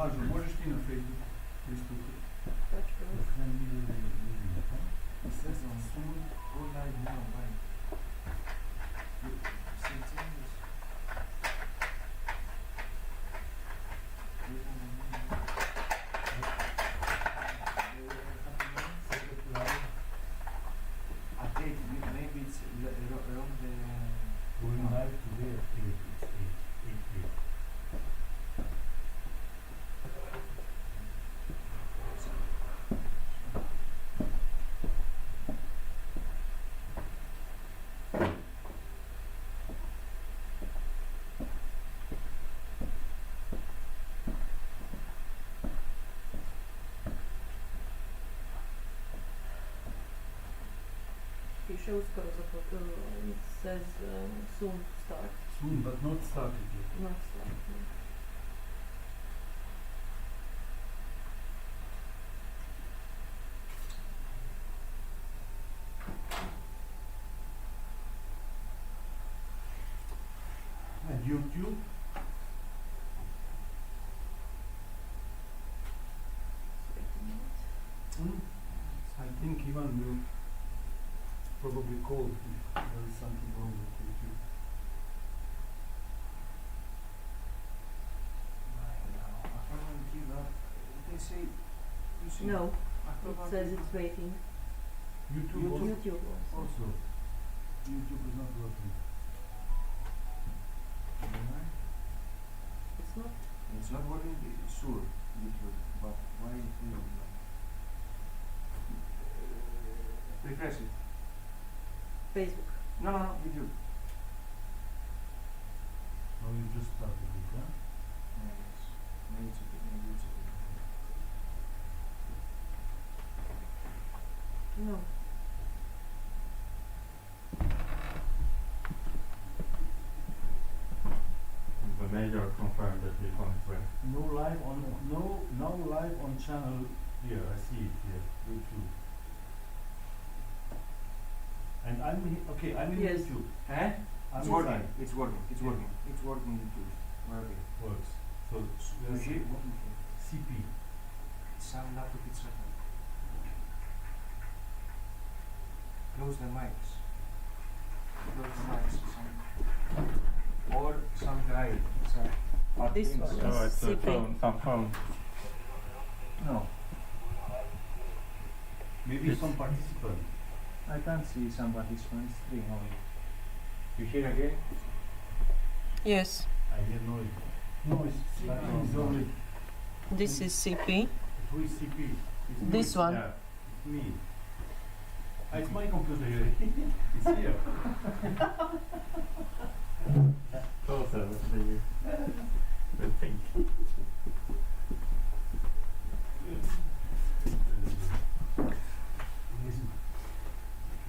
Blažo, možeš ti na Facebook pristupiti? It says on soon, all night now, right? See changes. Update, maybe it's around the... Going live today at 8, it's 8, 8. Shows it says soon start. Soon, but not started yet. Not start. No. And YouTube? I think Ivan will probably call if there is something wrong with YouTube. I don't give up. They say, you see, No, after it one says week- it's waiting. YouTube also? YouTube also. Also, YouTube is not working. It's not. It's not working, sure, YouTube, but why it will not? Refresh it. Facebook. No, YouTube. Oh, you just started it, huh? Yes. Maybe it's okay, maybe it's okay. No. The major confirmed that we found it well. Now live on channel here. I see it here. YouTube. And I'm I'm in Yes. YouTube. Eh? I'm It's inside. working, it's working, it's Yeah. working, it's working YouTube. Working. Works. So You there's hear? What you hear? CP. Sound laptop it's happening. Close the mics. Close the mics. Or some guy. This things. one. Oh, it's a CP. phone, some phone. No, Maybe some participant. I can't see somebody's phone. It's three only. You hear again? Yes. I hear noise. Noise. That is only. This is CP. Who is CP? It's me. This one. Yeah, it's me. It's my computer here. It's here. Closer, the think.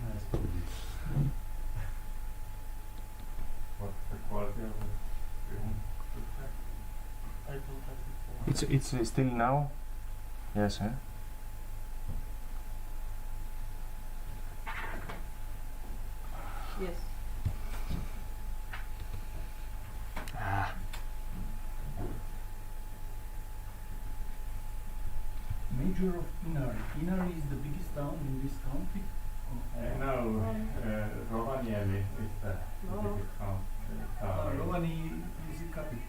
Nice produce. What's the quality of the film? I don't have it. It's still now? Yes, eh? Yes. Major of Inari. Inari is the biggest town in this county. No, Rovaniemi is the No. biggest town. Rovani is the capital.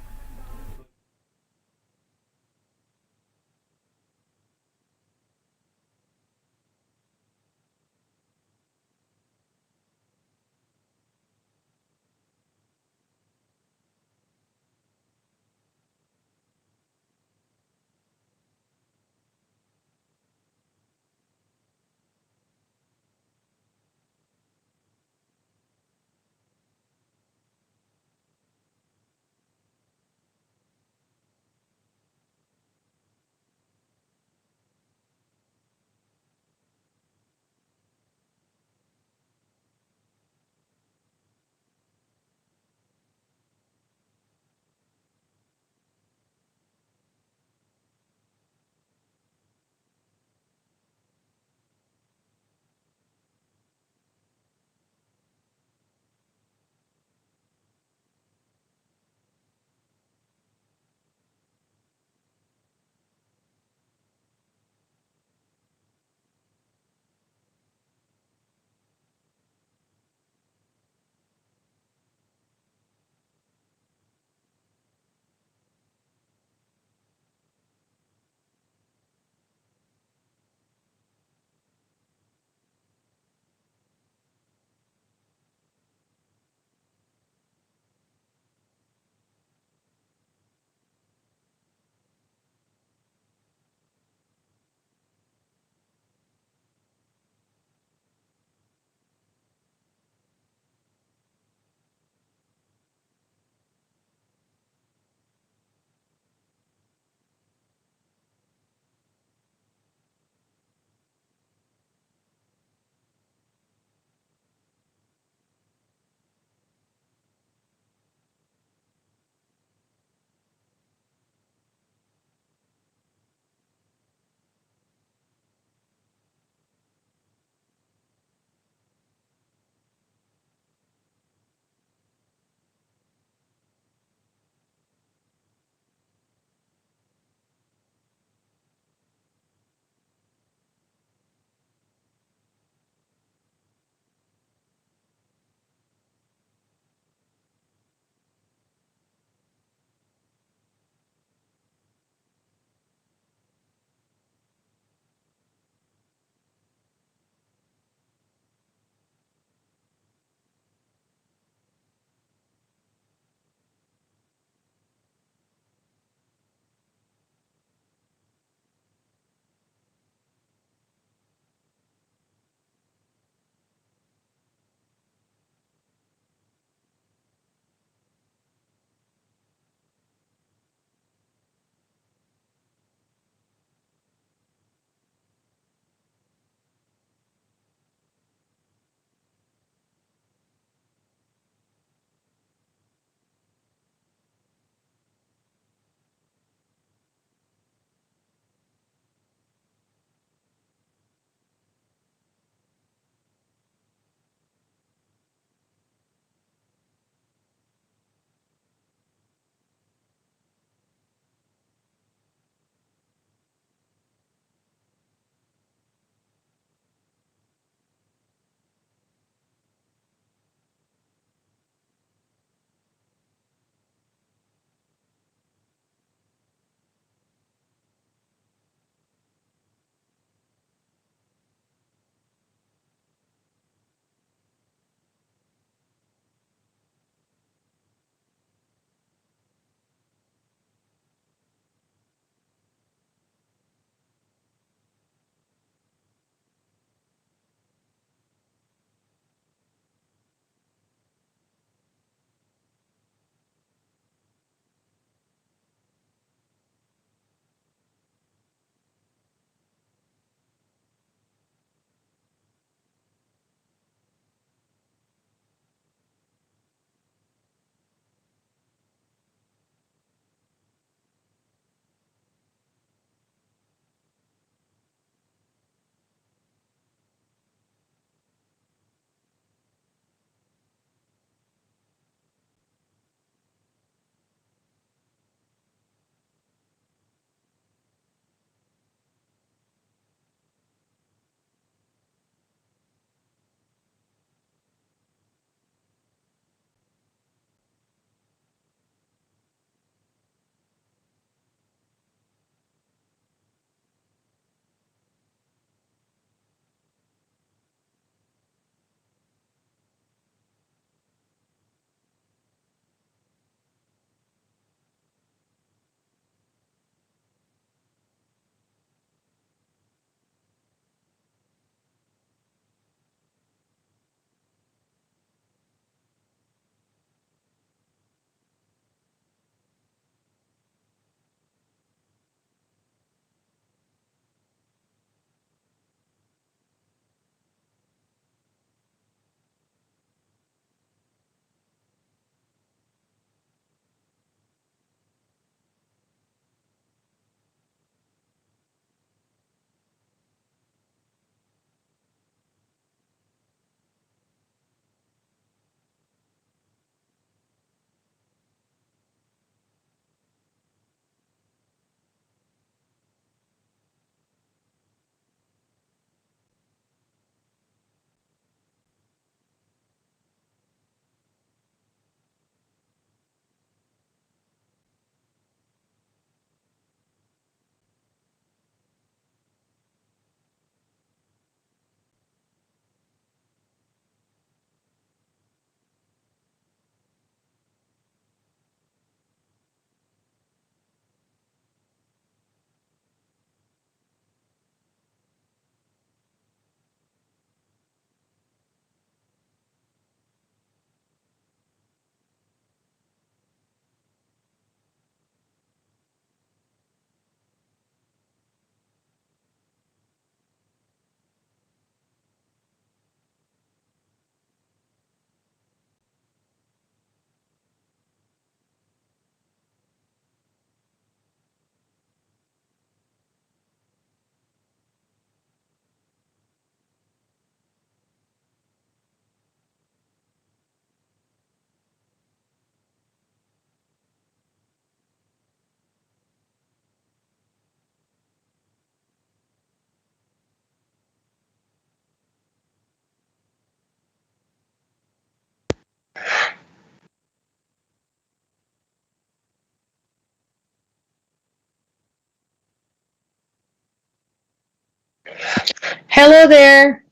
Hello there.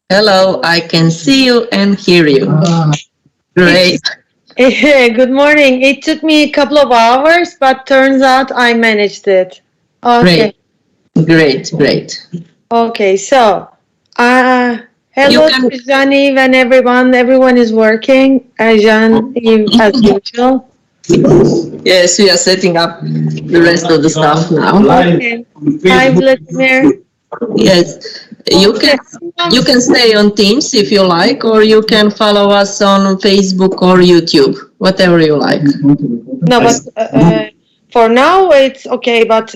Hello, I can see you and hear you. Great. Good morning. It took me a couple of hours, but turns out I managed it. Okay. Great. Okay, so hello You can- to Jean-Yves and everyone. Everyone is working. Jean-Yves as usual. Yes, we are setting up the rest of the stuff now. Okay. Hi, Vladimir. Yes, you can stay on Teams if you like, or you can follow us on Facebook or YouTube, whatever you like. No, but for now it's okay. But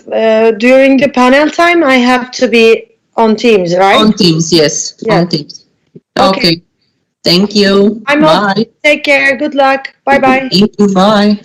during the panel time, I have to be on Teams, right? On Teams, yes. Yeah. On Teams. Okay. Okay. Thank you. I'm off. Bye. Take care. Good luck. Bye bye. Thank you. Bye.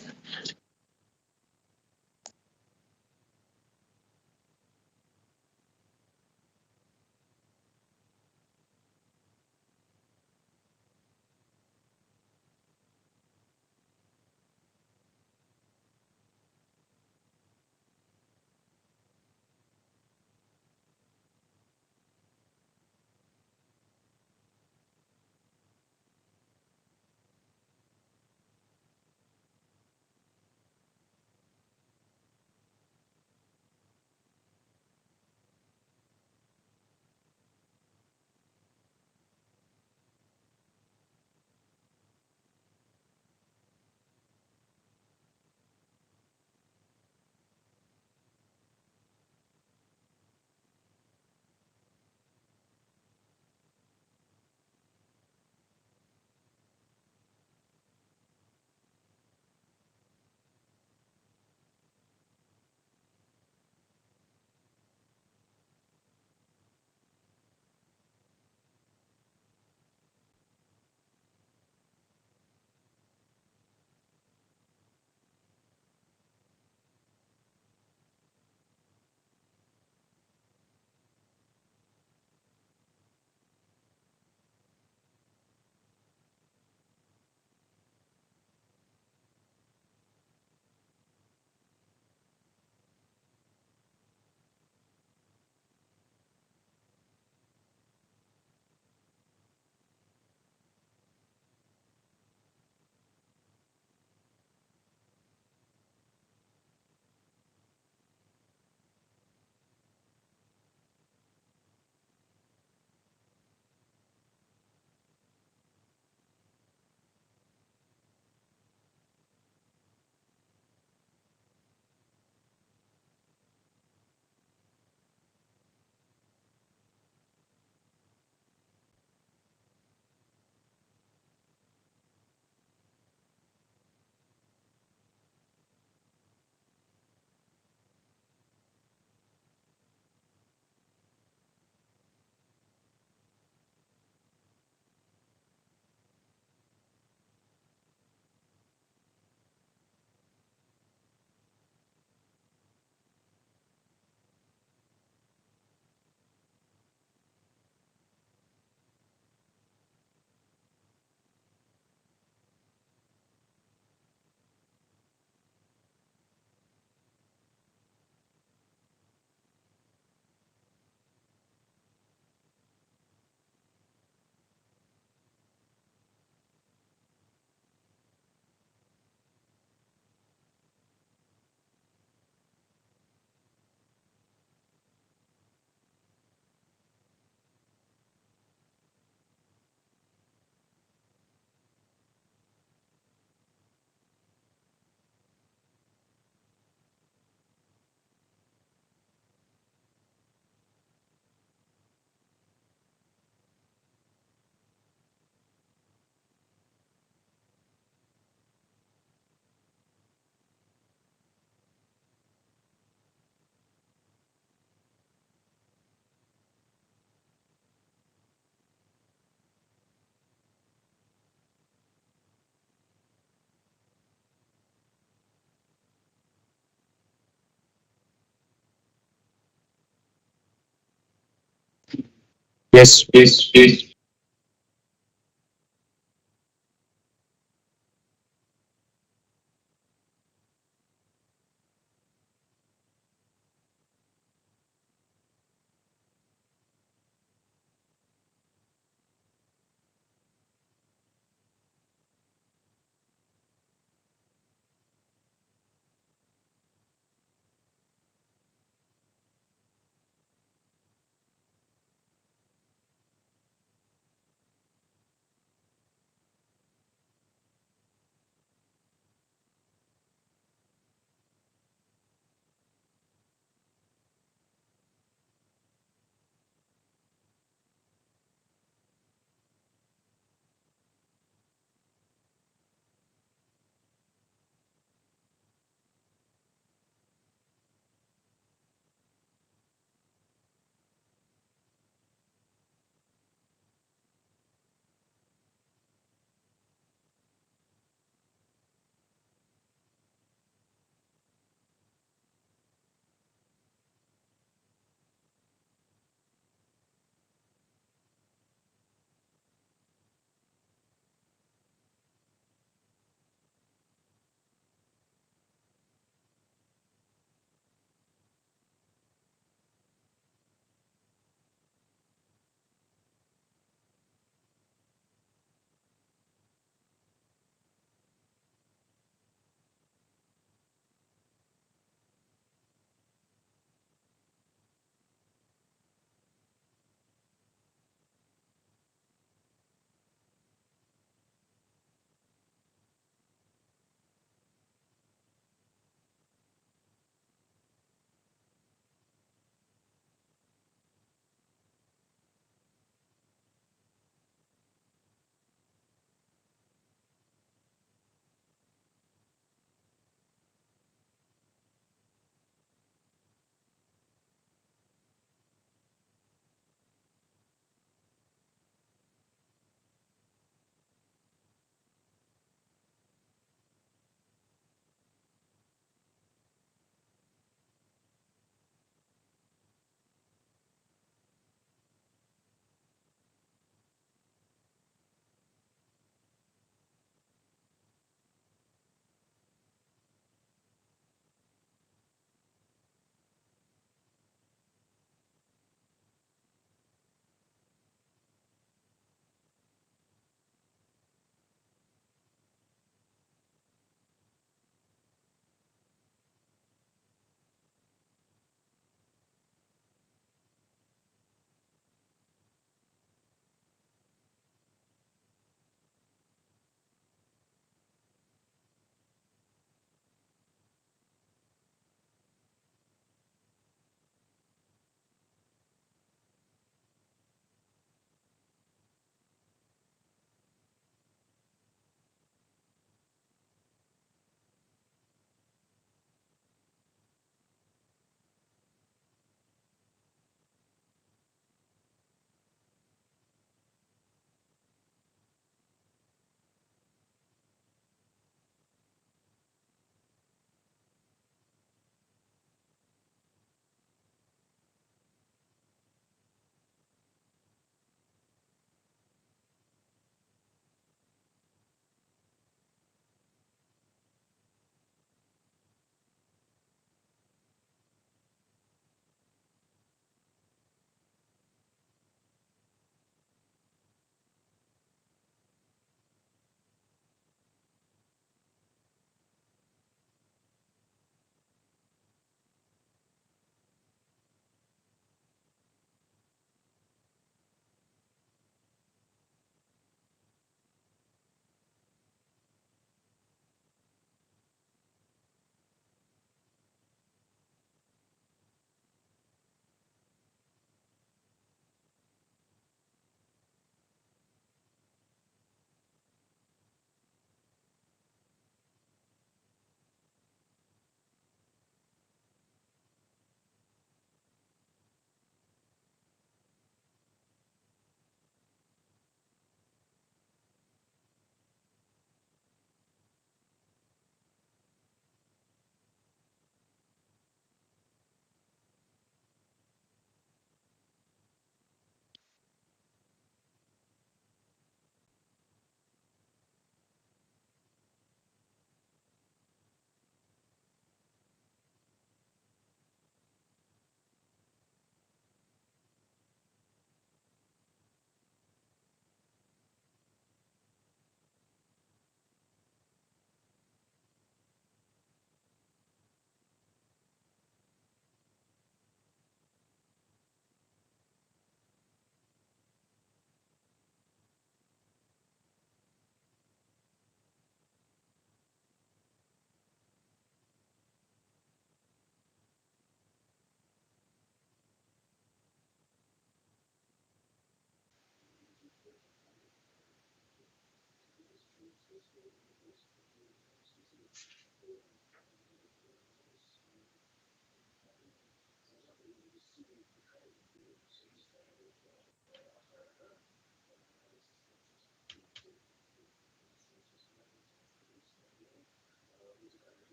Yes.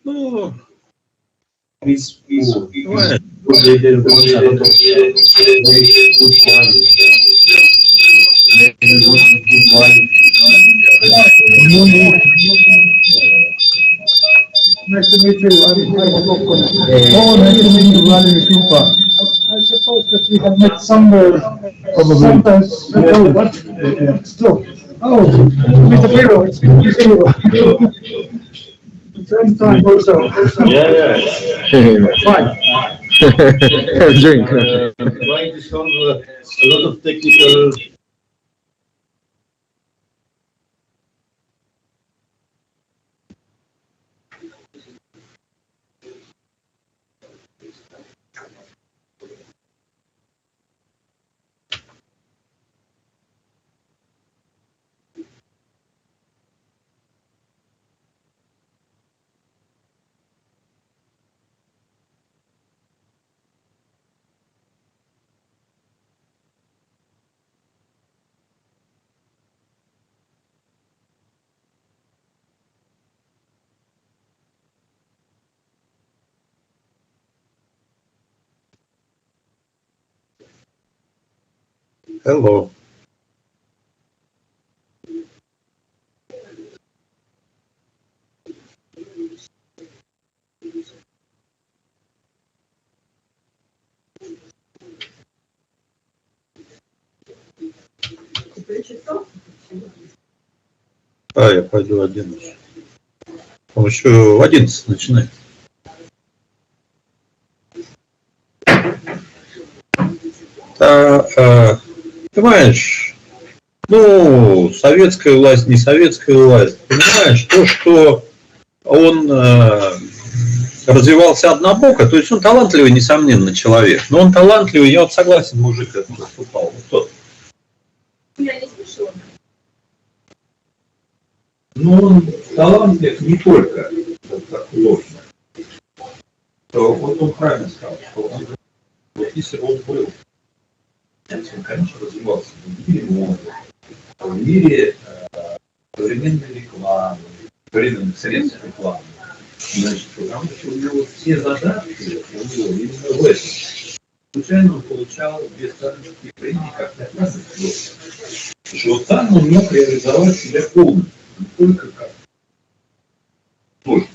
Ну, понимаешь, they did want a lot of very good quality. They want good quality. Nice to meet you. I'm Popcorn. Oh, Nice to meet you, Vladimir Krupa. I suppose that we have met somewhere, sometimes ago, but still. Oh, Mr. Hero, it's Mr. Hero. Same time also. yeah. Fine. Drink. Trying to solve a lot of technical. Hello. Я пойду 11. Он еще в 11 начинает. Понимаешь, ну, советская власть, не советская власть, понимаешь, то, что он развивался однобоко, то есть он талантливый, несомненно, человек, но он талантливый, я вот согласен, мужик этот выступал, вот тот. Я не слышала. Но он талантлив не только вот так ложно, то вот он правильно сказал, что он, вот если бы он был, он, конечно, развивался в мире моды, в мире современной рекламы, современных средств рекламы. Значит, потому что у него все задатки, у него именно в этом. Случайно он получал две сталинские премии как прекрасный художник. Потому что вот там он мог реализовать себя полностью, не только как художник.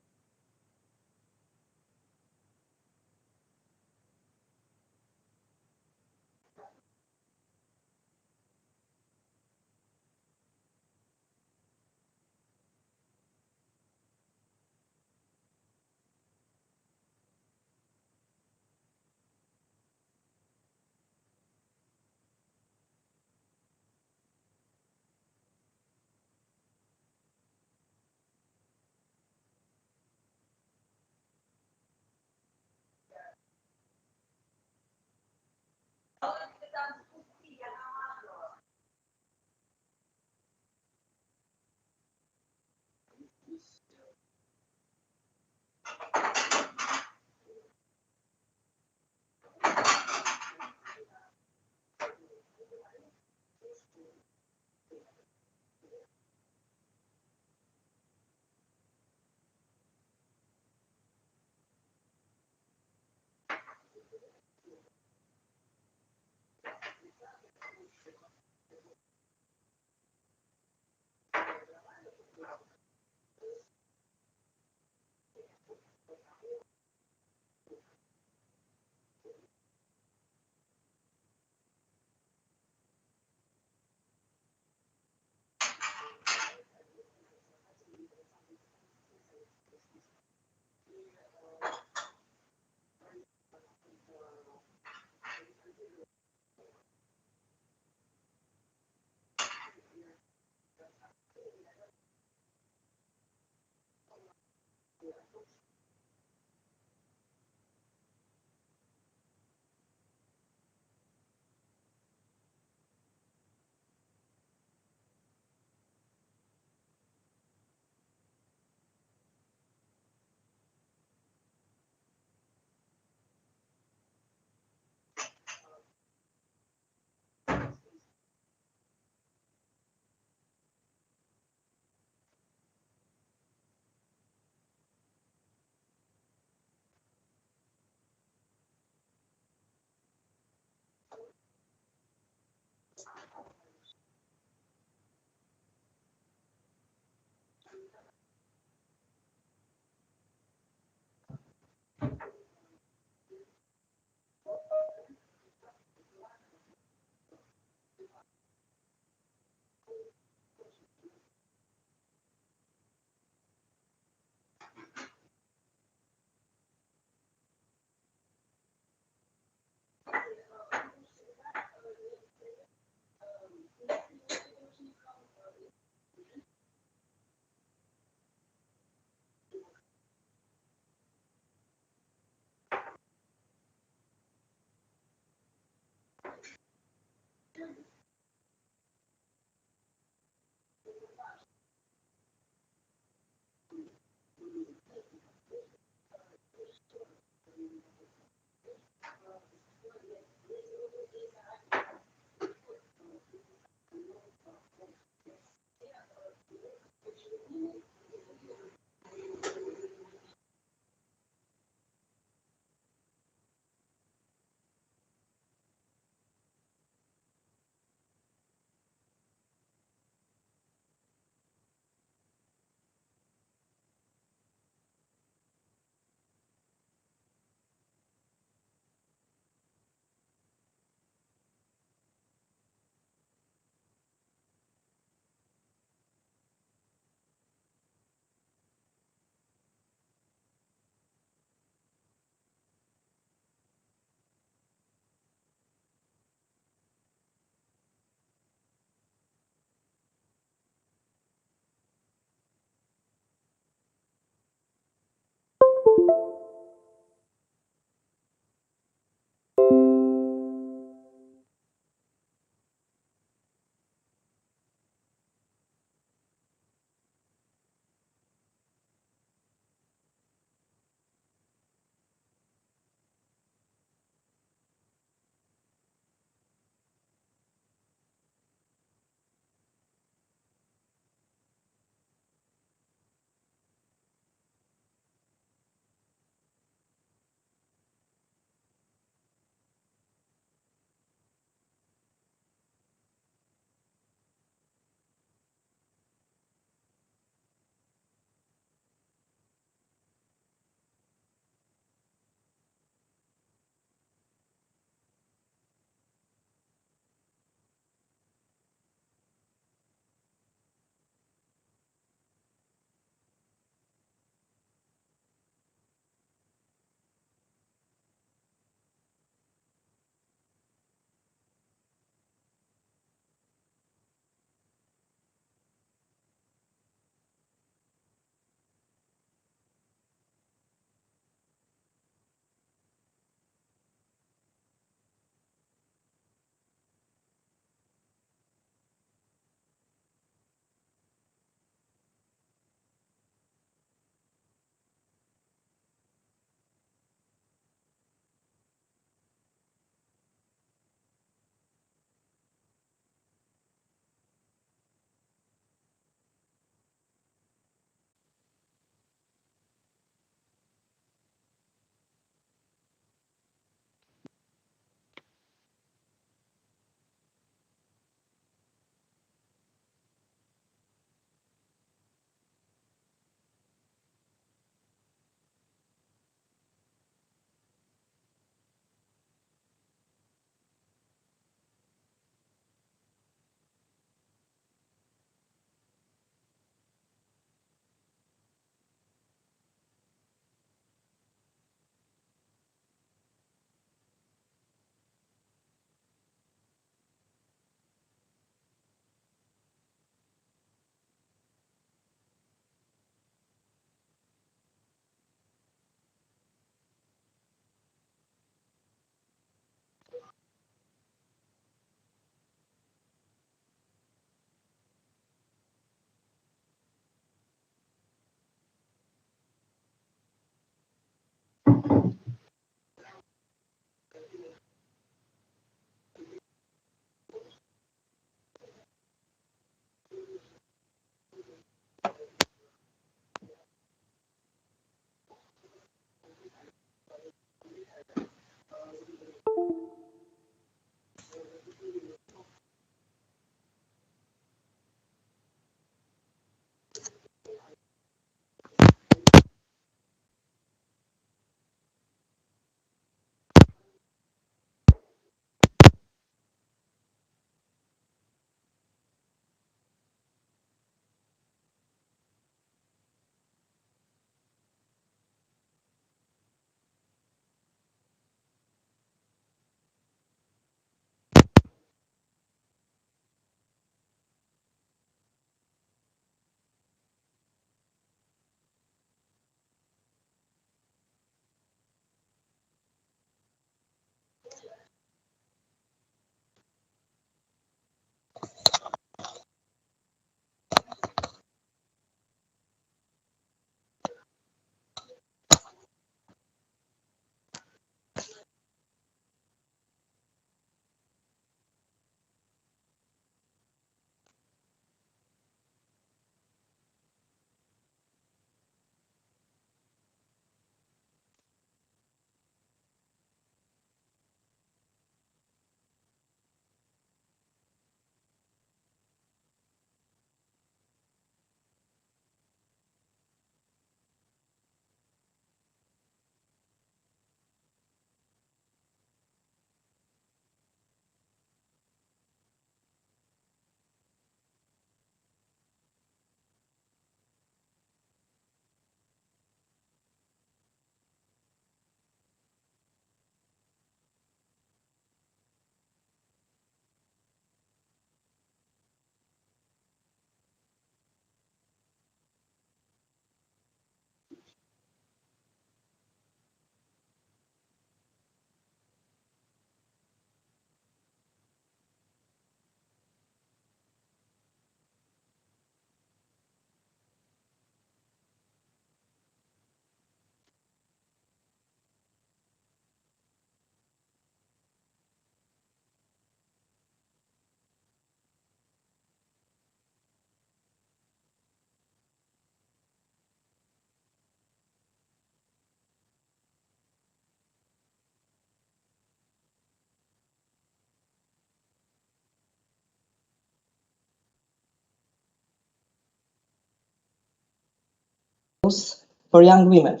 for young women.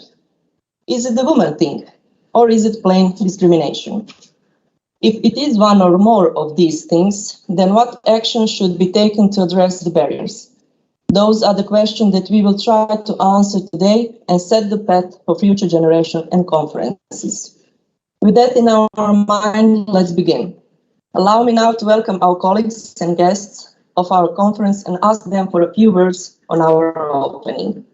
Is it the woman thing, or is it plain discrimination? If it is one or more of these things, then what action should be taken to address the barriers? Those are the questions that we will try to answer today and set the path for future generations and conferences. With that in our mind, let's begin. Allow me now to welcome our colleagues and guests of our conference and ask them for a few words on our opening.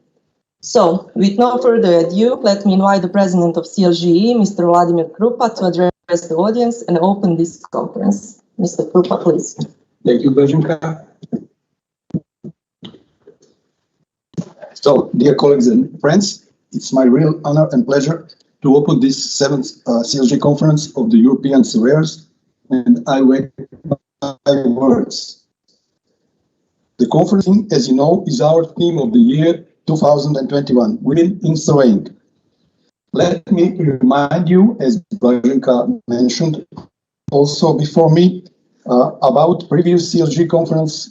So, with no further ado, let me invite the president of CLGE, Mr. Vladimir Krupa, to address the audience and open this conference. Mr. Krupa, please. Thank you, Blaženka. So, dear colleagues and friends, it's my real honor and pleasure to open this 7th CLGE conference of the European Surveyors, and I wait my words. The conference, as you know, is our theme of the year 2021, Women in Surveying. Let me remind you, as Blaženka mentioned also before me, about previous CLGE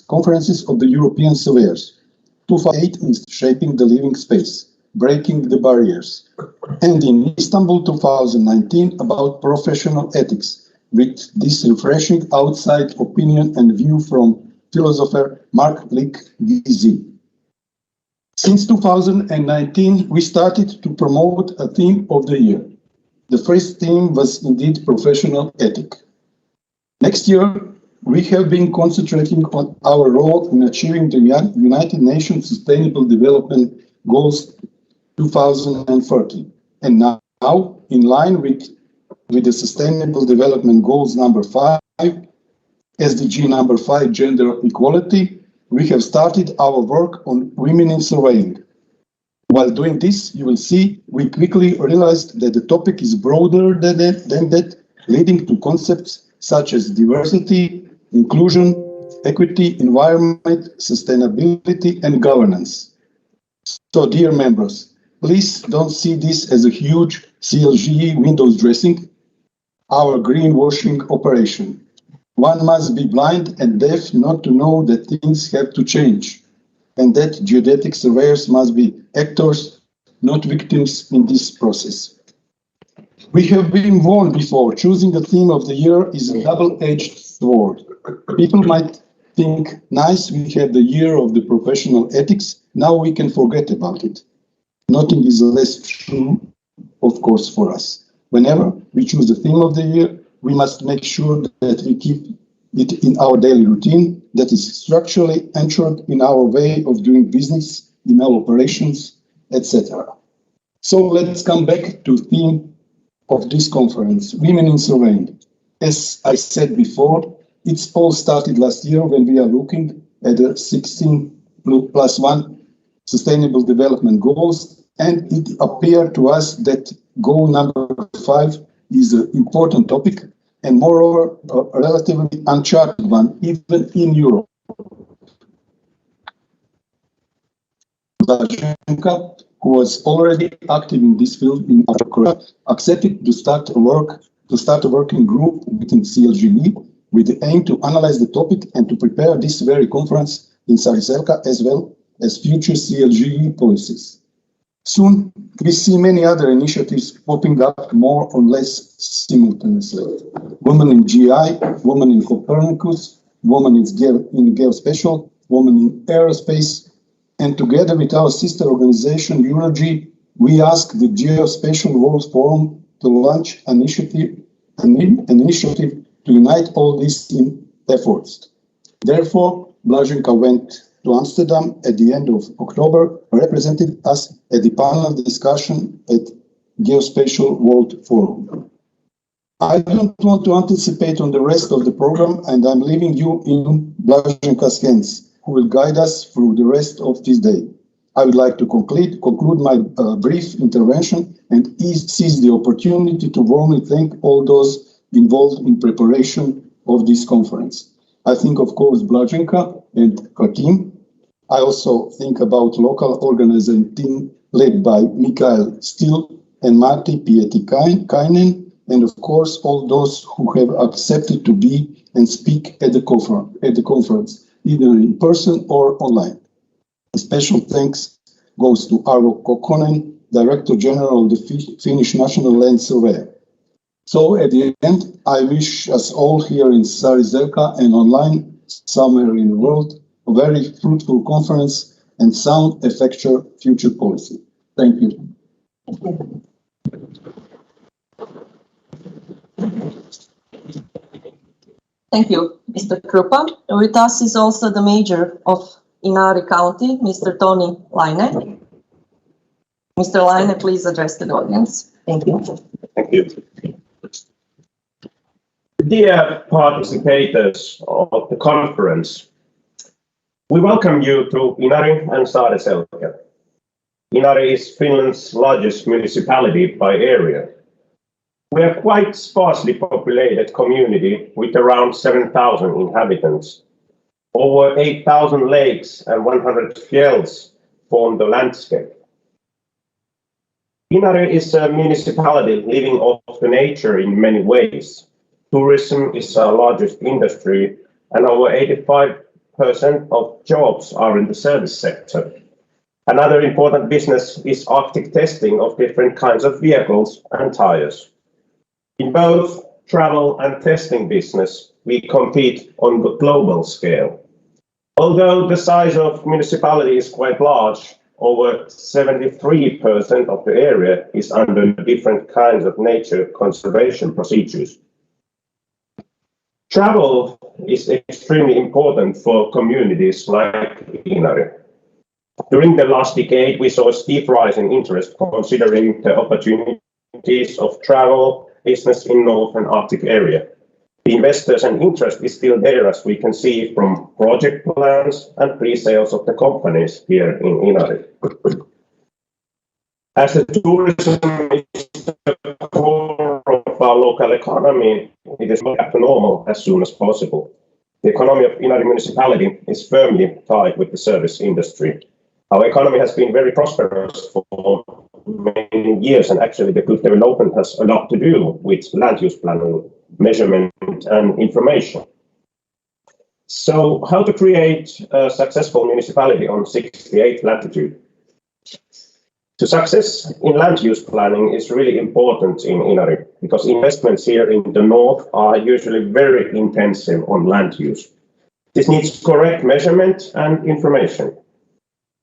conferences of the European Surveyors. 2008 is Shaping the Living Space, Breaking the Barriers. And in Istanbul 2019 about professional ethics, with this refreshing outside opinion and view from philosopher Mark Lick, VII. Since 2019, we started to promote a theme of the year. The first theme was indeed professional ethic. Next year, we have been concentrating on our role in achieving the United Nations Sustainable Development Goals 2030. And now, in line with the Sustainable Development Goals number 5, SDG number 5, gender equality, we have started our work on women in surveying. While doing this, you will see we quickly realized that the topic is broader than that, leading to concepts such as diversity, inclusion, equity, environment, sustainability, and governance. So, dear members, please don't see this as a huge CLGE windows dressing, our greenwashing operation. One must be blind and deaf not to know that things have to change, and that geodetic surveyors must be actors, not victims in this process. We have been warned before, choosing the theme of the year is a double-edged sword. People might think, nice, we have the year of the professional ethics, now we can forget about it. Nothing is less true, of course, for us. Whenever we choose the theme of the year, we must make sure that we keep it in our daily routine, that is structurally anchored in our way of doing business, in our operations, etc. So let's come back to the theme of this conference, Women in Surveying. As I said before, it's all started last year when we are looking at the 16+1 Sustainable Development Goals, and it appeared to us that goal number 5 is an important topic, and moreover, a relatively uncharted one, even in Europe. Blaženka, who was already active in this field in Korea, accepted to start a working group within CLGE with the aim to analyze the topic and to prepare this very conference in Sariselka as well as future CLGE policies. Soon, we see many other initiatives popping up more or less simultaneously. Women in GI, Women in Copernicus, Women in Geospatial, Women in Aerospace, and together with our sister organization, EuroG, we asked the Geospatial World Forum to launch an initiative to unite all these efforts. Therefore, Blaženka went to Amsterdam at the end of October, represented us at the panel discussion at Geospatial World Forum. I don't want to anticipate on the rest of the program, and I'm leaving you in Blaženka's hands, who will guide us through the rest of this day. I would like to conclude my brief intervention and seize the opportunity to warmly thank all those involved in preparation of this conference. I think, of course, Blaženka and her team. I also think about local organizing team led by Mikael Still and Martti Pietikäinen, and of course all those who have accepted to be and speak at the conference, either in person or online. A special thanks goes to Arvo Kokkonen, Director General of the Finnish National Land Survey. So at the end, I wish us all here in Sarizelka and online, somewhere in the world, a very fruitful conference and sound, effective future policy. Thank you. Thank you, Mr. Krupa. With us is also the Mayor of Inari County, Mr. Toni Laine. Mr. Laine, please address the audience. Thank you. Thank you. Dear participators of the conference, we welcome you to Inari and Sarizelka. Inari is Finland's largest municipality by area. We are quite sparsely populated community with around 7,000 inhabitants. Over 8,000 lakes and 100 fjälls form the landscape. Inari is a municipality living off the nature in many ways. Tourism is our largest industry, and over 85% of jobs are in the service sector. Another important business is Arctic testing of different kinds of vehicles and tires. In both travel and testing business, we compete on the global scale. Although the size of municipality is quite large, over 73% of the area is under different kinds of nature conservation procedures. Travel is extremely important for communities like Inari. During the last decade, we saw a steep rise in interest considering the opportunities of travel business in North and Arctic area. The investors and interest is still there, as we can see from project plans and pre-sales of the companies here in Inari. As the tourism is the core of our local economy, it is back to normal as soon as possible. The economy of Inari municipality is firmly tied with the service industry. Our economy has been very prosperous for many years, and actually the good development has a lot to do with land use planning, measurement and information. So how to create a successful municipality on 68 latitude? To success in land use planning is really important in Inari because investments here in the north are usually very intensive on land use. This needs correct measurement and information.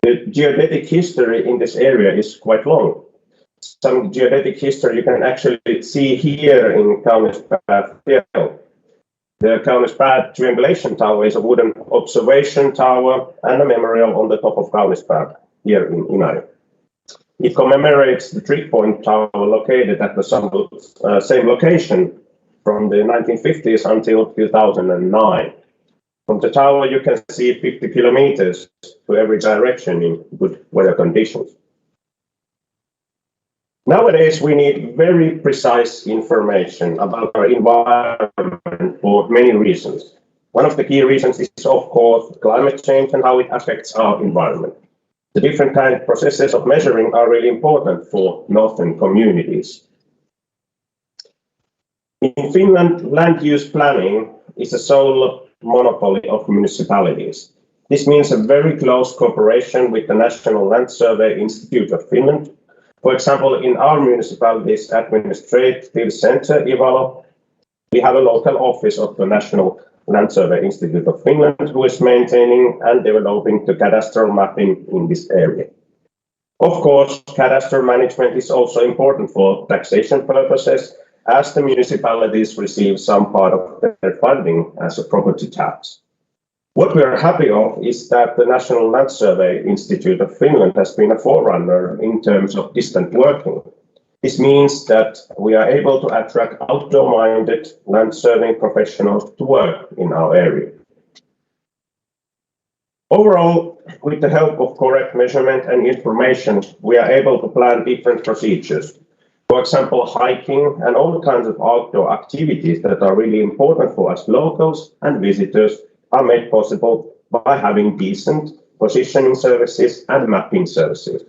The geodetic history in this area is quite long. Some geodetic history you can actually see here in Kaunispath Fjell. The Kaunispath triangulation tower is a wooden observation tower and a memorial on the top of Kaunispath here in Inari. It commemorates the trig point tower located at the same location from the 1950s until 2009. From the tower you can see 50 kilometers to every direction in good weather conditions. Nowadays we need very precise information about our environment for many reasons. One of the key reasons is of course climate change and how it affects our environment. The different kind of processes of measuring are really important for northern communities. In Finland, land use planning is a sole monopoly of municipalities. This means a very close cooperation with the National Land Survey Institute of Finland. For example, in our municipality's administrative center, Ivalo, we have a local office of the National Land Survey Institute of Finland, who is maintaining and developing the cadastral mapping in this area. Of course, cadastral management is also important for taxation purposes, as the municipalities receive some part of their funding as a property tax. What we are happy of is that the National Land Survey Institute of Finland has been a forerunner in terms of distant working. This means that we are able to attract outdoor-minded land surveying professionals to work in our area. Overall, with the help of correct measurement and information, we are able to plan different procedures. For example, hiking and all kinds of outdoor activities that are really important for us locals and visitors are made possible by having decent positioning services and mapping services.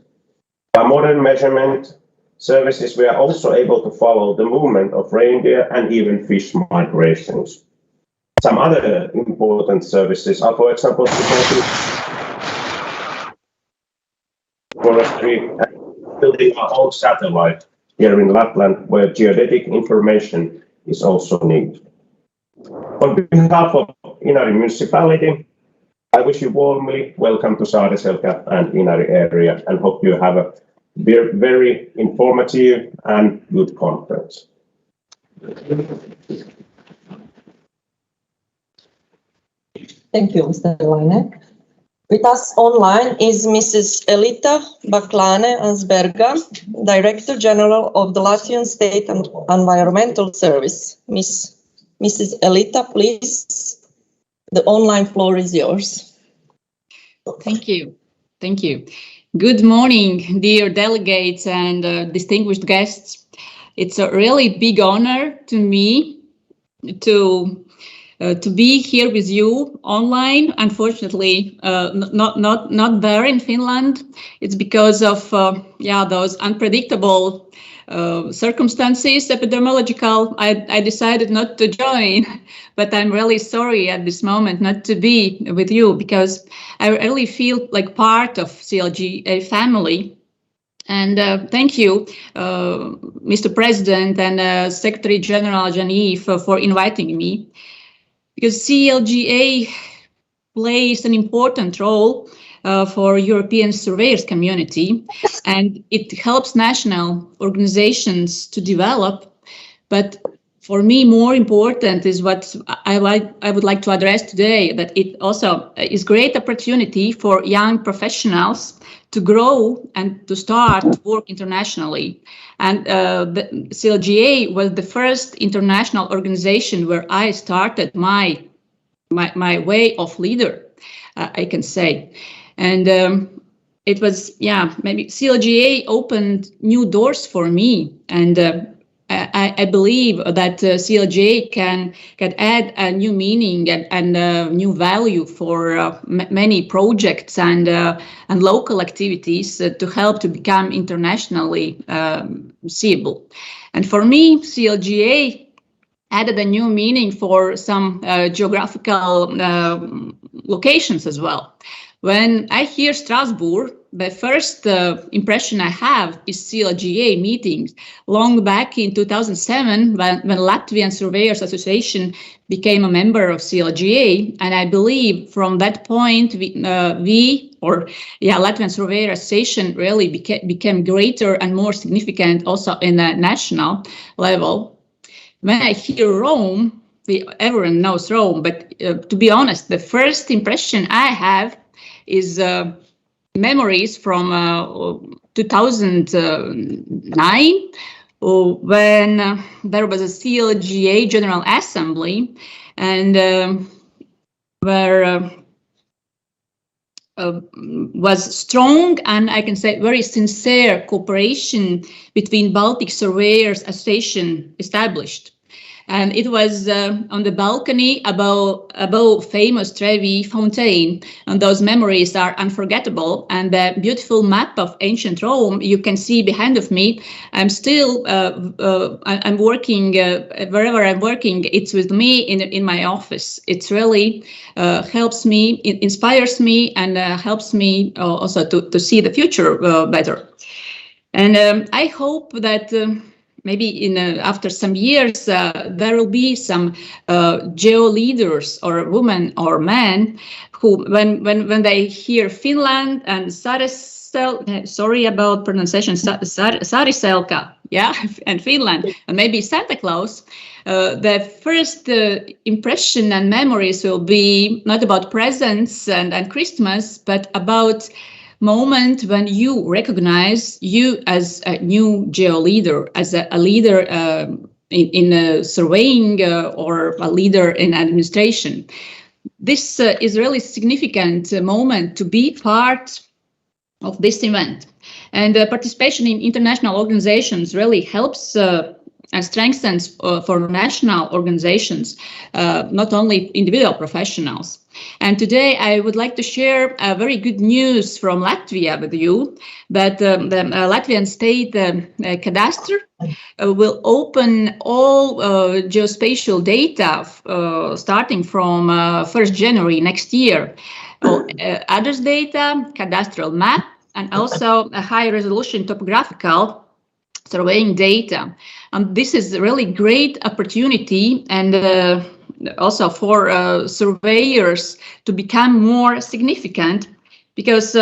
By modern measurement services, we are also able to follow the movement of reindeer and even fish migrations. Some other important services are, for example, for industry and building our own satellite here in Lapland, where geodetic information is also needed. On behalf of Inari municipality, I wish you warmly welcome to Saariselkä and Inari area and hope you have a very informative and good conference. Thank you, Mr. Laine. With us online is Mrs. Elita Baklane-Ansberga, Director General of the Latvian State Environmental Service. Mrs. Elita, please, the online floor is yours. Thank you. Thank you. Good morning, dear delegates and distinguished guests. It's a really big honor to me to be here with you online. Unfortunately, not there in Finland. It's because of those unpredictable circumstances, epidemiological. I decided not to join, but I'm really sorry at this moment not to be with you because I really feel like part of CLGE family. And thank you, Mr. President and Secretary General Jean-Yves for inviting me, because CLGE plays an important role for European surveyors community, and it helps national organizations to develop. But for me, more important is what I would like to address today, that it also is great opportunity for young professionals to grow and to start work internationally. And the CLGE was the first international organization where I started my way of leader, I can say. And it was, maybe CLGE opened new doors for me. And I believe that CLGE can add a new meaning and new value for many projects and local activities to help to become internationally seeable. And for me, CLGE added a new meaning for some geographical locations as well. When I hear Strasbourg, the first impression I have is CLGE meetings long back in 2007 when Latvian Surveyors Association became a member of CLGE. And I believe from that point, Latvian Surveyor Association really became greater and more significant also in a national level. When I hear Rome, everyone knows Rome, but to be honest, the first impression I have is memories from 2009 when there was a CLGE General Assembly and where was strong and I can say very sincere cooperation between Baltic Surveyors Association established. And it was on the balcony above famous Trevi fountain. And those memories are unforgettable. And the beautiful map of ancient Rome you can see behind of me. I'm still, I'm working, wherever I'm working, it's with me in my office. It really helps me, it inspires me and helps me also to see the future better. And I hope that maybe after some years, there will be some geo leaders or women or men who, when they hear Finland and sorry about pronunciation, Saariselkä, and Finland, and maybe Santa Claus, the first impression and memories will be not about presents and Christmas, but about moment when you recognize you as a new geo leader, as a leader in surveying or a leader in administration. This is really significant moment to be part of this event. And participation in international organizations really helps and strengthens for national organizations, not only individual professionals. And today I would like to share very good news from Latvia with you, that the Latvian state cadastre will open all geospatial data starting from 1st January next year. Address data, cadastral map, and also a high resolution topographical surveying data. And this is a really great opportunity, and also for surveyors to become more significant, because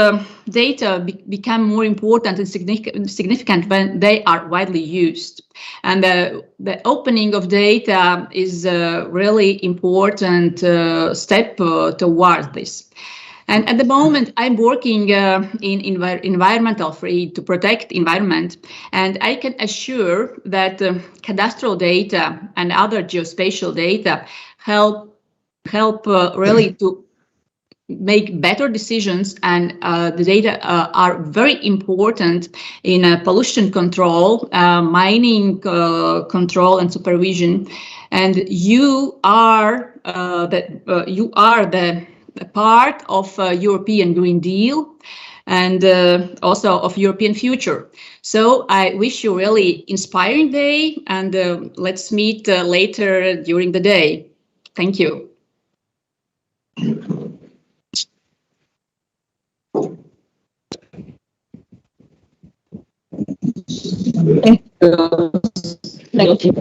data become more important and significant when they are widely used. And the opening of data is a really important step towards this. And at the moment, I'm working in environmental free to protect environment, and I can assure that cadastral data and other geospatial data help really to make better decisions, and the data are very important in pollution control, mining control and supervision. And you are the part of European Green Deal and also of European future. So I wish you really inspiring day, and let's meet later during the day. Thank you. Thank you. Thank you.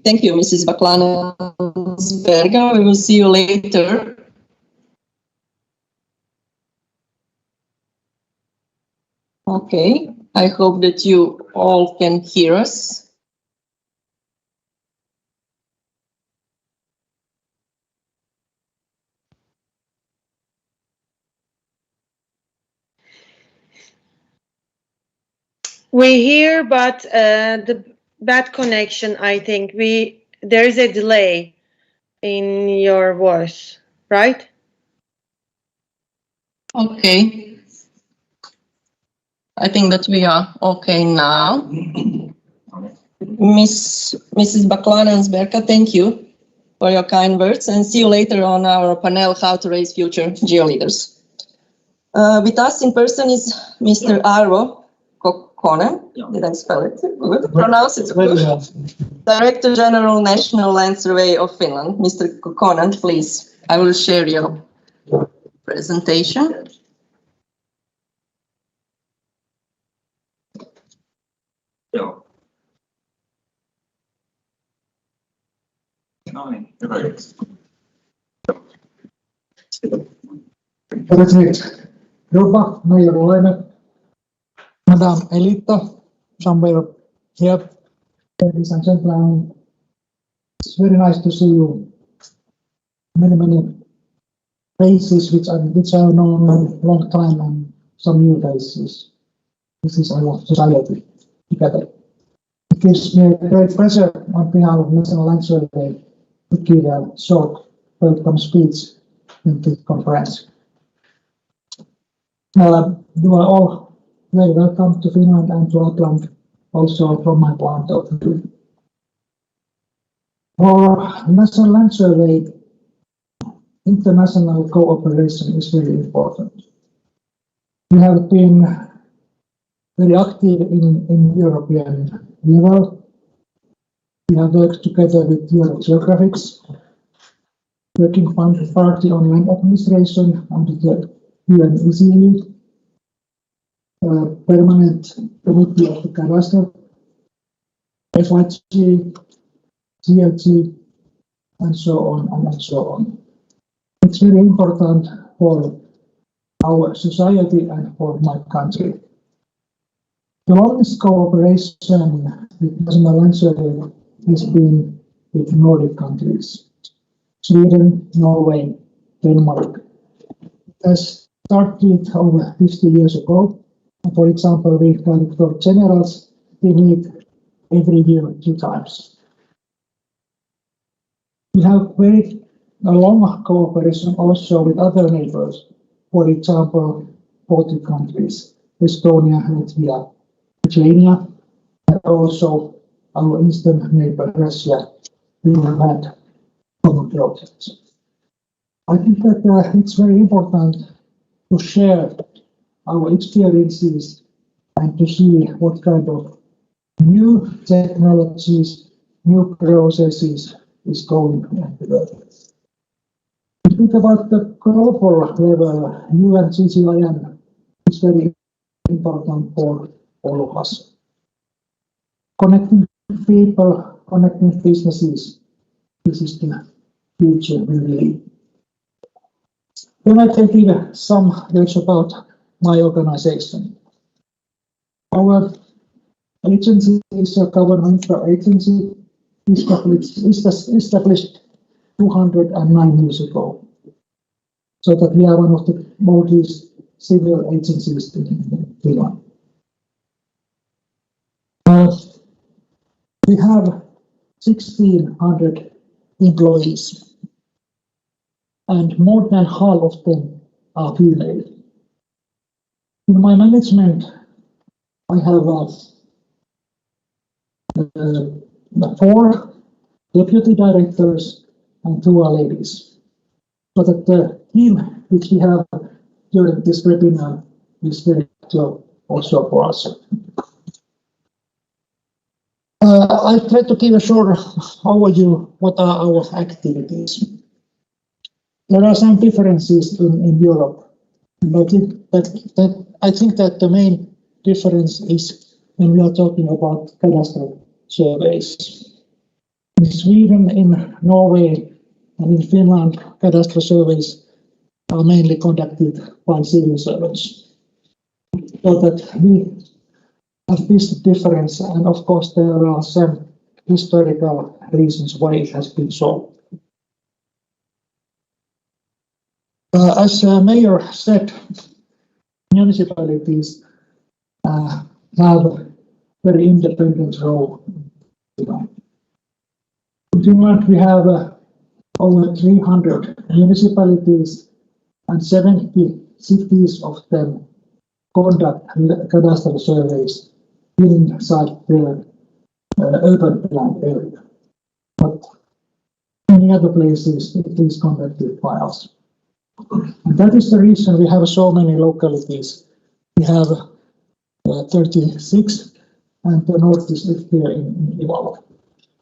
Thank you, Mrs. Baklanovsberga. We will see you later. Okay, I hope that you all can hear us. We hear, but the bad connection, I think. There is a delay in your voice, right? Okay. I think that we are okay now. Mrs. Baklanovsberga, thank you for your kind words, and see you later on our panel, How to Raise Future Geoleaders. With us in person is Mr. Arvo Kokkonen. Did I spell it good? Pronounce it good? Director General, National Land Survey of Finland. Mr. Kokkonen, please. I will share your presentation. Europa, Mayor Olena, Madame Elita, Surveyor here, ladies and gentlemen. It's very nice to see you. Many faces which are known a long time, and some new faces. This is our society together. It gives me a great pleasure on behalf of National Land Survey to give a short welcome speech in this conference. You are all very welcome to Finland and to Lapland, also from my point of view. For National Land Survey, international cooperation is very important. We have been very active in European level. We have worked together with Euro Geographics, Working Party on Land Administration under the VII, Permanent Committee of the Cadastre, VIG, CLGE, and so on and so on. It's very important for our society and for my country. The longest cooperation with National Land Survey has been with Nordic countries, Sweden, Norway, Denmark. It has started over 50 years ago. For example, the Director Generals, they meet every year 2 times. We have very long cooperation also with other neighbors, for example, Baltic countries, Estonia, Latvia, Lithuania, and also our eastern neighbor, Russia. We have had common projects. I think that it's very important to share our experiences and to see what kind of new technologies, new processes is going on in the world. Think about the global level, UNCCIN is very important for all of us. Connecting people, connecting businesses, this is the future we believe. Then I can give some words about my organization. Our agency is a governmental agency established 209 years ago, so that we are one of the oldest civil agencies in Finland. We have 1,600 employees, and more than half of them are female. In my management, I have 4 deputy directors and 2 are ladies. So that the team which we have during this webinar is very close also for us. I try to give a short overview what are our activities. There are some differences in Europe, and I think that the main difference is when we are talking about cadastral surveys. In Sweden, in Norway, and in Finland, cadastral surveys are mainly conducted by civil servants. So that we have this difference, and of course there are some historical reasons why it has been so. As Mayor said, municipalities have a very independent role. In Finland, we have over 300 municipalities, and 70 cities of them conduct cadastral surveys inside their urban plan area. But many other places it is conducted by us. And that is the reason we have so many localities. We have 36, and the north is here in Ivalo.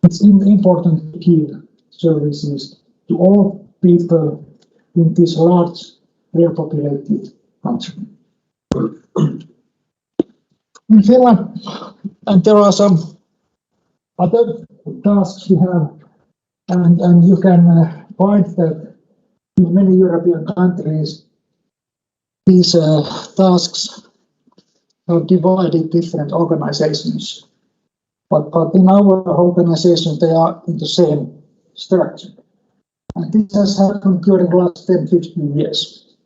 It's important to give services to all people in this large, repopulated country. In Finland, and there are some other tasks we have, and you can find that in many European countries, these tasks are divided in different organizations. But in our organization, they are in the same structure. And this has happened during the last 10-15 years.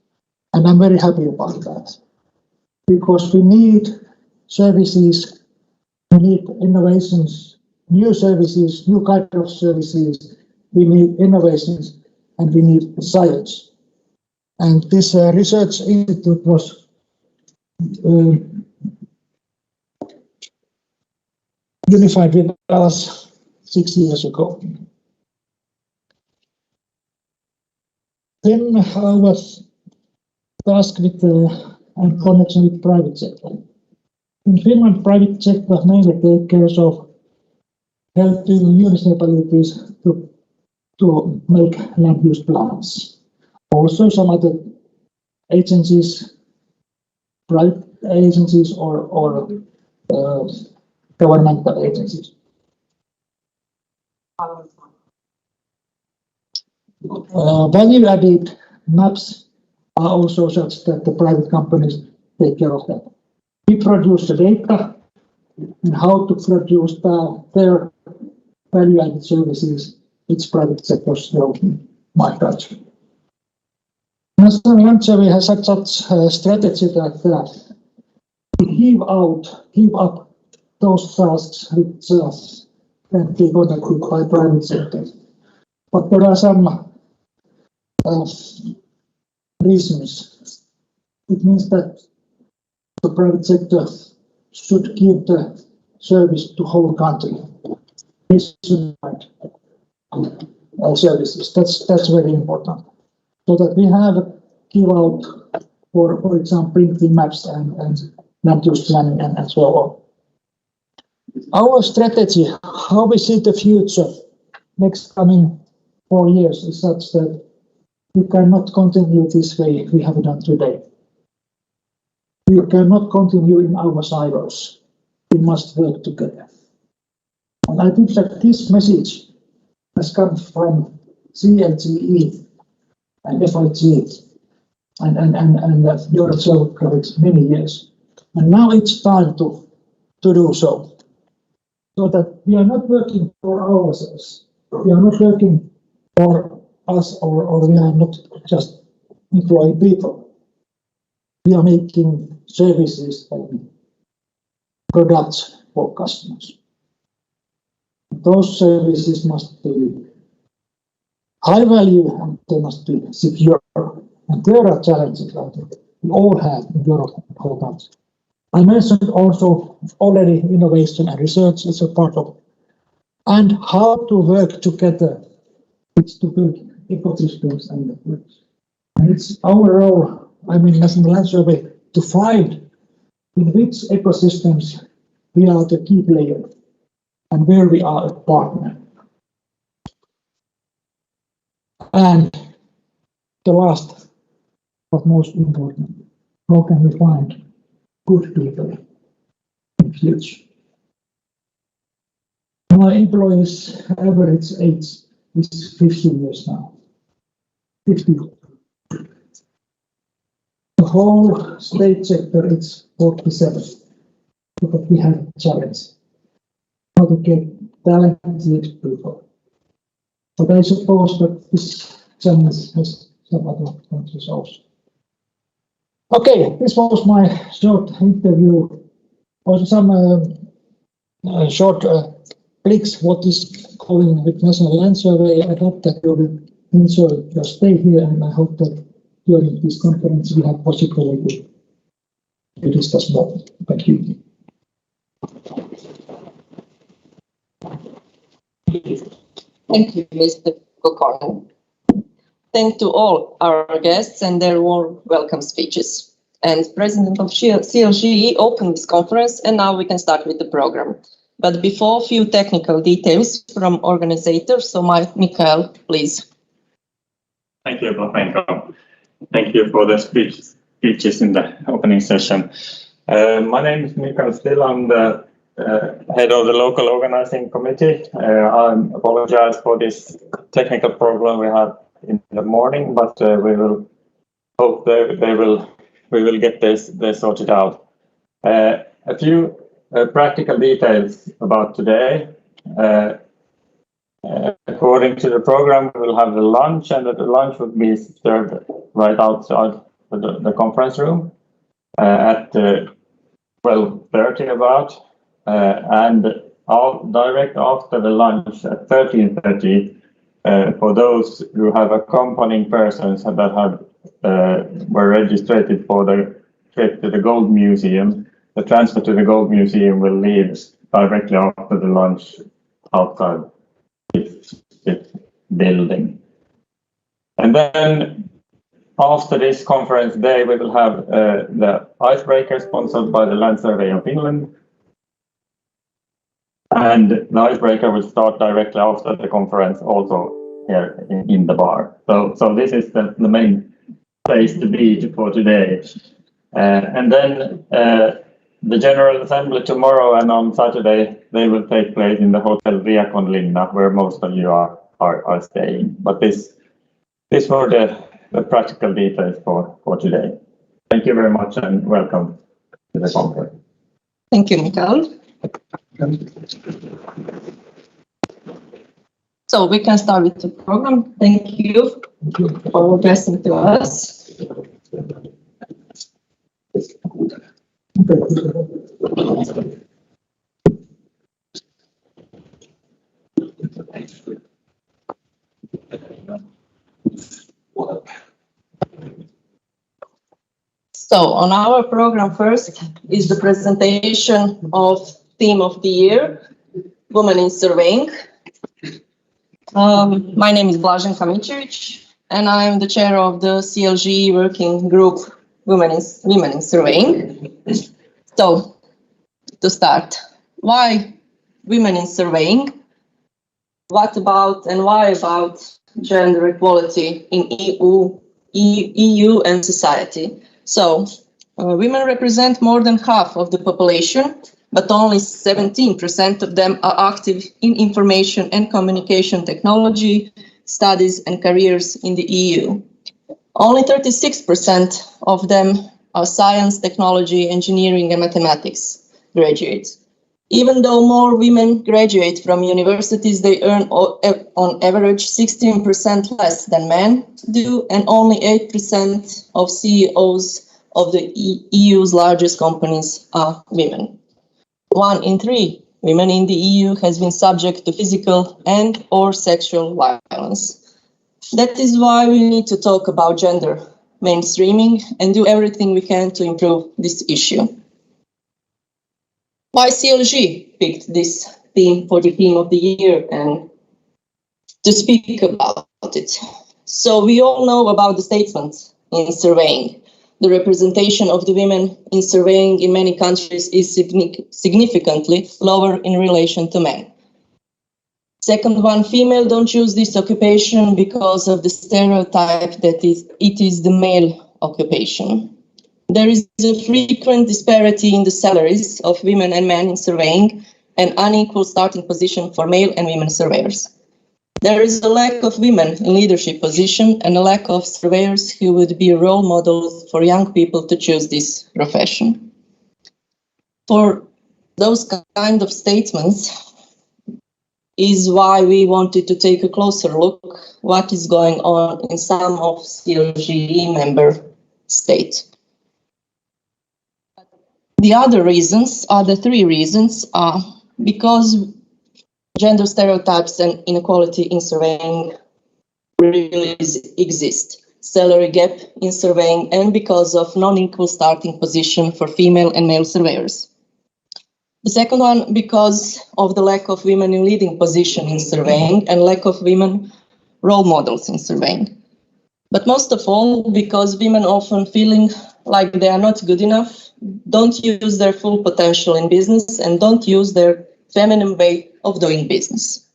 And I'm very happy about that. Because we need services, we need innovations, new services, new kind of services, we need innovations, and we need science. And this research institute was unified with us 6 years ago. Then I was tasked with and connection with private sector. In Finland, private sector mainly takes care of helping municipalities to make land use plans. Also some other agencies, private agencies or governmental agencies. Value-added maps are also such that the private companies take care of that. We produce the data and how to produce their value-added services. It's private sector's role in my country. National Land Survey has such a strategy that we give up those tasks which can be conducted by private sector. But there are some reasons. It means that the private sector should give the service to whole country. Nationwide services. That's very important. So that we have give out for example printing maps and land use planning and so on. Our strategy, how we see the future next coming 4 years, is such that we cannot continue this way we have done today. We cannot continue in our silos. We must work together. And I think that this message has come from CLGE and VIG and your projects many years. And now it's time to do so. So that we are not working for ourselves. We are not working for us or we are not just employing people. We are making services and products for customers. Those services must be high value and they must be secure. And there are challenges out there. We all have in Europe and whole country. I mentioned also already innovation and research is a part of, and how to work together. It's to build ecosystems and networks. And it's our role, National Land Survey, to find in which ecosystems we are the key player and where we are a partner. And the last but most important, how can we find good people in future? My employees' average age is 50 years now. 50. The whole state sector is 47. But we have a challenge how to get talented people. But I suppose that this challenge has some other countries also. Okay, this was my short interview. Also some short clicks what is going with National Land Survey. I hope that you will enjoy your stay here, and I hope that during this conference we have possibility to discuss more. Thank you. Thank you, Mr. Kokon. Thank to all our guests and their warm welcome speeches. And President of CLGE opened this conference, and now we can start with the program. But before, a few technical details from organizers. So, Mikael, please. Thank you, Blanco. Thank you for the speeches in the opening session. My name is Mikael Still. I'm the head of the local organizing committee. I apologize for this technical problem we had in the morning, but we will hope we will get this sorted out. A few practical details about today. According to the program, we will have the lunch, and the lunch will be served right outside the conference room at 12:30 about, and direct after the lunch at 13:30. For those who have accompanying persons that were registered for the trip to the Gold Museum, the transfer to the Gold Museum will leave directly after the lunch outside this building. And then after this conference day, we will have the icebreaker sponsored by the Land Survey of Finland. And the icebreaker will start directly after the conference, also here in the bar. So this is the main place to be for today. And then the General Assembly tomorrow and on Saturday, they will take place in the Hotel Viakonlinna, where most of you are staying. But this were the practical details for today. Thank you very much and welcome to the conference. Thank you, Mikael. So we can start with the program. Thank you for addressing to us. So on our program first is the presentation of theme of the year, Women in Surveying. My name is Blaženka Mičević, and I am the chair of the CLGE working group Women in Surveying. So, to start, why women in surveying? what about and why about gender equality in EU and society? So, women represent more than half of the population, but only 17% of them are active in information and communication technology, studies and careers in the EU. Only 36% of them are science, technology, engineering and mathematics graduates. Even though more women graduate from universities, they earn on average 16% less than men do, and only 8% of CEOs of the EU's largest companies are women. 1 in 3 women in the EU has been subject to physical and or sexual violence. That is why we need to talk about gender mainstreaming and do everything we can to improve this issue. Why CLGE picked this theme for the theme of the year and to speak about it? So we all know about the statements in surveying. The representation of the women in surveying in many countries is significantly lower in relation to men. Second one, female don't choose this occupation because of the stereotype that it is the male occupation. There is a frequent disparity in the salaries of women and men in surveying, and unequal starting position for male and women surveyors. There is a lack of women in leadership position and a lack of surveyors who would be role models for young people to choose this profession. For those kind of statements is why we wanted to take a closer look what is going on in some of CLGE member states. The other reasons are the 3 reasons are because gender stereotypes and inequality in surveying really exist, salary gap in surveying, and because of non-equal starting position for female and male surveyors. The second one, because of the lack of women in leading position in surveying and lack of women role models in surveying. But most of all, because women often feeling like they are not good enough, don't use their full potential in business and don't use their feminine way of doing business.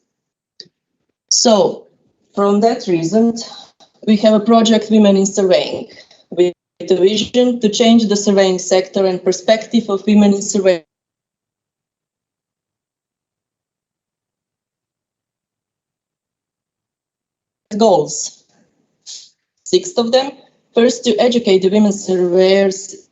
So, from that reason, we have a project Women in Surveying with a vision to change the surveying sector and perspective of women in surveying. Goals. 6 of them. First, to educate the women surveyors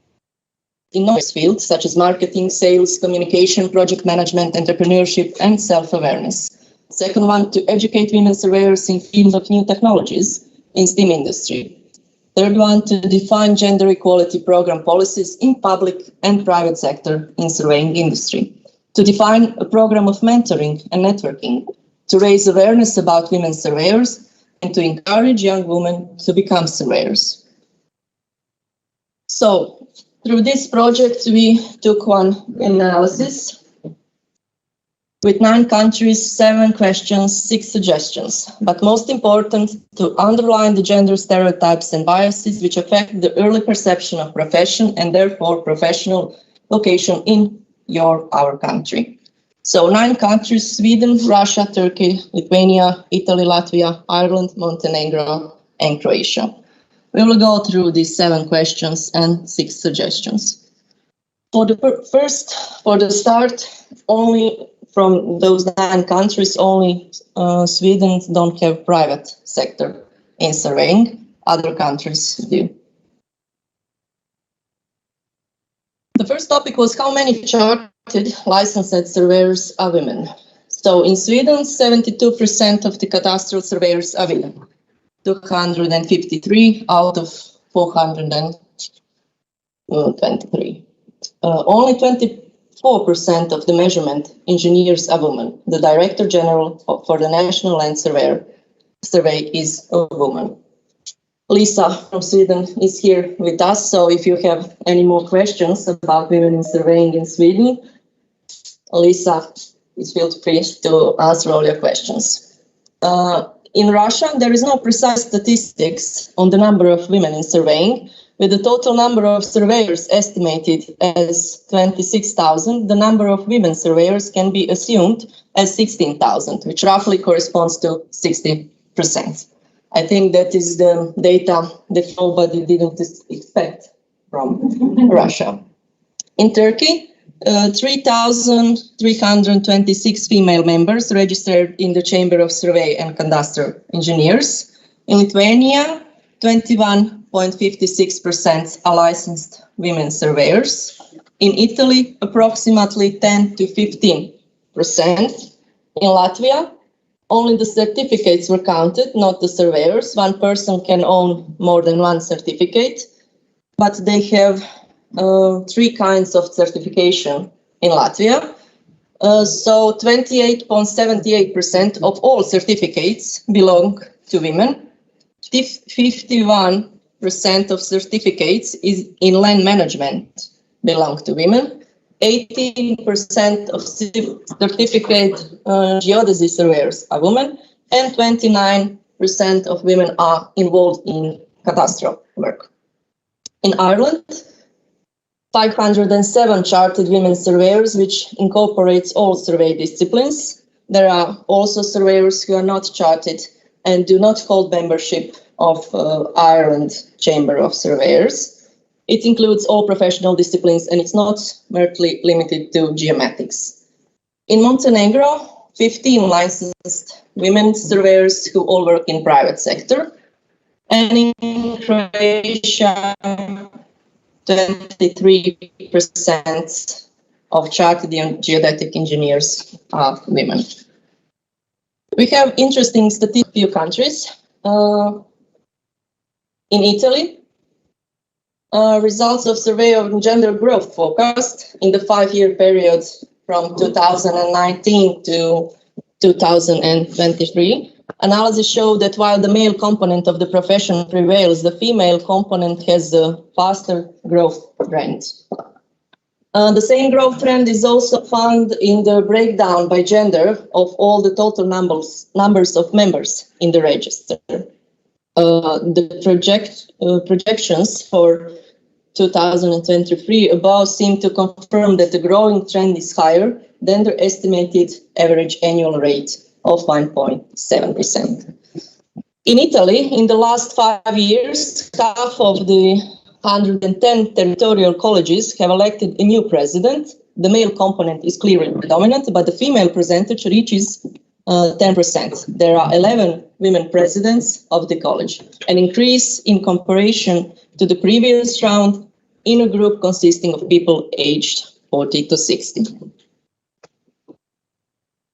in knowledge fields such as marketing, sales, communication, project management, entrepreneurship, and self-awareness. Second one, to educate women surveyors in field of new technologies in STEAM industry. Third one, to define gender equality program policies in public and private sector in surveying industry. To define a program of mentoring and networking, to raise awareness about women surveyors, and to encourage young women to become surveyors. So, through this project, we took one analysis with 9 countries, 7 questions, 6 suggestions. But most important, to underline the gender stereotypes and biases which affect the early perception of profession and therefore professional location in our country. So 9 countries: Sweden, Russia, Turkey, Lithuania, Italy, Latvia, Ireland, Montenegro, and Croatia. We will go through these 7 questions and 6 suggestions. For the start, only from those 9 countries, only Sweden don't have private sector in surveying. Other countries do. The first topic was how many chartered licensed surveyors are women. So in Sweden, 72% of the cadastral surveyors are women. 253 out of 423. Only 24% of the measurement engineers are women. The Director General for the National Land Survey is a woman. Lisa from Sweden is here with us, so if you have any more questions about women in surveying in Sweden, Lisa is feel free to answer all your questions. In Russia, there is no precise statistics on the number of women in surveying. With the total number of surveyors estimated as 26,000, the number of women surveyors can be assumed as 16,000, which roughly corresponds to 60%. I think that is the data that nobody didn't expect from Russia. In Turkey, 3,326 female members registered in the Chamber of Survey and Cadastral Engineers. In Lithuania, 21.56% are licensed women surveyors. In Italy, approximately 10 to 15%. In Latvia, only the certificates were counted, not the surveyors. One person can own more than one certificate, but they have 3 kinds of certification in Latvia. So 28.78% of all certificates belong to women. 51% of certificates is in land management belong to women. 18% of certificate geodesy surveyors are women, and 29% of women are involved in cadastral work. In Ireland, 507 chartered women surveyors, which incorporates all survey disciplines. There are also surveyors who are not chartered and do not hold membership of Ireland Chamber of Surveyors. It includes all professional disciplines, and it's not merely limited to geomatics. In Montenegro, 15 licensed women surveyors who all work in private sector. And in Croatia, 23% of chartered geodetic engineers are women. We have interesting statistics in a few countries. In Italy, results of survey of gender growth forecast in the 5-year period from 2019 to 2023. Analysis showed that while the male component of the profession prevails, the female component has a faster growth trend. The same growth trend is also found in the breakdown by gender of all the total numbers of members in the register. The projections for 2023 above seem to confirm that the growing trend is higher than the estimated average annual rate of 1.7%. In Italy, in the last 5 years, half of the 110 territorial colleges have elected a new president. The male component is clearly predominant, but the female percentage reaches 10%. There are 11 women presidents of the college, an increase in comparison to the previous round in a group consisting of people aged 40 to 60.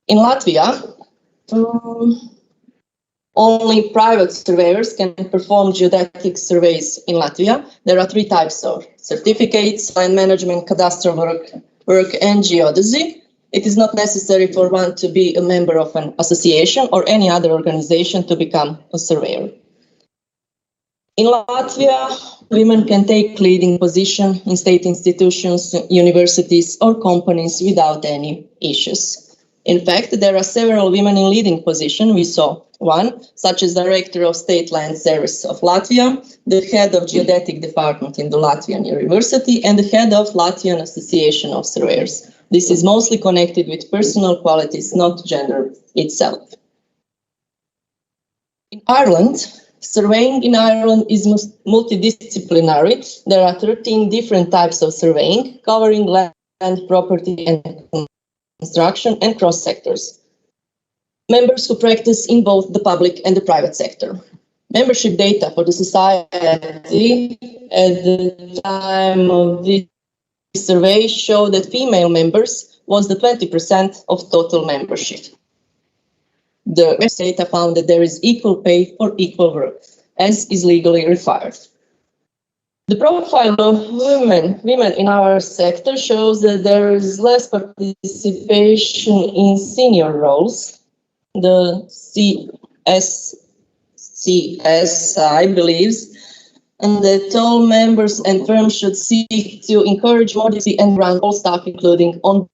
In Latvia, only private surveyors can perform geodetic surveys in Latvia. There are 3 types of certificates: land management, cadastral work, and geodesy. It is not necessary for one to be a member of an association or any other organization to become a surveyor. In Latvia, women can take leading position in state institutions, universities, or companies without any issues. In fact, there are several women in leading position. We saw one, such as Director of State Land Service of Latvia, the head of Geodetic Department in the Latvian University, and the head of Latvian Association of Surveyors. This is mostly connected with personal qualities, not gender itself. In Ireland, surveying in Ireland is multidisciplinary. There are 13 different types of surveying, covering land, property, and construction, and cross sectors. Members who practice in both the public and the private sector. Membership data for the society at the time of this survey show that female members was the 20% of total membership. The data found that there is equal pay for equal work, as is legally required. The profile of women in our sector shows that there is less participation in senior roles. The CSCSI believes and that all members and firms should seek to encourage modesty and grant all staff, including on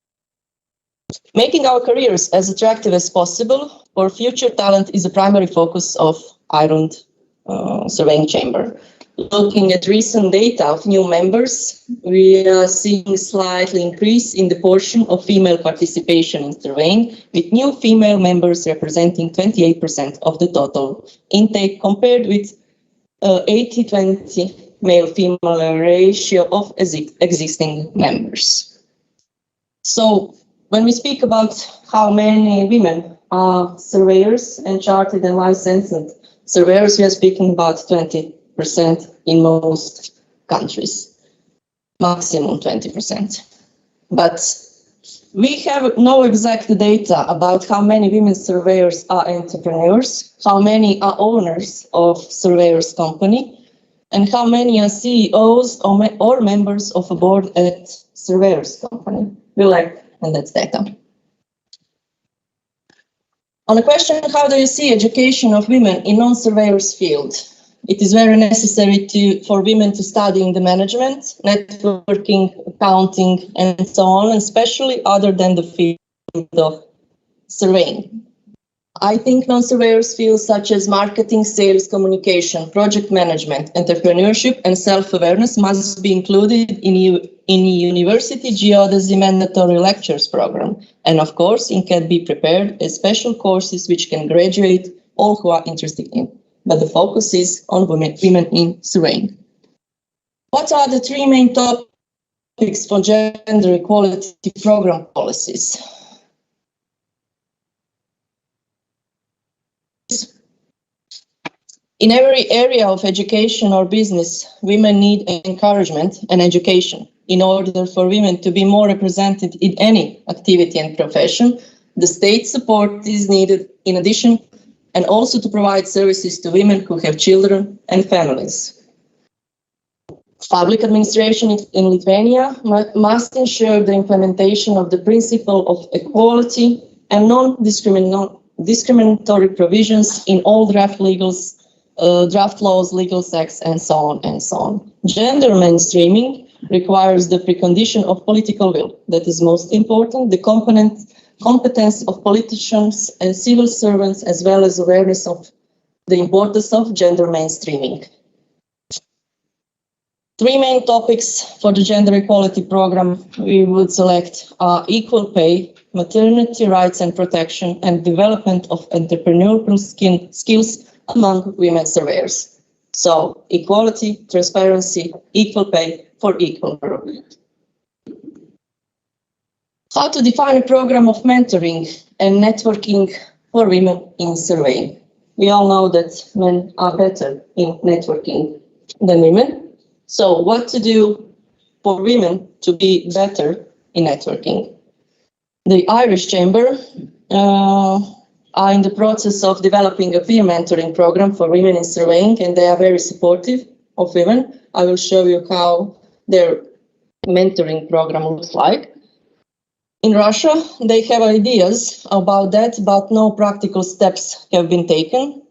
making our careers as attractive as possible for future talent is a primary focus of Ireland Surveying Chamber. Looking at recent data of new members, we are seeing a slight increase in the portion of female participation in surveying, with new female members representing 28% of the total intake, compared with 80-20 male-female ratio of existing members. So when we speak about how many women are surveyors and chartered and licensed surveyors, we are speaking about 20% in most countries, maximum 20%. But we have no exact data about how many women surveyors are entrepreneurs, how many are owners of surveyors company, and how many are CEOs or members of a board at surveyors company. We lack and that's data. On the question, how do you see education of women in non-surveyors field? It is very necessary for women to study in the management, networking, accounting, and so on, especially other than the field of surveying. I think non-surveyors fields such as marketing, sales, communication, project management, entrepreneurship, and self-awareness must be included in university geodesy mandatory lectures program. And of course, it can be prepared as special courses which can graduate all who are interested in. But the focus is on women in surveying. What are the three main topics for gender equality program policies? In every area of education or business, women need encouragement and education. In order for women to be more represented in any activity and profession, the state support is needed in addition, and also to provide services to women who have children and families. Public administration in Lithuania must ensure the implementation of the principle of equality and non-discriminatory provisions in all draft laws, legal acts, and so on and so on. Gender mainstreaming requires the precondition of political will. That is most important, the competence of politicians and civil servants, as well as awareness of the importance of gender mainstreaming. Three main topics for the gender equality program we would select are equal pay, maternity rights and protection, and development of entrepreneurial skills among women surveyors. So equality, transparency, equal pay for equal work. How to define a program of mentoring and networking for women in surveying. We all know that men are better in networking than women. So what to do for women to be better in networking? The Irish Chamber are in the process of developing a peer mentoring program for women in surveying, and they are very supportive of women. I will show you how their mentoring program looks like. In Russia, they have ideas about that, but no practical steps have been taken.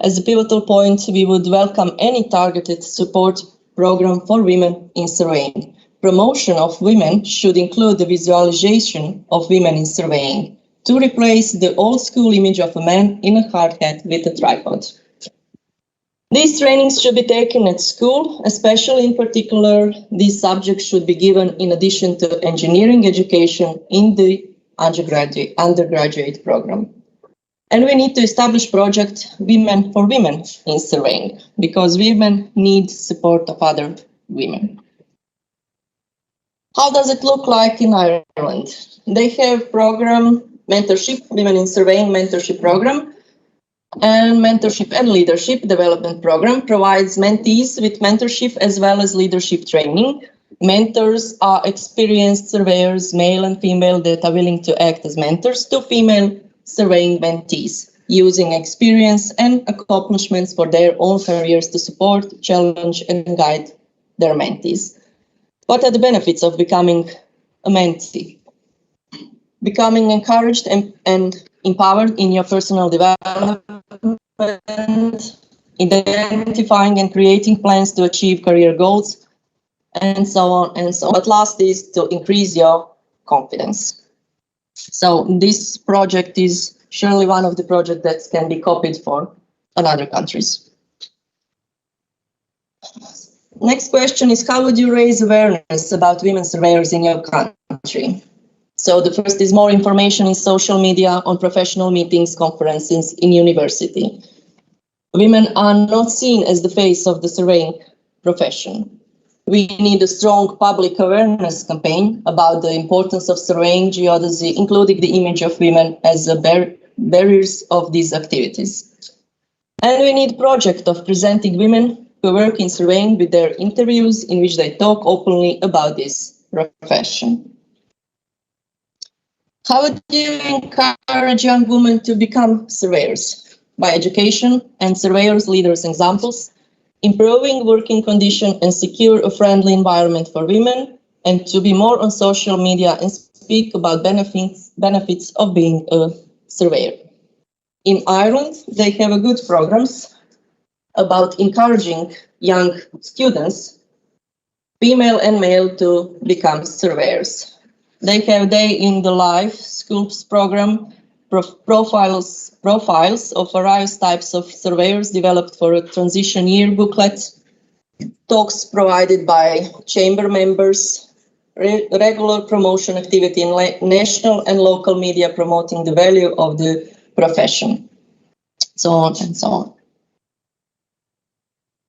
As a pivotal point, we would welcome any targeted support program for women in surveying. Promotion of women should include the visualization of women in surveying to replace the old school image of a man in a hard hat with a tripod. These trainings should be taken at school, especially in particular, these subjects should be given in addition to engineering education in the undergraduate program. And we need to establish project Women for Women in surveying, because women need support of other women. How does it look like in Ireland? They have program mentorship, Women in Surveying mentorship program, and mentorship and leadership development program provides mentees with mentorship as well as leadership training. Mentors are experienced surveyors, male and female, that are willing to act as mentors to female surveying mentees, using experience and accomplishments for their own careers to support, challenge, and guide their mentees. What are the benefits of becoming a mentee? Becoming encouraged and empowered in your personal development, identifying and creating plans to achieve career goals, and so on and so on. But last is to increase your confidence. So this project is surely one of the projects that can be copied for other countries. Next question is, how would you raise awareness about women surveyors in your country? So the first is more information in social media, on professional meetings, conferences, in university. Women are not seen as the face of the surveying profession. We need a strong public awareness campaign about the importance of surveying geodesy, including the image of women as barriers of these activities. And we need a project of presenting women who work in surveying with their interviews in which they talk openly about this profession. How would you encourage young women to become surveyors? By education and surveyors leaders examples, improving working conditions and secure a friendly environment for women, and to be more on social media and speak about benefits of being a surveyor. In Ireland, they have a good programs about encouraging young students, female and male, to become surveyors. They have Day in the Life Schools program, profiles of various types of surveyors developed for a transition year booklet, talks provided by chamber members, regular promotion activity in national and local media promoting the value of the profession, so on and so on.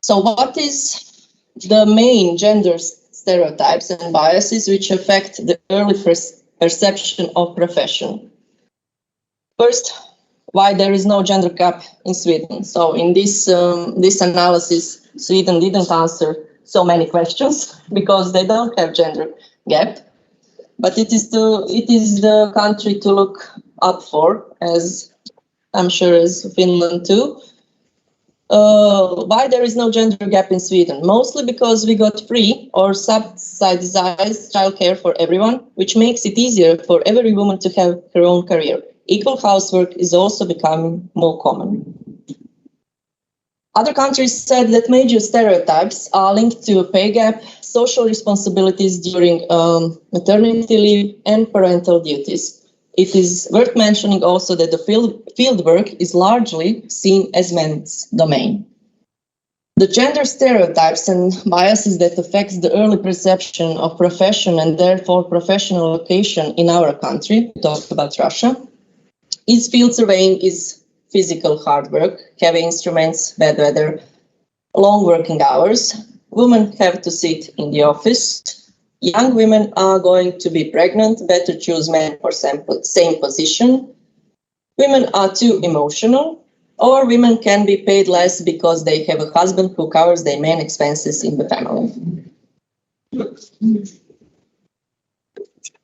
So what is the main gender stereotypes and biases which affect the early perception of profession? First, why there is no gender gap in Sweden. So in this analysis, Sweden didn't answer so many questions because they don't have gender gap. But it is the country to look up for, as I'm sure as Finland too. Why there is no gender gap in Sweden? Mostly because we got free or subsidized childcare for everyone, which makes it easier for every woman to have her own career. Equal housework is also becoming more common. Other countries said that major stereotypes are linked to a pay gap, social responsibilities during maternity leave, and parental duties. It is worth mentioning also that the field work is largely seen as men's domain. The gender stereotypes and biases that affects the early perception of profession and therefore professional location in our country, we talked about Russia, is field surveying is physical hard work, heavy instruments, bad weather, long working hours. Women have to sit in the office. Young women are going to be pregnant, better choose men for same position. Women are too emotional, or women can be paid less because they have a husband who covers their main expenses in the family.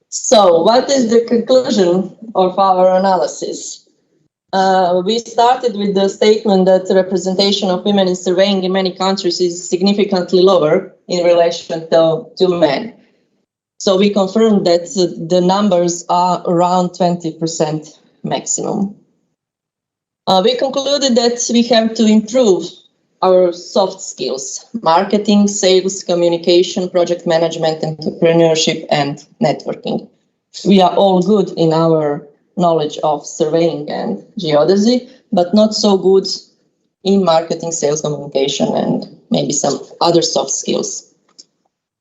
So, what is the conclusion of our analysis? We started with the statement that the representation of women in surveying in many countries is significantly lower in relation to men. So we confirmed that the numbers are around 20% maximum. We concluded that we have to improve our soft skills: marketing, sales, communication, project management, entrepreneurship, and networking. We are all good in our knowledge of surveying and geodesy, but not so good in marketing, sales, communication, and maybe some other soft skills.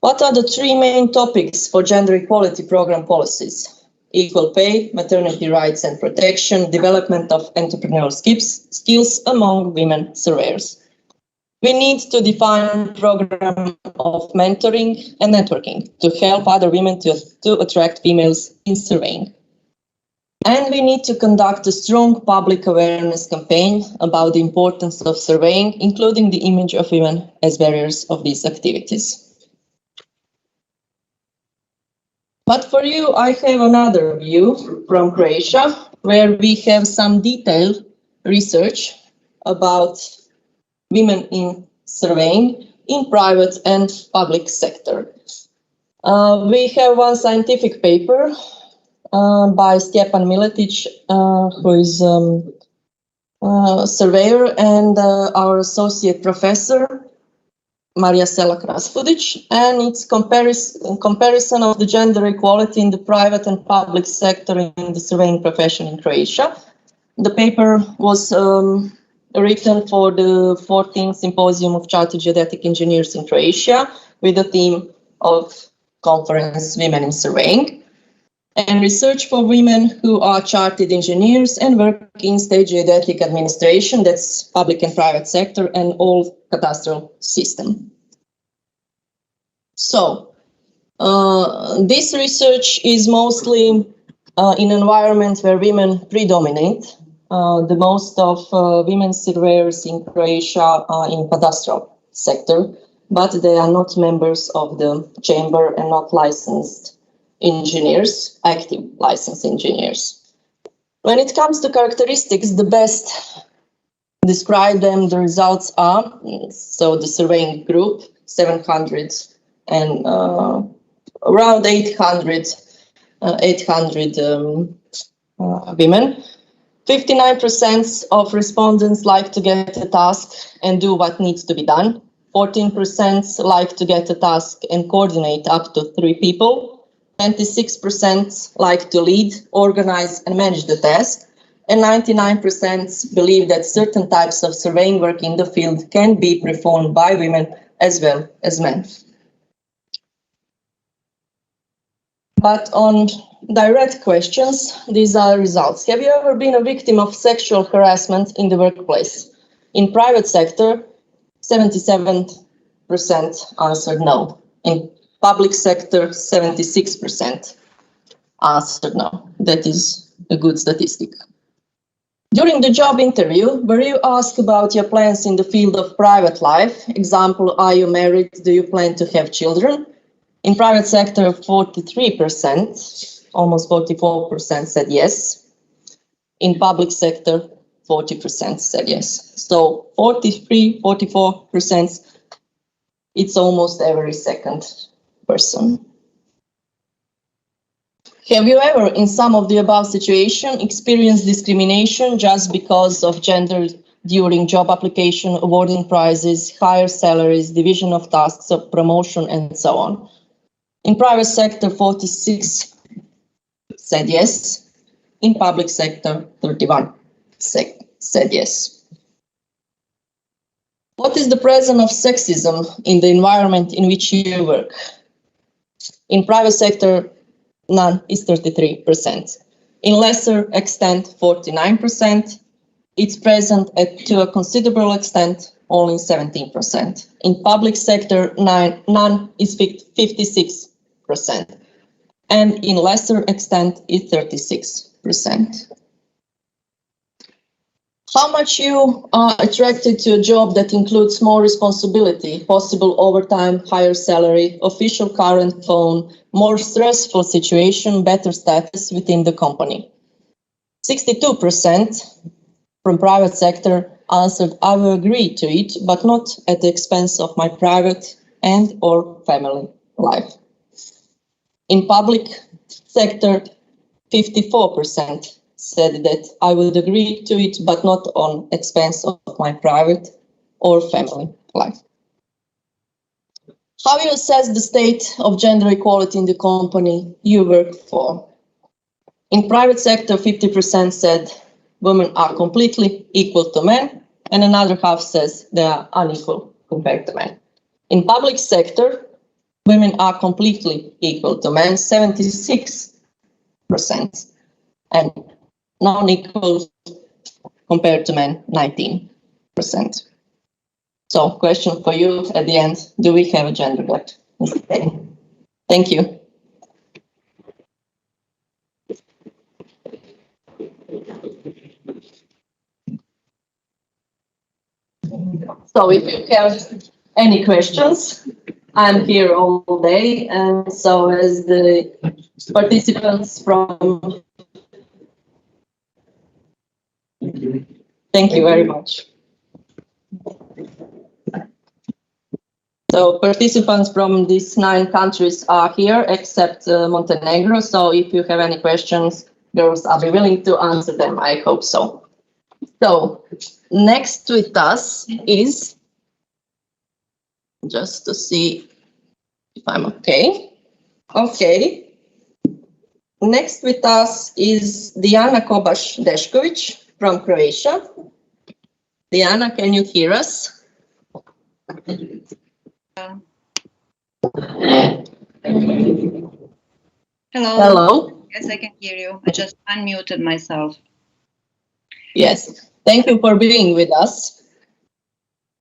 What are the three main topics for gender equality program policies? Equal pay, maternity rights and protection, development of entrepreneurial skills among women surveyors. We need to define a program of mentoring and networking to help other women to attract females in surveying. And we need to conduct a strong public awareness campaign about the importance of surveying, including the image of women as barriers of these activities. But for you, I have another view from Croatia, where we have some detailed research about women in surveying in private and public sector. We have one scientific paper by Stjepan Miletic, who is a surveyor, and our associate professor, Marija Selak-Raspudic, and it's comparison of the gender equality in the private and public sector in the surveying profession in Croatia. The paper was written for the 14th Symposium of Chartered Geodetic Engineers in Croatia with the theme of conference Women in Surveying, and research for women who are chartered engineers and work in state geodetic administration, that's public and private sector, and all cadastral system. So this research is mostly in an environment where women predominate. The most of women surveyors in Croatia are in cadastral sector, but they are not members of the chamber and not licensed engineers, active licensed engineers. When it comes to characteristics, the best describe them, the results are, so the surveying group, 700 and around 800 women. 59% of respondents like to get a task and do what needs to be done. 14% like to get a task and coordinate up to 3 people. 26% like to lead, organize, and manage the task. And 99% believe that certain types of surveying work in the field can be performed by women as well as men. But on direct questions, these are results. Have you ever been a victim of sexual harassment in the workplace? In private sector, 77% answered no. In public sector, 76% answered no. That is a good statistic. During the job interview, were you asked about your plans in the field of private life? Example, are you married? Do you plan to have children? In private sector, 43%, almost 44% said yes. In public sector, 40% said yes. So 43, 44%, it's almost every second person. Have you ever, in some of the above situations, experienced discrimination just because of gender during job application, awarding prizes, higher salaries, division of tasks, or promotion, and so on? In private sector, 46 said yes. In public sector, 31 said yes. What is the presence of sexism in the environment in which you work? In private sector, none is 33%. In lesser extent, 49%. It's present to a considerable extent, only 17%. In public sector, none is 56%. And in lesser extent, it's 36%. How much you are attracted to a job that includes more responsibility, possible overtime, higher salary, official current phone, more stressful situation, better status within the company? 62% from private sector answered, I will agree to it, but not at the expense of my private and or family life. In public sector, 54% said that I would agree to it, but not on expense of my private or family life. How you assess the state of gender equality in the company you work for? In private sector, 50% said women are completely equal to men, and another half says they are unequal compared to men. In public sector, women are completely equal to men, 76%, and non-equal compared to men, 19%. So, question for you at the end, do we have a gender gap? Thank you. So if you have any questions, I'm here all day, and so as the participants from... Thank you very much. So participants from these 9 countries are here, except Montenegro. So if you have any questions, girls, I'll be willing to answer them. I hope so. So next with us is, just to see if I'm okay. Okay. Next with us is Dijana Kobaš-Dešković from Croatia. Diana, can you hear us? Hello. Hello. Yes, I can hear you. I just unmuted myself. Yes. Thank you for being with us.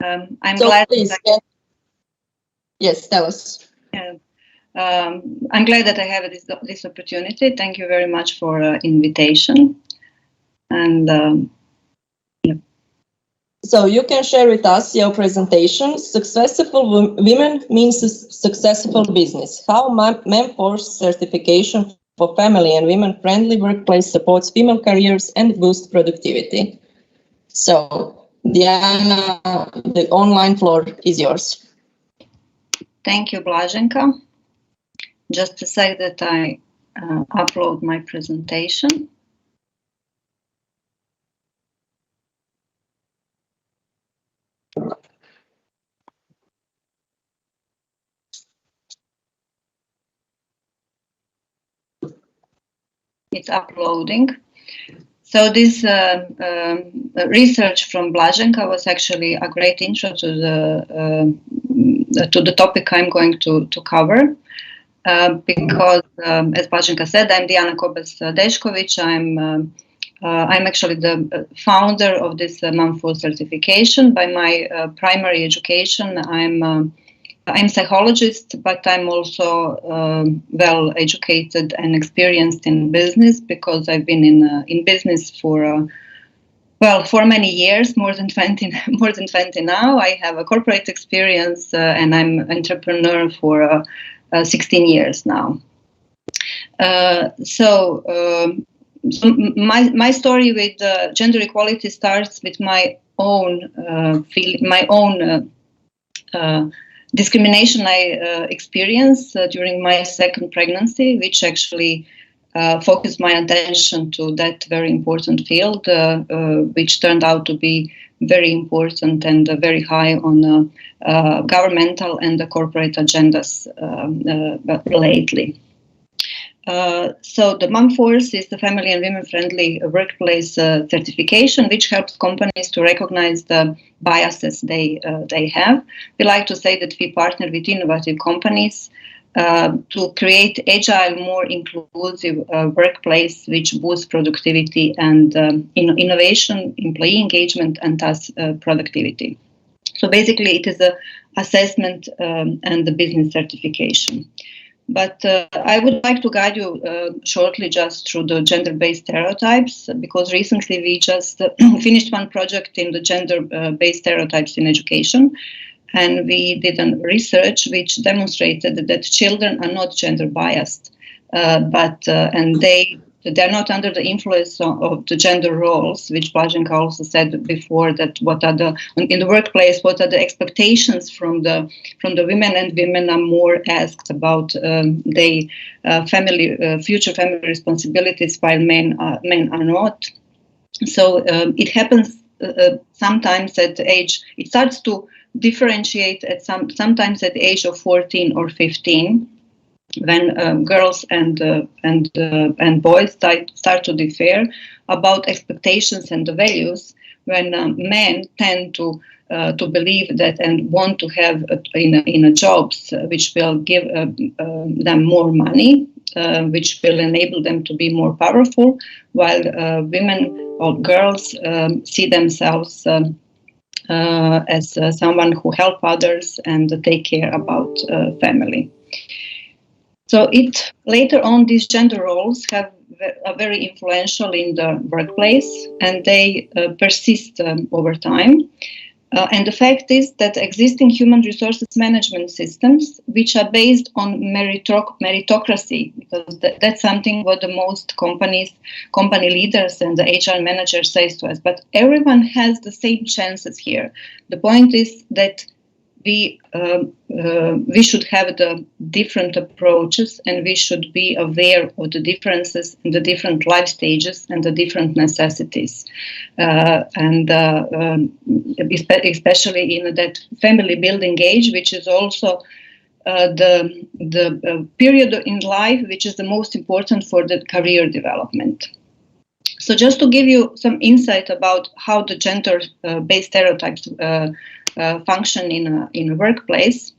I'm So glad. please, yes, tell us. I'm glad that I have this opportunity. Thank you very much for invitation. And so you can share with us your presentation. Successful women means a successful business. How Memforce certification for family and women-friendly workplace supports female careers and boosts productivity. So, Diana, the online floor is yours. Thank you, Blaženka. Just to say that I upload my presentation. It's uploading. So this research from Blaženka was actually a great intro to the topic I'm going to cover. Because, as Blaženka said, I'm Diana Kobes-Dešković. I'm actually the founder of this Memforce certification. By my primary education, I'm psychologist, but I'm also well educated and experienced in business because I've been in business for many years, more than 20 now. I have a corporate experience and I'm an entrepreneur for 16 years now. So my story with gender equality starts with my own discrimination I experienced during my second pregnancy, which actually focused my attention to that very important field, which turned out to be very important and very high on governmental and the corporate agendas lately. So the Memforce is the Family and Women-Friendly Workplace certification, which helps companies to recognize the biases they have. We like to say that we partner with innovative companies to create agile, more inclusive workplace, which boosts productivity and innovation, employee engagement, and thus productivity. So basically, it is an assessment and the business certification. But I would like to guide you shortly just through the gender-based stereotypes, because recently we just finished one project in the gender-based stereotypes in education. And we did a research which demonstrated that children are not gender biased, and they're not under the influence of the gender roles, which Blaženka also said before, that in the workplace, what are the expectations from the women, and women are more asked about their future family responsibilities, while men are not. So it happens sometimes at the age, it starts to differentiate at sometimes at the age of 14 or 15, when girls and boys start to differ about expectations and the values, when men tend to believe that and want to have in jobs which will give them more money, which will enable them to be more powerful, while women or girls see themselves as someone who help others and take care about family. So later on, these gender roles are very influential in the workplace, and they persist over time. And the fact is that existing human resources management systems, which are based on meritocracy, because that's something what the most company leaders and the HR managers say to us, but everyone has the same chances here. The point is that we should have the different approaches, and we should be aware of the differences in the different life stages and the different necessities, especially in that family building age, which is also the period in life which is the most important for the career development. So just to give you some insight about how the gender-based stereotypes function in a workplace,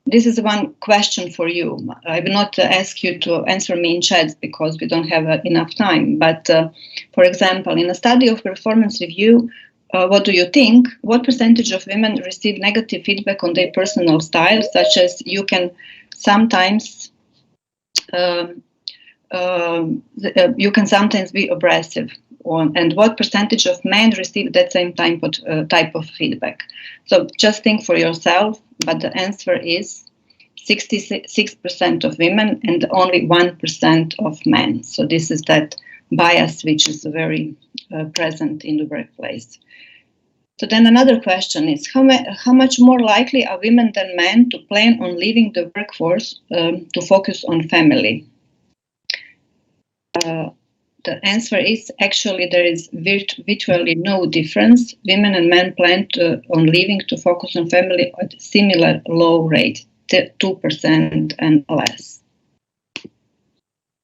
this is one question for you. I will not ask you to answer me in chats because we don't have enough time. But for example, in a study of performance review, what do you think? What percentage of women receive negative feedback on their personal style, such as you can sometimes be abrasive? And what percentage of men receive that same type of feedback? So just think for yourself, but the answer is 66% of women and only 1% of men. So this is that bias which is very present in the workplace. So then another question is, how much more likely are women than men to plan on leaving the workforce to focus on family? The answer is actually there is virtually no difference. Women and men plan on leaving to focus on family at a similar low rate, 2% and less.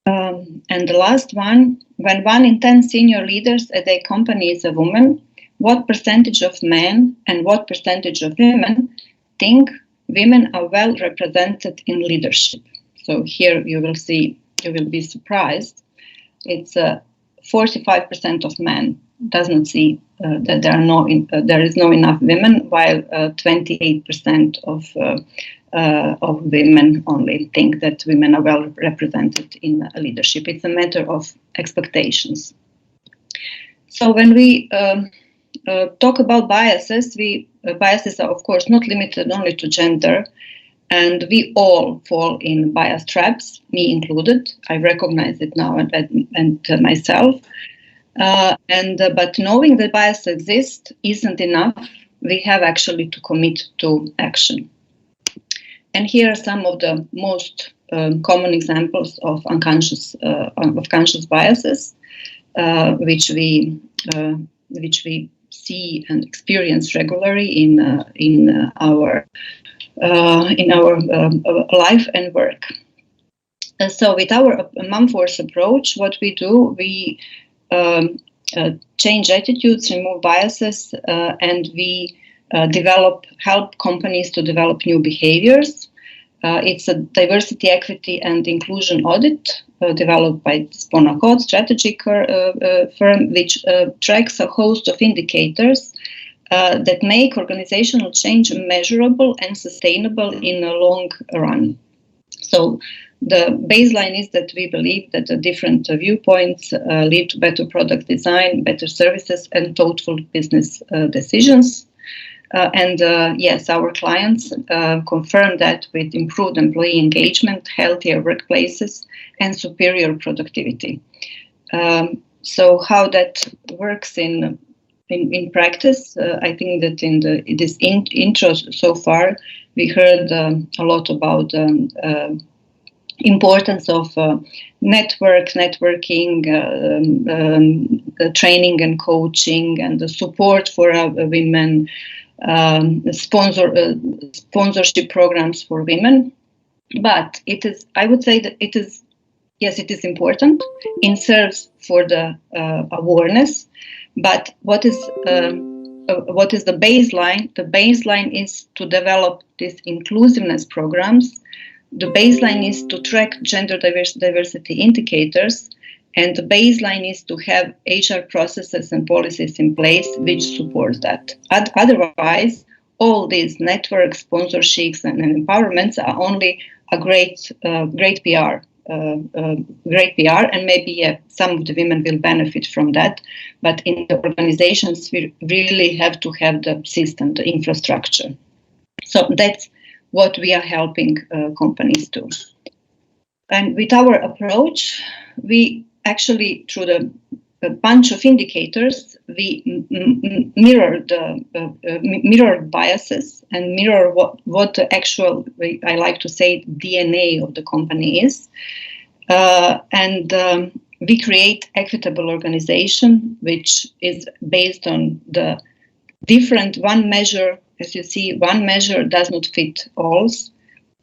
And the last one, when 1 in 10 senior leaders at a company is a woman, what percentage of men and what percentage of women think women are well represented in leadership? So here you will be surprised. It's 45% of men does not see that there is no enough women, while 28% of women only think that women are well represented in leadership. It's a matter of expectations. So when we talk about biases, biases are of course not limited only to gender. And we all fall in bias traps, me included. I recognize it now and myself. But knowing that bias exists isn't enough. We have actually to commit to action. And here are some of the most common examples of conscious biases, which we see and experience regularly in our life and work. So with our Mumforce approach, what we do, we change attitudes, remove biases, and we help companies to develop new behaviors. It's a diversity, equity, and inclusion audit developed by Sponacode strategic firm, which tracks a host of indicators that make organizational change measurable and sustainable in the long run. So the baseline is that we believe that the different viewpoints lead to better product design, better services, and thoughtful business decisions. Yes, our clients confirm that with improved employee engagement, healthier workplaces, and superior productivity. So how that works in practice, I think that in this intro so far, we heard a lot about importance of networking, training and coaching, and the support for women, sponsorship programs for women. But I would say that yes, it is important. It serves for the awareness. But what is the baseline? The baseline is to develop these inclusiveness programs. The baseline is to track gender diversity indicators, and the baseline is to have HR processes and policies in place which support that. Otherwise, all these networks, sponsorships, and empowerments are only a great PR. Great PR, and maybe some of the women will benefit from that. But in the organizations, we really have to have the system, the infrastructure. So that's what we are helping companies do. And with our approach, we actually, through the bunch of indicators, we mirror biases and mirror what the actual, I like to say, DNA of the company is. We create equitable organization, which is based on the different one measure. As you see, one measure does not fit all,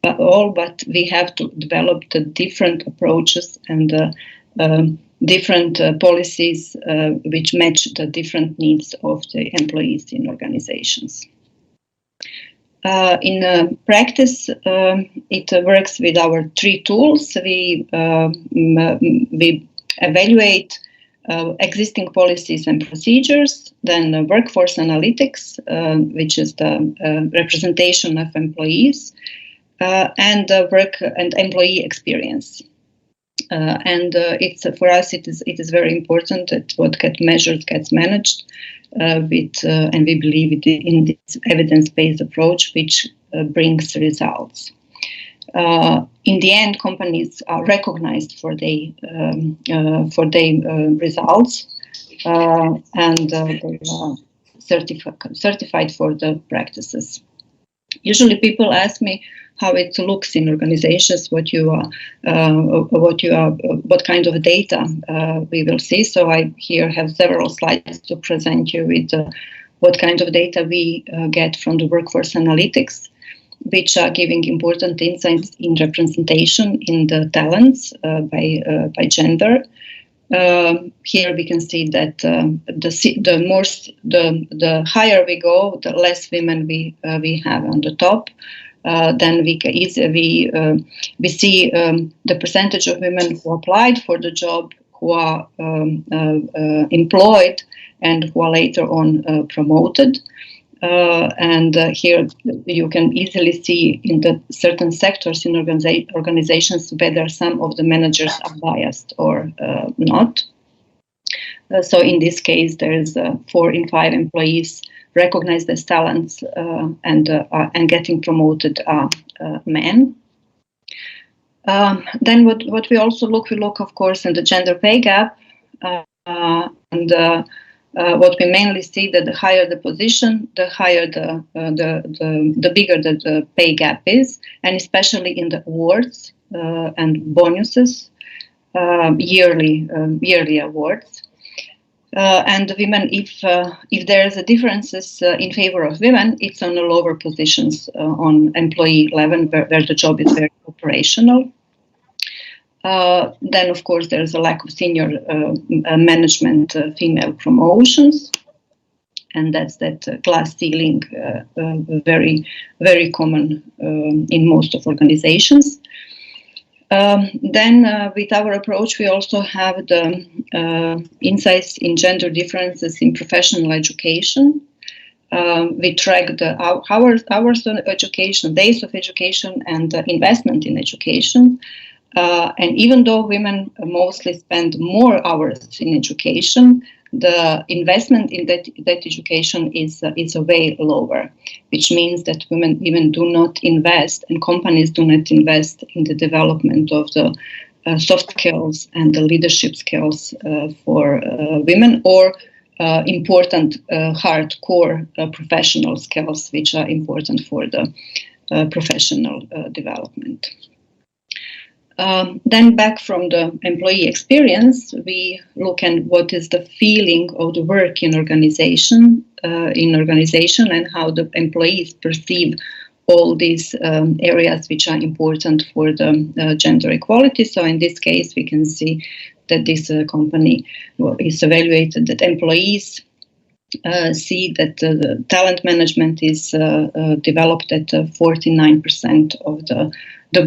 but we have to develop the different approaches and different policies which match the different needs of the employees in organizations. In practice, it works with our 3 tools. We evaluate existing policies and procedures, then workforce analytics, which is the representation of employees, and work and employee experience. It's for us, it is very important that what gets measured gets managed, and we believe in this evidence-based approach, which brings results. In the end, companies are recognized for their results, and they are certified for the practices. Usually, people ask me how it looks in organizations, what kind of data we will see. So I here have several slides to present you with what kind of data we get from the workforce analytics, which are giving important insights in representation in the talents by gender. Here we can see that the higher we go, the less women we have on the top. Then we see the percentage of women who applied for the job, who are employed, and who are later on promoted. And here you can easily see in the certain sectors in organizations whether some of the managers are biased or not. So in this case, there is 4 in 5 employees recognized as talents and getting promoted are men. Then what we also look, of course, in the gender pay gap, and what we mainly see that the higher the position, the higher the bigger the pay gap is, and especially in the awards and bonuses, yearly awards. And women, if there is a differences in favor of women, it's on the lower positions on employee level where the job is very operational. Then, of course, there is a lack of senior management female promotions, and that's that glass ceiling, very, very common in most of organizations. Then, with our approach, we also have the insights in gender differences in professional education. We track the hours of education, days of education, and investment in education. And even though women mostly spend more hours in education, the investment in that education is way lower, which means that women even do not invest, and companies do not invest in the development of the soft skills and the leadership skills for women, or important hardcore professional skills, which are important for the professional development. Then back from the employee experience, we look at what is the feeling of the work in organization, and how the employees perceive all these areas which are important for the gender equality. So in this case, we can see that this company is evaluated, that employees see that the talent management is developed at 49% of the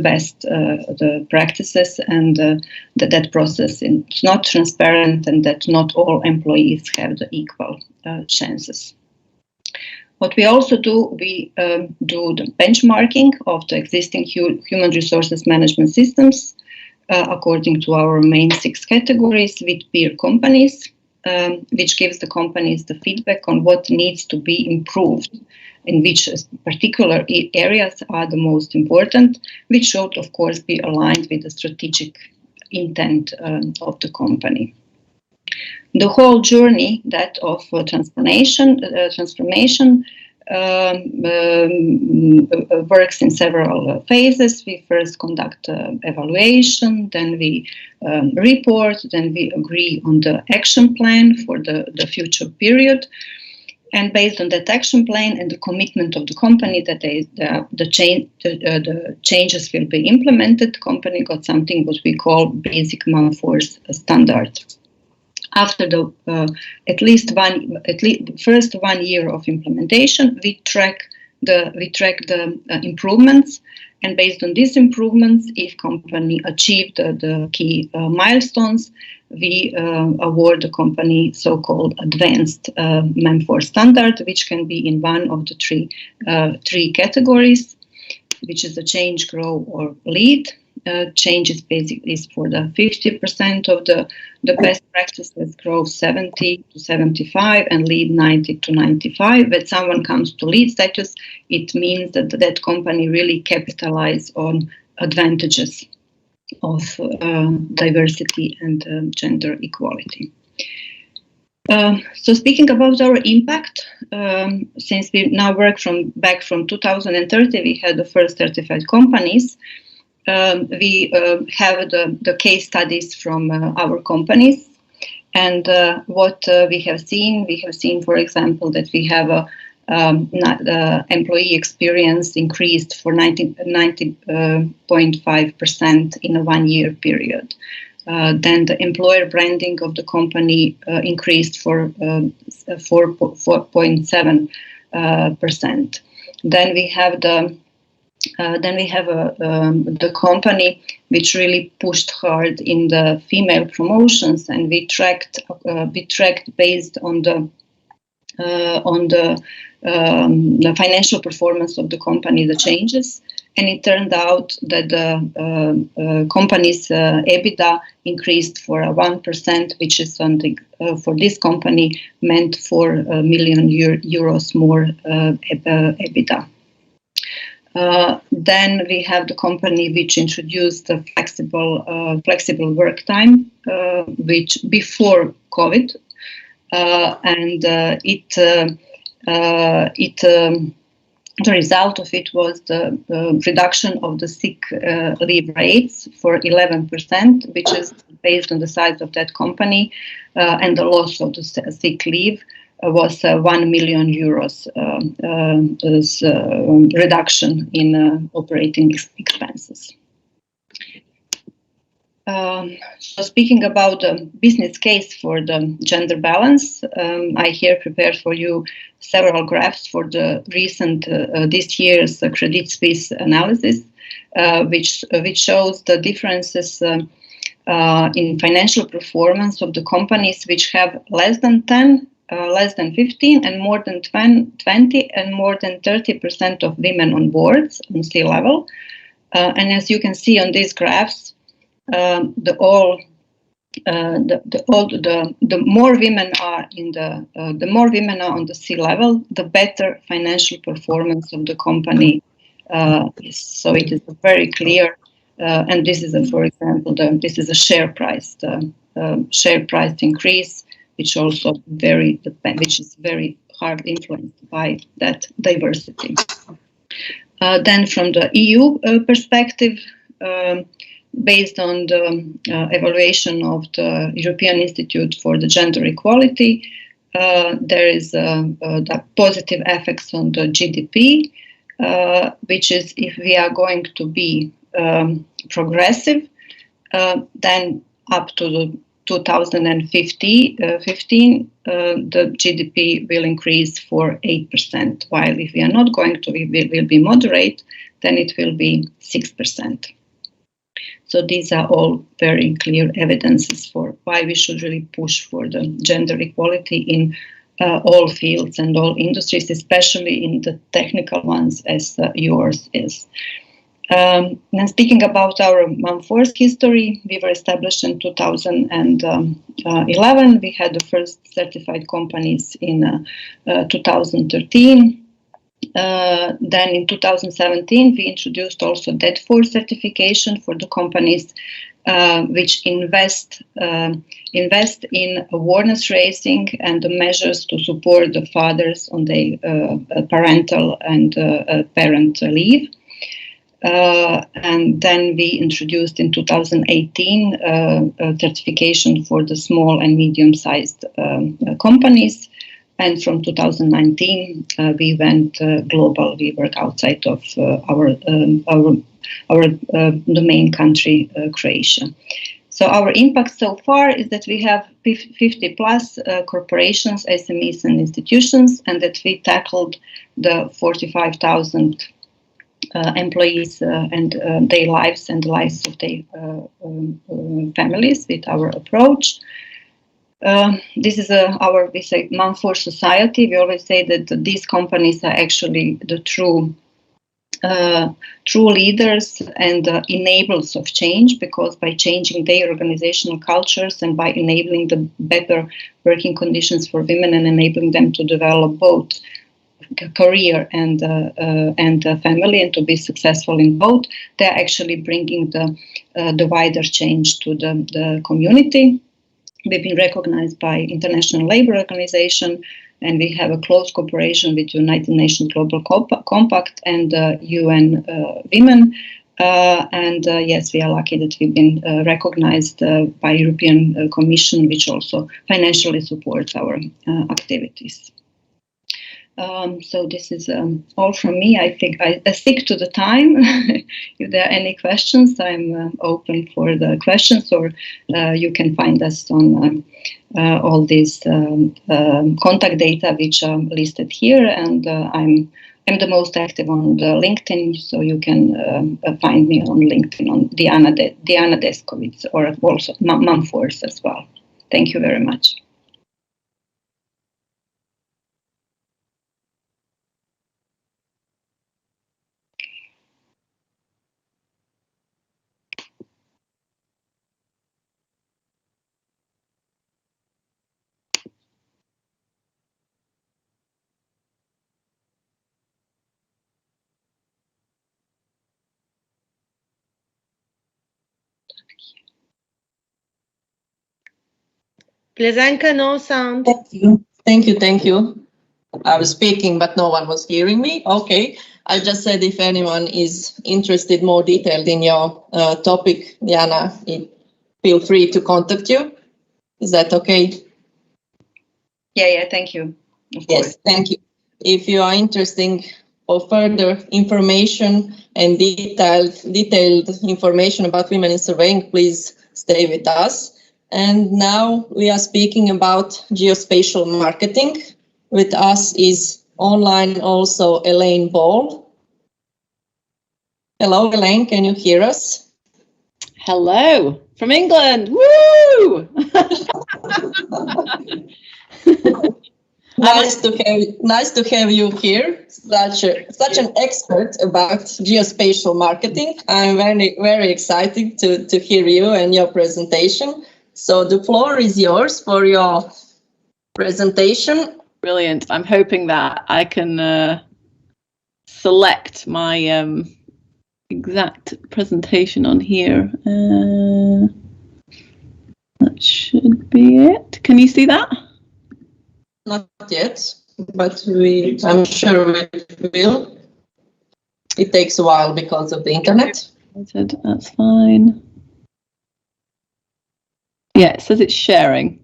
best the practices, and that process is not transparent, and that not all employees have the equal chances. What we also do, we do the benchmarking of the existing human resources management systems according to our main 6 categories with peer companies, which gives the companies the feedback on what needs to be improved, in which particular areas are the most important, which should, of course, be aligned with the strategic intent of the company. The whole journey, that of transformation works in several phases. We first conduct evaluation, then we report, then we agree on the action plan for the future period. And based on that action plan and the commitment of the company that the changes will be implemented, the company got something what we call basic Mumford standard. After the first 1 year of implementation, we track the improvements, and based on these improvements, if company achieved the key milestones, we award the company so-called advanced Mumford standard, which can be in one of the three categories, which is the change, grow, or lead. Change is basically for the 50% of the best practices, grow 70 to 75, and lead 90 to 95. When someone comes to lead status, it means that that company really capitalize on advantages of diversity and gender equality. So speaking about our impact, since we now work back from 2030, we had the first certified companies. We have the case studies from our companies, and what we have seen, for example, that we have a employee experience increased for 90.5% in a 1 year period. Then the employer branding of the company increased for 4.7%. Then we have the company which really pushed hard in the female promotions, and we tracked based on the financial performance of the company, the changes, and it turned out that the company's EBITDA increased for 1%, which is something for this company meant 4 million euros more EBITDA. Then we have the company which introduced the flexible work time, which before COVID, and the result of it was the reduction of the sick leave rates for 11%, which is based on the size of that company, and the loss of the sick leave was 1 million euros reduction in operating expenses. So speaking about the business case for the gender balance, I here prepared for you several graphs for the recent this year's Credit Suisse analysis, which shows the differences in financial performance of the companies which have less than 10, less than 15, and more than 20, and more than 30% of women on boards on C-level. And as you can see on these graphs, the more women are on the C-level, the better financial performance of the company is. So it is very clear, and this is for example, this is a share price increase, which also which is very hard influenced by that diversity. Then from the EU perspective, based on the evaluation of the European Institute for the Gender Equality, there is the positive effects on the GDP, which is, if we are going to be progressive, then up to the 2015, the GDP will increase for 8%, while if we are not going to, will be moderate, then it will be 6%. So these are all very clear evidences for why we should really push for the gender equality in all fields and all industries, especially in the technical ones as yours is. And speaking about our Mumford history, we were established in 2011. We had the first certified companies in 2013. Then in 2017, we introduced also DET4 certification for the companies which invest in awareness raising and the measures to support the fathers on their parental and parent leave. And then we introduced in 2018 a certification for the small and medium-sized companies. And from 2019, we went global. We work outside of our domain country, Croatia. So our impact so far is that we have 50 plus corporations, SMEs and institutions, and that we tackled the 45,000 employees and their lives and the lives of their families with our approach. This is we say man for society. We always say that these companies are actually the true leaders and enablers of change, because by changing their organizational cultures and by enabling the better working conditions for women and enabling them to develop both career and family and to be successful in both, they're actually bringing the wider change to the community. We've been recognized by International Labour Organization, and we have a close cooperation with United Nations Global Compact and UN Women. Yes, we are lucky that we've been recognized by European Commission, which also financially supports our activities. So this is all from me. I think I stick to the time. If there are any questions, I'm open for the questions, or you can find us on all these contact data which are listed here. And I'm the most active on the LinkedIn, so you can find me on LinkedIn on Diana Deskovic, or also Mumforce as well. Thank you very much. Plesanka, no sound. Thank you. I was speaking, but no one was hearing me. Okay. I just said if anyone is interested more detailed in your topic, Diana, feel free to contact you. Is that okay? Yeah, thank you. Of course. Thank you. If you are interested for further information and detailed information about women in surveying, please stay with us. And now we are speaking about geospatial marketing. With us is online also Elaine Ball. Hello, Elaine, can you hear us? Hello, from England. Woo! Nice to have you here. Such an expert about geospatial marketing. I'm very excited to hear you and your presentation. So the floor is yours for your presentation. Brilliant. I'm hoping that I can select my exact presentation on here. That should be it. Can you see that? Not yet, but I'm sure we will. It takes a while because of the internet. That's fine. Yeah, it says it's sharing.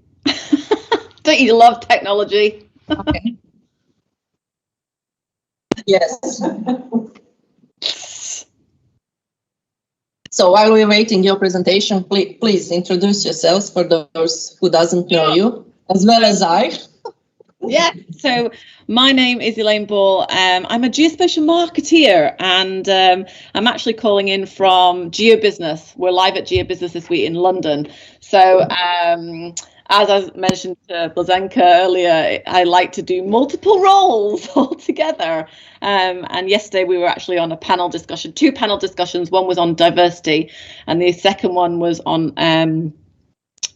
Don't you love technology? Okay. Yes. So while we're waiting your presentation, please introduce yourselves for those who doesn't know you, as well as I. Yeah, so my name is Elaine Ball. I'm a geospatial marketeer, and I'm actually calling in from GeoBusiness. We're live at GeoBusiness this week in London. So as I mentioned to Blaženka earlier, I like to do multiple roles all together. And yesterday we were actually on a panel discussion, 2 panel discussions. One was on diversity, and the second one was on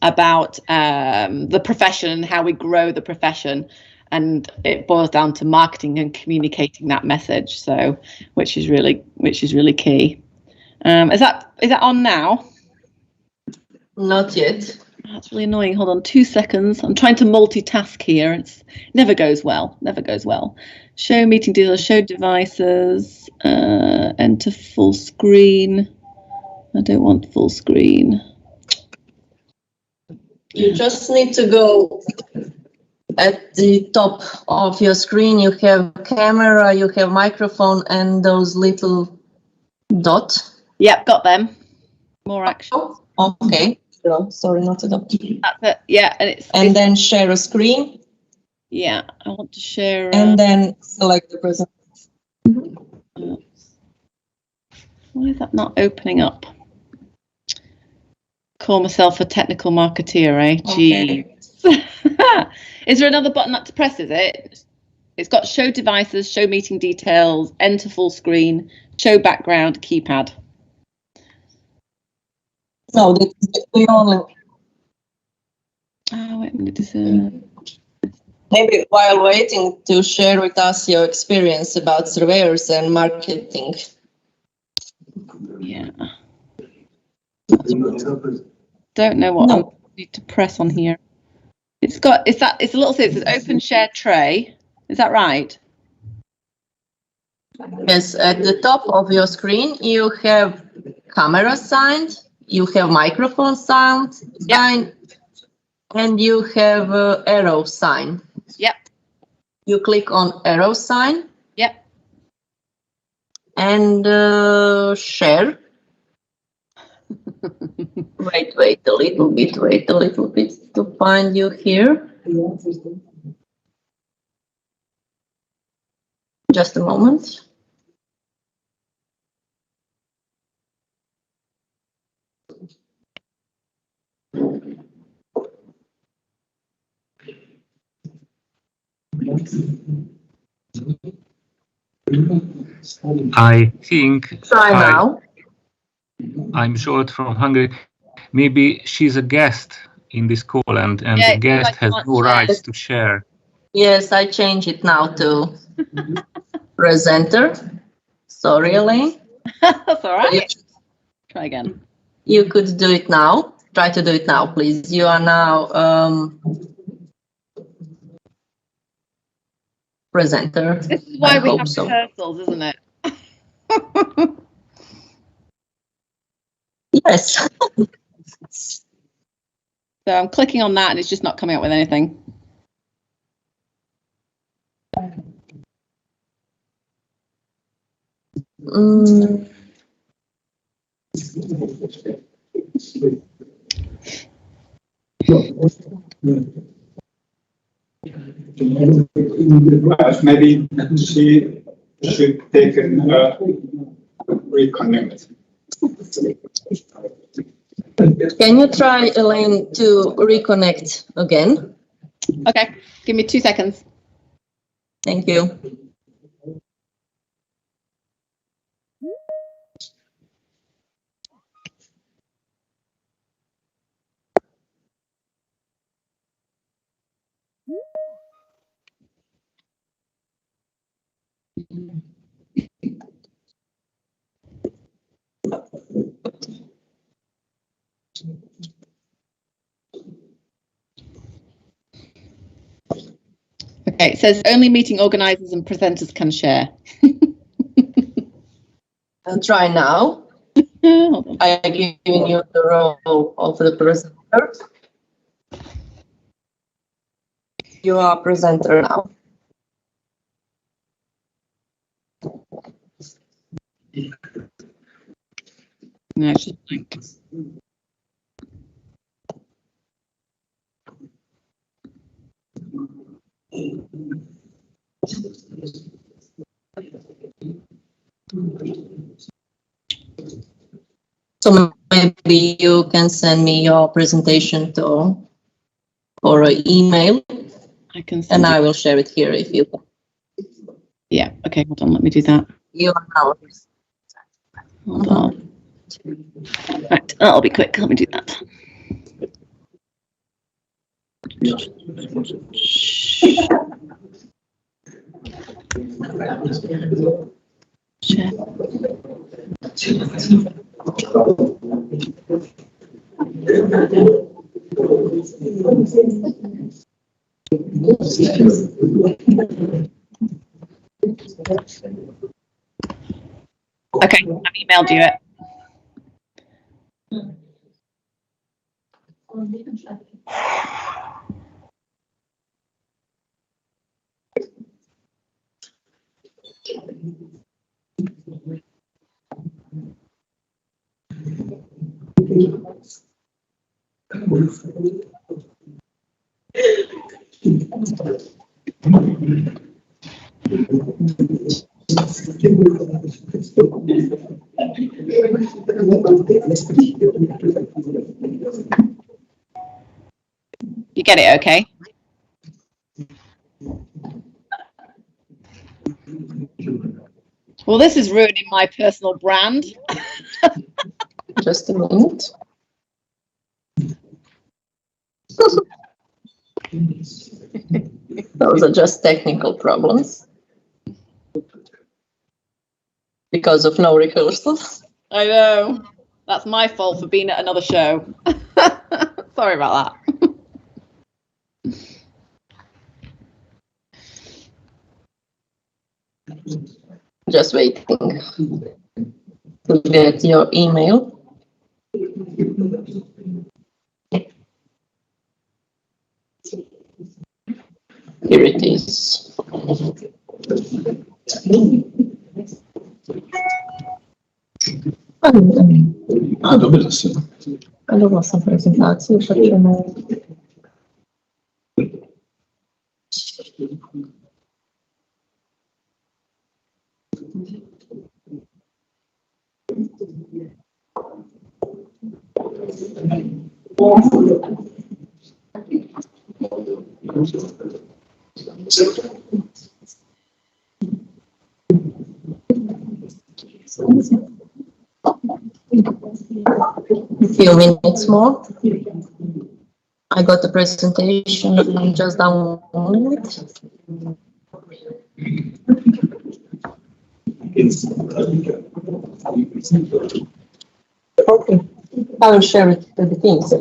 about the profession and how we grow the profession, and it boils down to marketing and communicating that message. So, which is really key. Is that on now? Not yet. That's really annoying. Hold on 2 seconds. I'm trying to multitask here. It never goes well. Show meeting details. Show devices. Enter full screen. I don't want full screen. You just need to go At the top of your screen, you have camera, you have microphone, and those little dots. Yep, got them. More action. Oh, okay. No, sorry, not adopt. That's it. Yeah, and then share a screen. Yeah, I want to share. And then select the presentation. Why is that not opening up? Call myself a technical marketeer, eh? Okay. Jeez. Is there another button to press, is it? It's got show devices, show meeting details, enter full screen, show background, keypad. No, we only. Oh, wait a minute. Maybe while waiting to share with us your experience about surveyors and marketing. Yeah. Don't know what I need to press on here. It's a little thing. It says open share tray. Is that right? Yes, at the top of your screen you have camera sign, you have microphone sign, and you have arrow sign. Yep. You click on arrow sign. Yep. And share. wait a little bit to find you here. Just a moment. I think Try now. I'm short from Hungary. Maybe she's a guest in this call, and the guest has no rights to share. Yes, I change it now to presenter. Sorry, Elaine. That's all right. Try again. You could do it now. Try to do it now, please. You are now presenter. This is why we have rehearsals, isn't it? Yes. So I'm clicking on that and it's just not coming up with anything. Maybe she should take a reconnect. Can you try, Elaine, to reconnect again? Okay, give me 2 seconds. Thank you. Okay, it says only meeting organisers and presenters can share. I'll try now. I'm giving you the role of the presenter. You are presenter now. No, it's just blank. So maybe you can send me your presentation or an email. I can and I will share it here if you can. Yeah, okay, hold on, let me do that. You are now. Hold on. Right, that'll be quick. Let me do that. Share. Okay, I've emailed you it. You get it, okay? Well, this is ruining my personal brand. Just a minute. Those are just technical problems because of no rehearsals. I know. That's my fault for being at another show. Sorry about that. Just waiting to get your email. Here it is. Allora, sta presentazione facciamo. A few minutes more. I got the presentation. I'm just downloading it. Okay, I will share it with the teams.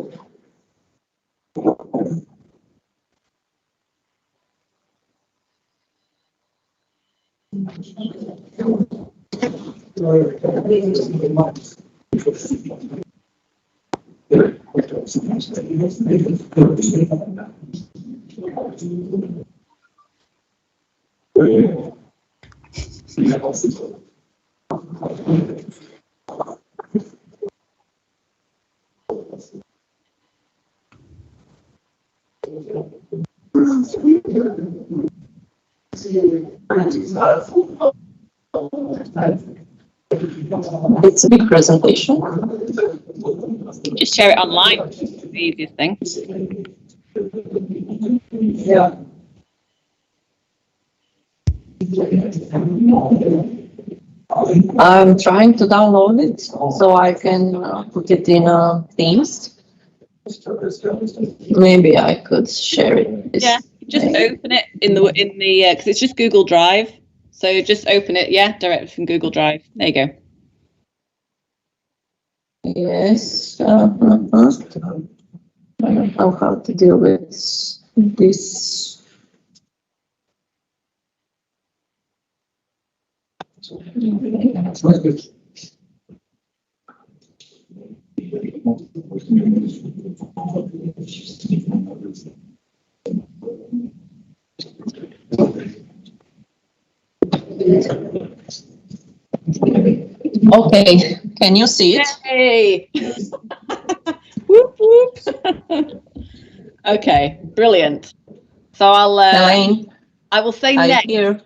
It's a big presentation. Just share it online. It's the easiest thing. Yeah. I'm trying to download it so I can put it in Teams. Maybe I could share it. Yeah, just open it in the because it's just Google Drive. So just open it, yeah, directly from Google Drive. There you go. Yes. I don't know how to deal with this. Okay, can you see it? Hey! Whoop, whoop. Okay, brilliant. So Elaine, I will say I'm next. here.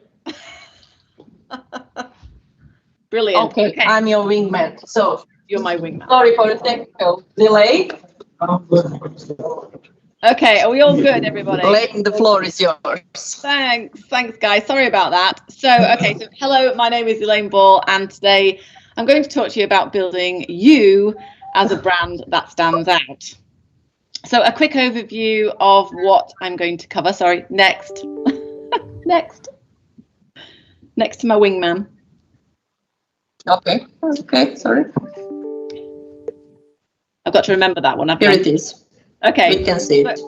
Brilliant. Okay, I'm your wingman. So you're my wingman. Sorry for the technical delay. Okay, are we all good, everybody? Elaine, the floor is yours. Thanks, guys. Sorry about that. So, okay, so hello, my name is Elaine Ball, and today I'm going to talk to you about building you as a brand that stands out. So, a quick overview of what I'm going to cover. Sorry, next. Next to my wingman. Okay, sorry. I've got to remember that one. Here it is. Okay. We can see it.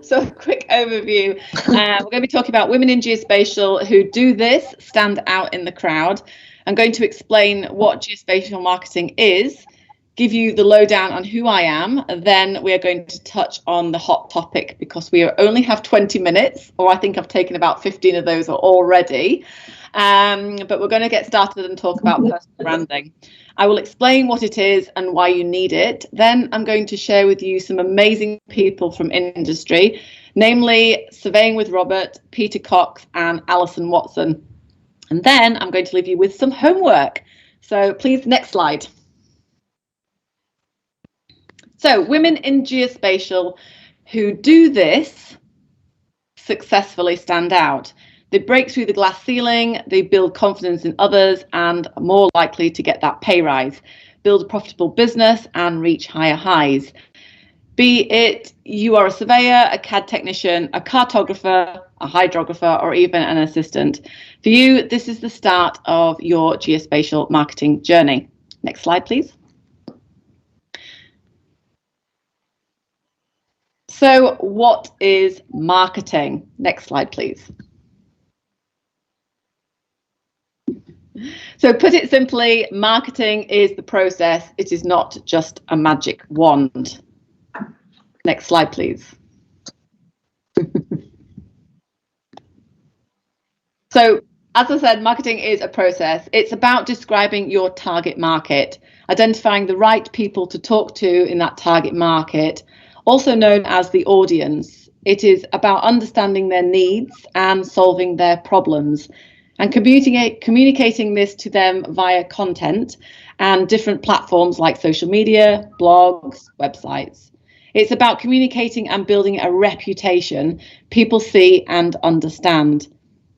So a quick overview. We're going to be talking about women in geospatial who do this, stand out in the crowd. I'm going to explain what geospatial marketing is, give you the lowdown on who I am, and then we are going to touch on the hot topic because we only have 20 minutes, or I think I've taken about 15 of those already. but we're going to get started and talk about personal branding. I will explain what it is and why you need it. Then I'm going to share with you some amazing people from industry, namely Surveying with Robert, Peter Cox and Alison Watson. And then I'm going to leave you with some homework. So please, next slide. So women in geospatial who do this successfully stand out. They break through the glass ceiling, they build confidence in others and are more likely to get that pay rise, build a profitable business and reach higher highs. Be it you are a surveyor, a CAD technician, a cartographer, a hydrographer, or even an assistant. For you, this is the start of your geospatial marketing journey. Next slide, please. So what is marketing? Next slide, please. So put it simply, marketing is the process. It is not just a magic wand. Next slide, please. So, as I said, marketing is a process. It's about describing your target market, identifying the right people to talk to in that target market, also known as the audience. It is about understanding their needs and solving their problems, and communicating this to them via content and different platforms like social media, blogs, websites. It's about communicating and building a reputation people see and understand.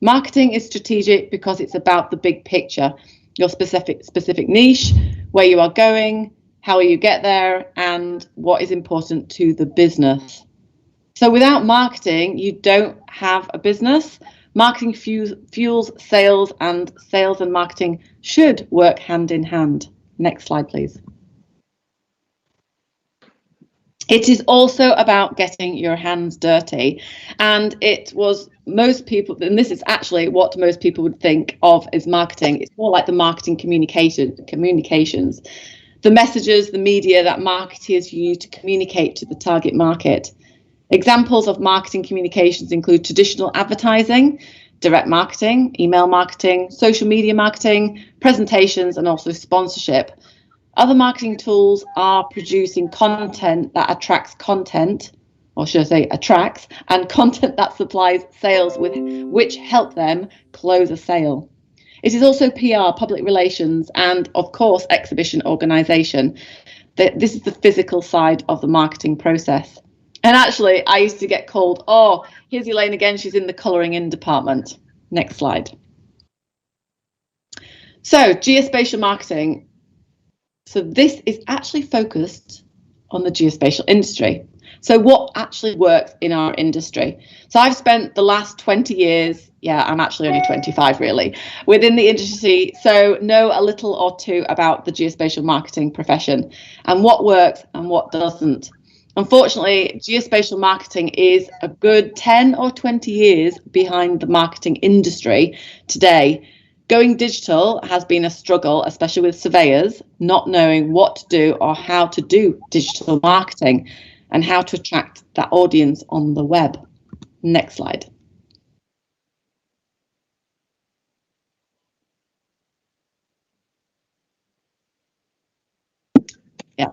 Marketing is strategic because it's about the big picture, your specific niche, where you are going, how you get there, and what is important to the business. So without marketing, you don't have a business. Marketing fuels sales, and sales and marketing should work hand in hand. Next slide, please. It is also about getting your hands dirty, and it was most people, and this is actually what most people would think of as marketing. It's more like the marketing communications, the messages, the media that marketers use to communicate to the target market. Examples of marketing communications include traditional advertising, direct marketing, email marketing, social media marketing, presentations, and also sponsorship. Other marketing tools are producing content that attracts content, or should I say attracts, and content that supplies sales with which help them close a sale. It is also PR, public relations, and of course, exhibition organisation. This is the physical side of the marketing process. And actually, I used to get called, oh, here's Elaine again, she's in the colouring in department. Next slide. So, geospatial marketing. So this is actually focused on the geospatial industry. So what actually works in our industry? So I've spent the last 20 years, yeah, I'm actually only 25 really, within the industry, so know a little or two about the geospatial marketing profession and what works and what doesn't. Unfortunately, geospatial marketing is a good 10 or 20 years behind the marketing industry today. Going digital has been a struggle, especially with surveyors not knowing what to do or how to do digital marketing and how to attract that audience on the web. Next slide. Yeah,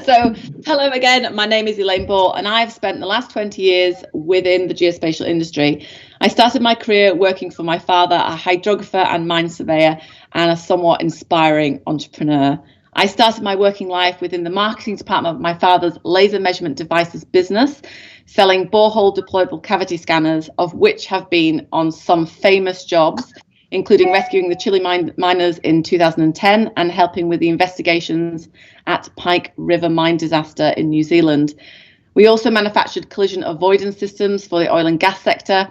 so hello again, my name is Elaine Ball and I've spent the last 20 years within the geospatial industry. I started my career working for my father, a hydrographer and mine surveyor, and a somewhat inspiring entrepreneur. I started my working life within the marketing department of my father's laser measurement devices business, selling borehole deployable cavity scanners, of which have been on some famous jobs, including rescuing the Chile miners in 2010 and helping with the investigations at Pike River mine disaster in New Zealand. We also manufactured collision avoidance systems for the oil and gas sector.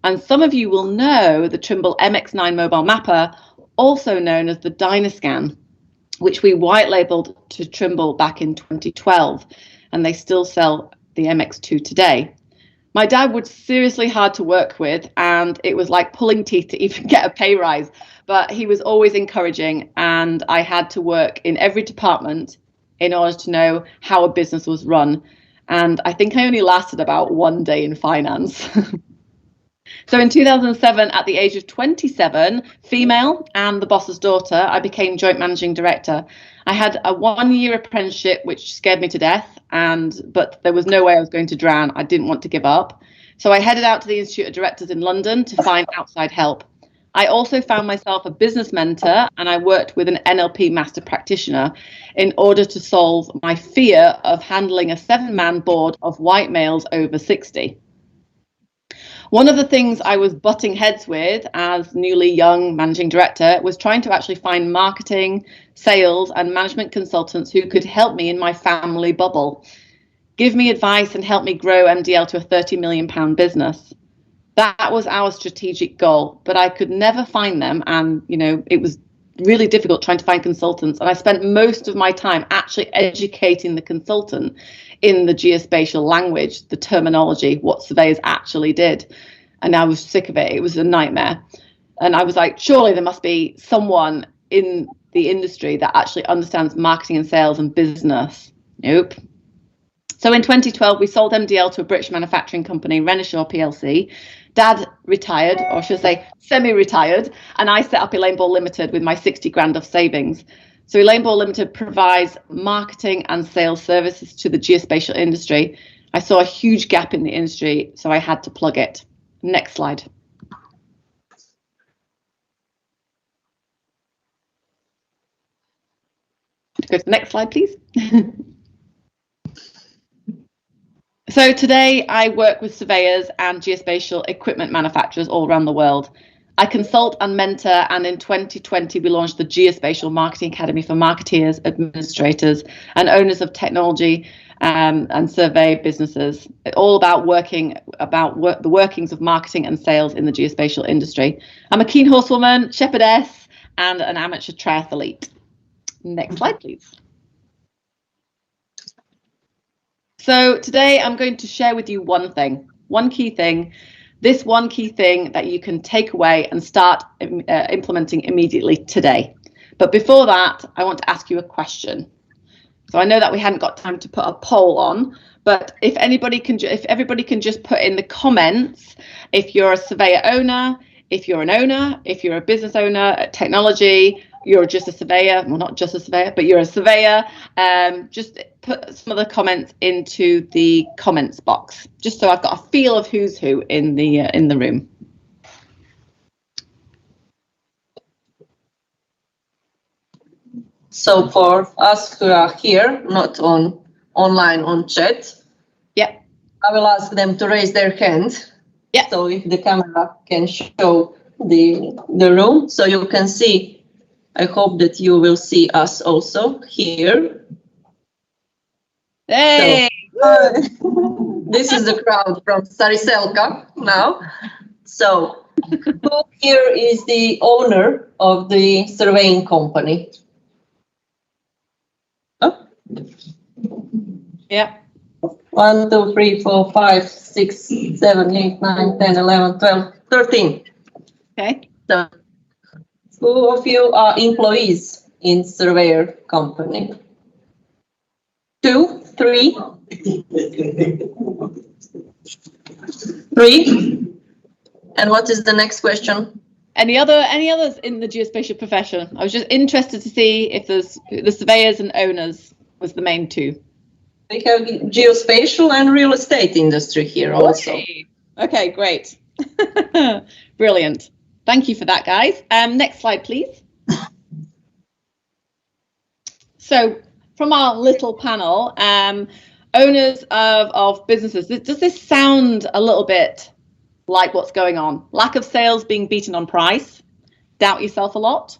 And some of you will know the Trimble MX9 mobile mapper, also known as the Dynascan, which we white labeled to Trimble back in 2012. And they still sell the MX2 today. My dad was seriously hard to work with, and it was like pulling teeth to even get a pay rise. But he was always encouraging, and I had to work in every department in order to know how a business was run. And I think I only lasted about one day in finance. So in 2007, at the age of 27, female and the boss's daughter, I became joint managing director. I had a 1-year apprenticeship, which scared me to death, but there was no way I was going to drown. I didn't want to give up. So I headed out to the Institute of Directors in London to find outside help. I also found myself a business mentor, and I worked with an NLP master practitioner in order to solve my fear of handling a 7-man board of white males over 60. One of the things I was butting heads with as newly young managing director was trying to actually find marketing, sales and management consultants who could help me in my family bubble, give me advice and help me grow MDL to a £30 million business. That was our strategic goal, but I could never find them. And, you know, it was really difficult trying to find consultants. And I spent most of my time actually educating the consultant in the geospatial language, the terminology, what surveyors actually did. And I was sick of it. It was a nightmare. And I was like, surely there must be someone in the industry that actually understands marketing and sales and business. Nope. So in 2012, we sold MDL to a British manufacturing company, Renishaw PLC. Dad retired, or should I say semi-retired, and I set up Elaine Ball Limited with my 60 grand of savings. So Elaine Ball Limited provides marketing and sales services to the geospatial industry. I saw a huge gap in the industry, so I had to plug it. Next slide. Go to the next slide, please. So today I work with surveyors and geospatial equipment manufacturers all around the world. I consult and mentor, and in 2020 we launched the Geospatial Marketing Academy for marketeers, administrators and owners of technology and survey businesses, all about the workings of marketing and sales in the geospatial industry. I'm a keen horsewoman, shepherdess and an amateur triathlete. Next slide, please. So today I'm going to share with you one key thing that you can take away and start implementing immediately today. But before that, I want to ask you a question. So I know that we hadn't got time to put a poll on, but if everybody can just put in the comments, if you're a surveyor owner, if you're an owner, if you're a business owner at technology, you're just a surveyor, well, not just a surveyor, but you're a surveyor, just put some of the comments into the comments box, just so I've got a feel of who's who in the room. So for us who are here, not online on chat, yeah, I will ask them to raise their hand. Yeah. So if the camera can show the room, so you can see. I hope that you will see us also here. Hey! So, this is the crowd from Stariselka now. So who here is the owner of the surveying company? Oh. Yeah. 1, 2, 3, 4, 5, 6, 7, 8, 9, 10, 11, 12, 13. Okay. So, who of you are employees in surveyor company? 2, 3. 3. And what is the next question? Any others in the geospatial profession? I was just interested to see if there's the surveyors and owners was the main two. We have geospatial and real estate industry here also. Okay, great. Brilliant. Thank you for that, guys. Next slide, please. So from our little panel, owners of businesses, does this sound a little bit like what's going on? Lack of sales, being beaten on price, doubt yourself a lot,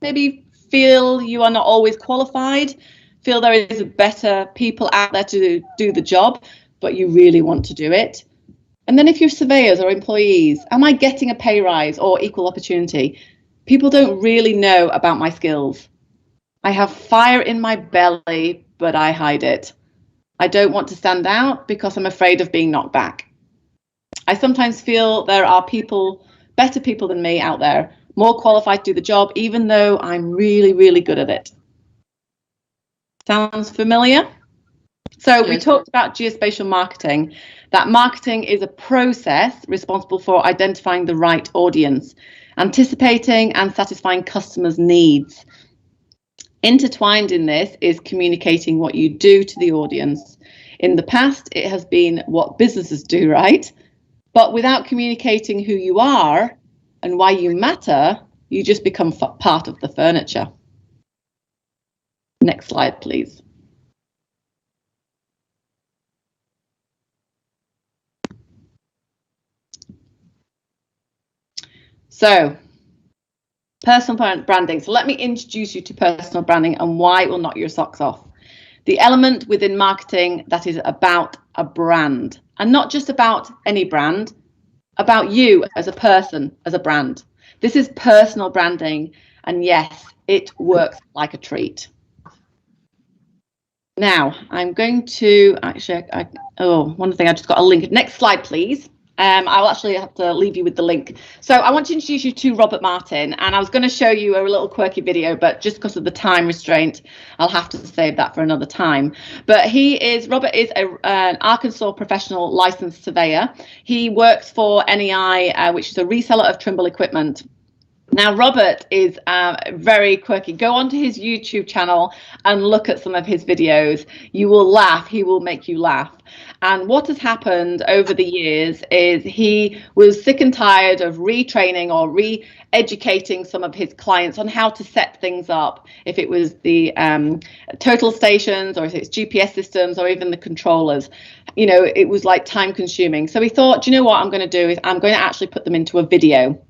maybe feel you are not always qualified, feel there is better people out there to do the job, but you really want to do it. And then if you're surveyors or employees, am I getting a pay rise or equal opportunity? People don't really know about my skills. I have fire in my belly, but I hide it. I don't want to stand out because I'm afraid of being knocked back. I sometimes feel there are better people than me out there, more qualified to do the job, even though I'm really, really good at it. Sounds familiar? So we talked about geospatial marketing, that marketing is a process responsible for identifying the right audience, anticipating and satisfying customers' needs. Intertwined in this is communicating what you do to the audience. In the past, it has been what businesses do, right? But without communicating who you are and why you matter, you just become part of the furniture. Next slide, please. So, personal branding. So let me introduce you to personal branding and why it will knock your socks off. The element within marketing that is about a brand, and not just about any brand, about you as a person, as a brand. This is personal branding, and yes, it works like a treat. Now, I'm going to actually, one thing, I just got a link. Next slide, please. I'll actually have to leave you with the link. So I want to introduce you to Robert Martin, and I was going to show you a little quirky video, but just because of the time restraint, I'll have to save that for another time. But Robert is an Arkansas professional licensed surveyor. He works for NEI, which is a reseller of Trimble equipment. Now, Robert is very quirky. Go onto his YouTube channel and look at some of his videos. You will laugh. He will make you laugh. And what has happened over the years is he was sick and tired of retraining or re-educating some of his clients on how to set things up. If it was the total stations, or if it's GPS systems, or even the controllers, you know, it was like time consuming. So he thought, do you know what I'm going to do is I'm going to actually put them into a video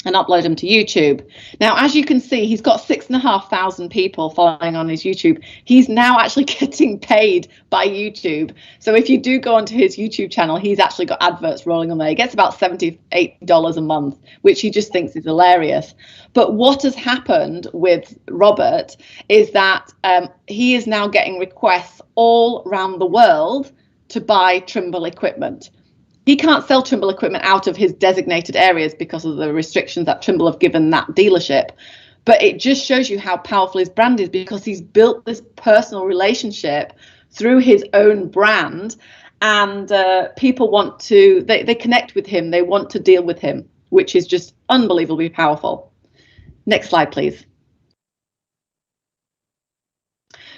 and upload them to YouTube. Now, as you can see, he's got 6,500 people following on his YouTube. He's now actually getting paid by YouTube. So if you do go onto his YouTube channel, he's actually got adverts rolling on there. He gets about $78 a month, which he just thinks is hilarious. But what has happened with Robert is that he is now getting requests all around the world to buy Trimble equipment. He can't sell Trimble equipment out of his designated areas because of the restrictions that Trimble have given that dealership. But it just shows you how powerful his brand is, because he's built this personal relationship through his own brand, and people want to, they connect with him, they want to deal with him, which is just unbelievably powerful. Next slide, please.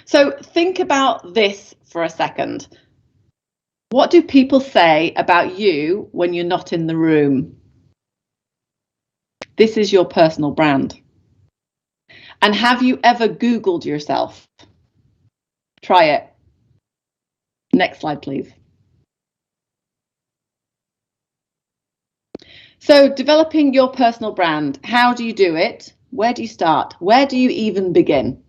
So think about this for a second. What do people say about you when you're not in the room? This is your personal brand. And have you ever Googled yourself? Try it. Next slide, please. So developing your personal brand, how do you do it? Where do you start? Where do you even begin?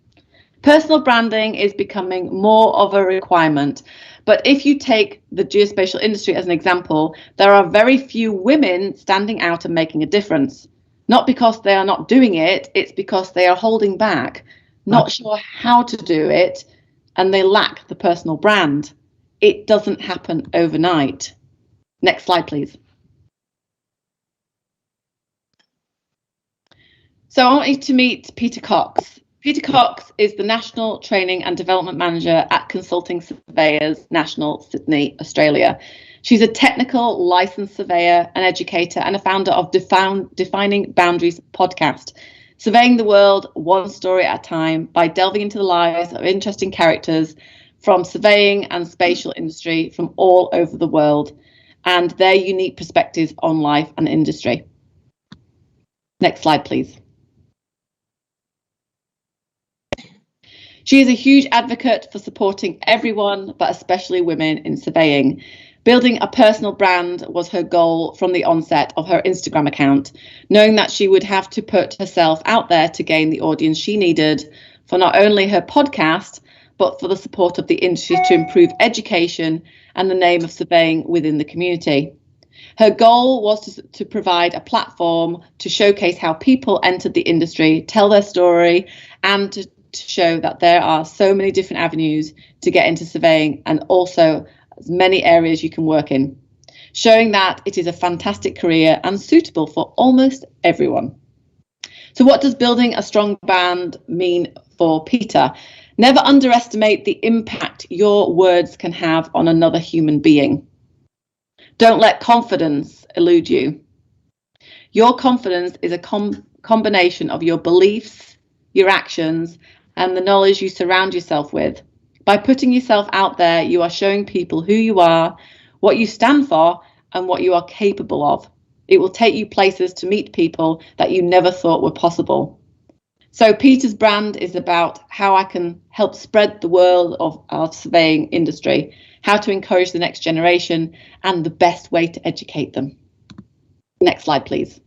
Personal branding is becoming more of a requirement. But if you take the geospatial industry as an example, there are very few women standing out and making a difference. Not because they are not doing it, it's because they are holding back, not sure how to do it, and they lack the personal brand. It doesn't happen overnight. Next slide, please. So I want you to meet Peter Cox. Peter Cox is the National Training and Development Manager at Consulting Surveyors National, Sydney, Australia. She's a technical licensed surveyor, an educator, and a founder of Defining Boundaries podcast, surveying the world one story at a time by delving into the lives of interesting characters from surveying and spatial industry from all over the world and their unique perspectives on life and industry. Next slide, please. She is a huge advocate for supporting everyone, but especially women in surveying. Building a personal brand was her goal from the onset of her Instagram account, knowing that she would have to put herself out there to gain the audience she needed for not only her podcast, but for the support of the industry to improve education and the name of surveying within the community. Her goal was to provide a platform to showcase how people entered the industry, tell their story, and to show that there are so many different avenues to get into surveying and also as many areas you can work in, showing that it is a fantastic career and suitable for almost everyone. So what does building a strong brand mean for Peter? Never underestimate the impact your words can have on another human being. Don't let confidence elude you. Your confidence is a combination of your beliefs, your actions, and the knowledge you surround yourself with. By putting yourself out there, you are showing people who you are, what you stand for, and what you are capable of. It will take you places to meet people that you never thought were possible. So Peter's brand is about how I can help spread the world of our surveying industry, how to encourage the next generation, and the best way to educate them. Next slide, please.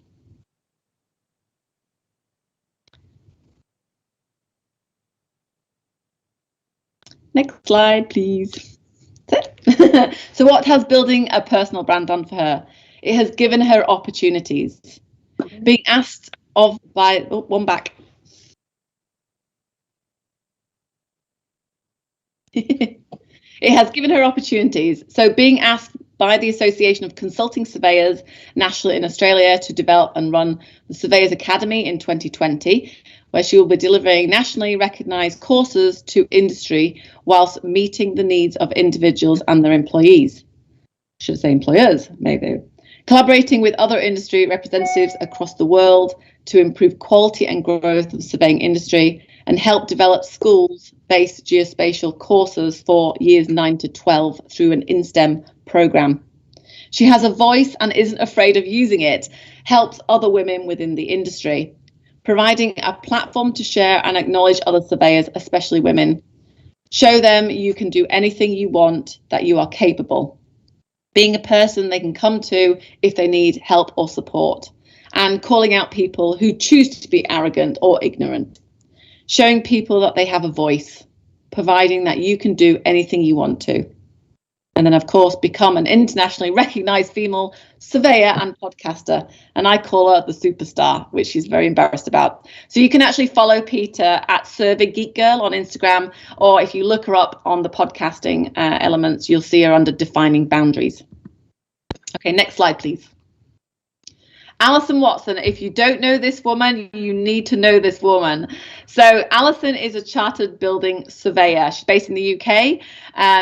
Next slide, please. So what has building a personal brand done for her? It has given her opportunities. Being asked of by, oh, one back. It has given her opportunities. So being asked by the Association of Consulting Surveyors nationally in Australia to develop and run the Surveyors Academy in 2020, where she will be delivering nationally recognised courses to industry whilst meeting the needs of individuals and their employees. I should say employers, maybe. Collaborating with other industry representatives across the world to improve quality and growth of the surveying industry and help develop schools-based geospatial courses for years 9 to 12 through an InSTEM programme. She has a voice and isn't afraid of using it, helps other women within the industry, providing a platform to share and acknowledge other surveyors, especially women. Show them you can do anything you want, that you are capable. Being a person they can come to if they need help or support, and calling out people who choose to be arrogant or ignorant. Showing people that they have a voice, providing that you can do anything you want to. And then, of course, become an internationally recognised female surveyor and podcaster. And I call her the superstar, which she's very embarrassed about. So you can actually follow Peter at Survey Geek Girl on Instagram, or if you look her up on the podcasting elements, you'll see her under Defining Boundaries. Okay, next slide, please. Alison Watson, if you don't know this woman, you need to know this woman. So Alison is a chartered building surveyor. She's based in the UK.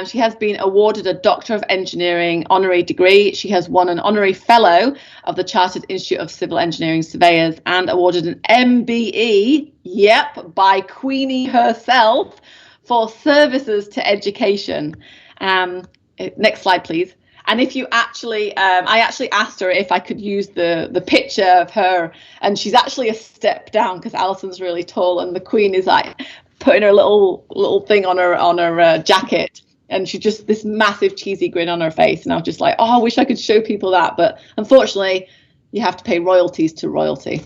She has been awarded a Doctor of Engineering honorary degree. She has won an honorary fellow of the Chartered Institute of Civil Engineering Surveyors and awarded an MBE, yep, by Queenie herself, for services to education. Next slide, please. And if you actually, I actually asked her if I could use the picture of her, and she's actually a step down because Alison's really tall, and the Queen is like putting her little thing on her jacket, and she just this massive cheesy grin on her face, and I was just like, oh, I wish I could show people that, but unfortunately, you have to pay royalties to royalty.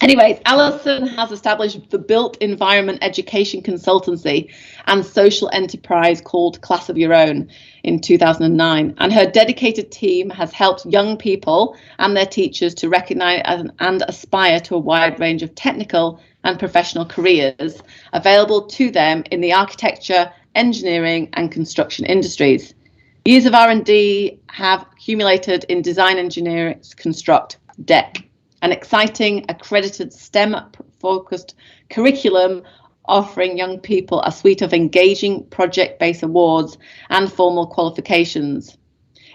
Anyways, Alison has established the built environment education consultancy and social enterprise called Class of Your Own in 2009. And her dedicated team has helped young people and their teachers to recognise and aspire to a wide range of technical and professional careers available to them in the architecture, engineering and construction industries. Years of R&D have accumulated in Design Engineering Construct, DEC, an exciting, accredited STEM-focused curriculum offering young people a suite of engaging project-based awards and formal qualifications.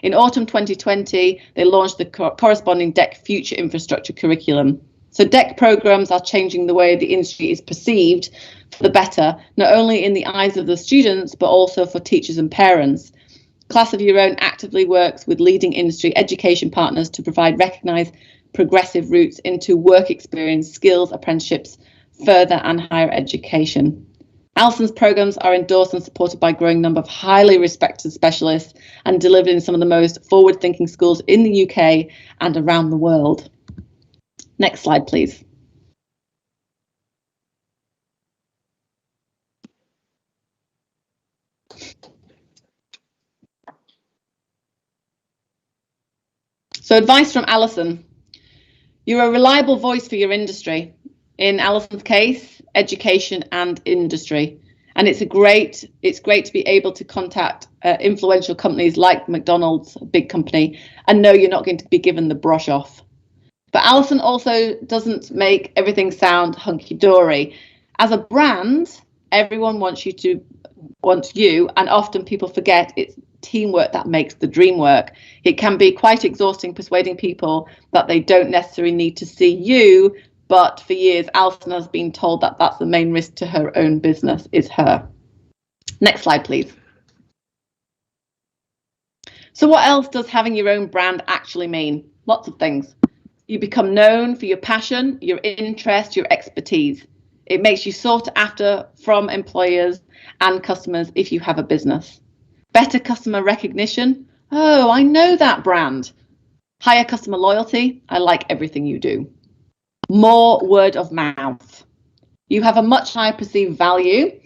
In autumn 2020, they launched the corresponding DEC Future Infrastructure curriculum. So DEC programs are changing the way the industry is perceived for the better, not only in the eyes of the students, but also for teachers and parents. Class of Your Own actively works with leading industry education partners to provide recognised progressive routes into work experience, skills, apprenticeships, further and higher education. Alison's programs are endorsed and supported by a growing number of highly respected specialists and delivered in some of the most forward-thinking schools in the UK and around the world. Next slide, please. So advice from Alison. You're a reliable voice for your industry. In Alison's case, education and industry. And it's great to be able to contact influential companies like McDonald's, a big company, and know you're not going to be given the brush off. But Alison also doesn't make everything sound hunky-dory. As a brand, everyone wants you, and often people forget teamwork that makes the dream work. It can be quite exhausting persuading people that they don't necessarily need to see you, but for years Alison has been told that that's the main risk to her own business, is her. Next slide, please. So what else does having your own brand actually mean? Lots of things. You become known for your passion, your interest, your expertise. It makes you sought after from employers and customers if you have a business. Better customer recognition. Oh, I know that brand. Higher customer loyalty. I like everything you do. More word of mouth. You have a much higher perceived value.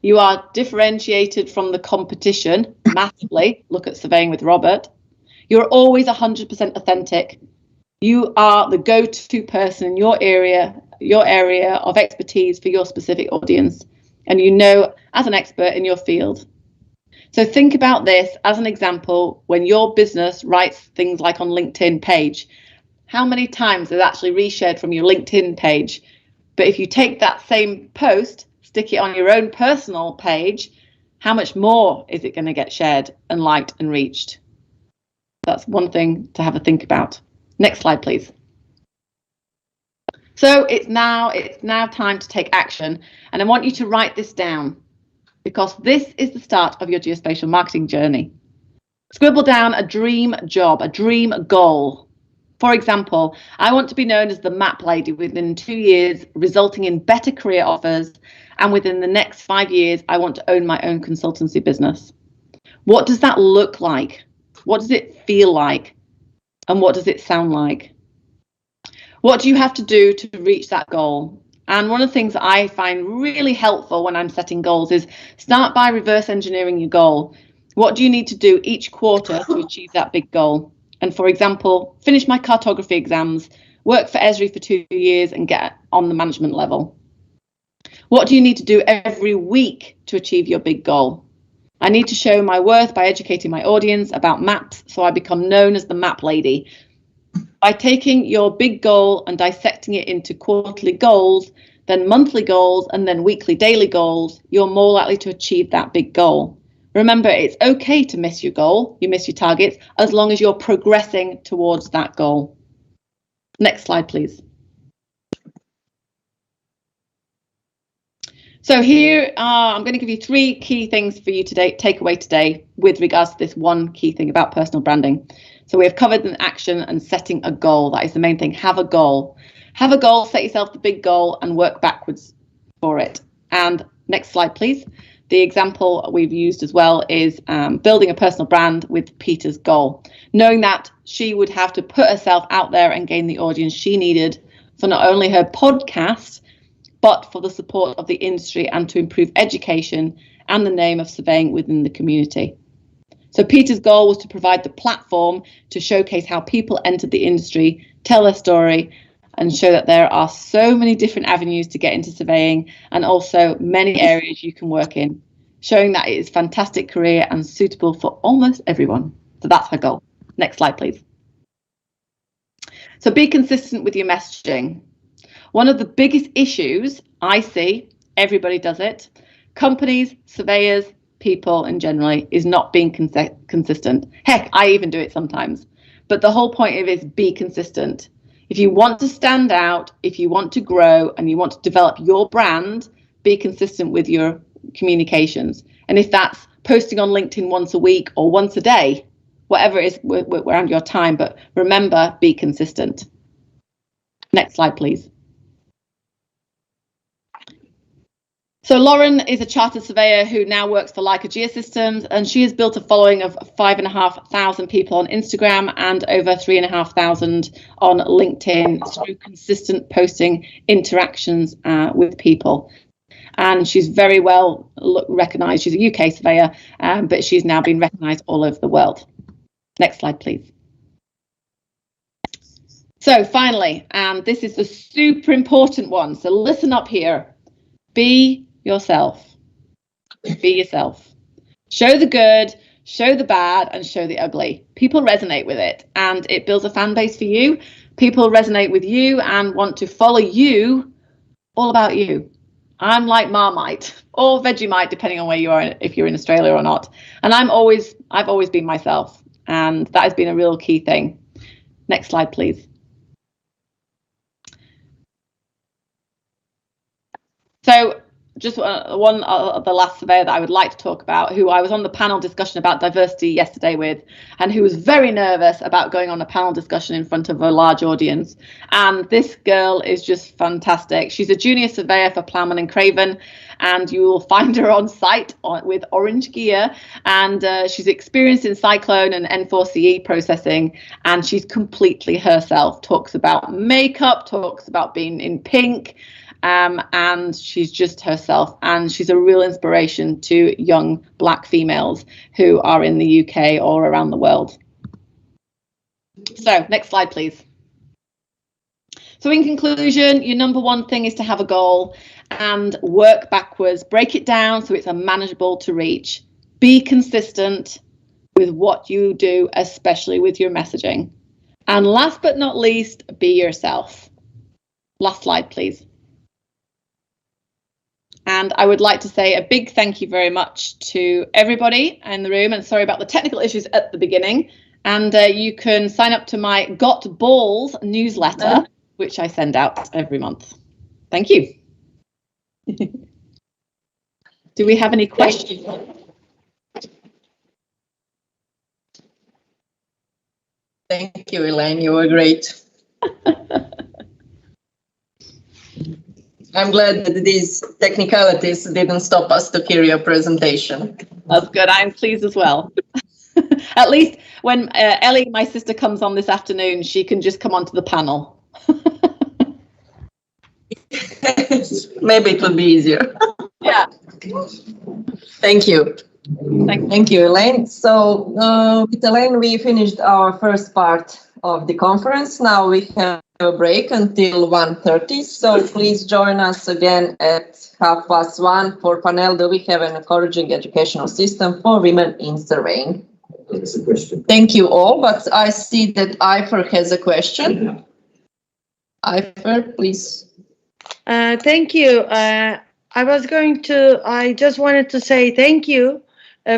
You are differentiated from the competition massively. Look at Surveying with Robert. You're always 100% authentic. You are the go-to person in your area of expertise for your specific audience, and you know as an expert in your field. So think about this as an example when your business writes things like on LinkedIn page. How many times is actually reshared from your LinkedIn page? But if you take that same post, stick it on your own personal page, how much more is it going to get shared and liked and reached? That's one thing to have a think about. Next slide, please. So it's now time to take action, and I want you to write this down because this is the start of your geospatial marketing journey. Scribble down a dream job, a dream goal. For example, I want to be known as the map lady within 2 years, resulting in better career offers, and within the next 5 years, I want to own my own consultancy business. What does that look like? What does it feel like? And what does it sound like? What do you have to do to reach that goal? And one of the things that I find really helpful when I'm setting goals is start by reverse engineering your goal. What do you need to do each quarter to achieve that big goal? And for example, finish my cartography exams, work for Esri for 2 years and get on the management level. What do you need to do every week to achieve your big goal? I need to show my worth by educating my audience about maps so I become known as the map lady. By taking your big goal and dissecting it into quarterly goals, then monthly goals, and then weekly, daily goals, you're more likely to achieve that big goal. Remember, it's okay to miss your goal, you miss your targets, as long as you're progressing towards that goal. Next slide, please. So here I'm going to give you 3 key things for you to take away today with regards to this one key thing about personal branding. So we have covered an action and setting a goal. That is the main thing. Have a goal. Have a goal, set yourself the big goal and work backwards for it. And next slide, please. The example we've used as well is building a personal brand with Peter's goal, knowing that she would have to put herself out there and gain the audience she needed for not only her podcast, but for the support of the industry and to improve education and the name of surveying within the community. So Peter's goal was to provide the platform to showcase how people entered the industry, tell their story, and show that there are so many different avenues to get into surveying and also many areas you can work in, showing that it is a fantastic career and suitable for almost everyone. So that's her goal. Next slide, please. So be consistent with your messaging. One of the biggest issues I see, everybody does it, companies, surveyors, people in general, is not being consistent. Heck, I even do it sometimes. But the whole point of it is be consistent. If you want to stand out, if you want to grow and you want to develop your brand, be consistent with your communications. And if that's posting on LinkedIn once a week or once a day, whatever it is around your time, but remember, be consistent. Next slide, please. So Lauren is a chartered surveyor who now works for Leica Geosystems, and she has built a following of 5,500 people on Instagram and over 3,500 on LinkedIn through consistent posting interactions with people. And she's very well recognised. She's a UK surveyor, but she's now been recognised all over the world. Next slide, please. So finally, and this is the super important one. So listen up here. Be yourself. Be yourself. Show the good, show the bad, and show the ugly. People resonate with it, and it builds a fan base for you. People resonate with you and want to follow you, all about you. I'm like Marmite or Vegemite, depending on where you are, if you're in Australia or not. And I've always been myself, and that has been a real key thing. Next slide, please. So just one the last surveyor that I would like to talk about, who I was on the panel discussion about diversity yesterday with, and who was very nervous about going on a panel discussion in front of a large audience. And this girl is just fantastic. She's a junior surveyor for Plowman and Craven, and you will find her on site with orange gear. And she's experienced in cyclone and N4CE processing, and she's completely herself. Talks about makeup, talks about being in pink. And she's just herself, and she's a real inspiration to young Black females who are in the UK or around the world. So next slide, please. So in conclusion, your number one thing is to have a goal and work backwards, break it down so it's manageable to reach. Be consistent with what you do, especially with your messaging. And last but not least, be yourself. Last slide, please. And I would like to say a big thank you very much to everybody in the room, and sorry about the technical issues at the beginning. And you can sign up to my Got Balls newsletter, which I send out every month. Thank you. Do we have any questions? Thank you, Elaine. You were great. I'm glad that these technicalities didn't stop us to hear your presentation. That's good. I'm pleased as well. At least when Ellie, my sister, comes on this afternoon, she can just come onto the panel. Maybe it will be easier. Yeah. Thank you. Thank you, Elaine. So with Elaine, we finished our first part of the conference. Now we have a break until 1:30. So please join us again at 1:30 for panel. Do we have an encouraging educational system for women in surveying? That's a question. Thank you all, but I see that Ifer has a question. Ifer, please. Thank you. I just wanted to say thank you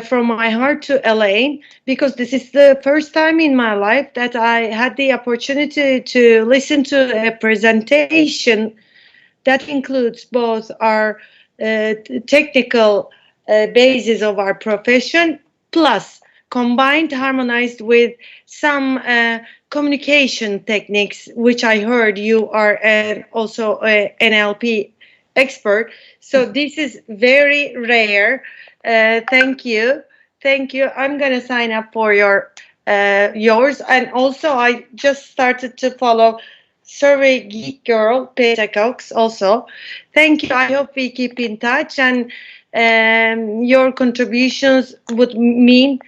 from my heart to Elaine, because this is the first time in my life that I had the opportunity to listen to a presentation that includes both our technical basis of our profession, plus combined, harmonized with some communication techniques, which I heard you are also an NLP expert. So this is very rare. Thank you. Thank you. I'm going to sign up for yours. And also, I just started to follow Survey Geek Girl, Peter Cox also. Thank you. I hope we keep in touch, and your contributions would mean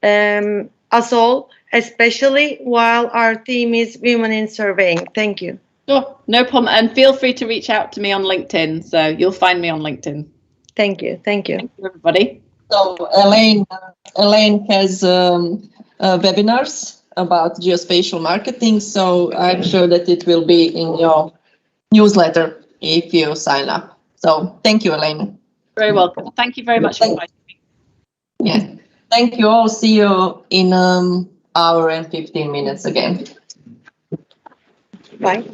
us all, especially while our theme is women in surveying. Thank you. Sure, no problem. And feel free to reach out to me on LinkedIn. So you'll find me on LinkedIn. Thank you. Thank you. Thank you, everybody. So Elaine has webinars about geospatial marketing. So I'm sure that it will be in your newsletter if you sign up. So thank you, Elaine. Very welcome. Thank you very much for inviting me. Yeah. Thank you all. See you in an hour and 15 minutes again. Bye.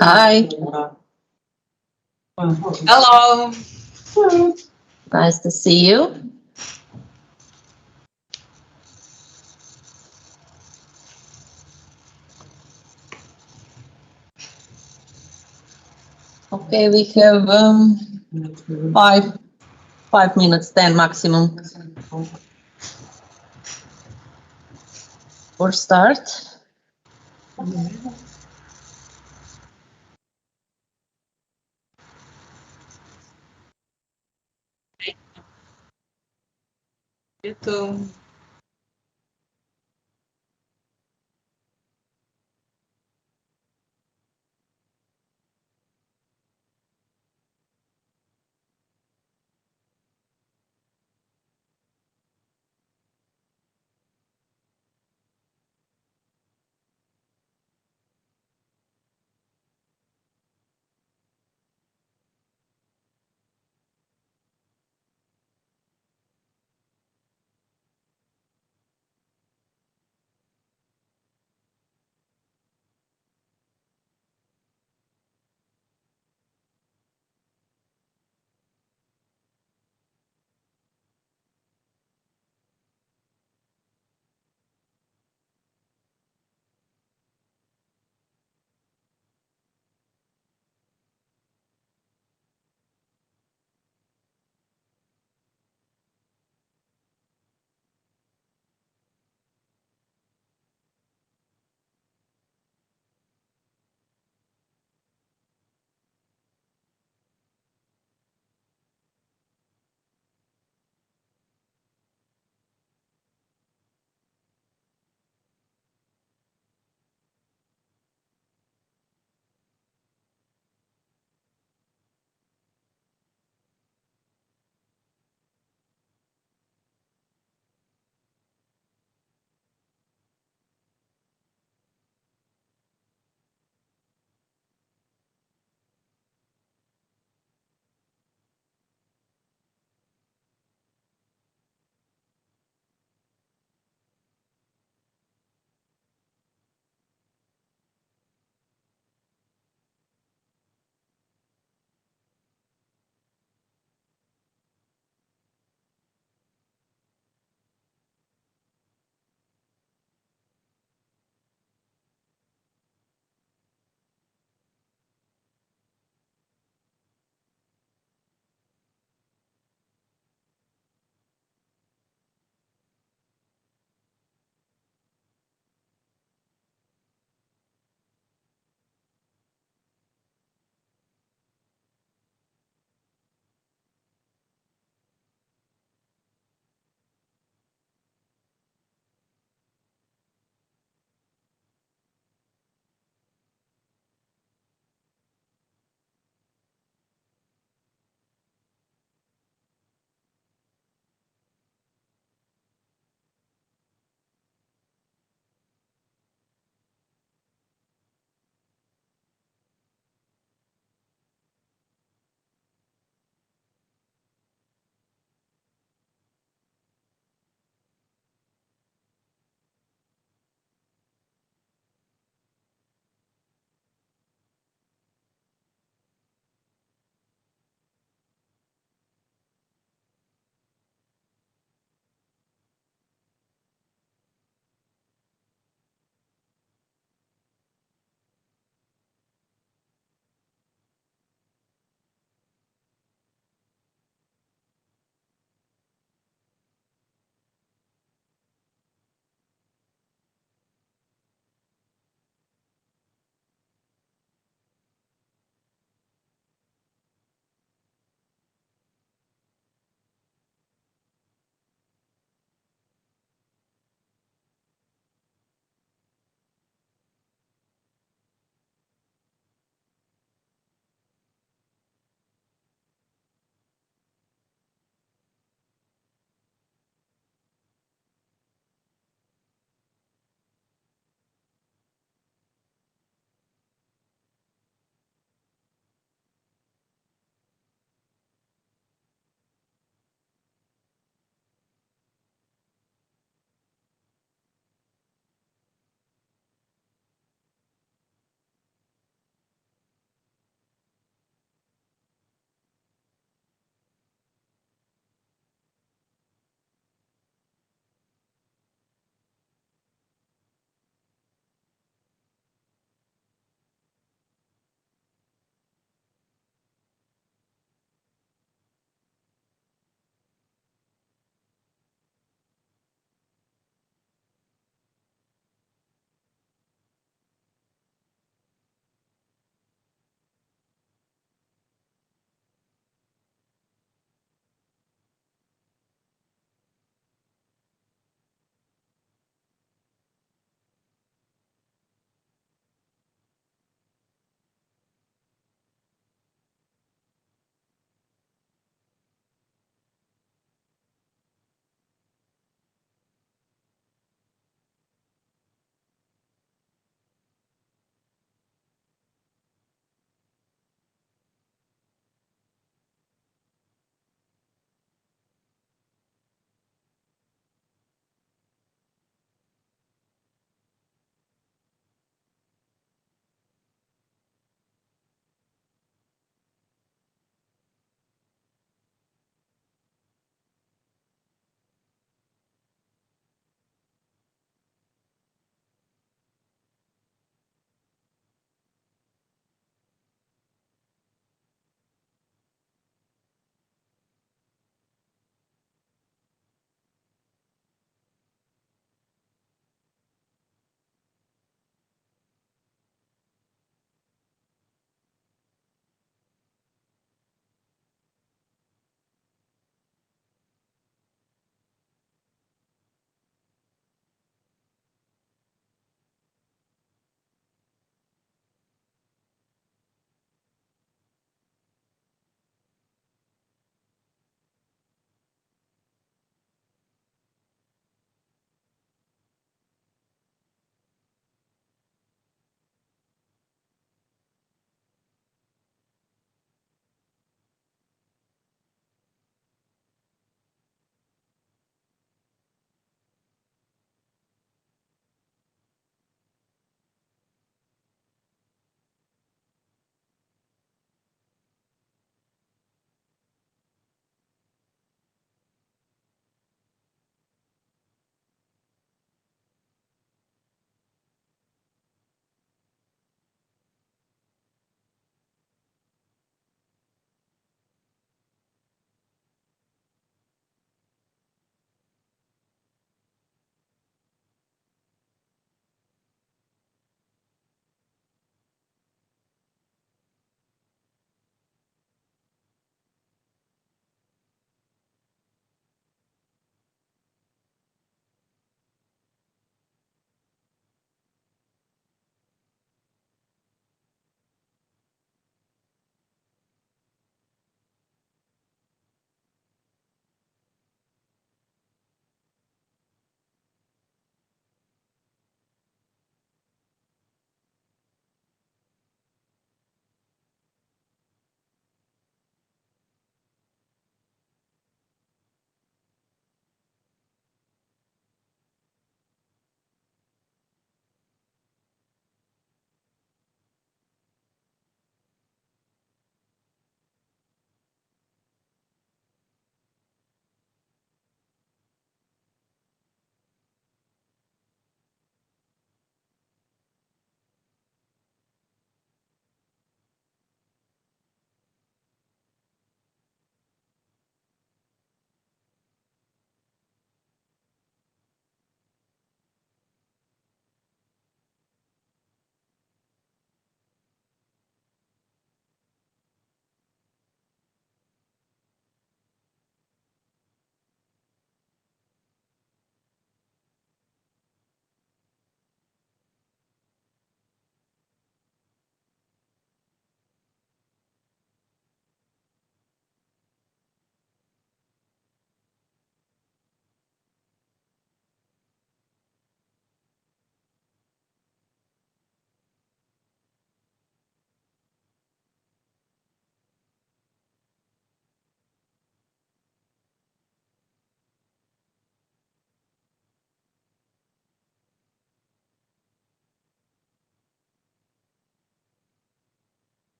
Hi. Hello. Nice to see you. Okay, we have 5 minutes, 10 maximum for start. You too.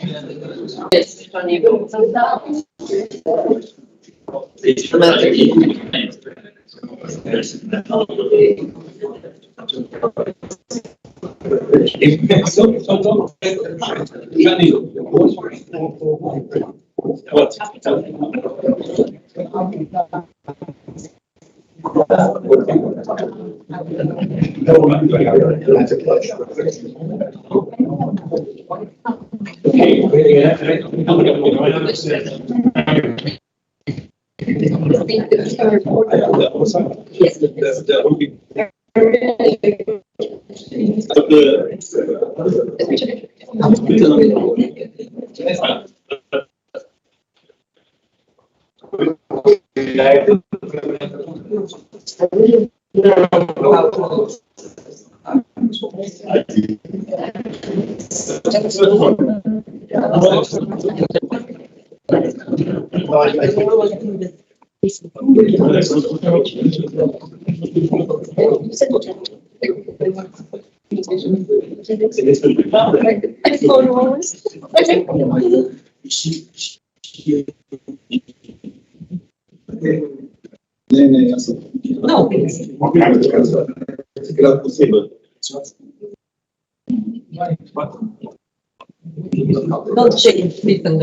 No. Don't change written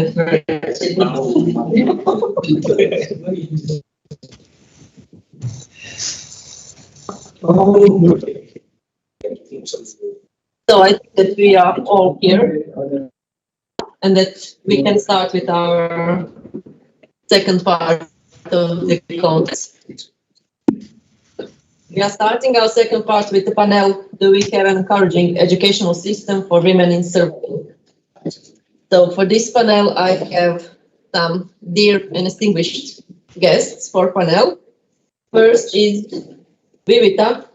So I think that we are all here and that we can start with our second part of the contest. We are starting our second part with the panel, Do we have an encouraging educational system for women in surveying? So for this panel, I have some dear and distinguished guests for panel. First is Vivita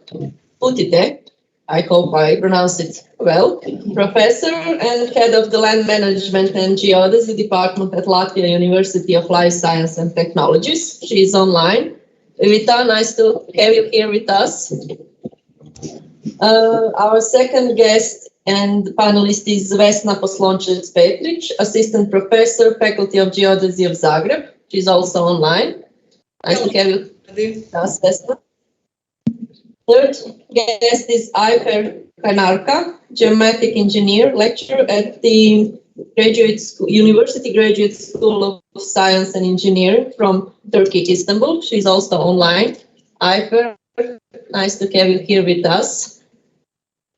Putite, I hope I pronounced it well, professor and head of the Land Management and Geodesy Department at Latvia University of Life Science and Technologies. She is online. Vivita, nice to have you here with us. Our second guest and panelist is Vesna Poslončec-Petrić, assistant professor, Faculty of Geodesy of Zagreb. She's also online. Nice to have you with us, Vesna. Third guest is Ayfer Kanarka, geometric engineer, lecturer at the University Graduate School of Science and Engineering from Turkey, Istanbul. She's also online. Ayfer, nice to have you here with us.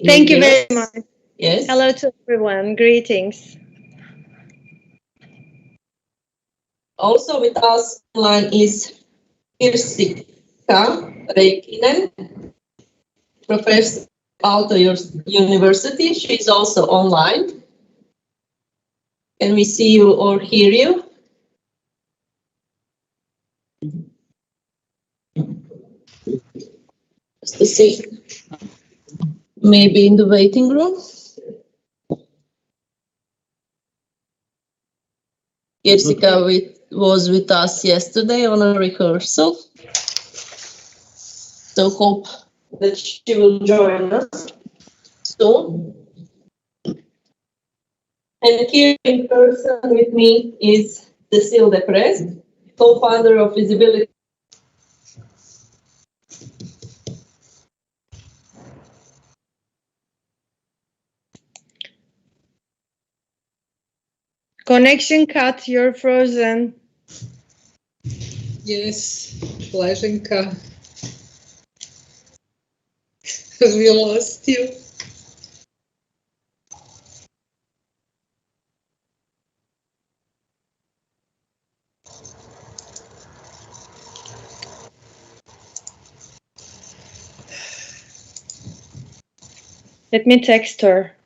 Thank you very much. Yes. Hello to everyone. Greetings. Also with us online is Kirsika Reikkinen, professor at Aalto University. She's also online. Can we see you or hear you? Just to see. Maybe in the waiting room. Kirsika was with us yesterday on a rehearsal. So hope that she will join us soon. And here in person with me is Cecile Deprez, co-founder of Visibility. Connection cut, you're frozen. Yes, Blaženka. We lost you. Let me text her.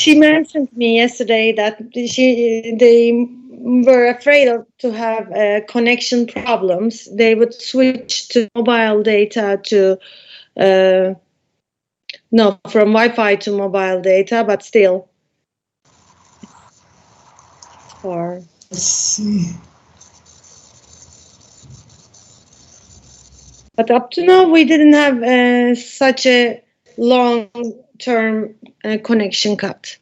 She mentioned me yesterday that they were afraid of to have connection problems. They would switch to mobile data to no, from Wi-Fi to mobile data, but still it's far. Let's see. But up to now, we didn't have such a long-term connection cut.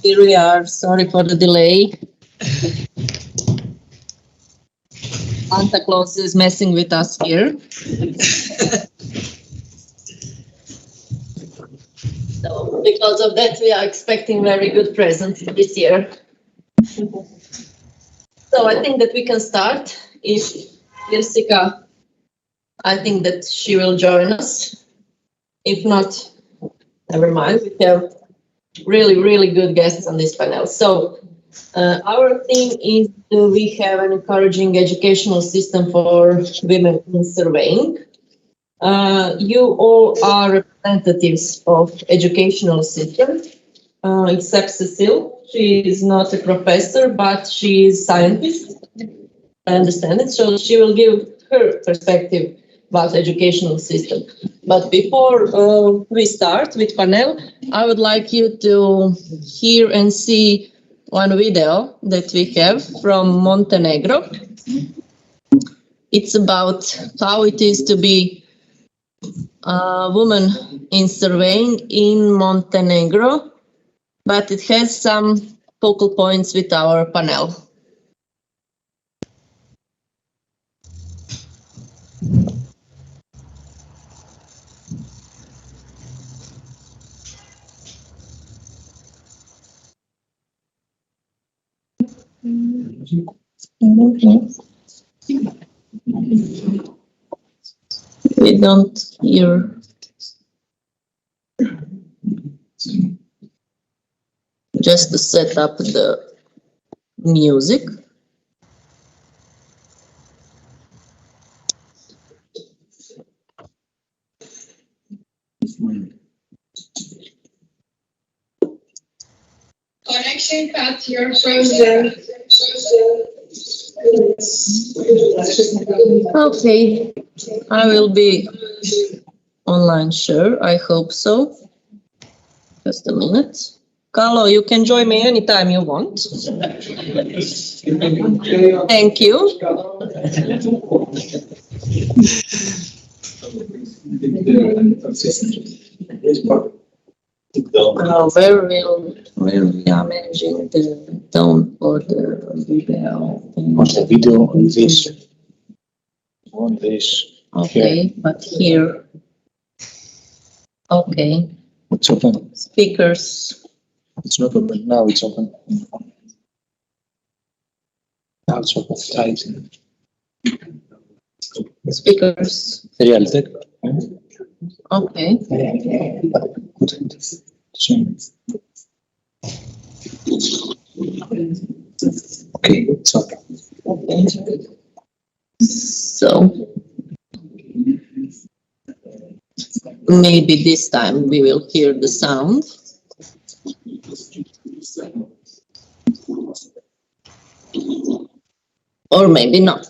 Here we are. Sorry for the delay. Santa Claus is messing with us here. So because of that, we are expecting very good presents this year. So I think that we can start. If Jessica, I think that she will join us. If not, never mind. We have really good guests on this panel. So our theme is we have an encouraging educational system for women in surveying. You all are representatives of educational system, except Cecile. She is not a professor, but she is scientist. I understand it. So she will give her perspective about educational system. But before we start with panel, I would like you to hear and see one video that we have from Montenegro. It's about how it is to be a woman in surveying in Montenegro, but it has some focal points with our panel. We don't hear. Just to set up the music. Connection cut, you're frozen. Okay, I will be online, sure. I hope so. Just a minute. Carlo, you can join me anytime you want. Thank you. Where we are managing the tone for the video. What's the video on this? On this. Okay, but here. Okay. It's open. Speakers. It's not open. Now it's open. Now it's open. Tight. Speakers. Realtek. Okay. Okay, it's open. Okay. So maybe this time we will hear the sound. Or maybe not.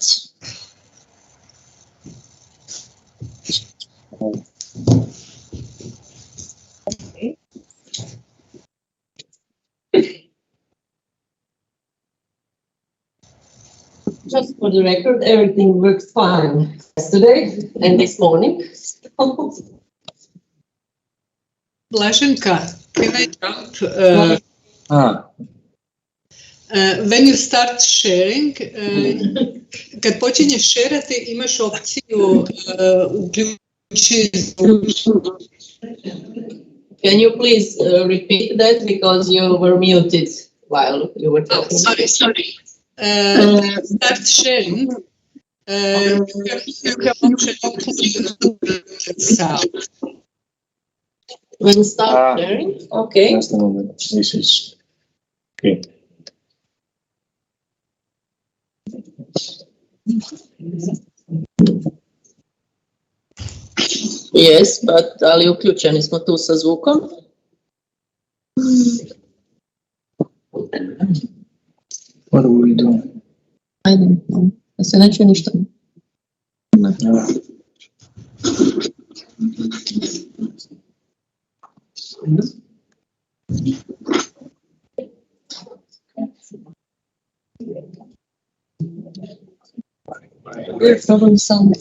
Just for the record, everything works fine yesterday and this morning. Blaženka, can I jump? When you start sharing, kad počinješ šerati, imaš opciju uključiti zvuk. Can you please repeat that because you were muted while you were talking? Sorry. Start sharing. You have option of sound. When start sharing, okay. Just a moment. This is okay. Yes, but ali uključeni smo tu sa zvukom. What are we doing? I don't know. Da se neće ništa. Probably some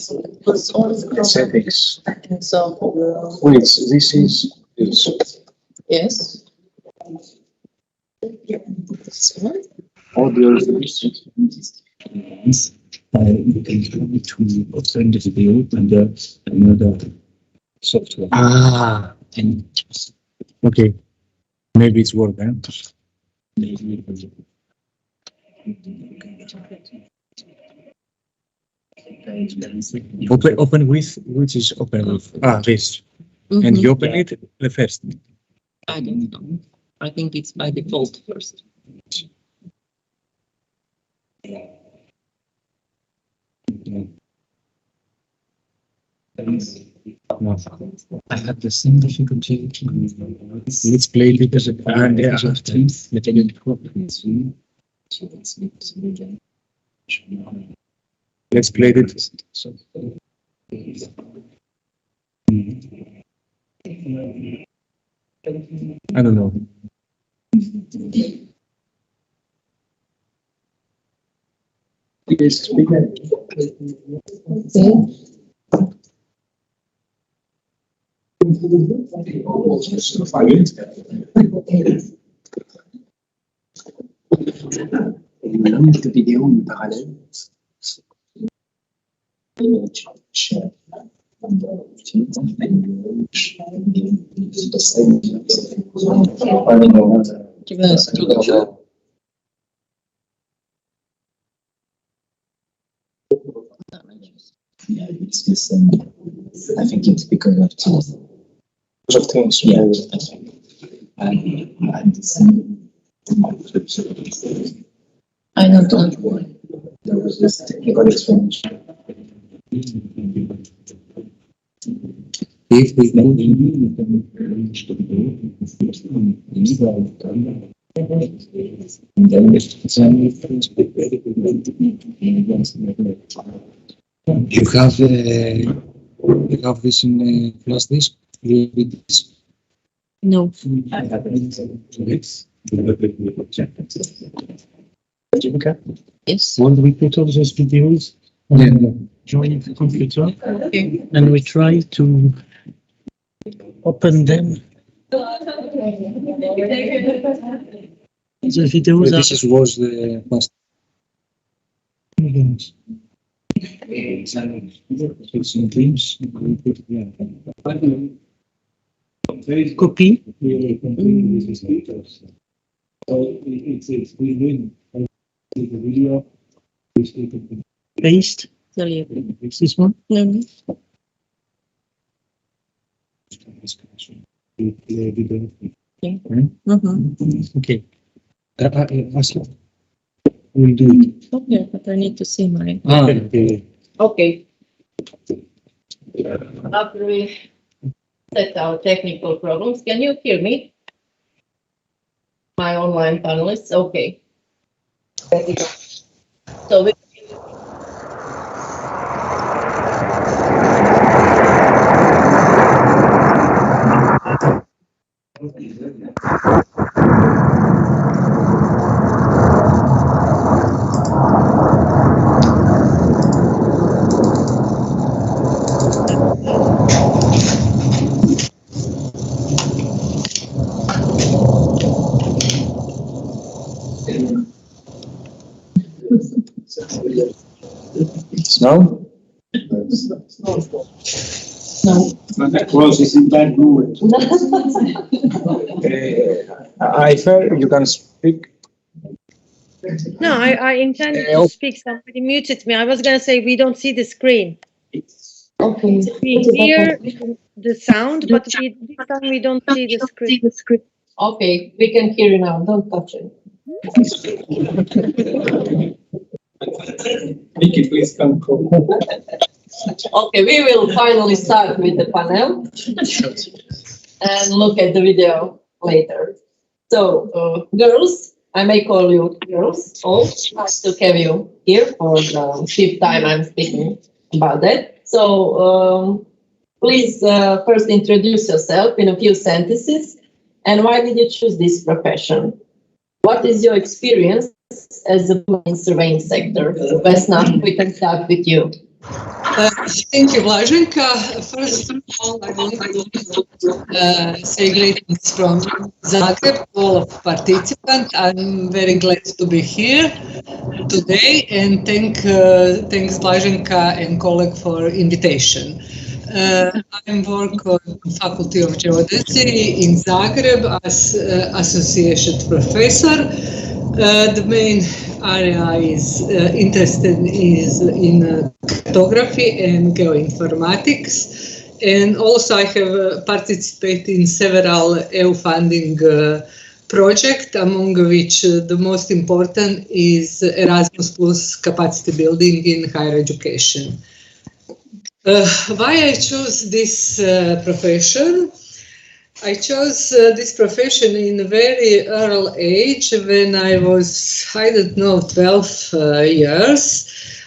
Settings. so Wait, this is this. yes. Audio. You can try to open the video and another software. And Okay, maybe it's working. Open with which is open with this, and you open it the first. I don't know. I think it's by default first. No. I had the same difficulty. Let's play it because of Let's play it. I don't know. Yes, speaker. The video in parallel. Yeah, it's the same. I think it's because of things. Because of things, yeah. I think. And the same. I don't know. There was this technical explanation. If we know you have this in plus this. No. Yes. When we put all those videos on joint computer, Okay. and we try to open them. The videos this was the past. Copy. So it's win-win. The video. Paste. Is this one? No. Okay. We'll do it. Okay, but I need to see mine. Okay. Okay. After we set our technical problems, can you hear me? My online panelists, okay. Ready. So we Now? No. That closes in bad mood. I heard you can speak. No, I intended to speak. Somebody muted me. I was going to say we don't see the screen. Okay. We hear the sound, but this time we don't see the screen. Okay, we can hear you now. Don't touch it. Vicky, please come close. Okay, we will finally start with the panel and look at the video later. So, girls, I may call you girls. Oh, nice to have you here for the fifth time I'm speaking about that. So, please first introduce yourself in a few sentences. And why did you choose this profession? What is your experience as a woman in surveying sector? Vesna, we can start with you. Thank you, Blaženka. First of all, I want to say greetings from Zagreb, all of participants. I'm very glad to be here today, and thanks Blaženka and colleague for invitation. I work on Faculty of Geodesy in Zagreb as associate professor. The main area is interested in cartography and geoinformatics, and also I have participated in several EU funding projects, among which the most important is Erasmus Plus capacity building in higher education. Why I chose this profession? I chose this profession in a very early age when I was, 12 years.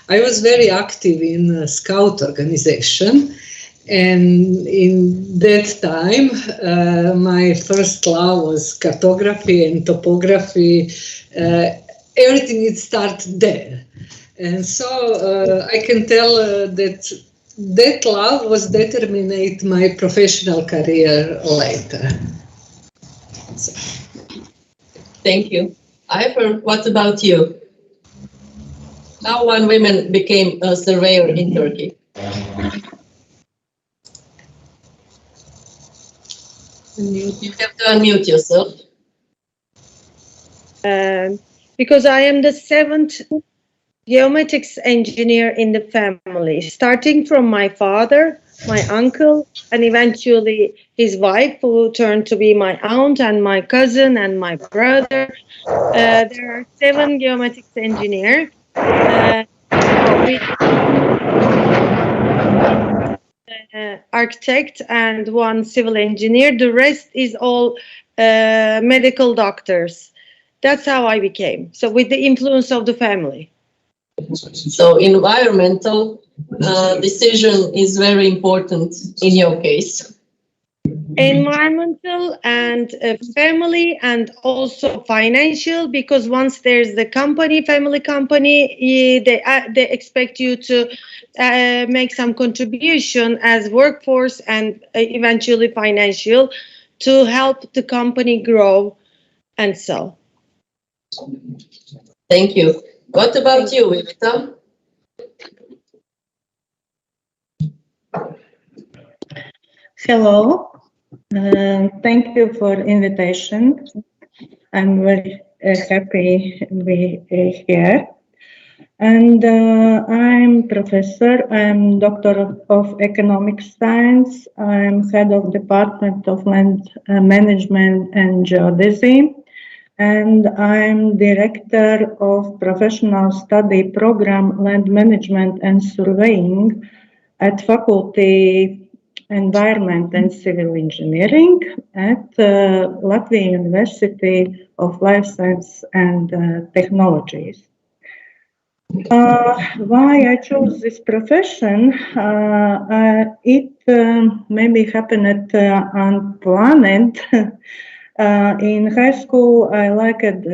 I was very active in a scout organization, and in that time my first love was cartography and topography. Everything it started there. And so I can tell that love was determinate my professional career later. So. Thank you. Ivor, what about you? How one woman became a surveyor in Turkey? You have to unmute yourself. Because I am the 7th geomatics engineer in the family, starting from my father, my uncle, and eventually his wife, who turned to be my aunt, and my cousin and my brother. There are 7 geomatics engineers. Architect and 1 civil engineer. The rest is all medical doctors. That's how I became. So with the influence of the family. So environmental decision is very important in your case. Environmental and family, and also financial, because once there's the company, family company, they expect you to make some contribution as workforce and eventually financial to help the company grow and so. Thank you. What about you, Victor? Hello. Thank you for invitation. I'm very happy to be here. And I'm professor. I'm doctor of economic science. I'm head of department of land management and geodesy. And I'm director of professional study program land management and surveying at faculty Environment and Civil Engineering at Latvia University of Life Science and Technologies. Why I chose this profession? It maybe happened unplanned. In high school, I liked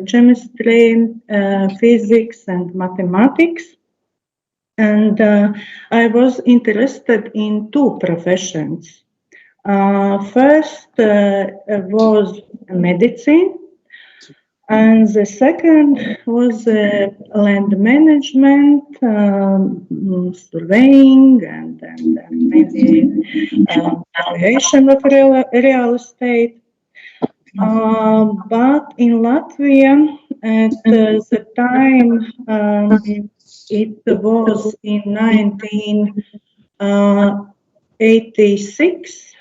chemistry, physics, and mathematics. And I was interested in two professions. First was medicine, and the second was land management, surveying, and maybe valuation of real estate. But in Latvia, at the time, it was in 1986,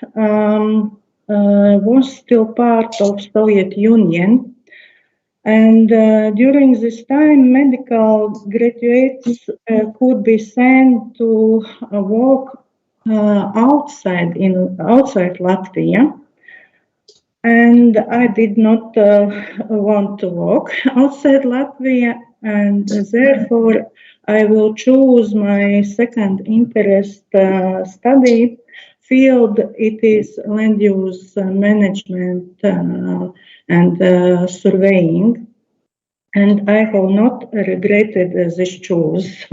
was still part of Soviet Union. And during this time, medical graduates could be sent to work outside Latvia. And I did not want to work outside Latvia, and therefore I will choose my second interest study field. It is land use management and surveying, and I have not regretted this choice.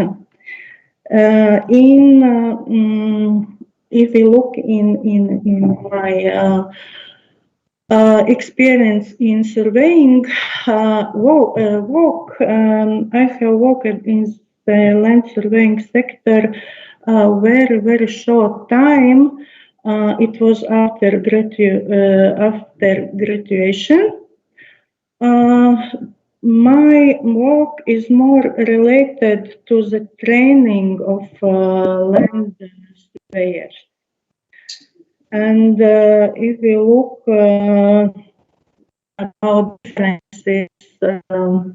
If we look in my experience in surveying work, I have worked in the land surveying sector very short time. It was after graduation. My work is more related to the training of land surveyors. And if we look at how differences from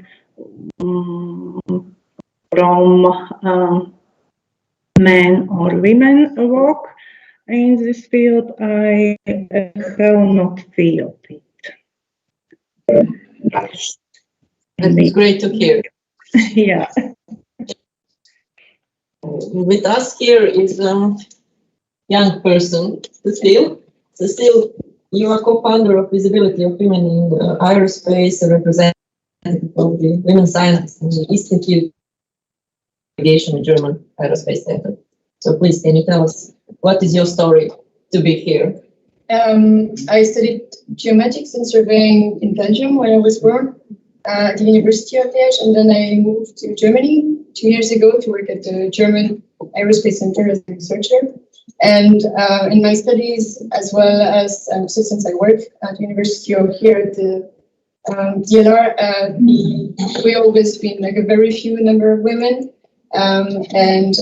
men or women work in this field, I have not felt it. That's great to hear. Yeah. With us here is young person, Cecile. Cecile, you are co-founder of Visibility of Women in Aerospace, a representative of the women scientists in the Institute of Aviation, German Aerospace Center. So please, can you tell us what is your story to be here? I studied geomatics and surveying in Belgium when I was born at the University of Liège, and then I moved to Germany 2 years ago to work at the German Aerospace Center as a researcher. And in my studies, as well as since I work at the University of here at the DLR, we always been like a very few number of women. And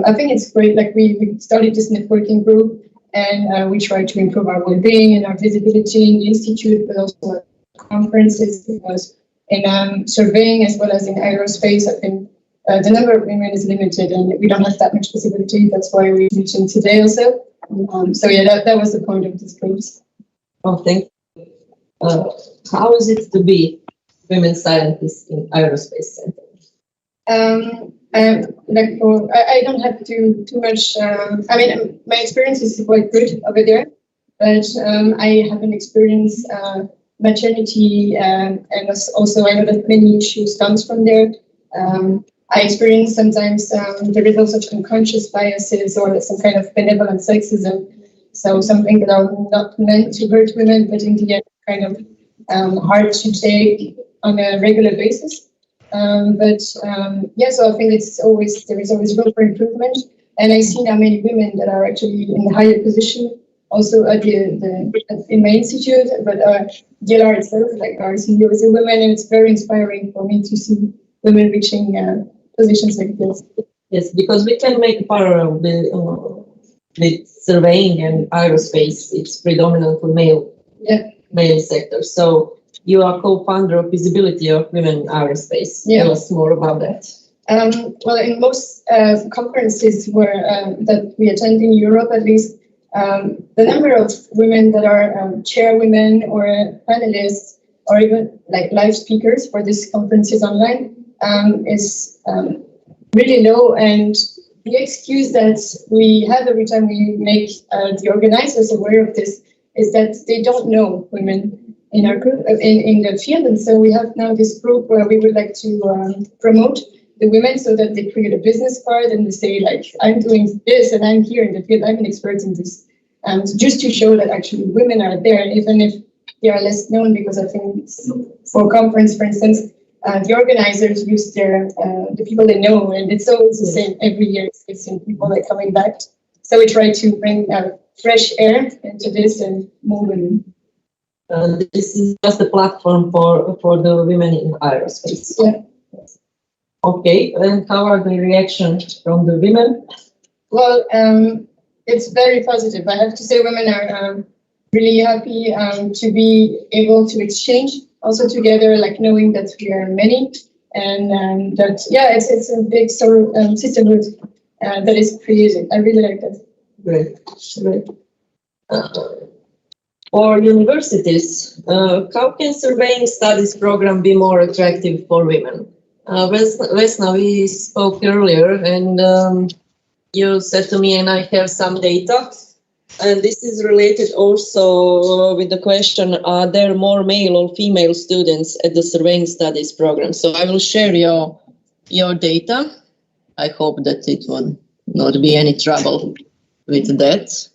I think it's great, like we started this networking group, and we try to improve our well-being and our visibility in the institute, but also at conferences, because in surveying as well as in aerospace, I think the number of women is limited and we don't have that much visibility. That's why we're meeting today also. So yeah, that was the point of this group. Oh, thank you. How is it to be women scientists in aerospace center? I don't have too much. I mean, my experience is quite good over there, but I haven't experienced maternity, and also I know that many issues comes from there. I experience sometimes the results of unconscious biases or some kind of benevolent sexism. So something that are not meant to hurt women, but in the end, kind of hard to take on a regular basis. Yeah, so I think there is always room for improvement. And I see now many women that are actually in a higher position also at in my institute, but DLR itself, like our CEO is a woman, and it's very inspiring for me to see women reaching positions like this. Yes, because we can make parallel with surveying and aerospace. It's predominantly male sector. So you are co-founder of Visibility of Women in Aerospace. Tell us more about that. Well, in most conferences that we attend in Europe, at least, the number of women that are chairwomen or panelists or even like live speakers for these conferences online is really low. And the excuse that we have every time we make the organizers aware of this is that they don't know women in our group, in the field. And so we have now this group where we would like to promote the women so that they create a business card and they say, like, I'm doing this and I'm here in the field, I'm an expert in this. Just to show that actually women are there, even if they are less known, because I think for conference, for instance, the organizers use the people they know, and it's always the same every year. It's in people that are coming back. So we try to bring fresh air into this and more women. This is just a platform for the women in aerospace. Yeah. Okay, and how are the reactions from the women? Well, it's very positive. I have to say women are really happy to be able to exchange also together, like knowing that we are many, and that, it's a big sort of sisterhood that is created. I really like that. Great. For universities, how can surveying studies program be more attractive for women? Vesna, we spoke earlier, and you said to me, and I have some data, and this is related also with the question, are there more male or female students at the surveying studies program? So I will share your data. I hope that it will not be any trouble with that.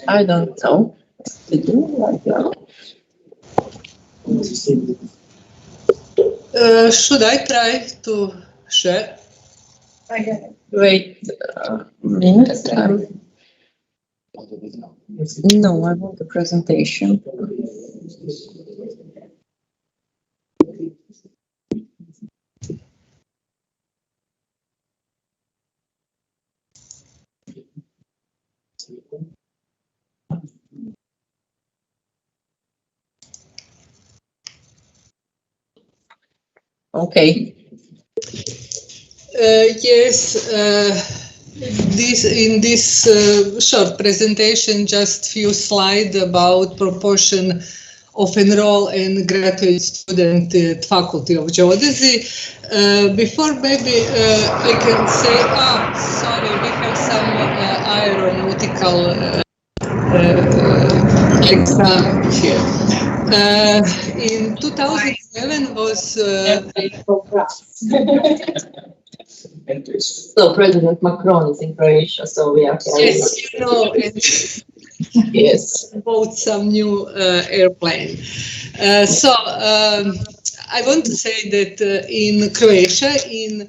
I don't know. Should I try to share? Wait a minute. No, I want the presentation. Okay. Yes, in this short presentation, just few slides about proportion of enroll and graduate student at Faculty of Geodesy. Before maybe I can say, sorry, we have some aeronautical exam here. In 2011 was so President Macron is in Croatia, so we are yes, you know, and yes, bought some new airplane. So I want to say that in Croatia in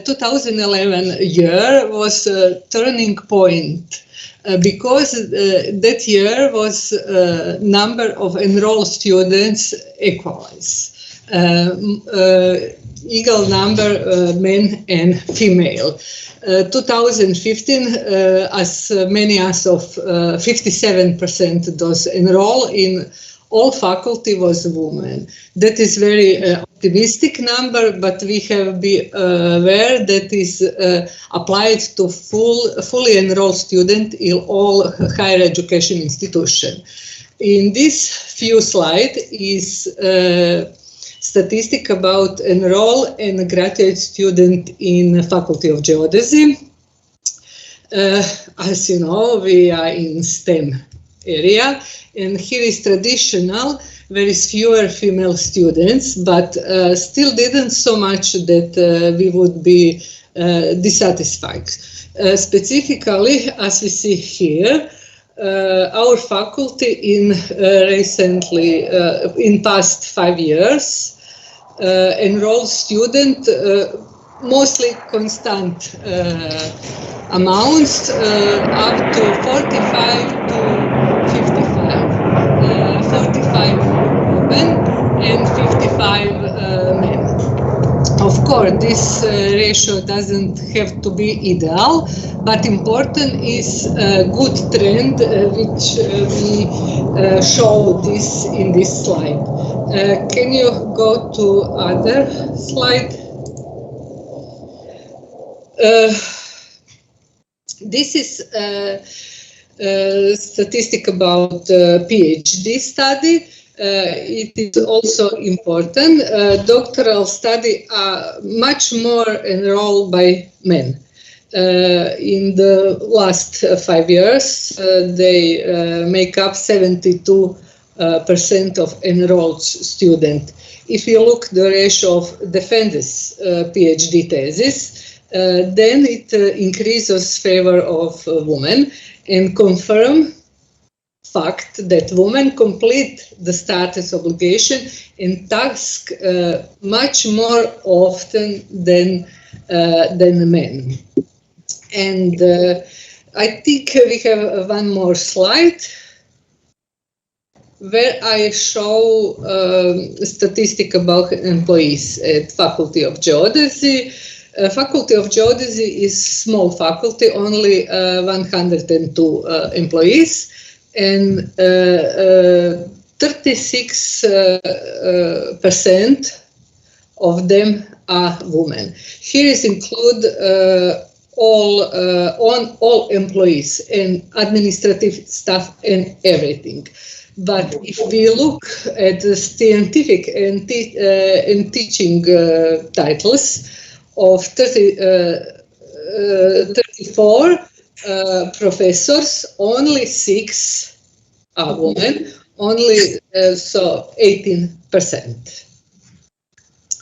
2011 year was a turning point. Because that year was number of enrolled students equalized, equal number men and female. 2015, as many as of 57% those enroll in all faculty was women. That is very optimistic number, but we have be aware that is applied to fully enrolled student in all higher education institution. In this few slide is statistic about enroll and graduate student in Faculty of Geodesy. As you know, we are in STEM area, and here is traditional. There is fewer female students, but still didn't so much that we would be dissatisfied. Specifically, as we see here, our faculty in recently, in past 5 years, enrolled student mostly constant amounts up to 45 to 55, 45 women and 55 men. Of course, this ratio doesn't have to be ideal, but important is a good trend which we show this in this slide. Can you go to other slide? This is a statistic about PhD study. It is also important. Doctoral study are much more enrolled by men. In the last 5 years, they make up 72% of enrolled students. If you look the ratio of defenders PhD thesis, then it increases favor of women and confirm fact that women complete the status obligation and task much more often than men. And I think we have one more slide where I show a statistic about employees at Faculty of Geodesy. Faculty of Geodesy is small faculty, only 102 employees, and 36% of them are women. Here is include all employees and administrative staff and everything. But if we look at the scientific and teaching titles of 34 professors, only 6 are women, only so 18%.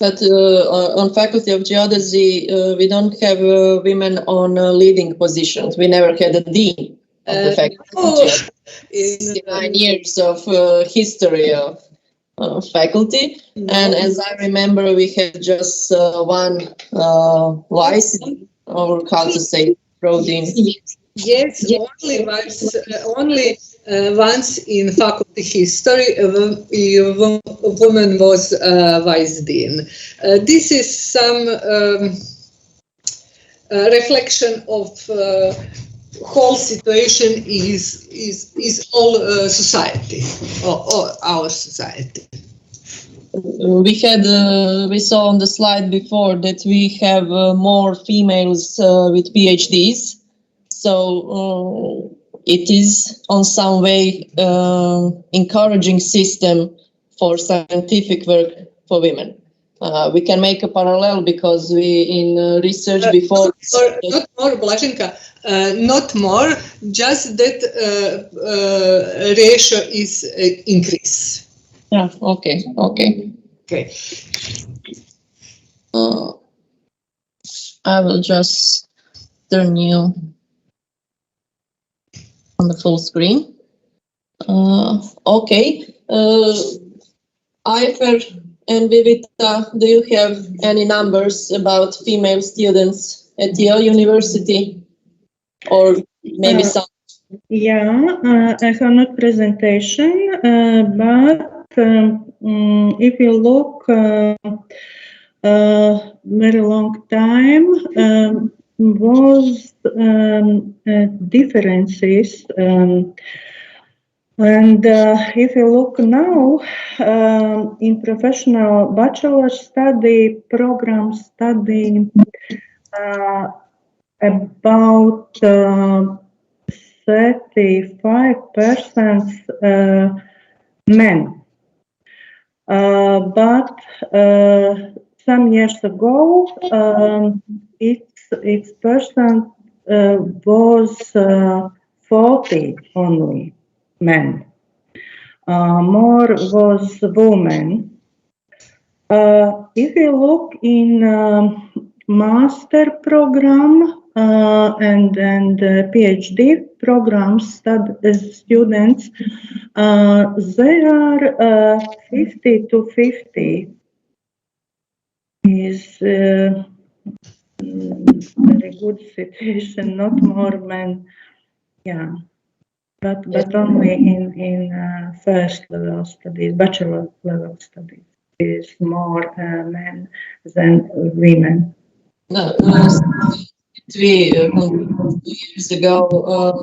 But on Faculty of Geodesy, we don't have women on leading positions. We never had a dean of the Faculty of Geodesy. 69 years of history of faculty, and as I remember, we had just one vice, or how to say, dean. Yes, only once in faculty history a woman was vice dean. This is some reflection of whole situation is all society or our society. We saw on the slide before that we have more females with PhDs, so it is on some way encouraging system for scientific work for women. We can make a parallel because we in research before. Not more, Blaženka, not more, just that ratio is increase. Yeah, okay. I will just turn you on the full screen. Okay. Ifer and Vivita, do you have any numbers about female students at Yale University? Or maybe some? Yeah, I have not presentation, but if you look very long time, was differences. And if you look now in professional bachelor study program study about 35% men. But some years ago, its percent was 40 only men. More was women. If you look in master program and PhD programs, students, they are 50 to 50 is very good situation, not more men, yeah, but only in first level studies, bachelor level studies, is more men than women. No, we 2 years ago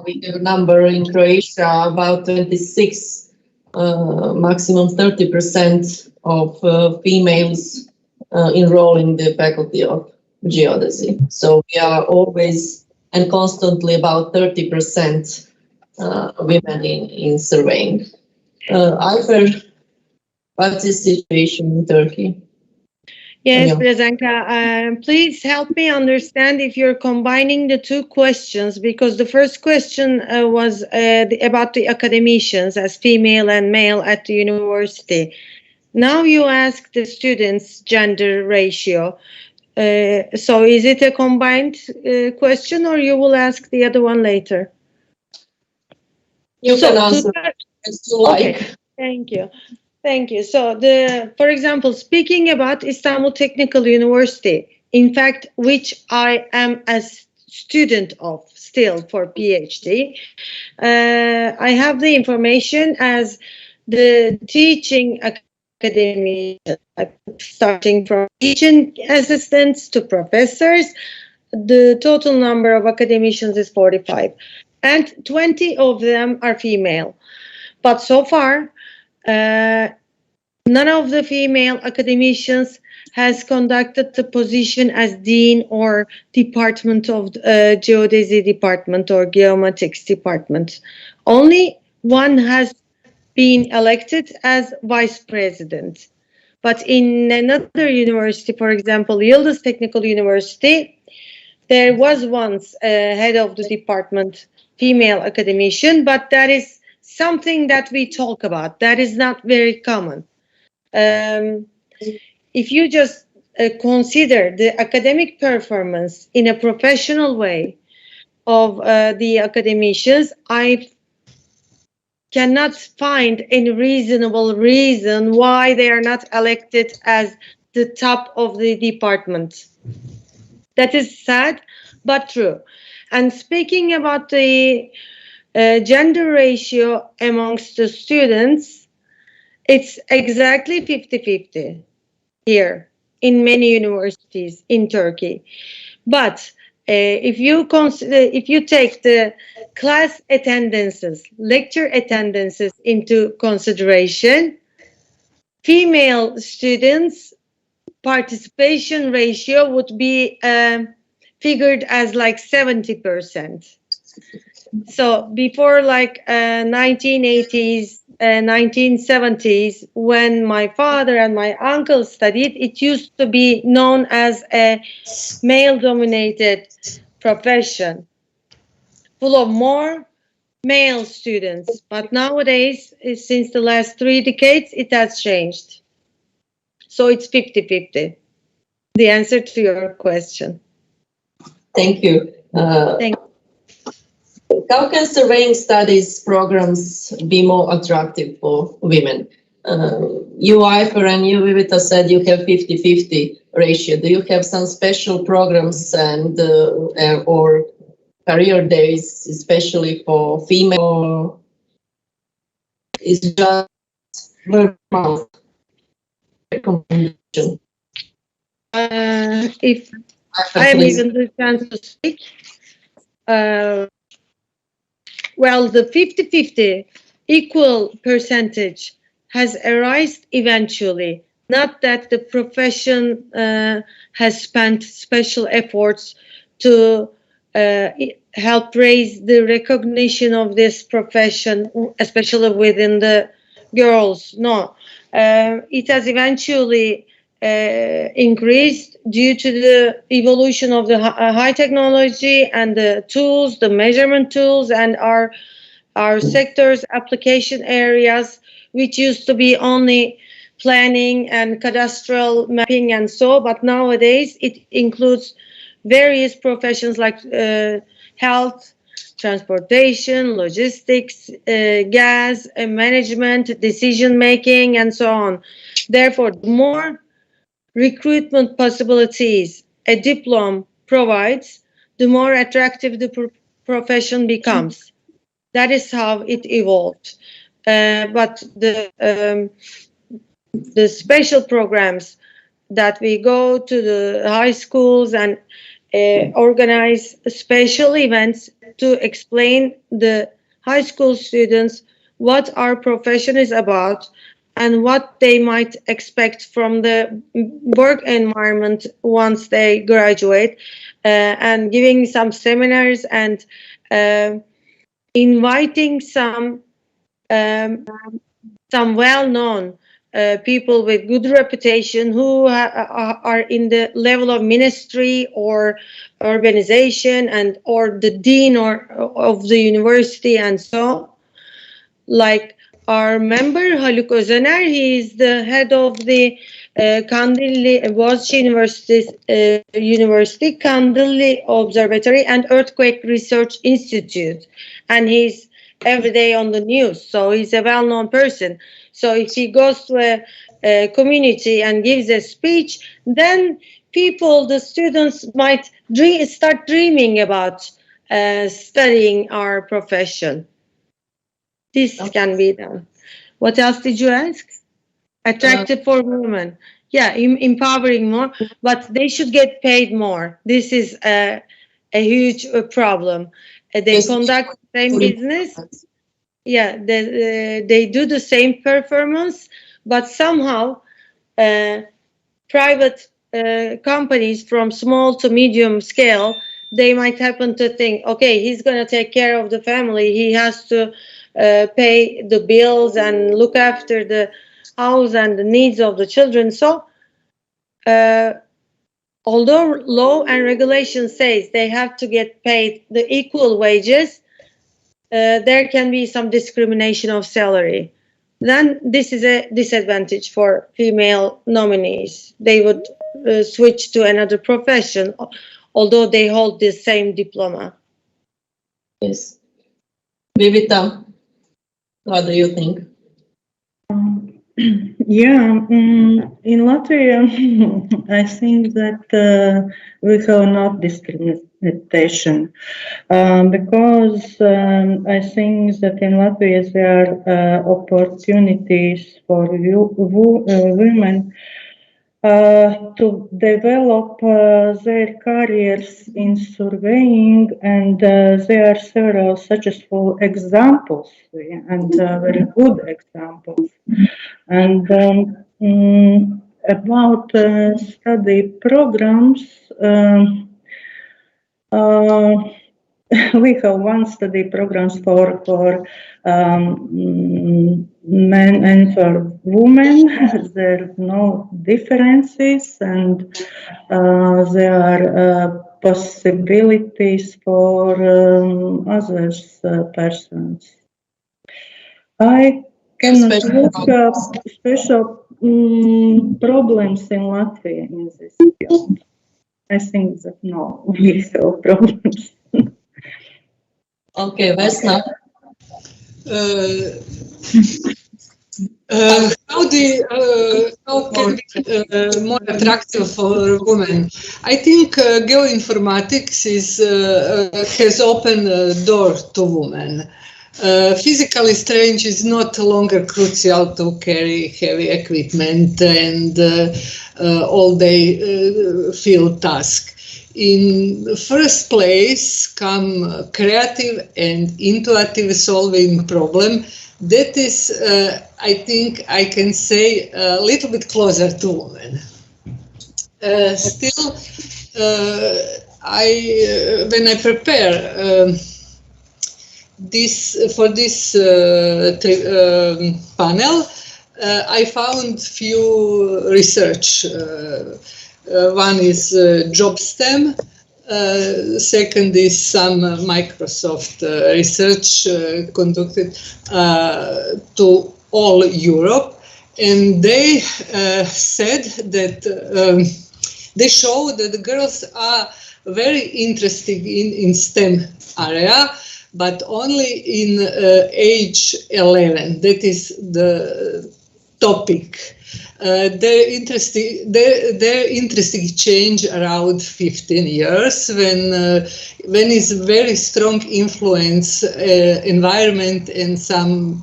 we have a number in Croatia about 26, maximum 30% of females enroll in the faculty of geodesy. So we are always and constantly about 30% women in surveying. Ayfer, what's the situation in Turkey? Yes, Prezanka, please help me understand if you're combining the two questions, because the first question was about the academicians as female and male at the university. Now you ask the students' gender ratio. So is it a combined question, or you will ask the other one later? You can answer as you like. Okay, thank you. Thank you. So, for example, speaking about Istanbul Technical University, in fact, which I am a student of still for PhD, I have the information as the teaching academy, starting from teaching assistants to professors. The total number of academicians is 45, and 20 of them are female. But so far, none of the female academicians has conducted the position as dean or department of geodesy department or geomatics department. Only one has been elected as vice president. But in another university, for example, Yıldız Technical University, there was once a head of the department, female academician, but that is something that we talk about. That is not very common. If you just consider the academic performance in a professional way of the academicians, I cannot find any reasonable reason why they are not elected as the top of the department. That is sad, but true. And speaking about the gender ratio amongst the students, it's exactly 50-50 here in many universities in Turkey. But if you take the class attendances, lecture attendances into consideration, female students' participation ratio would be figured as like 70%. So before like 1980s, 1970s, when my father and my uncle studied, it used to be known as a male-dominated profession, full of more male students. But nowadays, since the last 3 decades, it has changed. So it's 50-50. The answer to your question. Thank you. Thank you. How can surveying studies programs be more attractive for women? You, Ayfer, and you, Vivita, said you have 50-50 ratio. Do you have some special programs and or career days, especially for female? Is just normal recommendation? If I am given the chance to speak, well, the 50-50 equal percentage has arisen eventually. Not that the profession has spent special efforts to help raise the recognition of this profession, especially within the girls. No, it has eventually increased due to the evolution of the high technology and the tools, the measurement tools, and our sector's application areas, which used to be only planning and cadastral mapping and so, but nowadays it includes various professions like health, transportation, logistics, gas, management, decision making, and so on. Therefore, the more recruitment possibilities a diploma provides, the more attractive the profession becomes. That is how it evolved. But the special programs that we go to the high schools and organize special events to explain the high school students what our profession is about and what they might expect from the work environment once they graduate, and giving some seminars and inviting some well-known people with good reputation who are in the level of ministry or organization and or the dean of the university and so. Like our member Haluk Özener, he is the head of the Kandilli Boğaziçi University Kandilli Observatory and Earthquake Research Institute, and he's every day on the news, so he's a well-known person. So if he goes to a community and gives a speech, then people, the students, might start dreaming about studying our profession. This can be done. What else did you ask? Attractive for women. Yeah, empowering more, but they should get paid more. This is a huge problem. They conduct the same business. Yeah, they do the same performance, but somehow private companies from small to medium scale, they might happen to think, okay, he's going to take care of the family. He has to pay the bills and look after the house and the needs of the children. So although law and regulation says they have to get paid the equal wages, there can be some discrimination of salary. Then this is a disadvantage for female nominees. They would switch to another profession, although they hold the same diploma. Yes. Vivita, what do you think? Yeah, in Latvia, I think that we have not discrimination because I think that in Latvia there are opportunities for women to develop their careers in surveying, and there are several successful examples and very good examples. And about study programs, we have one study programs for men and for women. There are no differences, and there are possibilities for others persons. I cannot look up special problems in Latvia in this field. I think that no, we have problems. Okay, Vesna. How can be more attractive for women? I think geoinformatics has opened a door to women. Physically strange is not longer crucial to carry heavy equipment and all-day field task. In the first place come creative and intuitive solving problem. That is, I think I can say, a little bit closer to women. Still, when I prepare for this panel, I found few research. One is JobStem. Second is some Microsoft research conducted to all Europe, and they said that they show that the girls are very interested in STEM area, but only in age 11. That is the topic. Their interesting change around 15 years when is very strong influence environment and some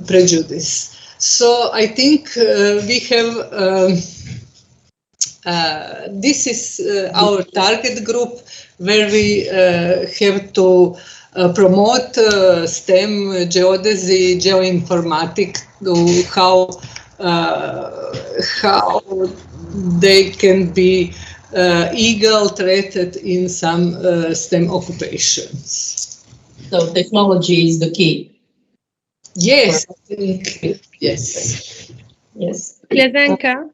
prejudice. So I think we have this is our target group where we have to promote STEM, geodesy, geoinformatics, to how they can be equal treated in some STEM occupations. So technology is the key. Yes, I think, yes. Yes. Klevenka,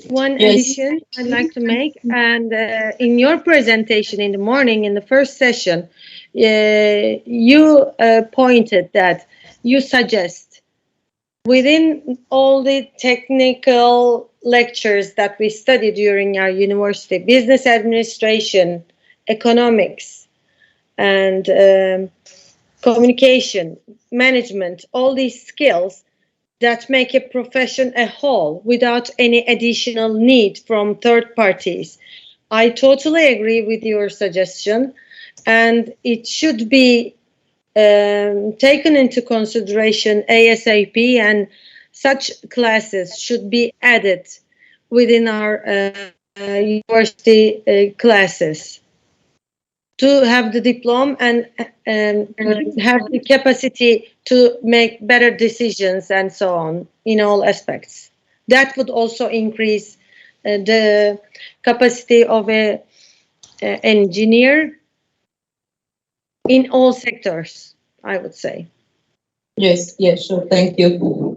one addition I'd like to make, and in your presentation in the morning, in the first session, you pointed that you suggest within all the technical lectures that we studied during our university, business administration, economics, and communication, management, all these skills that make a profession a whole without any additional need from third parties. I totally agree with your suggestion, and it should be taken into consideration ASAP, and such classes should be added within our university classes to have the diploma and have the capacity to make better decisions and so on in all aspects. That would also increase the capacity of an engineer in all sectors, I would say. Yes, sure. Thank you.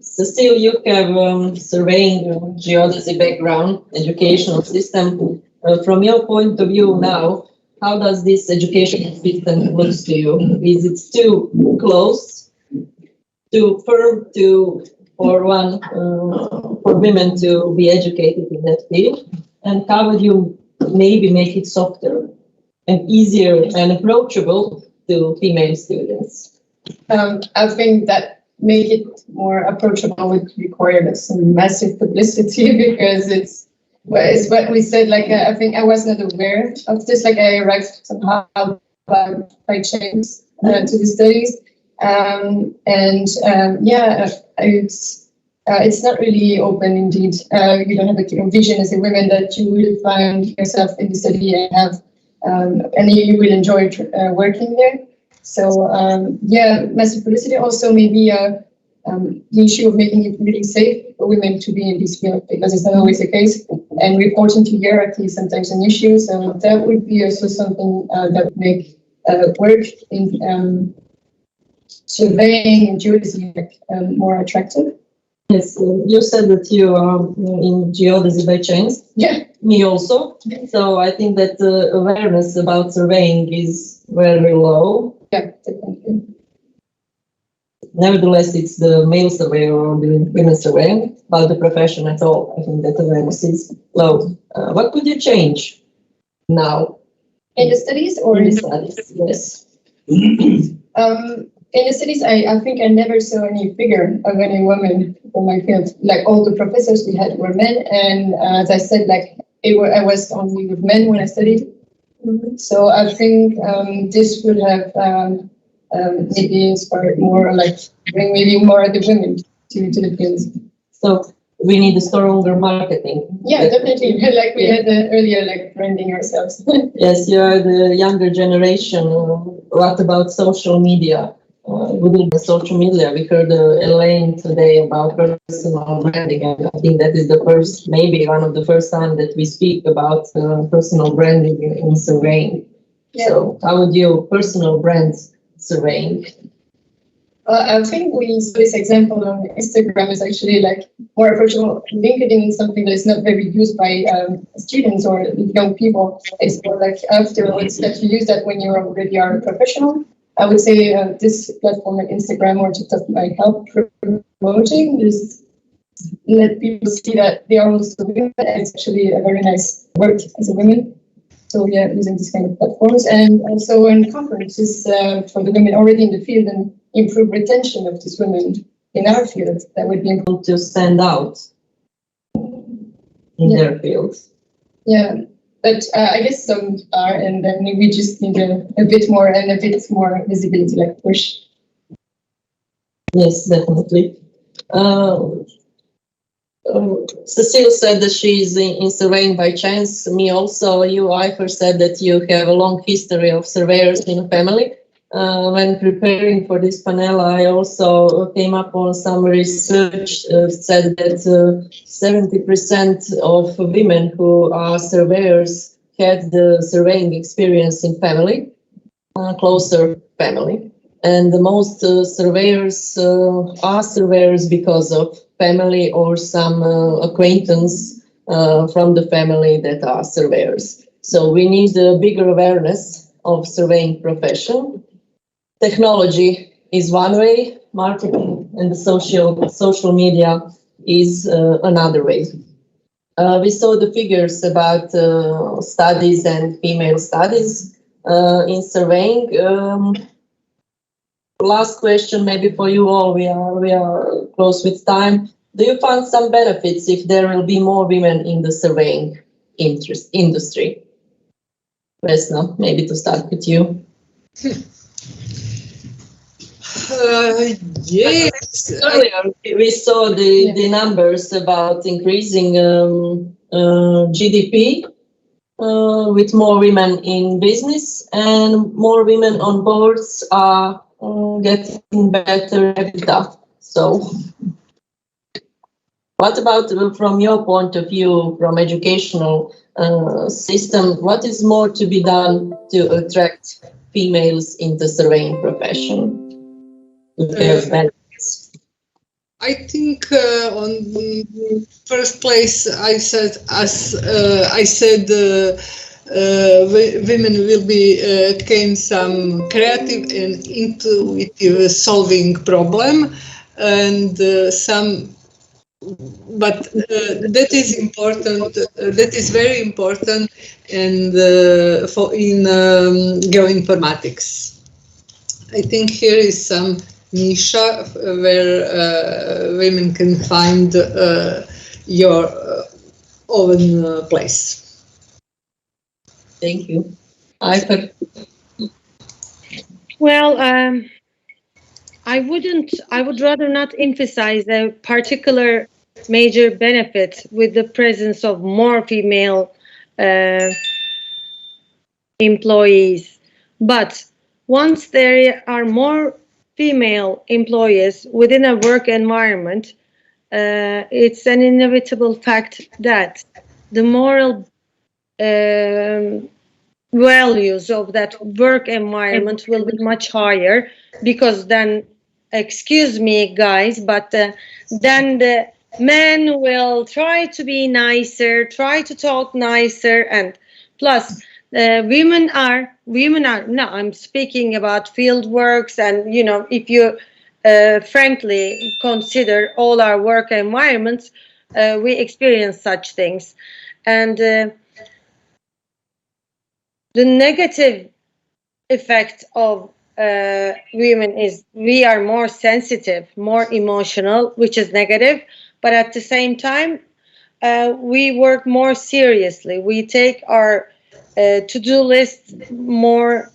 Cecile, you have surveying geodesy background, educational system. From your point of view now, how does this educational system look to you? Is it too close, too firm for women to be educated in that field? And how would you maybe make it softer and easier and approachable to female students? I think that make it more approachable would require some massive publicity because it's what we said. Like I think I was not aware of this. Like I arrived somehow by chance to the studies, it's not really open indeed. You don't have a vision as a woman that you will find yourself in the study and have, and you will enjoy working there. So massive publicity. Also maybe the issue of making it really safe for women to be in this field, because it's not always the case. And reporting to hierarchy is sometimes an issue. So that would be also something that would make work in surveying and geodesy more attractive. Yes, you said that you are in geodesy by chance. Yeah. Me also. So I think that awareness about surveying is very low. Yeah, definitely. Nevertheless, it's the male surveyor or the women surveyor about the profession at all. I think that awareness is low. What could you change now? In the studies or in the studies? Yes. In the studies, I think I never saw any figure of any woman in my field. Like all the professors we had were men, and as I said, like I was only with men when I studied. So I think this would have maybe inspired more, like bring maybe more of the women to the field. So we need a stronger marketing. Yeah, definitely. Like we had earlier, like branding ourselves. Yes, you are the younger generation. What about social media? Within the social media, we heard Elaine today about personal branding, and I think that is the first, maybe one of the first time that we speak about personal branding in surveying. Yeah. So how would you personal brand surveying? I think we saw this example on Instagram is actually like more approachable. LinkedIn is something that is not very used by students or young people. It's more like afterwards that you use that when you already are a professional. I would say this platform like Instagram or TikTok might help promoting this, let people see that they are also women. It's actually a very nice work as a woman. So yeah, using these kind of platforms, and also in conferences for the women already in the field and improve retention of these women in our field. That would be important to stand out in their fields. Yeah, but I guess some are, and then we just need a bit more and a bit more visibility, like push. Yes, definitely. Cecile said that she's in surveying by chance. Me also. You, Eicher, said that you have a long history of surveyors in the family. When preparing for this panel, I also came up on some research said that 70% of women who are surveyors had the surveying experience in family, closer family. And the most surveyors are surveyors because of family or some acquaintance from the family that are surveyors. So we need a bigger awareness of surveying profession. Technology is one way, marketing and the social media is another way. We saw the figures about studies and female studies in surveying. Last question, maybe for you all. We are close with time. Do you find some benefits if there will be more women in the surveying industry? Vesna, maybe to start with you. Yes. Earlier we saw the numbers about increasing GDP with more women in business, and more women on boards are getting better EBITDA. So what about from your point of view, from educational system, what is more to be done to attract females in the surveying profession? I think on first place I said women will become some creative and intuitive solving problem, and but that is important. That is very important, and for in geoinformatics. I think here is some niche where women can find your own place. Thank you. Eicher. Well, I would rather not emphasize a particular major benefit with the presence of more female employees. But once there are more female employees within a work environment, it's an inevitable fact that the moral values of that work environment will be much higher, because then, excuse me guys, but then the men will try to be nicer, try to talk nicer, and plus women are no, I'm speaking about field works, and you know, if you frankly consider all our work environments, we experience such things. And the negative effect of women is we are more sensitive, more emotional, which is negative, but at the same time we work more seriously. We take our to-do list more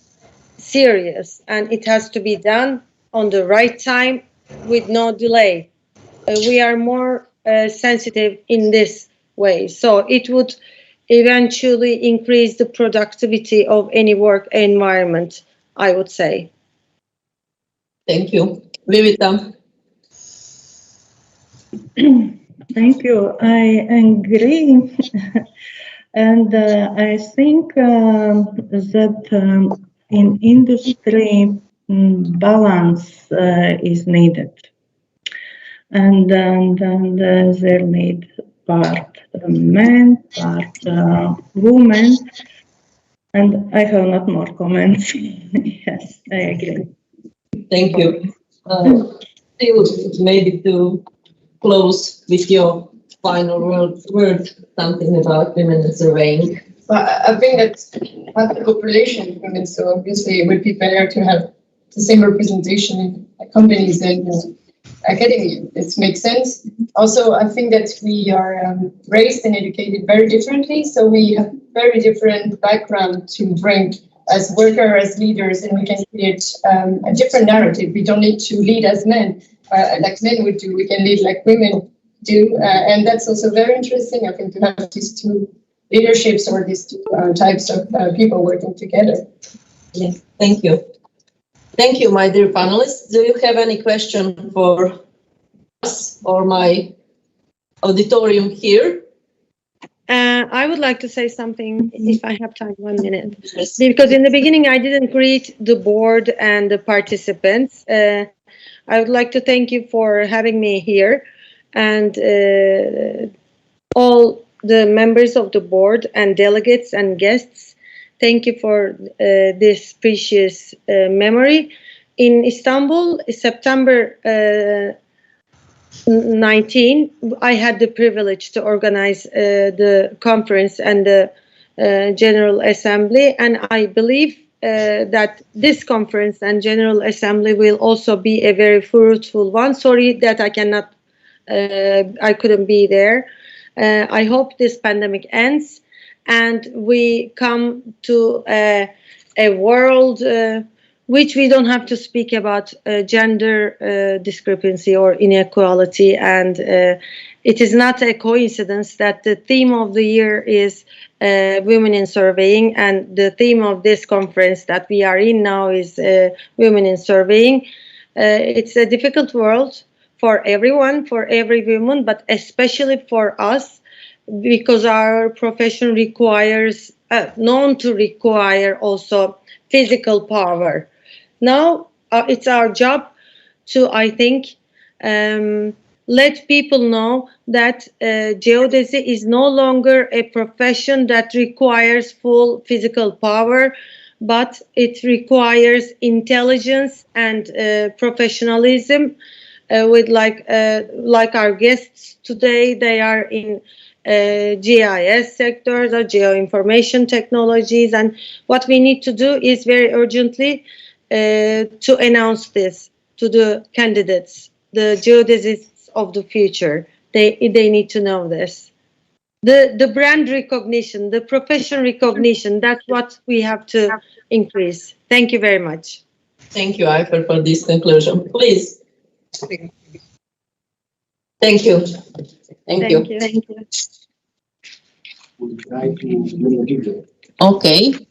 serious, and it has to be done on the right time with no delay. We are more sensitive in this way, so it would eventually increase the productivity of any work environment, I would say. Thank you. Vivita. Thank you. I agree. And I think that in industry, balance is needed. And there need part men, part women. And I have not more comments. Yes, I agree. Thank you. Still, maybe to close with your final word, something about women in surveying. But I think that part of the population of women, so obviously it would be better to have the same representation in companies and academia. This makes sense. Also, I think that we are raised and educated very differently, so we have very different background to bring as workers, as leaders, and we can create a different narrative. We don't need to lead as men, like men would do. We can lead like women do, and that's also very interesting, I think, to have these two leaderships or these two types of people working together. Yes, thank you. Thank you, my dear panelists. Do you have any question for us or my auditorium here? I would like to say something, if I have time, 1 minute. Yes. Because in the beginning, I didn't greet the board and the participants. I would like to thank you for having me here, and all the members of the board and delegates and guests. Thank you for this precious memory. In Istanbul, September 19, I had the privilege to organize the conference and the General Assembly, and I believe that this conference and General Assembly will also be a very fruitful one. Sorry that I couldn't be there. I hope this pandemic ends and we come to a world which we don't have to speak about gender discrepancy or inequality. And it is not a coincidence that the theme of the year is women in surveying, and the theme of this conference that we are in now is women in surveying. It's a difficult world for everyone, for every woman, but especially for us, because our profession requires, known to require also physical power. Now it's our job to, I think, let people know that geodesy is no longer a profession that requires full physical power, but it requires intelligence and professionalism. With like our guests today, they are in GIS sectors or geoinformation technologies, and what we need to do is very urgently to announce this to the candidates, the geodesists of the future. They need to know this. The brand recognition, the profession recognition, that's what we have to increase. Thank you very much. Thank you, Ayfer, for this conclusion. Please. Thank you. Thank you. Thank you. We'll try to Okay.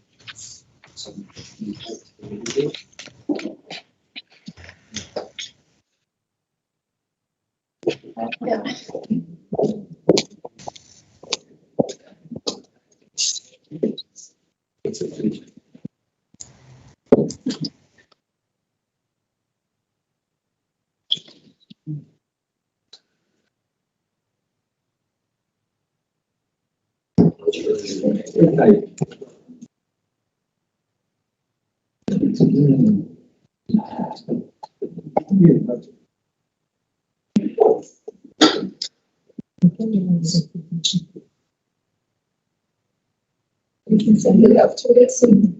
Yeah. We can send it out to it soon.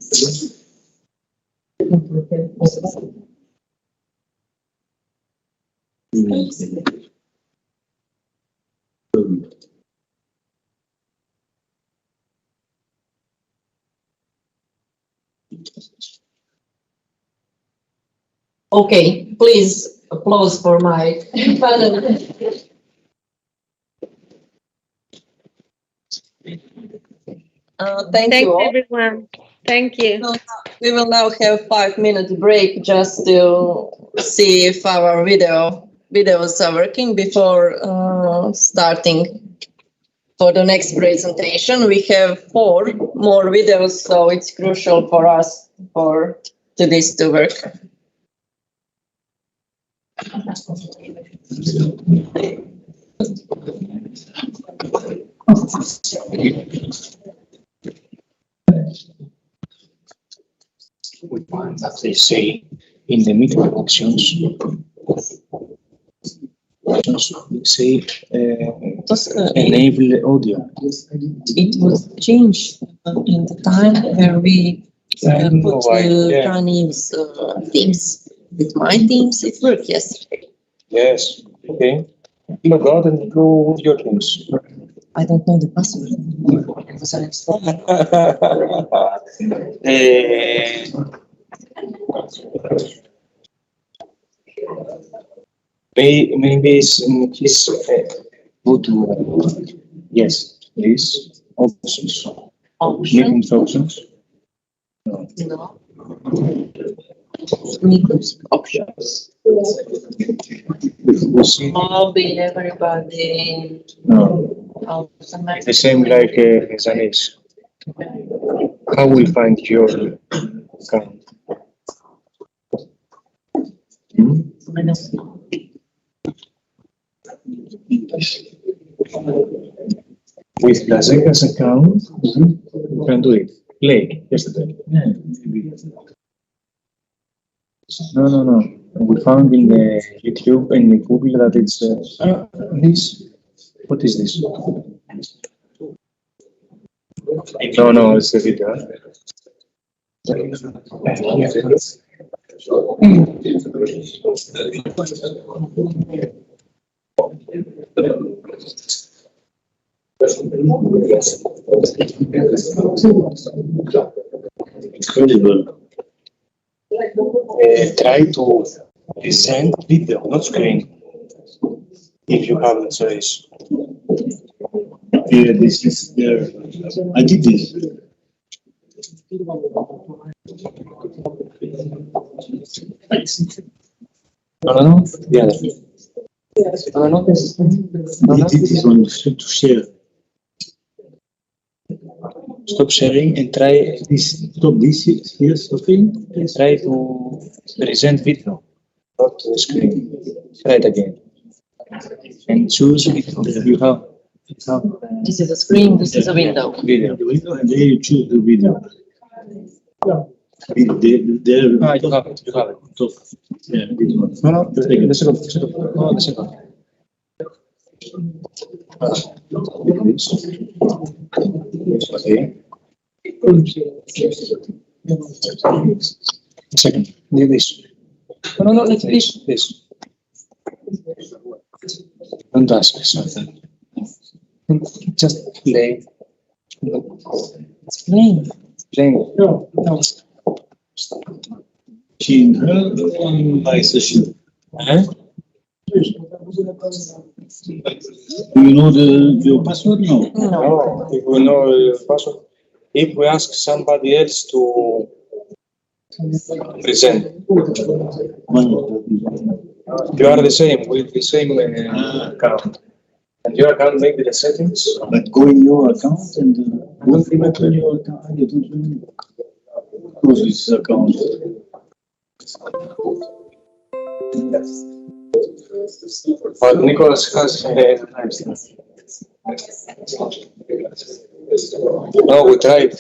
Okay, please applause for my panel. Thank you all. Everyone. Thank you. We will now have 5-minute break just to see if our videos are working before starting for the next presentation. We have 4 more videos, so it's crucial for us for this to work. We find that they say in the meeting options, say enable audio. It was changed in the time where we put Chinese themes. With my themes, it worked yesterday. Yes. Okay. Log out and go with your teams. I don't know the password. Because I Maybe please go to yes, please options. Meeting options. No. Meeting options. Mobile, everybody. No. The same like Zanis. How will find your account? I don't know. With Blazeca's account, you can do it. Play yesterday. No. We found in YouTube and in Google that it's this. What is this? No, it's the video. Incredible. Try to descend video, not screen. If you have a choice. Yeah, this is there. I did this. No. Yeah. No. I did this one to share. Stop sharing and try this. Stop this here, stopping. And try to present video, not to screen. Try it again. And choose video. You have. This is a screen, this is a window. Video. The window, and then you choose the video. There. You have it. Top. Yeah, this one. No. The second. No, the second. Okay. Second. Do this. No, let's this. Don't ask something. Just play. It's playing. No. She in her my session. Do you know your password? No. No. If we know your password, if we ask somebody else to present, you are the same with the same account. And your account may be the settings. But go in your account and don't remember your account. I don't remember. Close this account. But Nicholas has no, we tried.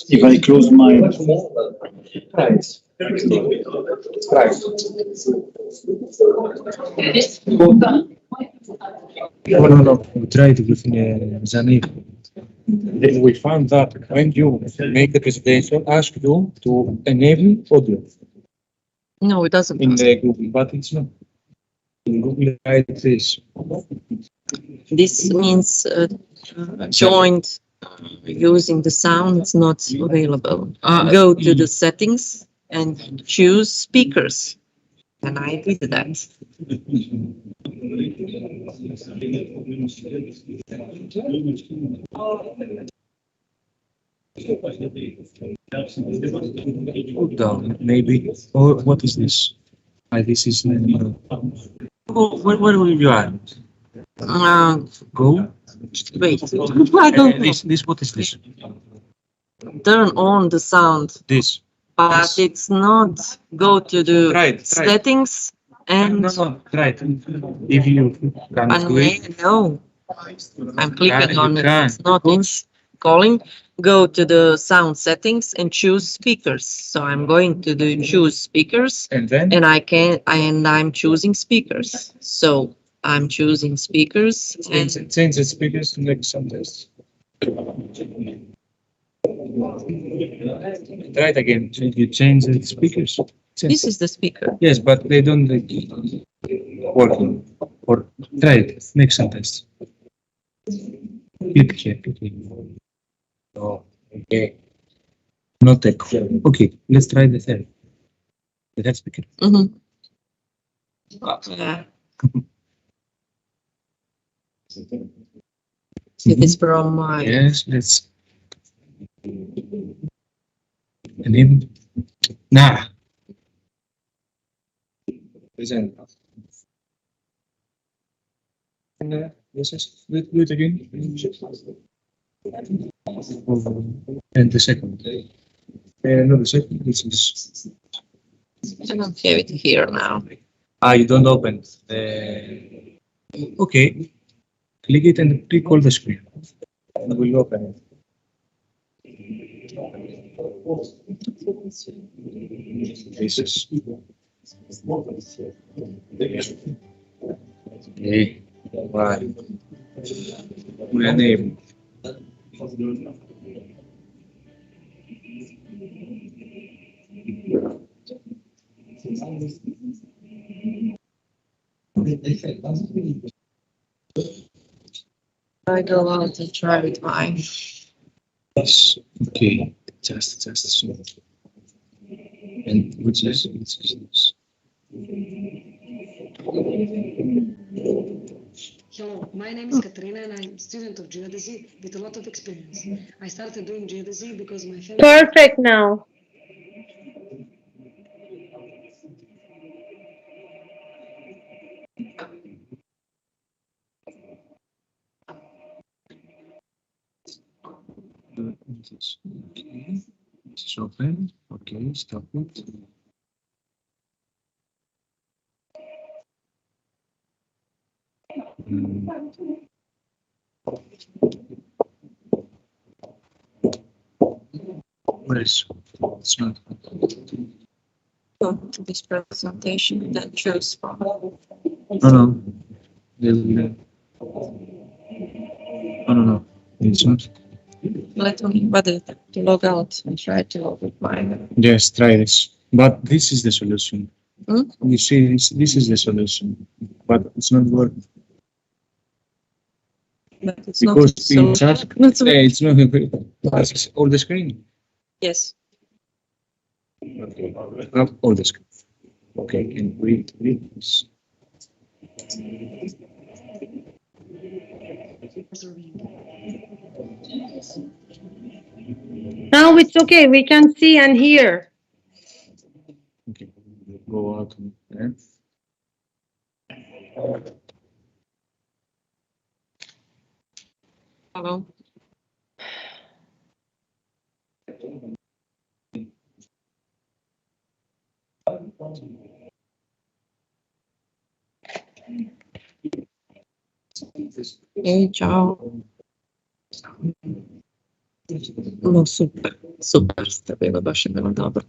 If I close my Right. No. We tried with Zanif. Then we found that when you make the presentation, ask you to enable audio. No, it doesn't. In the Google, but it's not. In Google, it is. This means joint using the sound is not available. Go to the settings and choose speakers. And I did that. Down, maybe. Or what is this? This is. Where will you add? Go. Wait. I don't know. This. What is this? Turn on the sound. This. but it's not go to the settings and No, try it. If you can do it. no, I'm clicking on it. Can, It's not. It's calling. Go to the sound settings and choose speakers. So I'm going to the choose speakers, and then I'm choosing speakers. So I'm choosing speakers and change the speakers to make some tests. Try it again. So you change the speakers. This is the speaker. Yes, but they don't working. Or try it. Make some tests. Click here. Oh, okay. Not echo. Okay, let's try the third. The third speaker. Yeah. It is from my. Yes, let's. And then, nah. Present. And yes, do it again. And the second. No, the second. This is. I don't have it here now. You don't open. Okay. Click it and click all the screen. And we'll open it. This is. Okay. Right. We are name. I go out and try with mine. Yes. Okay. Just so. And which is this? Hello, my name is Katrina and I'm a student of geodesy with a lot of experience. I started doing geodesy because my family... Perfect now. Okay. This is open. Okay, stop it. Where is it's not Go to this presentation, then choose from. no. No, it's not. Let me to log out and try to log with mine. Yes, try this. But this is the solution. You see, this is the solution, but it's not working. But it's Because not so. it's not asks all the screen. Yes. Okay. Not all the screen. Okay, and read this. Now it's okay. We can see and hear. Okay, go out there. Hello. Ciao. No, super, ste bilo baš je bilo dobro.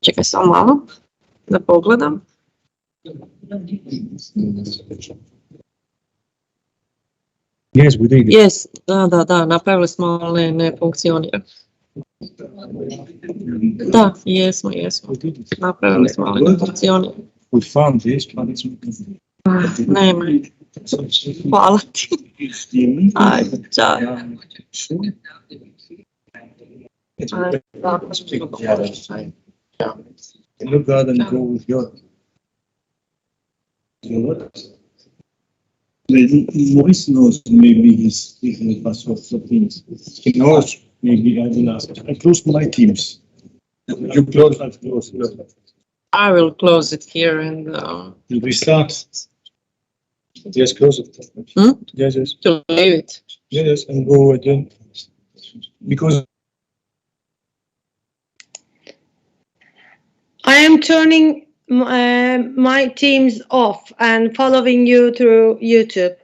Čekaj samo malo da pogledam. Yes, we did. Yes, da, napravili smo, ali ne funkcionira. Da, jesmo. Napravili smo, ali ne funkcionira. We found this, but it's Nema. Hvala ti. Ajde, čao. Look out and go with your The voice knows maybe he's the password for Teams. He knows maybe I will ask. I close my Teams. You close, I close. I will close it here and You restart. Yes, close it. Yes, yes. to leave it. Yes, and go again. Because I am turning my Teams off and following you through YouTube.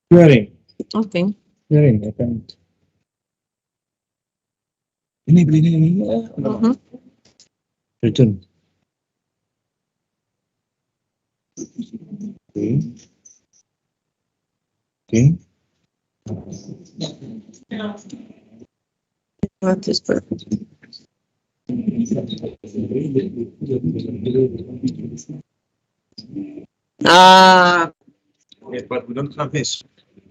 hearing. Okay. Hearing, I can. Return. Okay. Okay. That is perfect. Ah, Yeah, but we don't have this.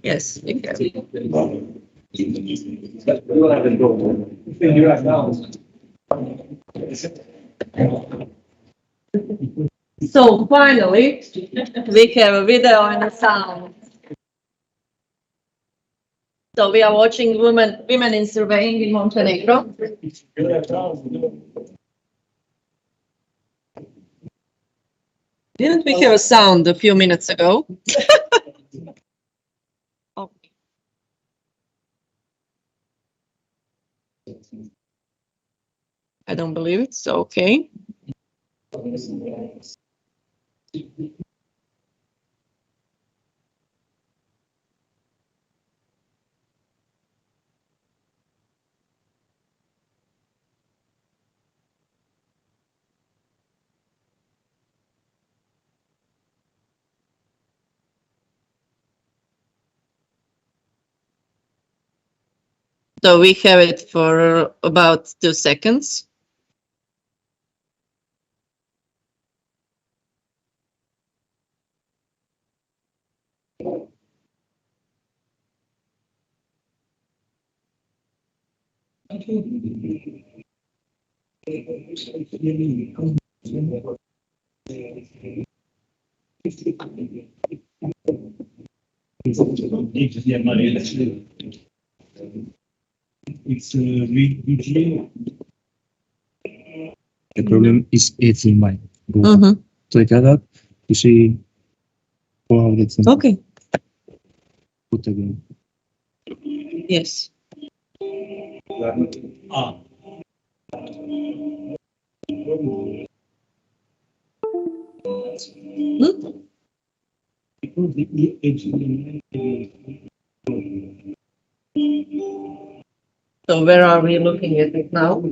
yes, exactly. So finally, we have a video and a sound. So we are watching women in surveying in Montenegro. Didn't we have a sound a few minutes ago? Okay. I don't believe it, so okay. So we have it for about 2 seconds. It's VGA. The problem is it's in my group. Click on that to see how that's Okay. put again. Yes. So where are we looking at it now?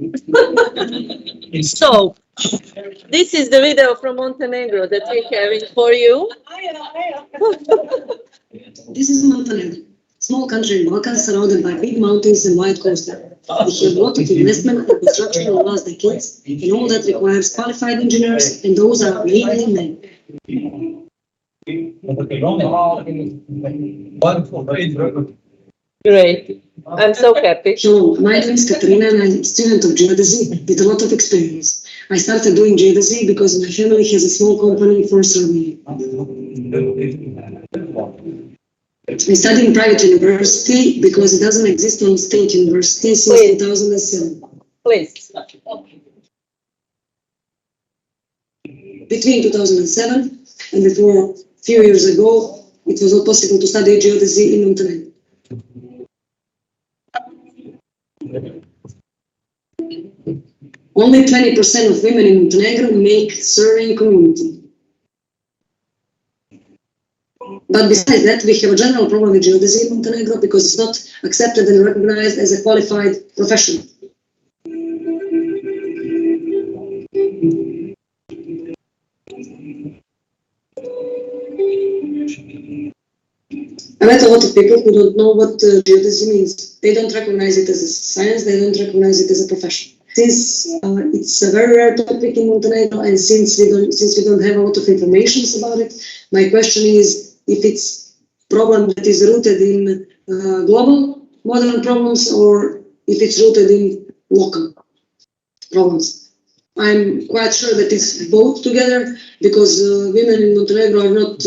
So This is the video from Montenegro that we're having for you. This is Montenegro, small country in Balkans surrounded by big mountains and wide coastline. We have a lot of investment and construction in the last decades, and all that requires qualified engineers, and those are mainly men. Great. I'm so happy. Hello, my name is Katrina and I'm a student of geodesy with a lot of experience. I started doing geodesy because my family has a small company for surveying. I studied in private university because it doesn't exist on state university since 2007. Please. Between 2007 and before a few years ago, it was not possible to study geodesy in Montenegro. Only 20% of women in Montenegro make surveying community. But besides that, we have a general problem with geodesy in Montenegro because it's not accepted and recognized as a qualified profession. I met a lot of people who don't know what geodesy means. They don't recognize it as a science, they don't recognize it as a profession. Since it's a very rare topic in Montenegro, and since we don't have a lot of information about it, my question is if it's a problem that is rooted in global modern problems or if it's rooted in local problems. I'm quite sure that it's both together because women in Montenegro are not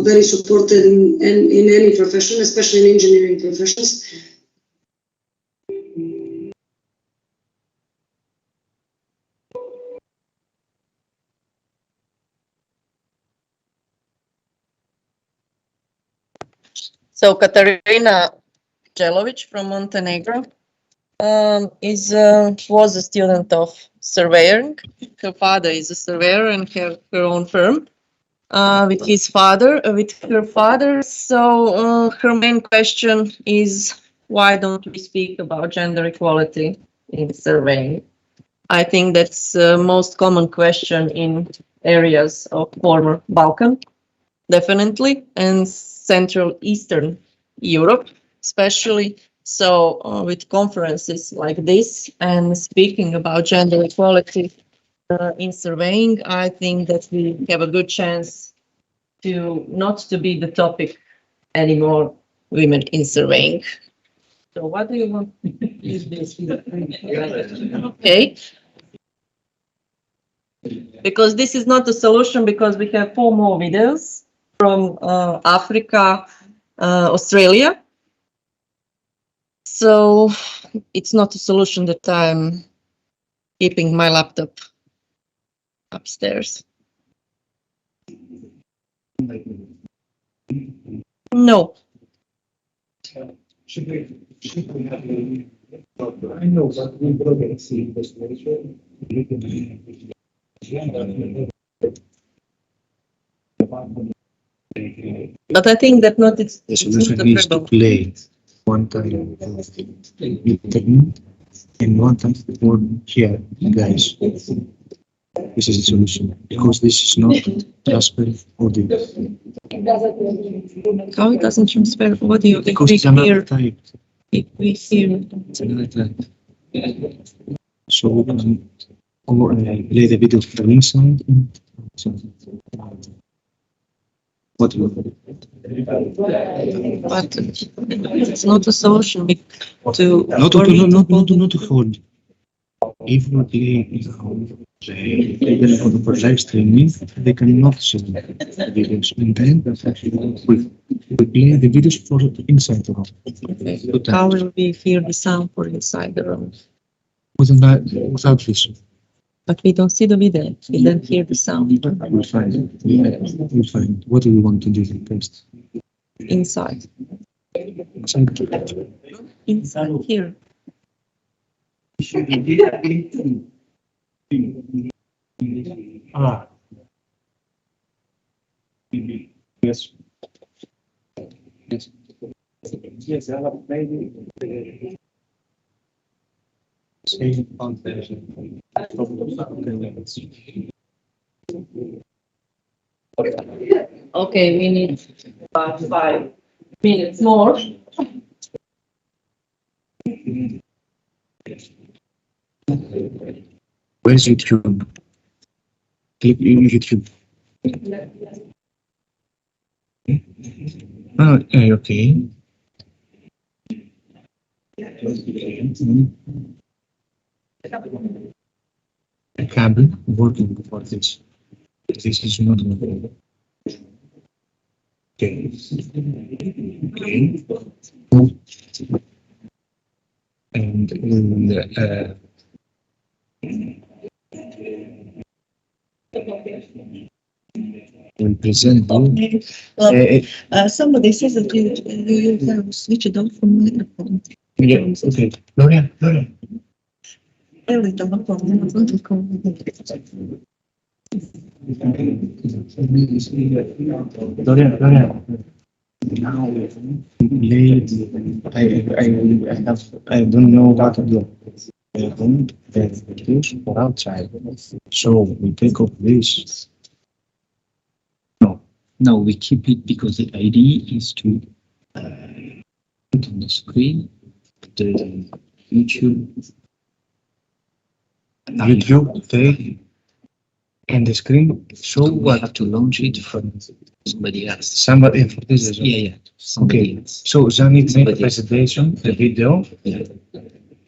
very supported in any profession, especially in engineering professions. So Katarina Jelovic from Montenegro was a student of surveying. Her father is a surveyor and have her own firm with her father. So her main question is, why don't we speak about gender equality in surveying? I think that's the most common question in areas of former Balkan, definitely, and Central Eastern Europe, especially. So with conferences like this and speaking about gender equality in surveying, I think that we have a good chance to not to be the topic anymore, women in surveying. So what do you want to use this? Okay. Because this is not a solution, because we have 4 more videos from Africa, Australia. So it's not a solution that I'm keeping my laptop upstairs. No. I know, but we probably see this situation. But I think that not it's the solution needs to play one time technique and one time for here, guys. This is the solution because this is not transparent audio. How it doesn't transfer audio? Because it's another type. If we hear it's another type. So we can play the video from inside and outside. What you But it's not a solution to not to hold. If we play for live streaming, they cannot see the videos. And then we play the videos for inside the room. How will we hear the sound for inside the room? Without this. But we don't see the video. We don't hear the sound. We'll find it. We'll find it. What do we want to do first? Inside. Inside here. Ah. Yes. Yes. Yes, I have maybe. Okay, we need 5 minutes more. Where's YouTube? Click YouTube. Oh, okay. A cable working for this. This is not okay. Okay. And we present you. Somebody says that you have switch it off from microphone. Yeah, okay. Gloria. Gloria. Now, late. I don't know what to do. I don't have this for outside. So we take off this. No, we keep it because the idea is to put on the screen the YouTube, okay, and the screen show what have to launch it from somebody else. Somebody for this. Yeah. Okay. Else. So then it make a presentation, the video. Yeah.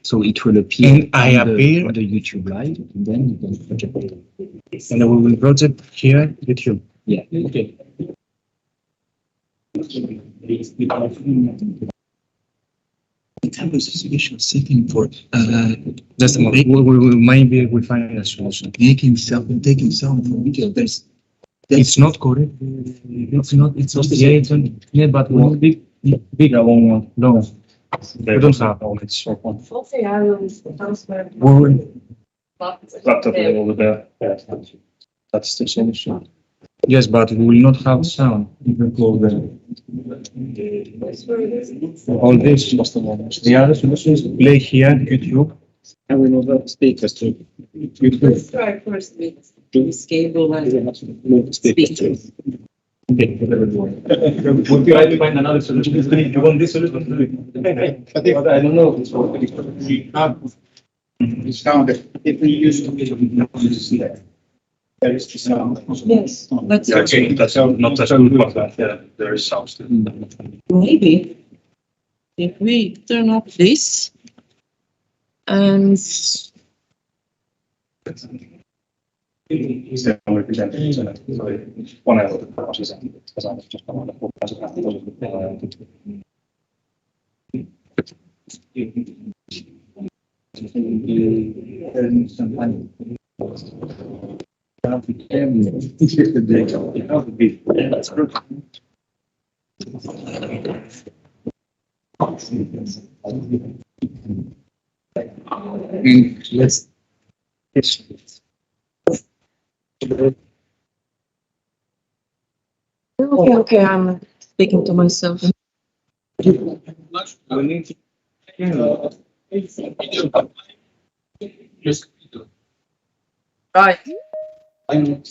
So it will appear. And I appear on the YouTube live, and then you can project it. And we will project here YouTube. Yeah. Okay. It has a special setting for just maybe we find a solution. Taking sound from video. It's not correct. It's not. Yeah, but one bigger one. No, we don't have all this. Okay, I will transfer. Laptop over there. Yeah, that's the solution. Yes, but we will not have sound. Even for all this. The other solution is play here YouTube, and we know that speakers too. Let's try first with this cable and speakers. Okay. Would you like to find another solution? You want this solution? But I don't know. We have sound. If we use it, there is the sound. Yes, let's okay, that's not as good, but there is sound still. Maybe if we turn off this and That's good. Let's. Okay, I'm speaking to myself. Right. And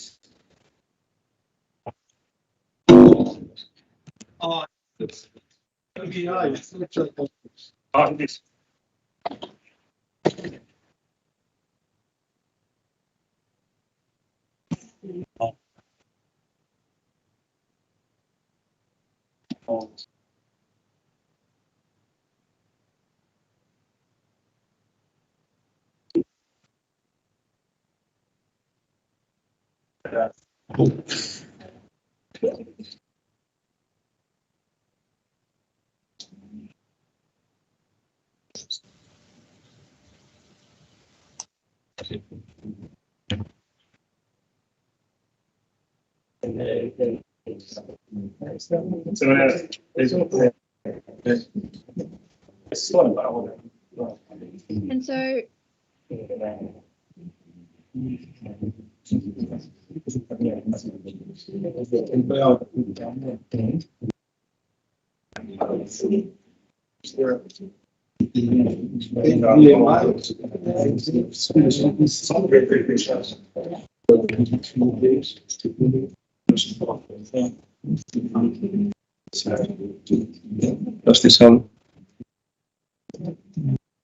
so Does this help?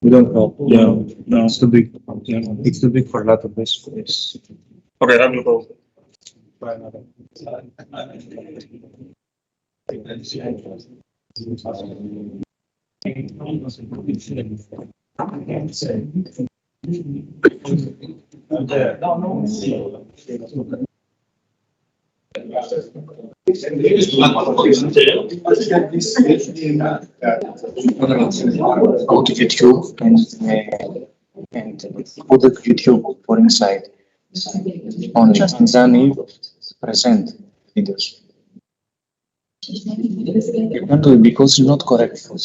We don't know. Yeah, no, it's too big. Yeah, it's too big for a lot of this. Okay, I will go. Try another. Go to YouTube and put the YouTube for inside. Only and then you present videos. You can't do it because it's not correct. Go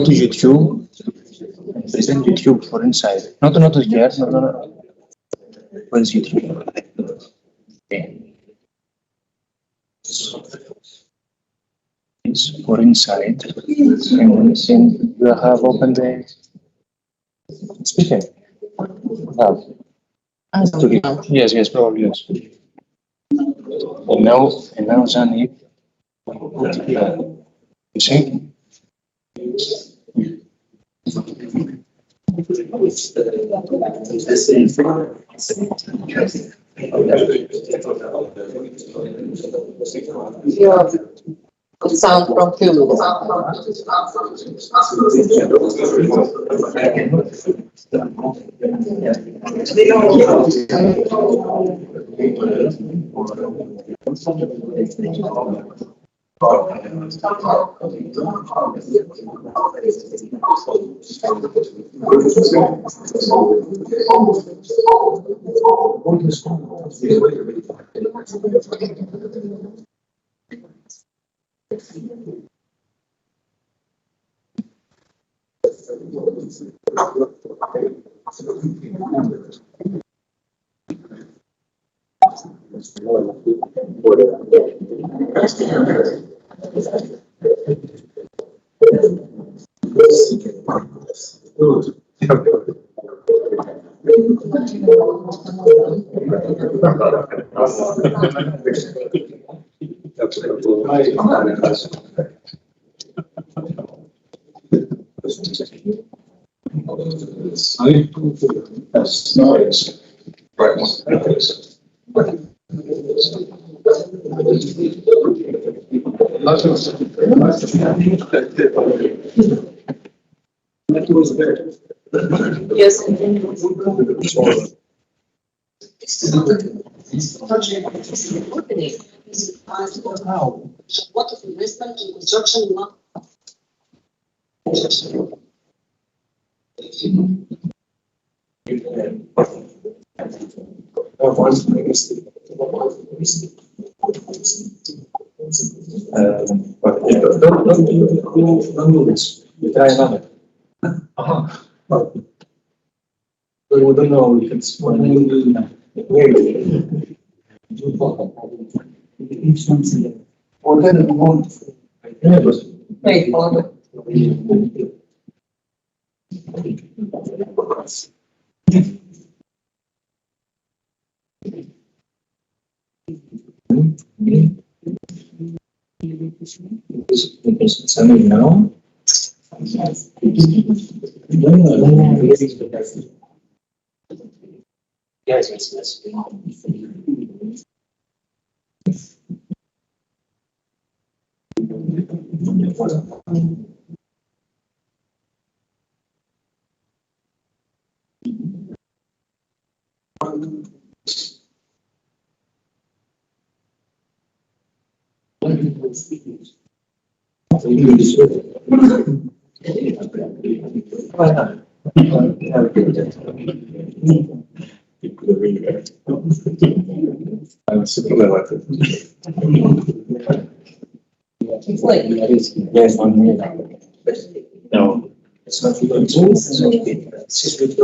to YouTube and present YouTube for inside. Not here. No. Where is YouTube? Okay. It's for inside, and then you have opened the speaker. Yes, probably yes. And now Zani, you see? Sound from Kulu. That's nice. Right. Yes. What of investment in construction? Don't do this. We try another. We don't know if it's one. Something now? Yes. Yes. I'm super like it. It's like yes, on me. No, it's not even tools. It's just with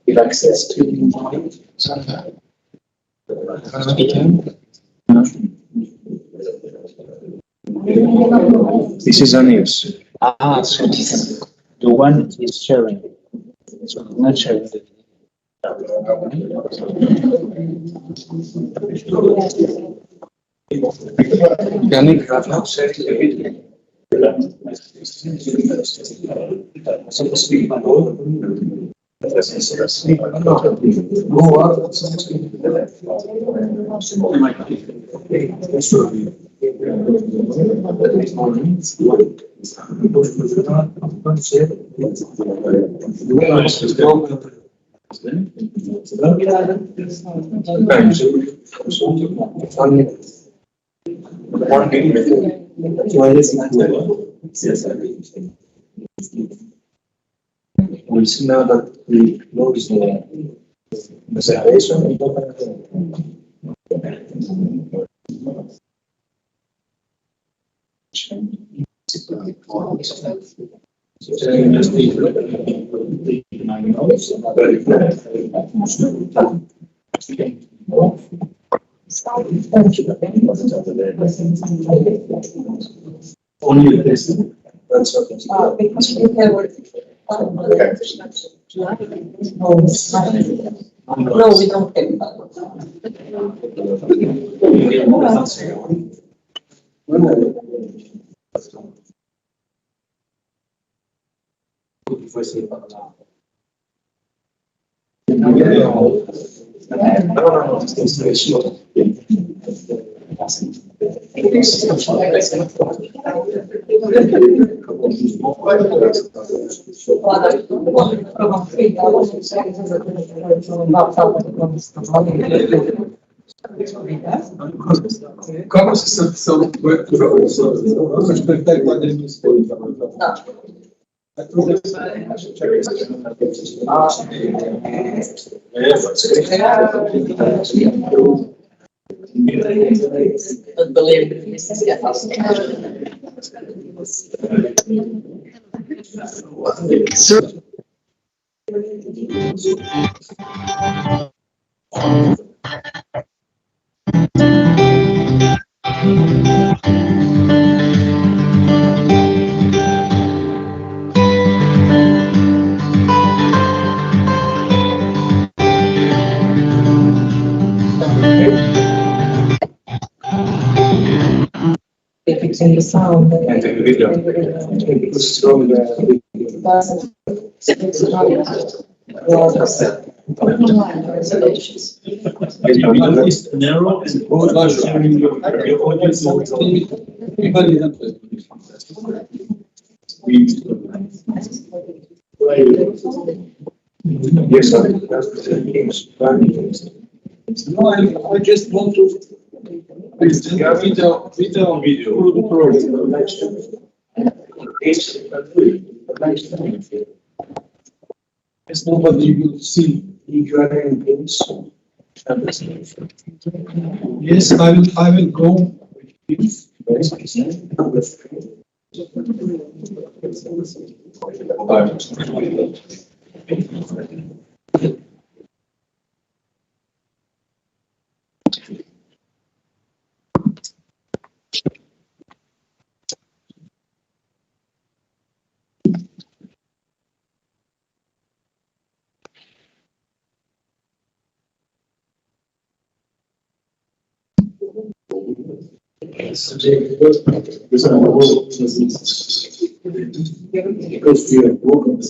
Give access to this is unused. Ah, so this is the one is sharing. So not sharing the we see now that we notice the separation. Only this. That's okay. Because we have no, we don't have Como se fixing the sound. And the video. Because from the narrow and broad sharing your audience. Everybody yes, sir. No, I just want to video. Yes, nobody will see if you are in place. Yes, I will go. Because we have broken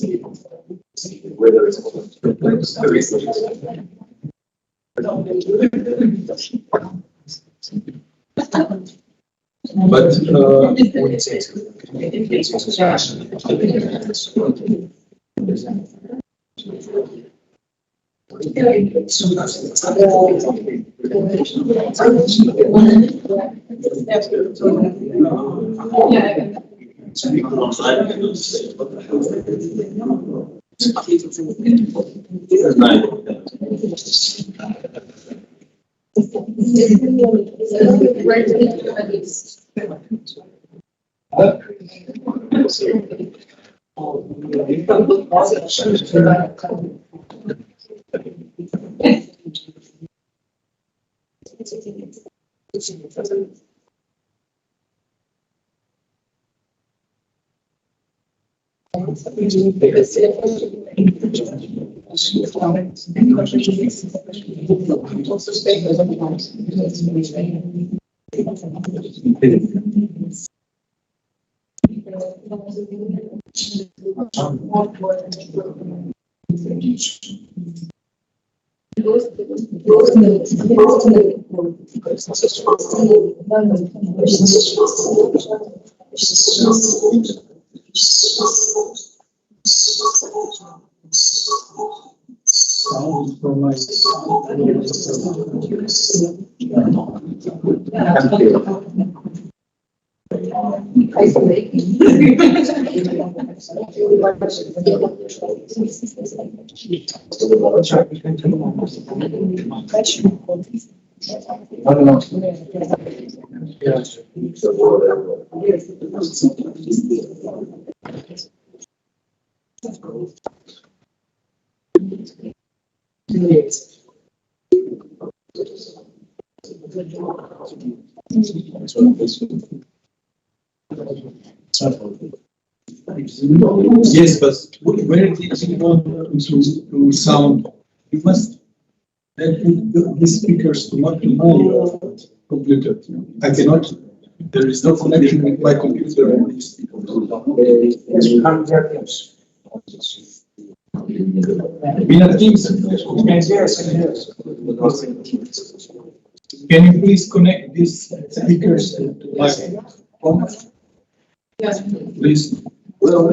whether it's Yes, but where did you want to sound? You must have these speakers to not be my computer. I cannot. There is no connection with my computer and these speakers. Can you please connect these speakers to my phone? Yes. Please. We don't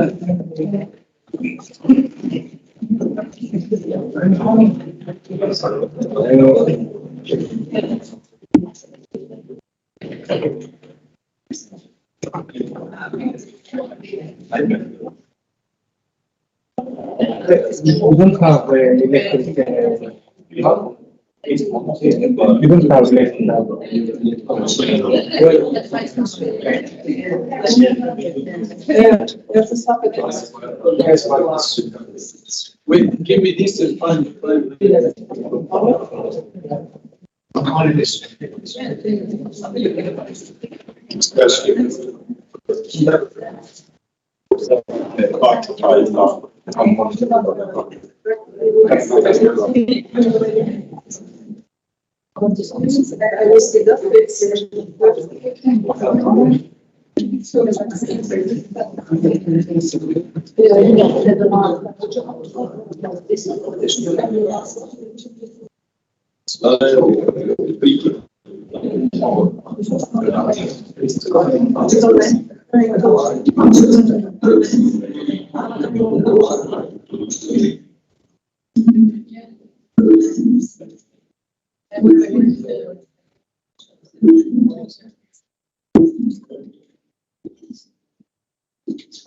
have electric. You don't have Wait, give me this and find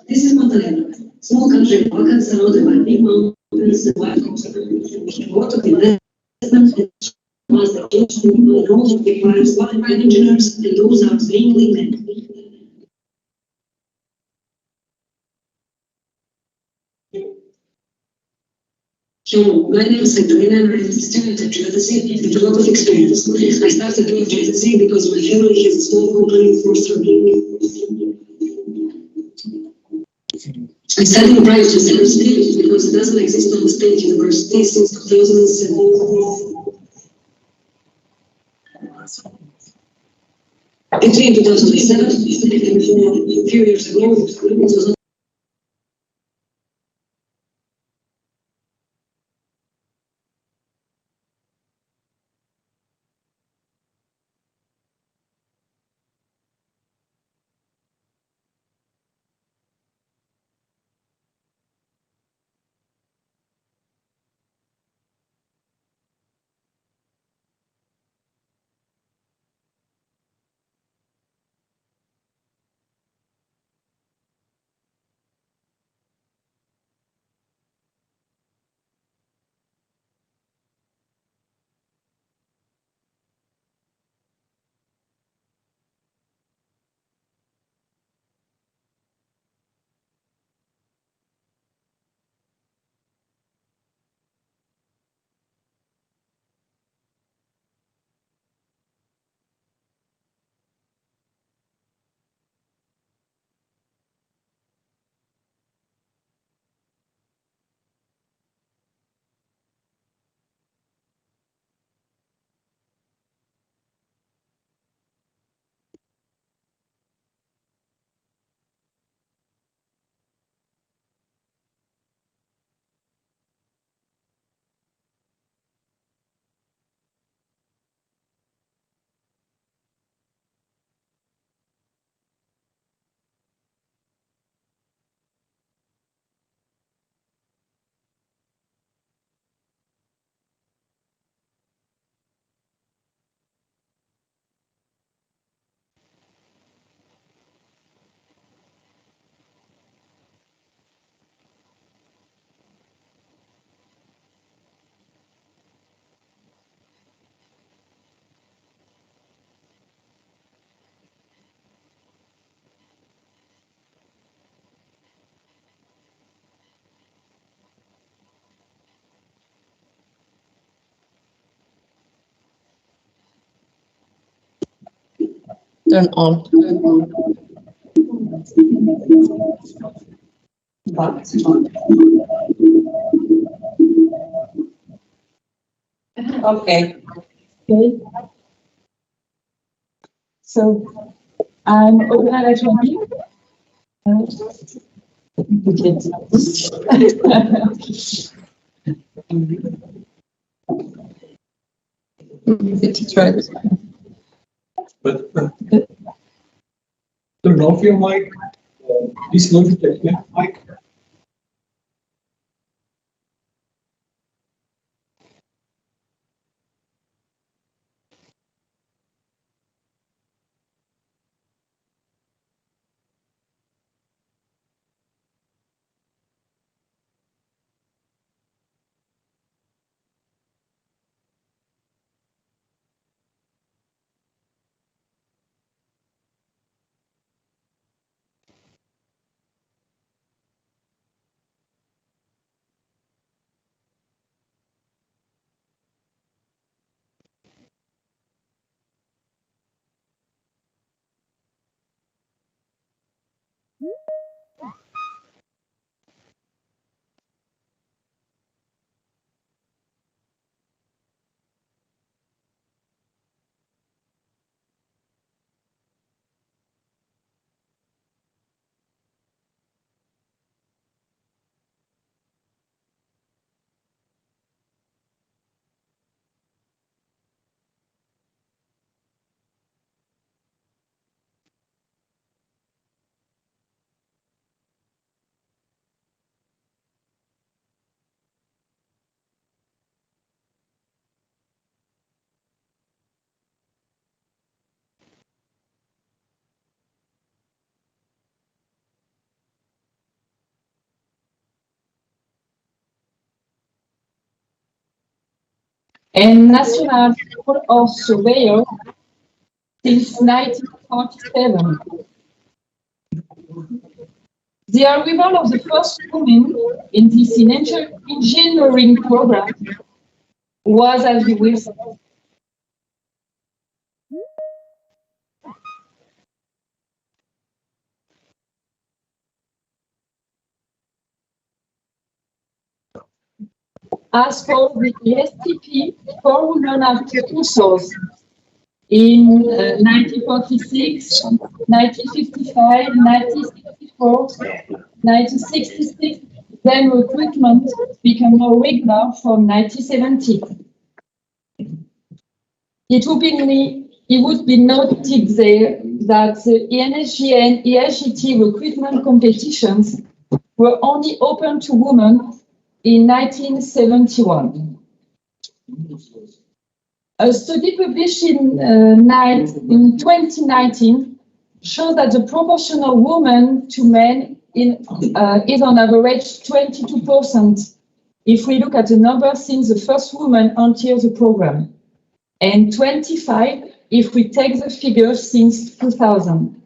This is Montenegro, small country, Balkans surrounded by big mountains and wide coast. A lot of investment and must engage in knowledge requires qualified engineers, and those are mainly men. Hello, my name is Katerina and I'm a student at Geodetic with a lot of experience. I started doing Geodetic because my family has a small company for surveying. I studied in private university because it doesn't exist on the state university since 2007. Between 2007 and a few years ago, it was not. Turn on. But. Okay. Okay. So I'm organized. But turn off your mic. Please don't take your mic. And National School of Surveyors since 1947. The arrival of the first women in this engineering program was, as you will see, as for the STP, 4 women are precursors in 1946, 1955, 1964, 1966, then recruitment became more regular from 1970. It would be noted there that the ENSG and ESGT recruitment competitions were only open to women in 1971. A study published in 2019 shows that the proportion of women to men is on average 22% if we look at the number since the first woman entered the program, and 25% if we take the figures since 2000.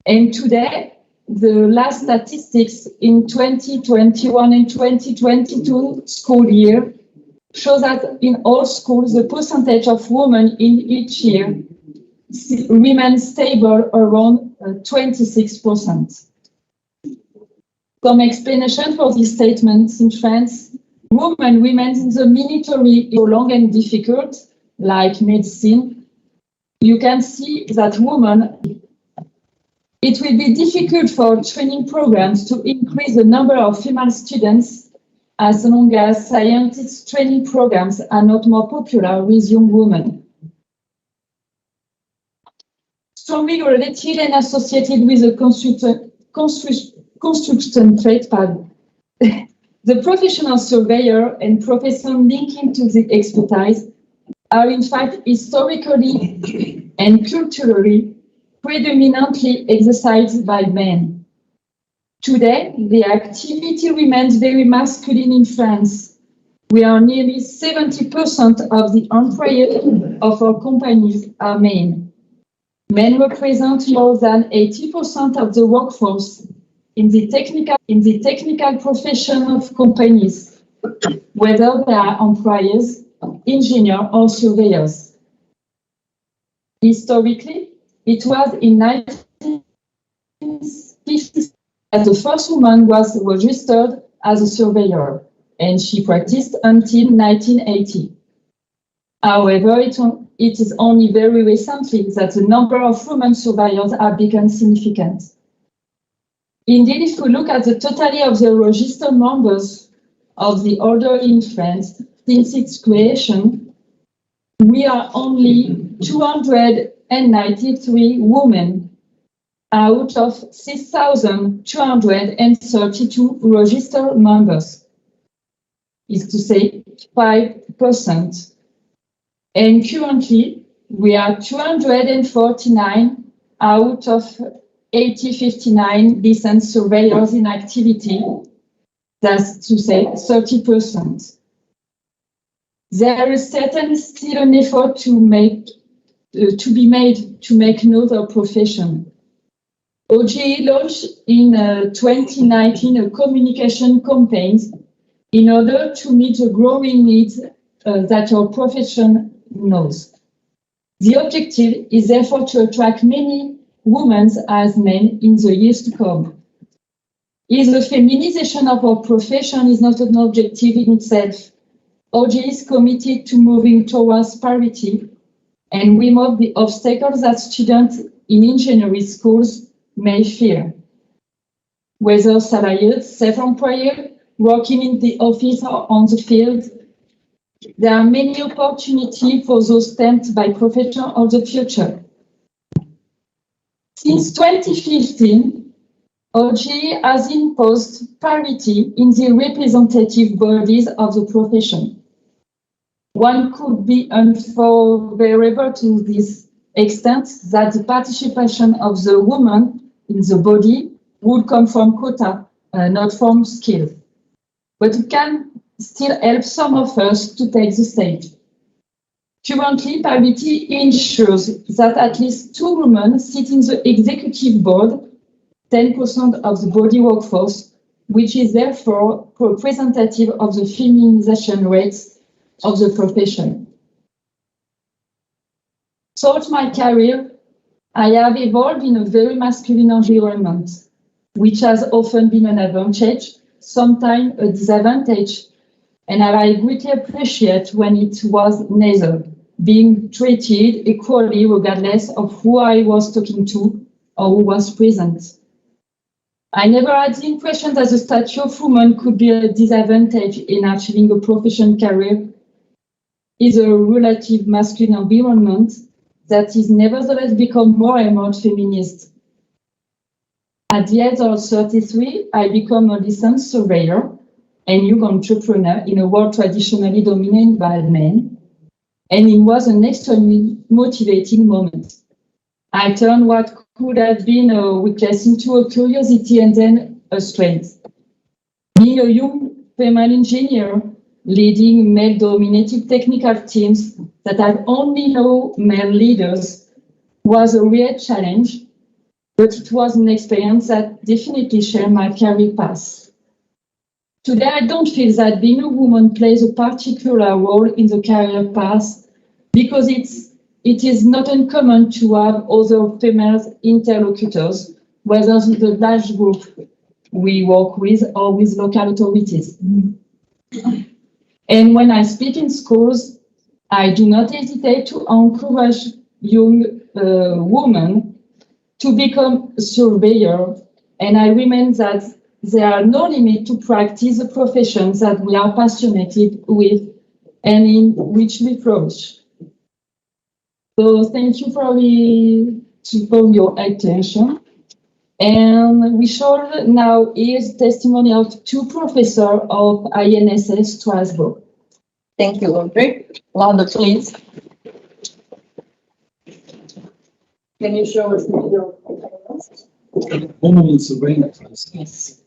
And today, the last statistics in 2021 and 2022 school year shows that in all schools, the percentage of women in each year remains stable around 26%. Some explanation for these statements in France: women remain in the military for long and difficult, like medicine. You can see that it will be difficult for training programs to increase the number of female students as long as scientist training programs are not more popular with young women. Strongly related and associated with the construction trade, the professional surveyor and profession linking to the expertise are in fact historically and culturally predominantly exercised by men. Today, the activity remains very masculine in France. We are nearly 70% of the employees of our companies are men. Men represent more than 80% of the workforce in the technical profession of companies, whether they are employees, engineers, or surveyors. Historically, it was in 1950 that the first woman was registered as a surveyor, and she practiced until 1980. However, it is only very recently that the number of women surveyors have become significant. Indeed, if we look at the totality of the registered members of the order in France since its creation, we are only 293 women out of 6,232 registered members, is to say 5%. And currently, we are 249 out of 59 licensed surveyors in activity. That's to say 30%. There is certainly still an effort to be made to make another profession. OGE launched in 2019 a communication campaign in order to meet the growing needs that our profession knows. The objective is therefore to attract many women as men in the years to come. The feminization of our profession is not an objective in itself. OGE is committed to moving towards parity and remove the obstacles that students in engineering schools may fear. Whether salaried, self-employed, working in the office or on the field, there are many opportunities for those tempted by profession of the future. Since 2015, OGE has imposed parity in the representative bodies of the profession. One could be unfavorable to this extent that the participation of the woman in the body would come from quota, not from skill. But it can still help some of us to take the stage. Currently, parity ensures that at least 2 women sit in the executive board, 10% of the body workforce, which is therefore representative of the feminization rates of the profession. Throughout my career, I have evolved in a very masculine environment, which has often been an advantage, sometimes a disadvantage, and I greatly appreciate when it was neither, being treated equally regardless of who I was talking to or who was present. I never had the impression that the stature of women could be a disadvantage in achieving a professional career. It's a relative masculine environment that is nevertheless become more and more feminist. At the age of 33, I become a licensed surveyor and young entrepreneur in a world traditionally dominated by men, and it was an extremely motivating moment. I turned what could have been a weakness into a curiosity and then a strength. Being a young female engineer leading male-dominated technical teams that had only no male leaders was a real challenge, but it was an experience that definitely shared my career path. Today, I don't feel that being a woman plays a particular role in the career path because it is not uncommon to have other female interlocutors, whether with the large group we work with or with local authorities. And when I speak in schools, I do not hesitate to encourage young women to become a surveyor, and I remind that there are no limit to practice the professions that we are passionate with and in which we flourish. So thank you for your attention. And we shall now hear the testimony of 2 professors of INSS Strasbourg. Thank you, Audrey. Louder, please. Can you show us the video? Woman surveying. Yes.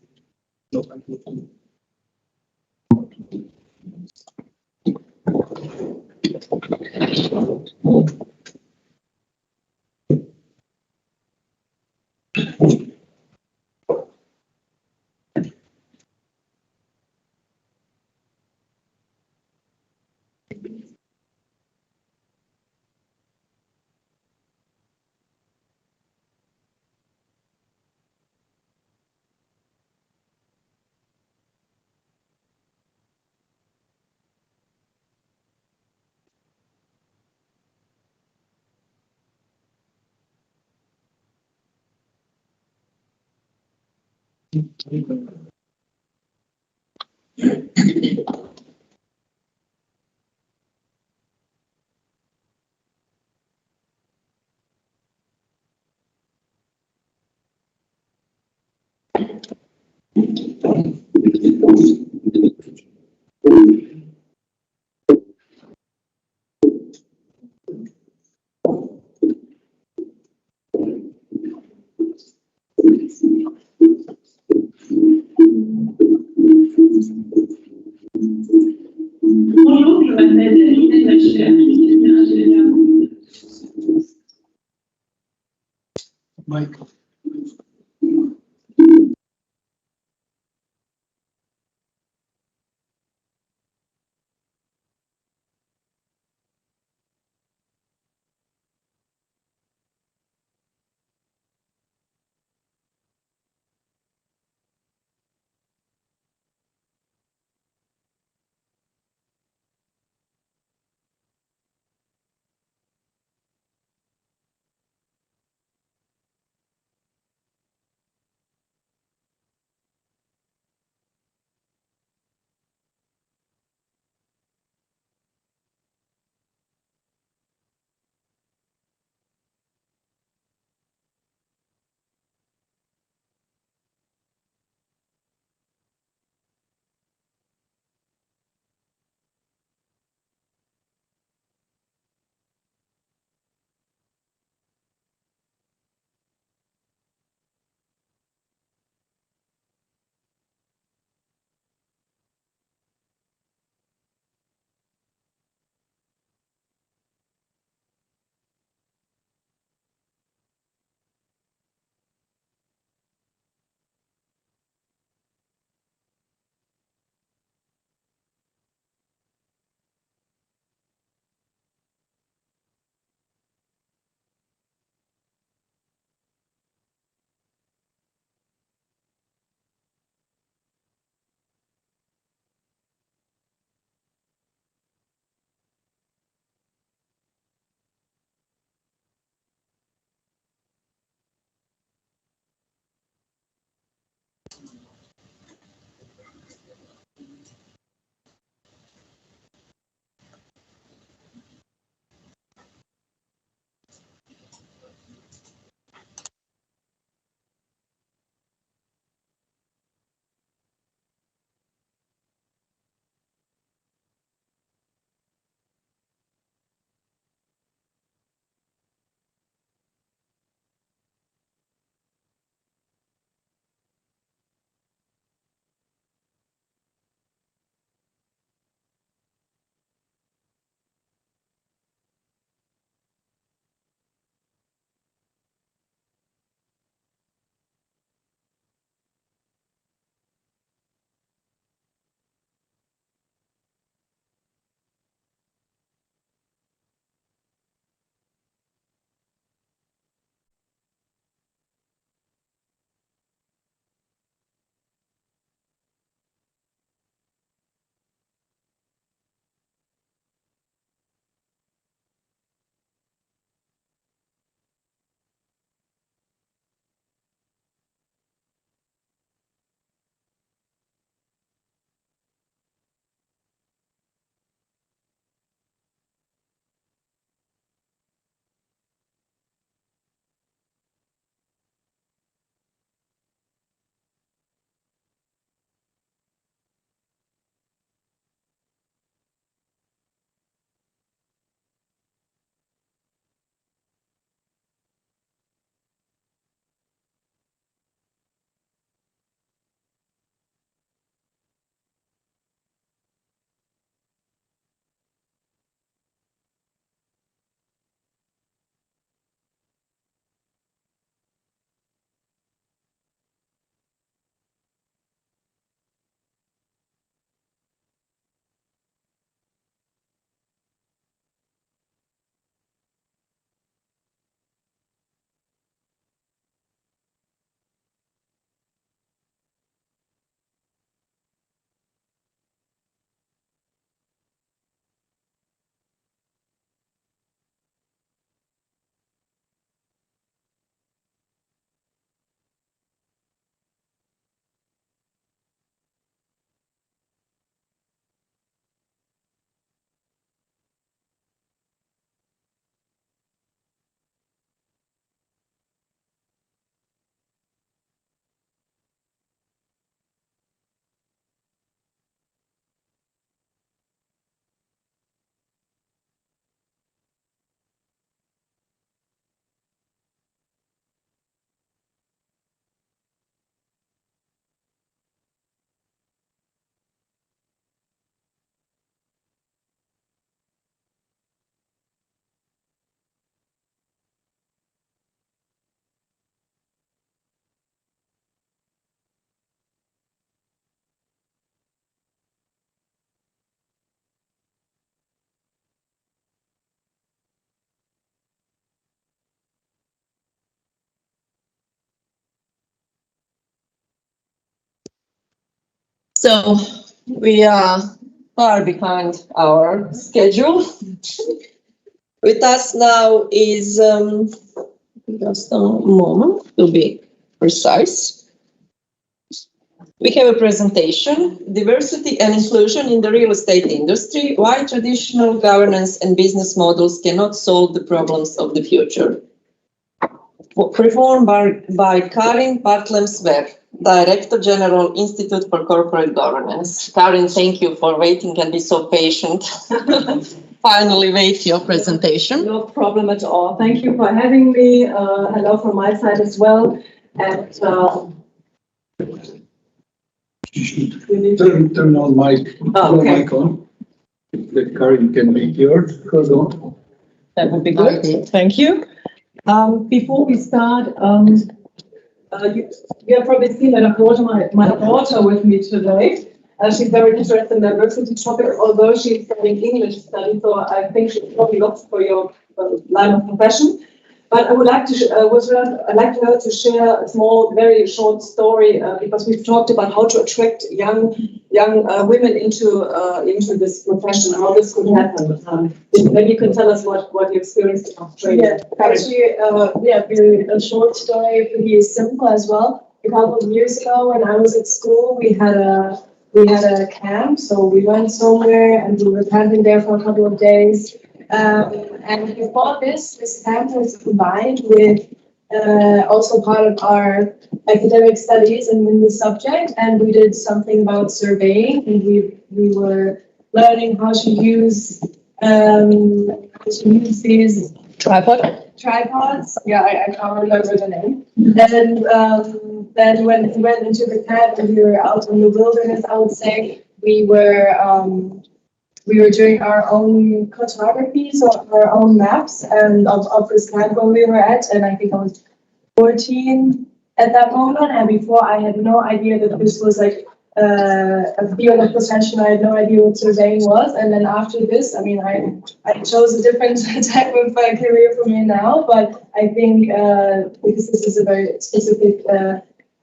Mike. So we are far behind our schedule. With us now is, just a moment to be precise. We have a presentation, Diversity and Inclusion in the Real Estate Industry, Why Traditional Governance and Business Models Cannot Solve the Problems of the Future. Performed by Karin Bartlem-Sver, Director General, Institute for Corporate Governance. Karin, thank you for waiting and be so patient. Finally wait your presentation. No problem at all. Thank you for having me. Hello from my side as well. And turn on mic. Okay. Mic on. That Karin can be heard. On. That would be good. Okay. Thank you. Before we start, you have probably seen that I brought my daughter with me today. She's very interested in diversity topics, although she's studying English studies, so I think she probably looks for your line of profession. But I would like to I'd like her to share a small, very short story because we've talked about how to attract young women into this profession, how this could happen. Maybe you can tell us what you experienced in Australia. Yeah, actually, very a short story, pretty simple as well. A couple of years ago, when I was at school, we had a camp, so we went somewhere and we were camping there for a couple of days. And before this camp was combined with also part of our academic studies in this subject, and we did something about surveying, and we were learning how to use these tripods. Yeah, I can't remember the name. Then when we went into the camp and we were out in the wilderness, I would say we were doing our own cartography, so our own maps and of this camp where we were at, and I think I was 14 at that moment, and before I had no idea that this was like a field of profession. I had no idea what surveying was, and then after this, I mean, I chose a different type of career for me now, but I think because this is a very specific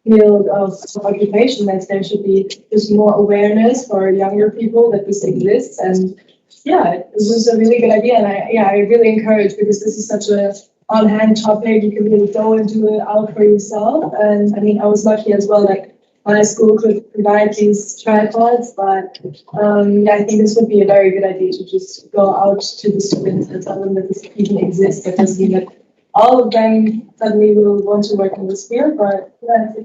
field of occupation, that there should be just more awareness for younger people that this exists. And yeah, it was a really good idea, and I really encourage, because this is such a on-hand topic. You can really go and do it out for yourself. And I mean, I was lucky as well, like my school could provide these tripods, but I think this would be a very good idea to just go out to the students and tell them that this even exists. It doesn't mean that all of them suddenly will want to work in this field, but yeah, it's a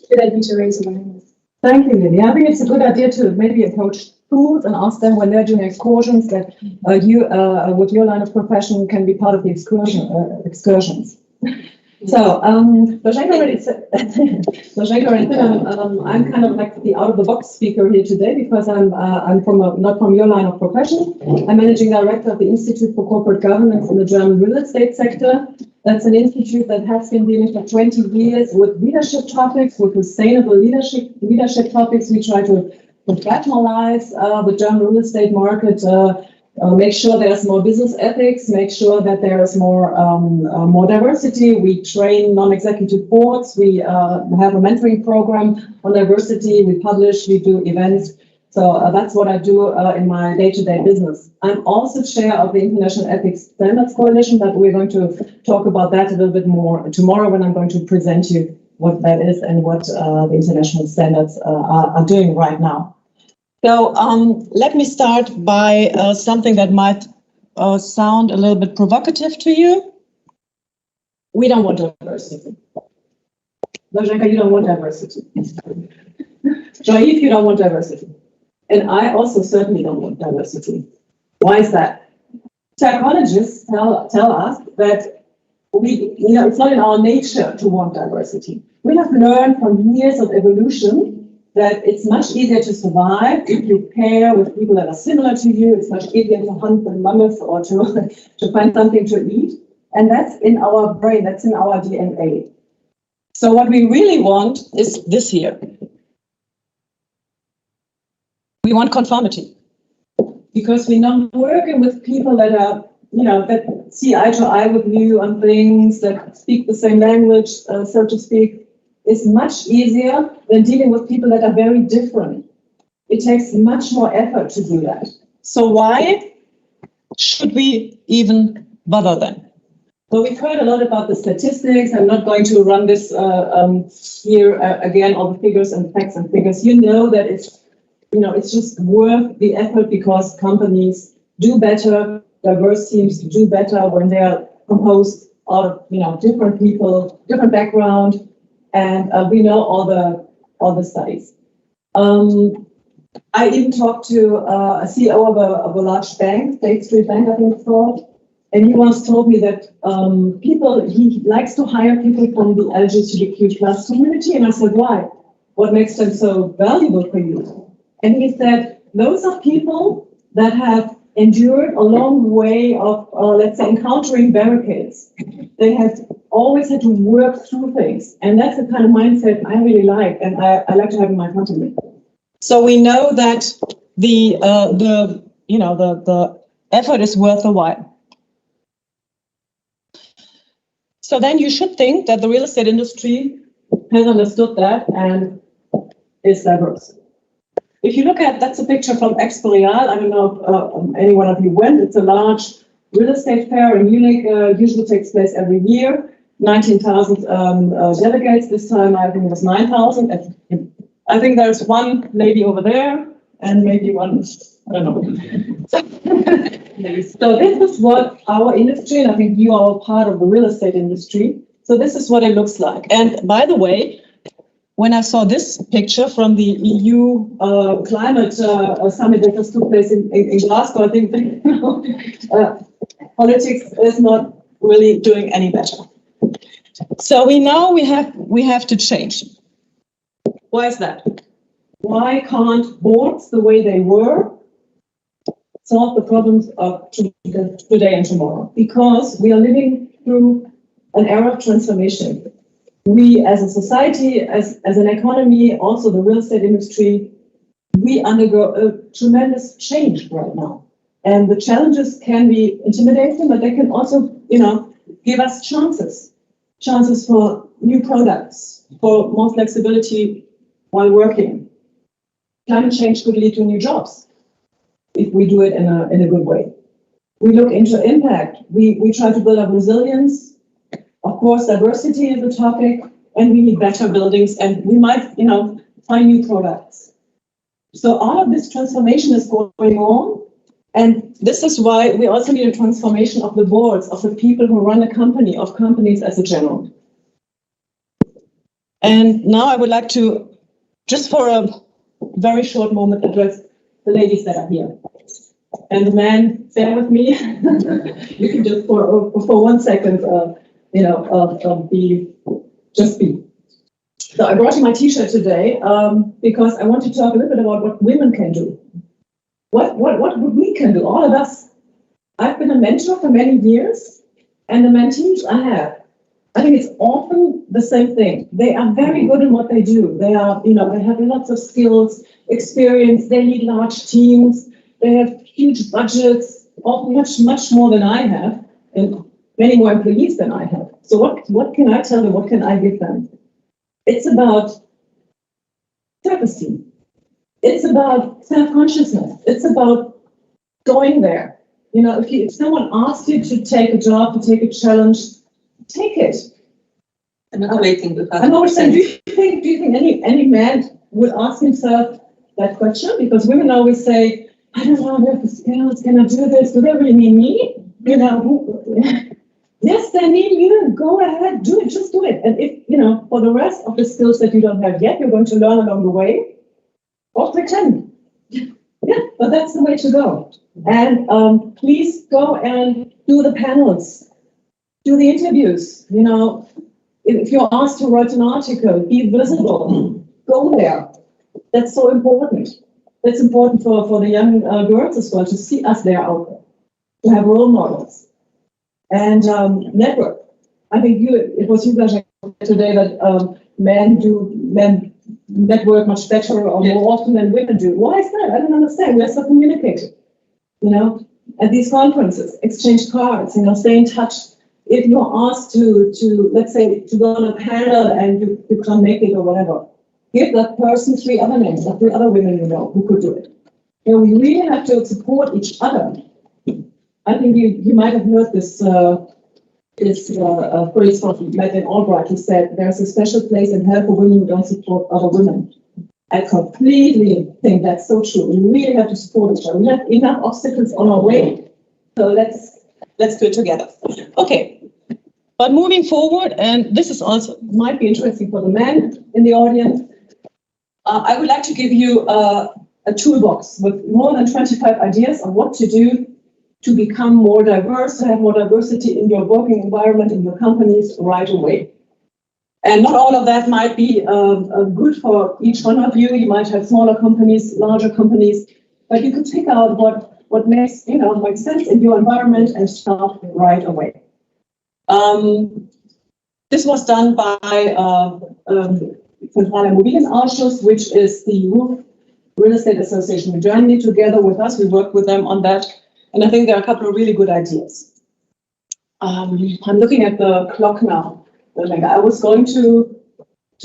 good idea to raise awareness. Thank you, Lily. I think it's a good idea to maybe approach schools and ask them when they're doing excursions that you, with your line of profession, can be part of the excursions. So, Zdenka already said, I'm kind of like the out-of-the-box speaker here today, because I'm not from your line of profession. I'm managing director of the Institute for Corporate Governance in the German real estate sector. That's an institute that has been dealing for 20 years with leadership topics, with sustainable leadership topics. We try to professionalize the German real estate market, make sure there's more business ethics, make sure that there's more diversity. We train non-executive boards. We have a mentoring program on diversity. We publish, we do events. So that's what I do in my day-to-day business. I'm also chair of the International Ethics Standards Coalition, but we're going to talk about that a little bit more tomorrow, when I'm going to present you what that is and what the international standards are doing right now. So let me start by something that might sound a little bit provocative to you. We don't want diversity. Zdenka, you don't want diversity. Jaif, you don't want diversity. And I also certainly don't want diversity. Why is that? Psychologists tell us that it's not in our nature to want diversity. We have learned from years of evolution that it's much easier to survive if you pair with people that are similar to you. It's much easier to hunt the mammoth or to find something to eat. And that's in our brain, that's in our DNA. So what we really want is this here. We want conformity. Because we're not working with people that are, that see eye to eye with you on things, that speak the same language, so to speak. Is much easier than dealing with people that are very different. it takes much more effort to do that. So why should we even bother then? So we've heard a lot about the statistics. I'm not going to run this here again, all the figures and facts and figures. You know that it's just worth the effort because companies do better, diverse teams do better when they are composed out of different people, different background, and we know all the studies. I even talked to a CEO of a large bank, State Street Bank, I think it's called. And he once told me that he likes to hire people from the LGBTQ+ community. And I said, why? What makes them so valuable for you? And he said, those are people that have endured a long way of, let's say, encountering barricades. They have always had to work through things. And that's the kind of mindset I really like, and I like to have in my company. So we know that the effort is worth the while. So then you should think that the real estate industry has understood that and is diverse. If you look at, that's a picture from Expo Real. I don't know if any one of you went. It's a large real estate fair in Munich, usually takes place every year. 19,000 delegates. This time I think it was 9,000. I think there's one lady over there and maybe one, I don't know. So this is what our industry, and I think you are part of the real estate industry. So this is what it looks like. And by the way, when I saw this picture from the EU climate summit that just took place in Glasgow, I think politics is not really doing any better. So we know we have to change. Why is that? Why can't boards, the way they were, solve the problems of today and tomorrow? Because we are living through an era of transformation. We, as a society, as an economy, also the real estate industry, we undergo a tremendous change right now. And the challenges can be intimidating, but they can also, give us chances for new products, for more flexibility while working. Climate change could lead to new jobs if we do it in a good way. We look into impact. We try to build up resilience. Of course, diversity is a topic, and we need better buildings, and we might, find new products. So all of this transformation is going on, and this is why we also need a transformation of the boards, of the people who run a company, of companies as a general. And now I would like to, just for a very short moment, address the ladies that are here. And the man, bear with me. You can just for 1 second, be. So I brought you my T-shirt today because I want to talk a little bit about what women can do. What we can do, all of us. I've been a mentor for many years, and the mentees I think it's often the same thing. They are very good in what they do. They are, they have lots of skills, experience. They lead large teams. They have huge budgets, often much more than I have, and many more employees than I have. So what can I tell them? What can I give them? It's about self-esteem. It's about self-consciousness. It's about going there. If someone asks you to take a job, to take a challenge, take it. I'm not waiting. I'm always saying, do you think any man would ask himself that question? Because women always say, I don't know, I have the skills, can I do this? Do they really mean me? Yes, they mean you. Go ahead, do it, just do it. And if, for the rest of the skills that you don't have yet, you're going to learn along the way, or pretend. Yeah, but that's the way to go. And please go and do the panels, do the interviews. If you're asked to write an article, be visible, go there. That's so important. That's important for the young girls as well, to see us there out there, to have role models. And network. I think it was you guys today that men network much better or more often than women do. Why is that? I don't understand. We're so communicated. At these conferences, exchange cards, stay in touch. If you're asked to let's say, to go on a panel and you can't make it or whatever, give that person 3 other names, or 3 other women you know who could do it. You know, we really have to support each other. I think you might have heard this phrase from Madeleine Albright, who said, there's a special place in hell for women who don't support other women. I completely think that's so true. We really have to support each other. We have enough obstacles on our way, so let's do it together. Okay, but moving forward, and this is also might be interesting for the men in the audience, I would like to give you a toolbox with more than 25 ideas on what to do to become more diverse, to have more diversity in your working environment, in your companies right away. And not all of that might be good for each one of you. You might have smaller companies, larger companies, but you could pick out what makes sense in your environment and start right away. This was done by Zentraler Immobilienausschuss, which is the Real Estate Association in Germany. Together with us, we worked with them on that. And I think there are a couple of really good ideas. I'm looking at the clock now. I was going to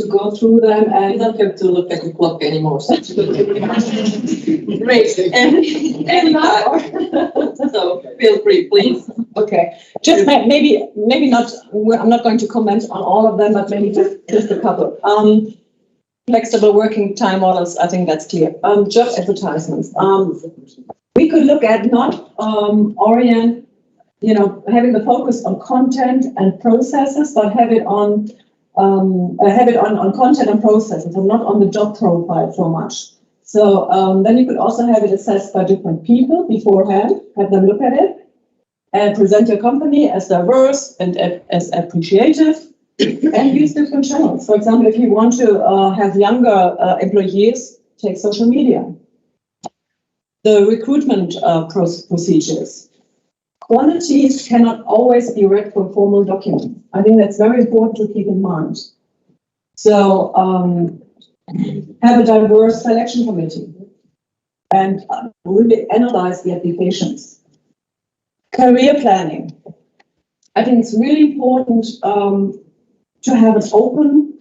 go through them, and you don't have to look at the clock anymore. So great. And now, so feel free, please. Okay. Just maybe not. I'm not going to comment on all of them, but maybe just a couple. Flexible working time models. I think that's clear. Job advertisements. We could look at not having the focus on content and processes, but have it on content and processes, and not on the job profile so much. So then you could also have it assessed by different people beforehand, have them look at it, and present your company as diverse and as appreciative, and use different channels. For example, if you want to have younger employees, take social media. The recruitment procedures. Quantities cannot always be read from formal documents. I think that's very important to keep in mind. So have a diverse selection committee and really analyze the applications. Career planning. I think it's really important to have an open,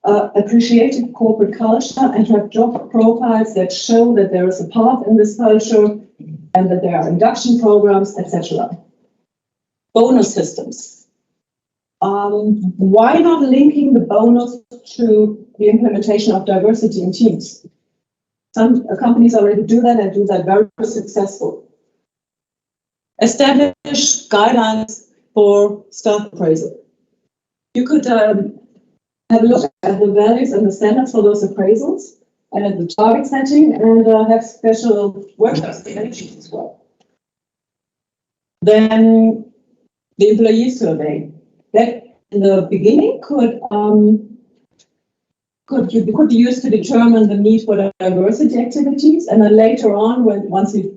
appreciative corporate culture and to have job profiles that show that there is a path in this culture and that there are induction programs, etc. Bonus systems. Why not linking the bonus to the implementation of diversity in teams? Some companies already do that and do that very successful. Establish guidelines for staff appraisal. You could have a look at the values and the standards for those appraisals and at the target setting, and have special workshops as well. Then the employee survey. That in the beginning could be used to determine the need for diversity activities, and then later on, once you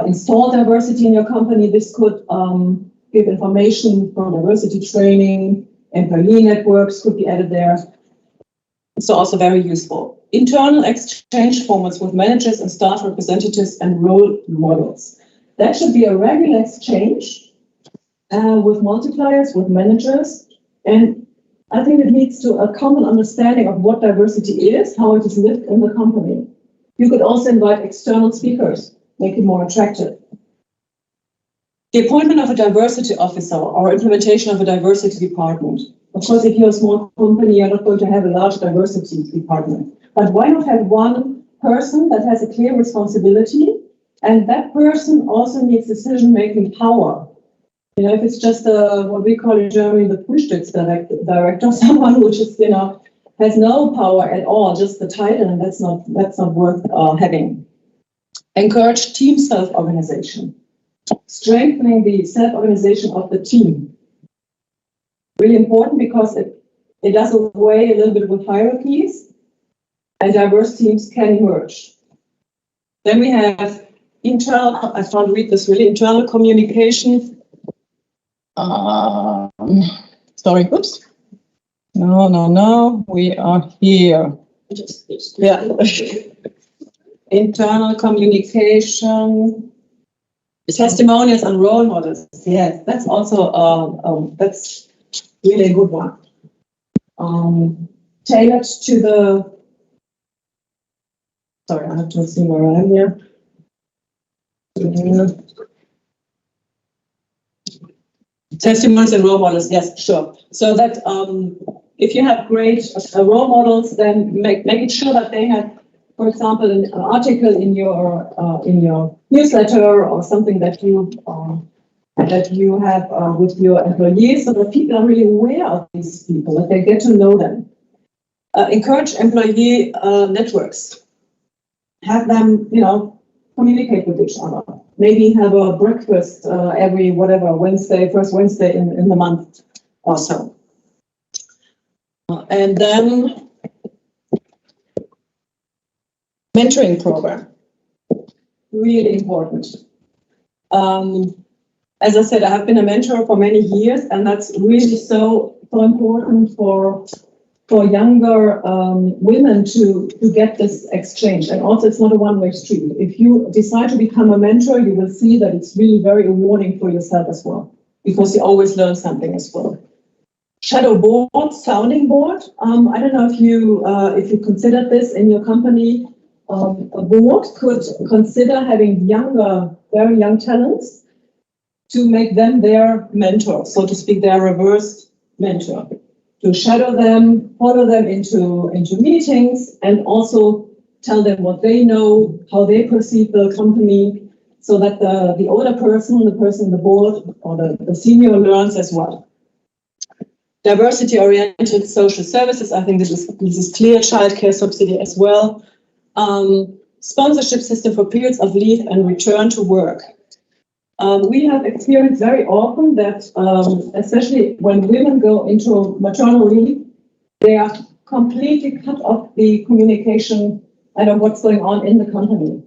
install diversity in your company, this could give information from diversity training. Employee networks could be added there. It's also very useful. Internal exchange formats with managers and staff representatives and role models. That should be a regular exchange with multipliers, with managers. And I think it leads to a common understanding of what diversity is, how it is lived in the company. You could also invite external speakers, make it more attractive. The appointment of a diversity officer or implementation of a diversity department. Of course, if you're a small company, you're not going to have a large diversity department. But why not have one person that has a clear responsibility, and that person also needs decision-making power? You know, if it's just what we call in Germany the Frühstücksdirektor, someone who just has no power at all, just the title, and that's not worth having. Encourage team self-organization. Strengthening the self-organization of the team. Really important because it does away a little bit with hierarchies, and diverse teams can emerge. Then we have internal, I can't read this really, internal communication. Sorry, oops. No, we are here. Yeah. Internal communication. Testimonials and role models. Yes, that's also that's really a good one. tailored to the, sorry, I have to see where I am here. Testimonies and role models, yes, sure. So that if you have great role models, then make it sure that they have, for example, an article in your newsletter or something that you have with your employees, so that people are really aware of these people, that they get to know them. Encourage employee networks. Have them, communicate with each other. Maybe have a breakfast every first Wednesday in the month or so. And then mentoring program, really important. As I said, I have been a mentor for many years, and that's really so important for younger women to get this exchange. And also, it's not a one-way street. If you decide to become a mentor, you will see that it's really very rewarding for yourself as well, because you always learn something as well. Shadow board, sounding board. I don't know if you considered this in your company. A board could consider having very young talents to make them their mentor, so to speak, their reverse mentor. To shadow them, follow them into meetings, and also tell them what they know, how they perceive the company, so that the older person, the person on the board, or the senior learns as well. Diversity-oriented social services, I think this is clear, childcare subsidy as well. Sponsorship system for periods of leave and return to work. We have experienced very often that, especially when women go into maternal leave, they are completely cut off the communication and what's going on in the company.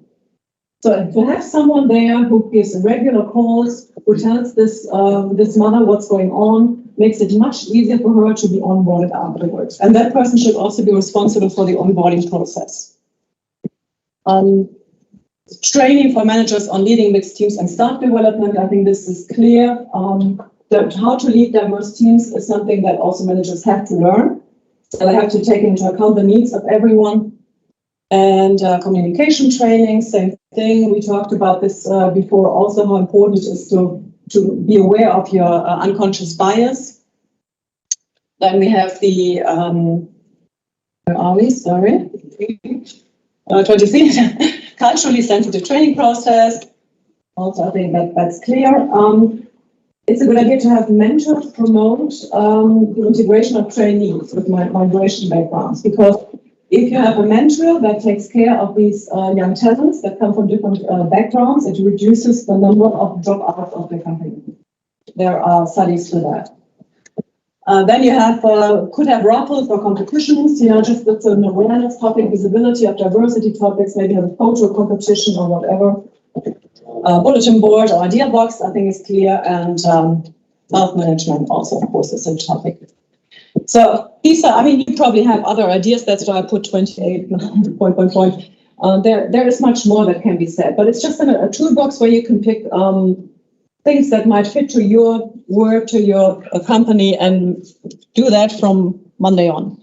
So to have someone there who gives regular calls, who tells this mother what's going on, makes it much easier for her to be onboarded afterwards. And that person should also be responsible for the onboarding process. Training for managers on leading mixed teams and staff development. I think this is clear. How to lead diverse teams is something that also managers have to learn. So they have to take into account the needs of everyone. And communication training, same thing. We talked about this before, also how important it is to be aware of your unconscious bias. Then we have the, where are we? Sorry. 23. Culturally sensitive training process. Also, I think that's clear. It's a good idea to have mentors promote the integration of trainees with migration backgrounds, because if you have a mentor that takes care of these young talents that come from different backgrounds, it reduces the number of dropouts of the company. There are studies for that. Then you have could have raffles or competitions, just with an awareness topic, visibility of diversity topics, maybe have a photo competition or whatever. Bulletin board or idea box, I think is clear, and self-management also, of course, is a topic. So these are, you probably have other ideas, that's why I put 28 point. There is much more that can be said, but it's just a toolbox where you can pick things that might fit to your work, to your company, and do that from Monday on.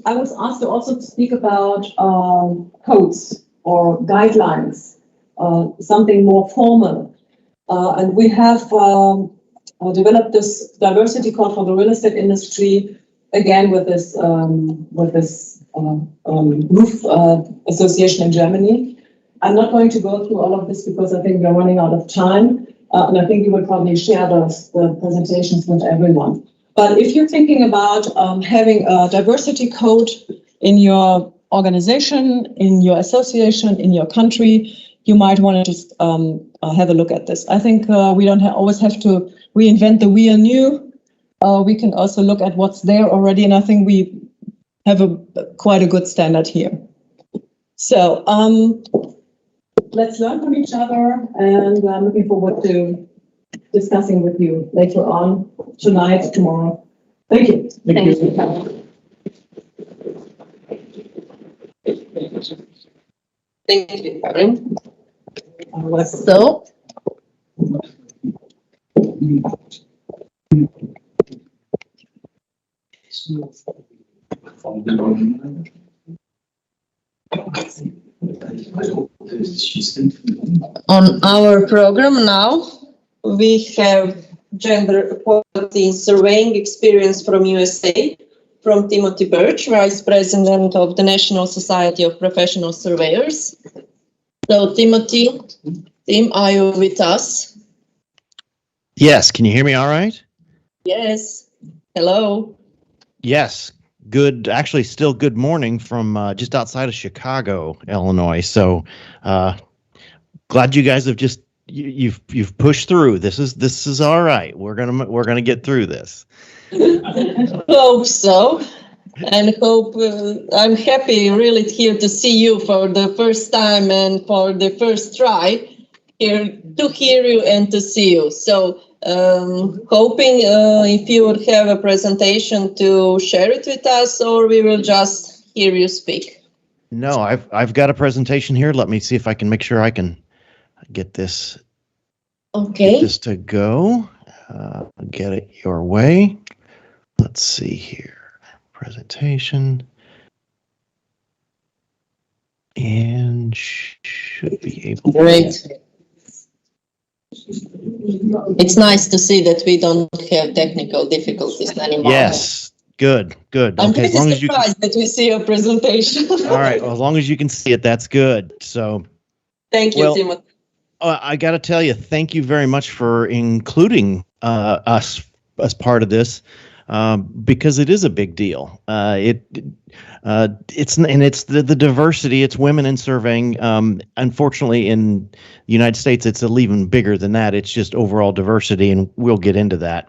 I was asked to also speak about codes or guidelines, something more formal. And we have developed this diversity code for the real estate industry, again with this roof association in Germany. I'm not going to go through all of this because I think we're running out of time, and I think you would probably share the presentations with everyone. But if you're thinking about having a diversity code in your organization, in your association, in your country, you might want to just have a look at this. I think we don't always have to reinvent the wheel new. We can also look at what's there already, and I think we have quite a good standard here. So let's learn from each other, and I'm looking forward to discussing with you later on, tonight, tomorrow. Thank you. Thank you. Thank you, Karen. So, On our program now, we have gender equality surveying experience from USA, from Timothy Birch, Vice President of the National Society of Professional Surveyors. So Timothy, Tim, are you with us? Yes, can you hear me all right? Yes. Hello. Yes, good, actually still good morning from just outside of Chicago, Illinois. So glad you guys have just you've pushed through. This is all right. We're gonna get through this. Hope so. And hope I'm happy really here to see you for the first time and for the first try here to hear you and to see you. So hoping if you would have a presentation to share it with us, or we will just hear you speak. No, I've got a presentation here. Let me see if I can make sure I can get this. Okay. Get this to go. Get it your way. Let's see here. Presentation. And should be able to. Great. It's nice to see that we don't have technical difficulties anymore. Yes. Good. I'm Okay, pretty surprised that we see your presentation. All right. Well, as long as you can see it, that's good. So. Thank you, Timothy. I got to tell you, thank you very much for including us as part of this, because it is a big deal. It's the diversity. It's women in surveying. Unfortunately, in the United States, it's even bigger than that. It's just overall diversity, and we'll get into that.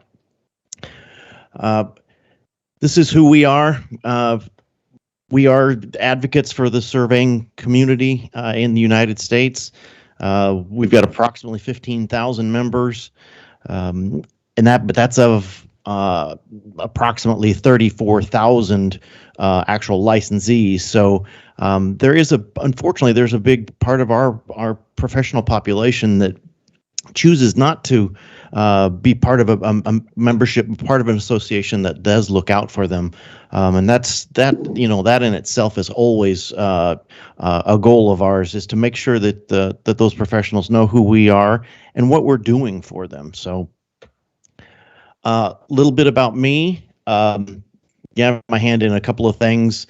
This is who we are. We are advocates for the surveying community in the United States. We've got approximately 15,000 members, but that's of approximately 34,000 actual licensees. So unfortunately, there's a big part of our professional population that chooses not to be part of a membership, part of an association that does look out for them, and that in itself is always a goal of ours, is to make sure that that those professionals know who we are and what we're doing for them. So, a little bit about me. Yeah, my hand in a couple of things.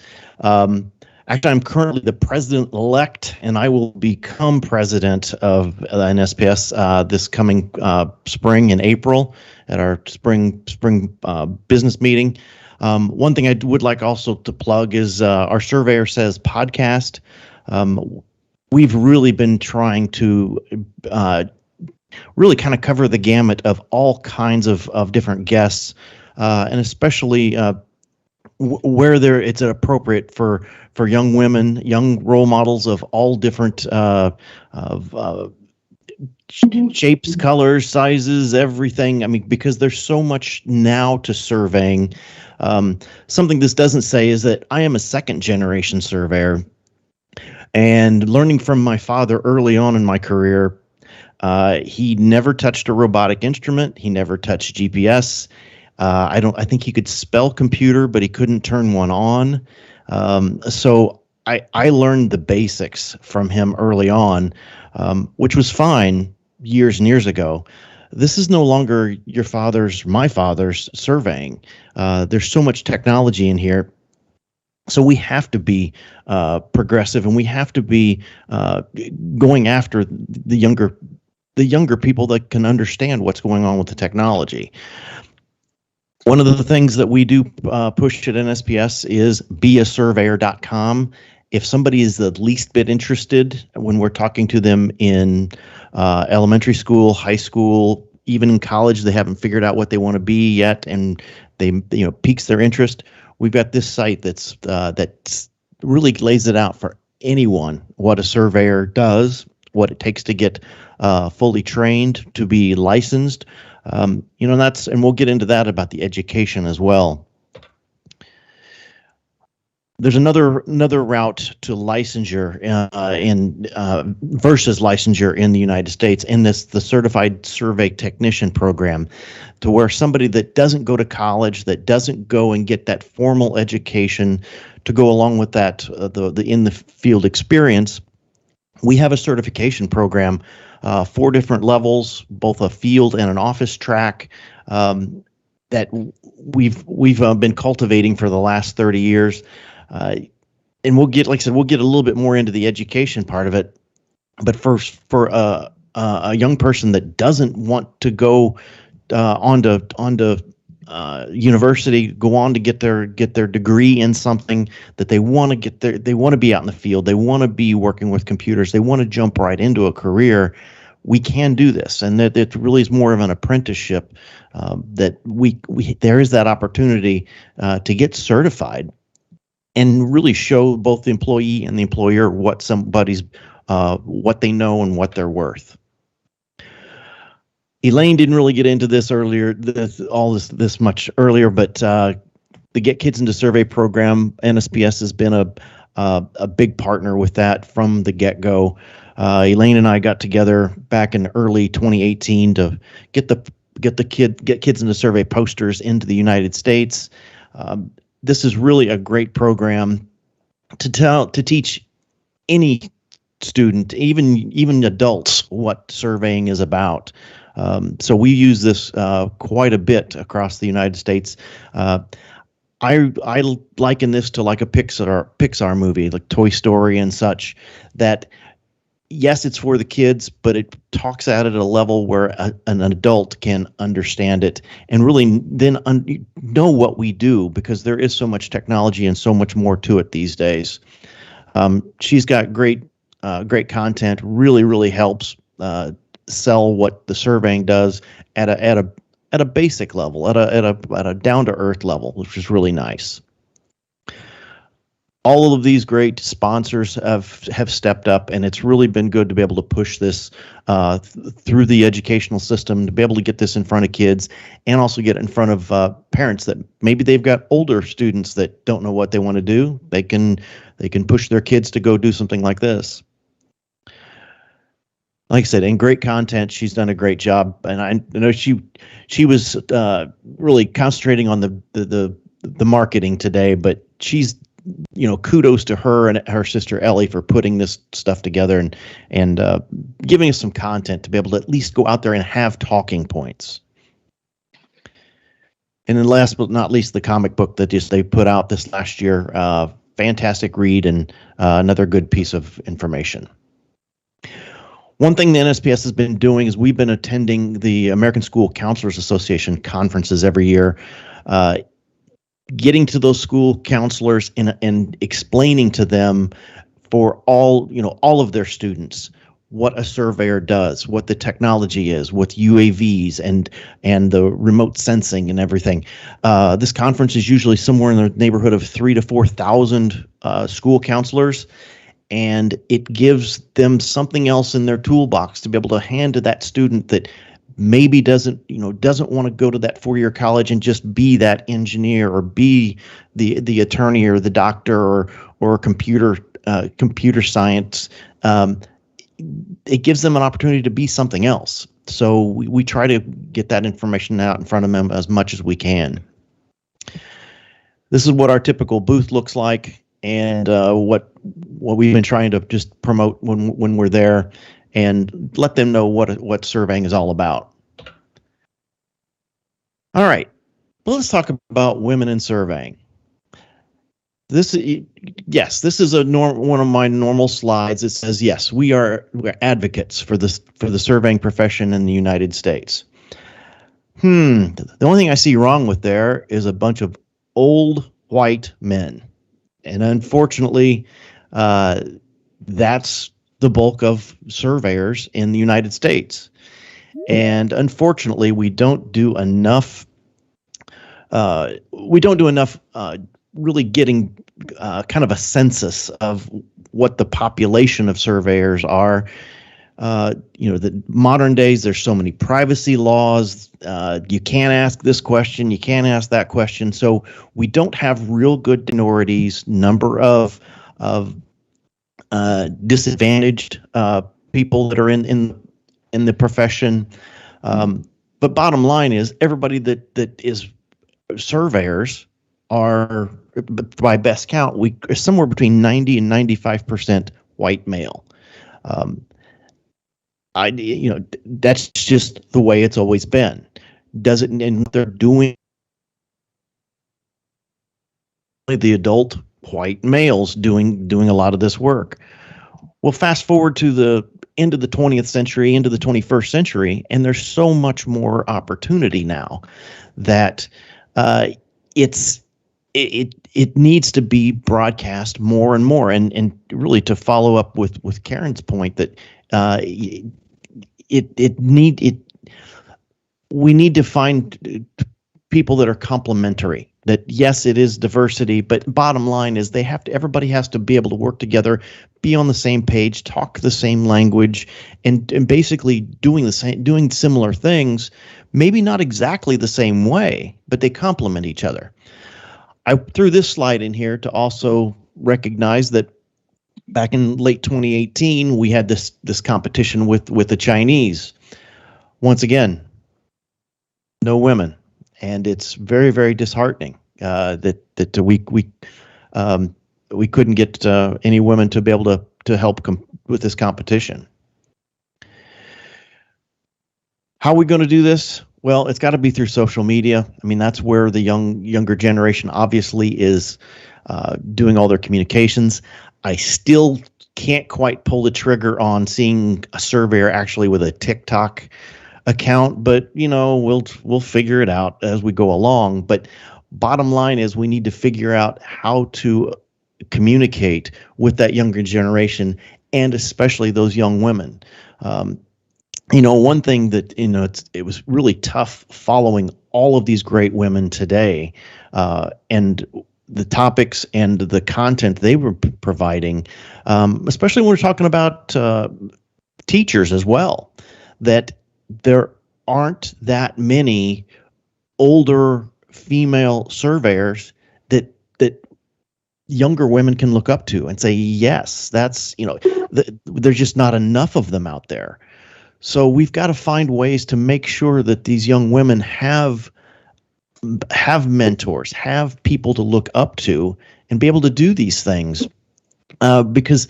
Actually, I'm currently the president-elect, and I will become president of NSPS this coming spring in April at our spring business meeting. One thing I would like also to plug is our Surveyor Says podcast. We've really been trying to really kind of cover the gamut of all kinds of different guests, and especially where it's appropriate for young women, young role models of all different shapes, colors, sizes, everything. I mean, because there's so much now to surveying. Something this doesn't say is that I am a second-generation surveyor, and learning from my father early on in my career, he never touched a robotic instrument. He never touched GPS. I think he could spell computer, but he couldn't turn one on. So I learned the basics from him early on, which was fine years and years ago. This is no longer my father's surveying. There's so much technology in here. So we have to be progressive, and we have to be going after the younger people that can understand what's going on with the technology. One of the things that we do push at NSPS is beasurveyor.com. If somebody is the least bit interested when we're talking to them in elementary school, high school, even in college, they haven't figured out what they want to be yet, and they piques their interest, we've got this site that really lays it out for anyone, what a surveyor does, what it takes to get fully trained, to be licensed. And we'll get into that about the education as well. There's another route to licensure versus licensure in the United States, and the Certified Survey Technician program, to where somebody that doesn't go to college, that doesn't go and get that formal education to go along with that the in the field experience. We have a certification program, 4 different levels, both a field and an office track, that we've been cultivating for the last 30 years. And we'll get, like I said, we'll get a little bit more into the education part of it. But for a young person that doesn't want to go on to university, go on to get their degree in something that they want to they want to be out in the field, they want to be working with computers, they want to jump right into a career, we can do this. And that it really is more of an apprenticeship, that there is that opportunity to get certified and really show both the employee and the employer what what they know and what they're worth. Elaine didn't really get into this earlier, this much earlier, but the Get Kids into Survey program, NSPS has been a big partner with that from the get-go. Elaine and I got together back in early 2018 to get Kids into Survey posters into the United States. This is really a great program to teach any student, even adults, what surveying is about. So we use this quite a bit across the United States. I liken this to like a Pixar movie, like Toy Story and such, that yes, it's for the kids, but it talks at it at a level where an adult can understand it and really then know what we do, because there is so much technology and so much more to it these days. She's got great content, really helps sell what the surveying does at a basic level, at a down to earth level, which is really nice. All of these great sponsors have stepped up, and it's really been good to be able to push this through the educational system, to be able to get this in front of kids and also get it in front of parents that maybe they've got older students that don't know what they want to do. They can push their kids to go do something like this. Like I said, and great content. She's done a great job, and I know she was really concentrating on the marketing today, but she's, kudos to her and her sister Ellie for putting this stuff together and giving us some content to be able to at least go out there and have talking points. And then last but not least, the comic book that they put out this last year, fantastic read and another good piece of information. One thing the NSPS has been doing is we've been attending the American School Counselors Association conferences every year, getting to those school counselors and explaining to them for all of their students what a surveyor does, what the technology is, what UAVs and the remote sensing and everything. This conference is usually somewhere in the neighborhood of 3,000 to 4,000 school counselors. And it gives them something else in their toolbox to be able to hand to that student that maybe doesn't want to go to that 4-year college and just be that engineer or be the attorney or the doctor or computer science. It gives them an opportunity to be something else. So we try to get that information out in front of them as much as we can. This is what our typical booth looks like, and what we've been trying to just promote when we're there and let them know what surveying is all about. All right, well, let's talk about women in surveying. This is one of my normal slides. It says, yes, we're advocates for the surveying profession in the United States. The only thing I see wrong with there is a bunch of old white men. And unfortunately, that's the bulk of surveyors in the United States. And unfortunately, we don't do enough. Really getting kind of a census of what the population of surveyors are. the modern days, there's so many privacy laws. You can't ask this question, you can't ask that question. So we don't have real good minorities, number of disadvantaged people that are in the profession. But bottom line is, everybody that is surveyors are, by best count, we are somewhere between 90 and 95% white male. That's just the way it's always been. Does it? And they're doing the adult white males doing a lot of this work. Well, fast forward to the end of the 20th century, into the 21st century, and there's so much more opportunity now that it needs to be broadcast more and more. And really, to follow up with Karen's point, that we need to find people that are complementary. That yes, it is diversity, but bottom line is everybody has to be able to work together, be on the same page, talk the same language, and basically doing similar things. Maybe not exactly the same way, but they complement each other. I threw this slide in here to also recognize that back in late 2018, we had this competition with the Chinese. Once again, no women. And it's very, very disheartening that we couldn't get any women to be able to help with this competition. How are we going to do this? Well, it's got to be through social media. I mean, that's where the younger generation obviously is doing all their communications. I still can't quite pull the trigger on seeing a surveyor actually with a TikTok account, but we'll figure it out as we go along. But bottom line is, we need to figure out how to communicate with that younger generation, and especially those young women. One thing that it was really tough following all of these great women today, and the topics and the content they were providing, especially when we're talking about teachers as well, that there aren't that many older female surveyors that younger women can look up to and say, yes, that's, there's just not enough of them out there. So we've got to find ways to make sure that these young women have mentors, have people to look up to, and be able to do these things, because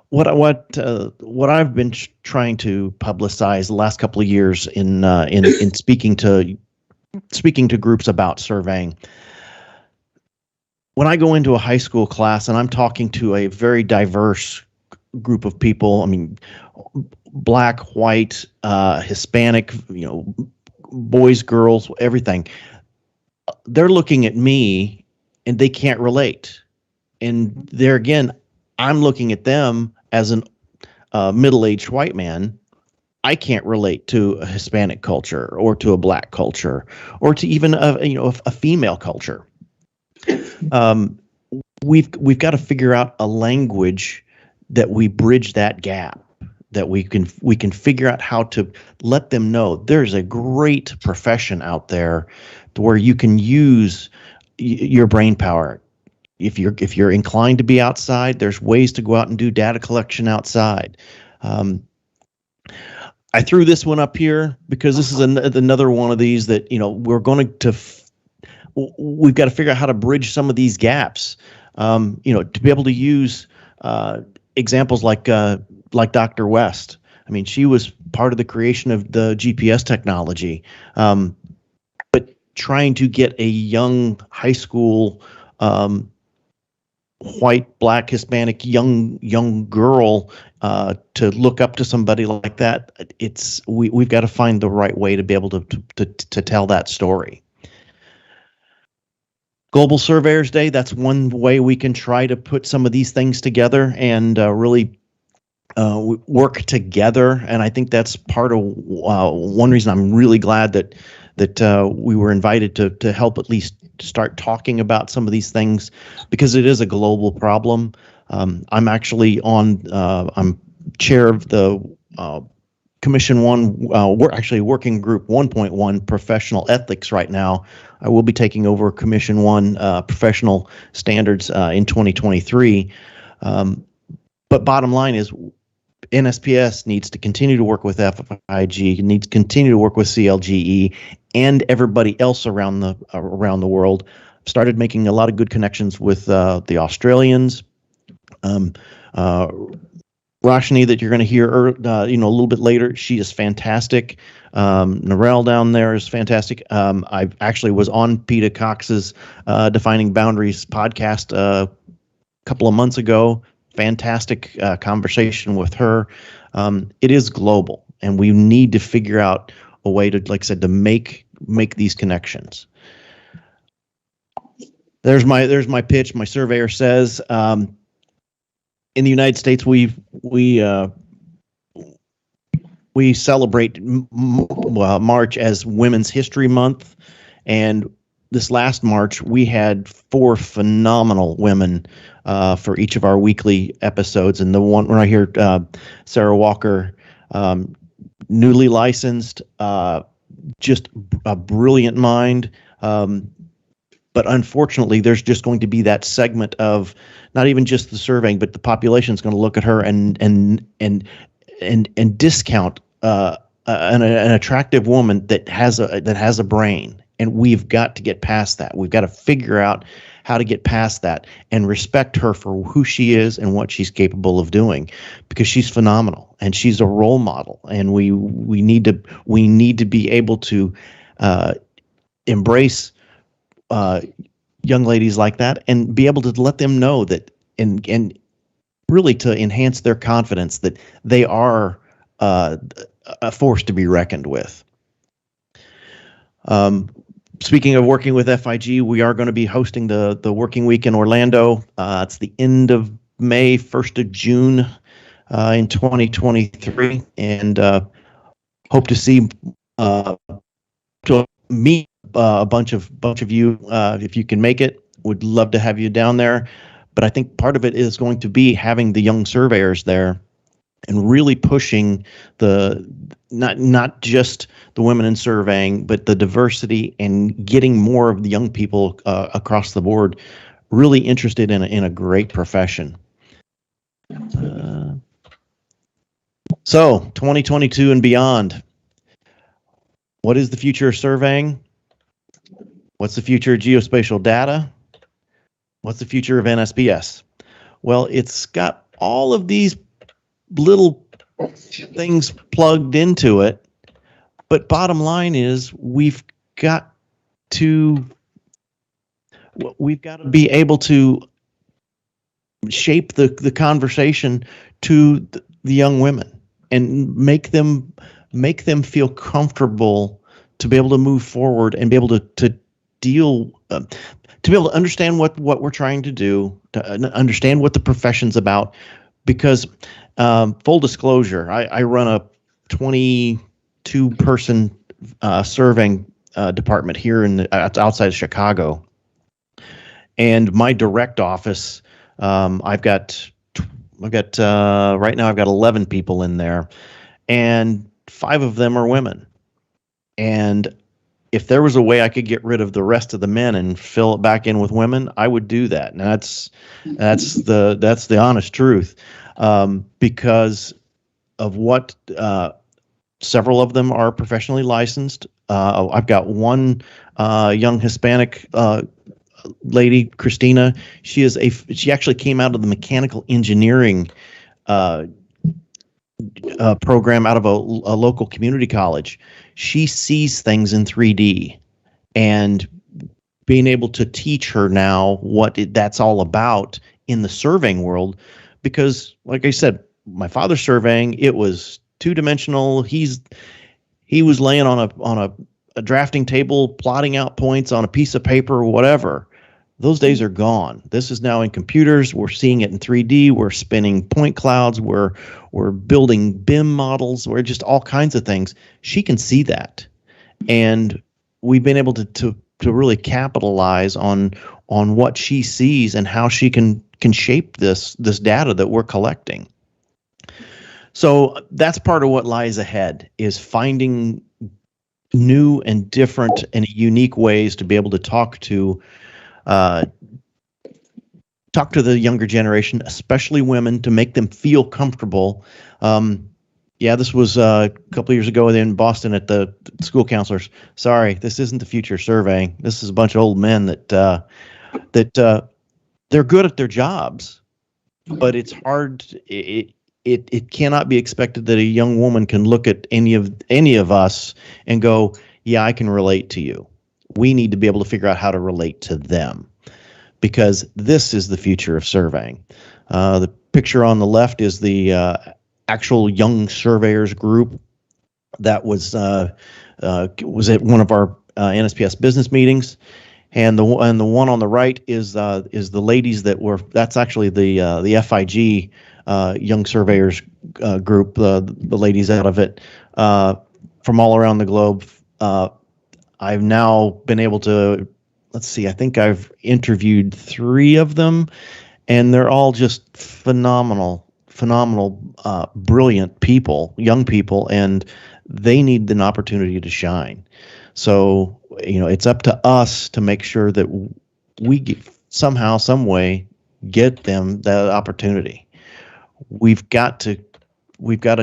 what I've been trying to publicize the last couple of years in speaking to groups about surveying. When I go into a high school class and I'm talking to a very diverse group of people, I mean, black, white, Hispanic, boys, girls, everything, they're looking at me and they can't relate. And there again, I'm looking at them as a middle-aged white man. I can't relate to a Hispanic culture or to a black culture or to even a female culture. We've got to figure out a language that we bridge that gap, that we can figure out how to let them know there's a great profession out there to where you can use your brain power. If you're inclined to be outside, there's ways to go out and do data collection outside. I threw this one up here because this is another one of these that we've got to figure out how to bridge some of these gaps. To be able to use examples like Dr. West. I mean, she was part of the creation of the GPS technology, but trying to get a young high school white, black, Hispanic, young girl to look up to somebody like that, we've got to find the right way to be able to tell that story. Global Surveyors Day, that's one way we can try to put some of these things together and really work together. And I think that's part of one reason I'm really glad that we were invited to help at least start talking about some of these things, because it is a global problem. I'm actually I'm chair of the Commission 1, we're actually working group 1.1 professional ethics right now. I will be taking over Commission 1 professional standards in 2023. But bottom line is NSPS needs to continue to work with FIG, needs to continue to work with CLGE and everybody else around the world. Started making a lot of good connections with the Australians. Roshni, that you're going to hear, a little bit later, she is fantastic. Narelle down there is fantastic. I actually was on Peter Cox's Defining Boundaries podcast a couple of months ago. Fantastic conversation with her. It is global, and we need to figure out a way to, like I said, to make these connections. There's my pitch. My surveyor says. In the United States, we celebrate March as Women's History Month, and this last March we had 4 phenomenal women for each of our weekly episodes. And the one right here, Sarah Walker, newly licensed, just a brilliant mind. But unfortunately, there's just going to be that segment of not even just the surveying, but the population is going to look at her and discount an attractive woman that has a brain. And we've got to get past that. We've got to figure out how to get past that and respect her for who she is and what she's capable of doing, because she's phenomenal and she's a role model. And we need to be able to embrace young ladies like that and be able to let them know that and really to enhance their confidence that they are a force to be reckoned with. Speaking of working with FIG, we are going to be hosting the Working Week in Orlando. It's the end of May, 1st of June in 2023, and hope to see to meet a bunch of you if you can make it. Would love to have you down there. But I think part of it is going to be having the young surveyors there and really pushing the not just the women in surveying, but the diversity and getting more of the young people across the board really interested in a great profession. So 2022 and beyond. What is the future of surveying? What's the future of geospatial data? What's the future of NSPS? Well, it's got all of these little things plugged into it, but bottom line is we've got to be able to shape the conversation to the young women and make them feel comfortable to be able to move forward and be able to deal to be able to understand what we're trying to do, to understand what the profession's about. Because full disclosure, I run a 22-person surveying department here outside of Chicago, and my direct office, I've got right now I've got 11 people in there, and 5 of them are women. And if there was a way I could get rid of the rest of the men and fill it back in with women, I would do that. And that's the honest truth, because of what several of them are professionally licensed. I've got one young Hispanic lady, Christina. She actually came out of the mechanical engineering program out of a local community college. She sees things in 3D, and being able to teach her now what that's all about in the surveying world, because like I said, my father's surveying, it was two-dimensional. He was laying on a drafting table, plotting out points on a piece of paper or whatever. Those days are gone. This is now in computers. We're seeing it in 3D. We're spinning point clouds. We're building BIM models. We're just all kinds of things. She can see that, and we've been able to really capitalize on what she sees and how she can shape this data that we're collecting. So that's part of what lies ahead, is finding new and different and unique ways to be able to talk to the younger generation, especially women, to make them feel comfortable. Yeah, this was a couple of years ago in Boston at the school counselors. Sorry, this isn't the future surveying. This is a bunch of old men that they're good at their jobs, but it's hard. It cannot be expected that a young woman can look at any of us and go, yeah, I can relate to you. We need to be able to figure out how to relate to them, because this is the future of surveying. The picture on the left is the actual young surveyors group that was at one of our NSPS business meetings, and the one on the right is the ladies that were. That's actually the FIG young surveyors group. The ladies out of it from all around the globe. I've now been able to. Let's see, I think I've interviewed 3 of them, and they're all just phenomenal, brilliant people, young people, and they need an opportunity to shine. So, it's up to us to make sure that we somehow, some way, get them that opportunity. We've got to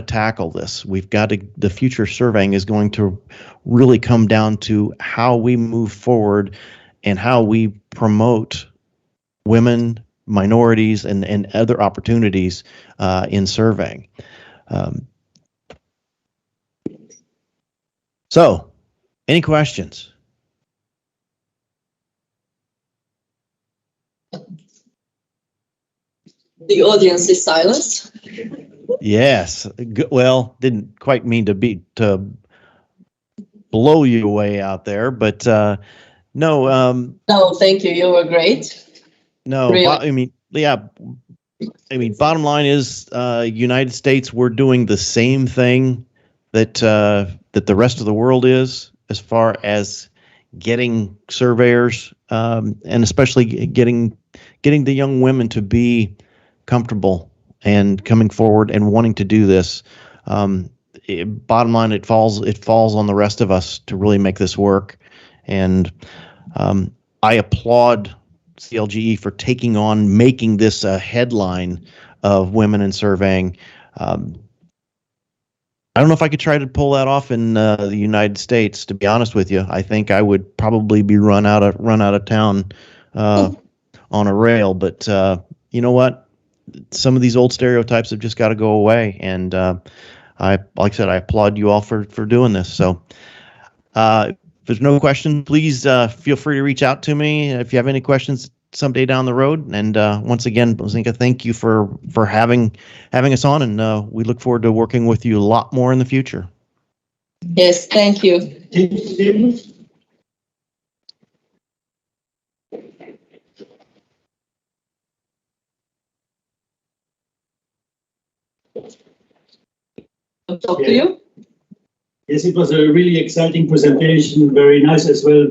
tackle this. The future surveying is going to really come down to how we move forward and how we promote women, minorities, and other opportunities in surveying. So, any questions? The audience is silenced. Yes. Well, didn't quite mean to blow you away out there, but no. No, thank you. You were great. No, Really? Bottom line is, United States, we're doing the same thing that the rest of the world is, as far as getting surveyors, and especially getting the young women to be comfortable and coming forward and wanting to do this. Bottom line, it falls on the rest of us to really make this work. And I applaud CLGE for making this a headline of women in surveying. I don't know if I could try to pull that off in the United States. To be honest with you, I think I would probably be run out of town on a rail. But you know what? Some of these old stereotypes have just got to go away. And like I said, I applaud you all for doing this. So if there's no question, please feel free to reach out to me if you have any questions someday down the road. And once again, Blaženka, thank you for having us on, and we look forward to working with you a lot more in the future. Yes, thank you. Talk to you. Yes, it was a really exciting presentation, very nice as well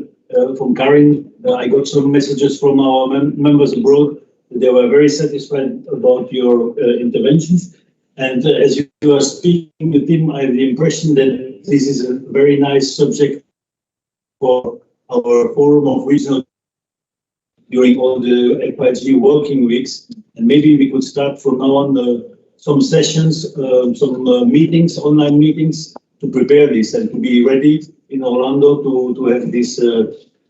from Karin. I got some messages from our members abroad. They were very satisfied about your interventions. And as you are speaking to Tim, I have the impression that this is a very nice subject for our Forum of Regional during all the FIG working weeks. And maybe we could start from now on some sessions, some meetings, online meetings, to prepare this and to be ready in Orlando to have this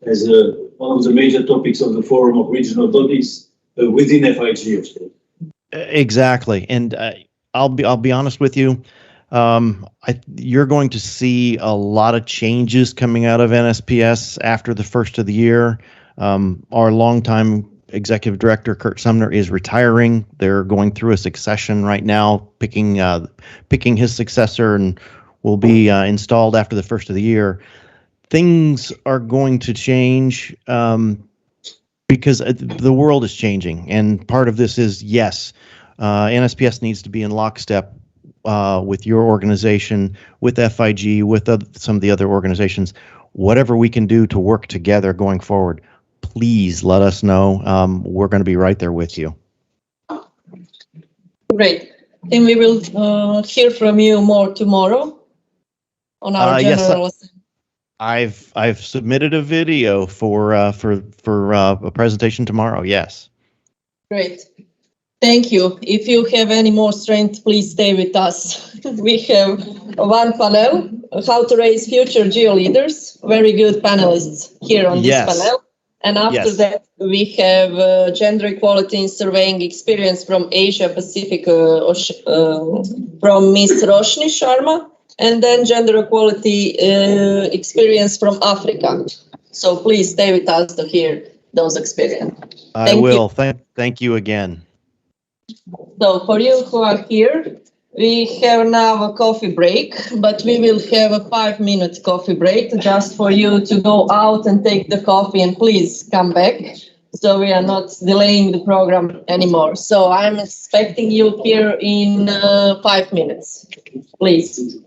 as one of the major topics of the Forum of Regional Bodies within FIG, of course. Exactly, and I'll be honest with you. You're going to see a lot of changes coming out of NSPS after the first of the year. Our longtime executive director, Kurt Sumner, is retiring. They're going through a succession right now, picking his successor, and will be installed after the first of the year. Things are going to change because the world is changing, and part of this is, yes, NSPS needs to be in lockstep with your organization, with FIG, with some of the other organizations. Whatever we can do to work together going forward, please let us know. We're going to be right there with you. Great. Then we will hear from you more tomorrow on our general assembly. I've submitted a video for a presentation tomorrow. Yes. Great. Thank you. If you have any more strength, please stay with us. We have one panel, how to raise future geo leaders. Very good panelists here on this panel. And after that, we have gender equality in surveying experience from Asia Pacific from Ms. Roshni Sharma, and then gender equality experience from Africa. So please stay with us to hear those experiences. I will. Thank you again. So for you who are here, we have now a coffee break, but we will have a 5-minute coffee break just for you to go out and take the coffee, and please come back. So we are not delaying the program anymore. So I'm expecting you here in 5 minutes. Please.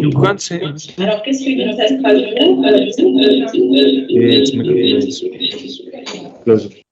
You can't say. Alors, qu'est-ce que notre test Close it.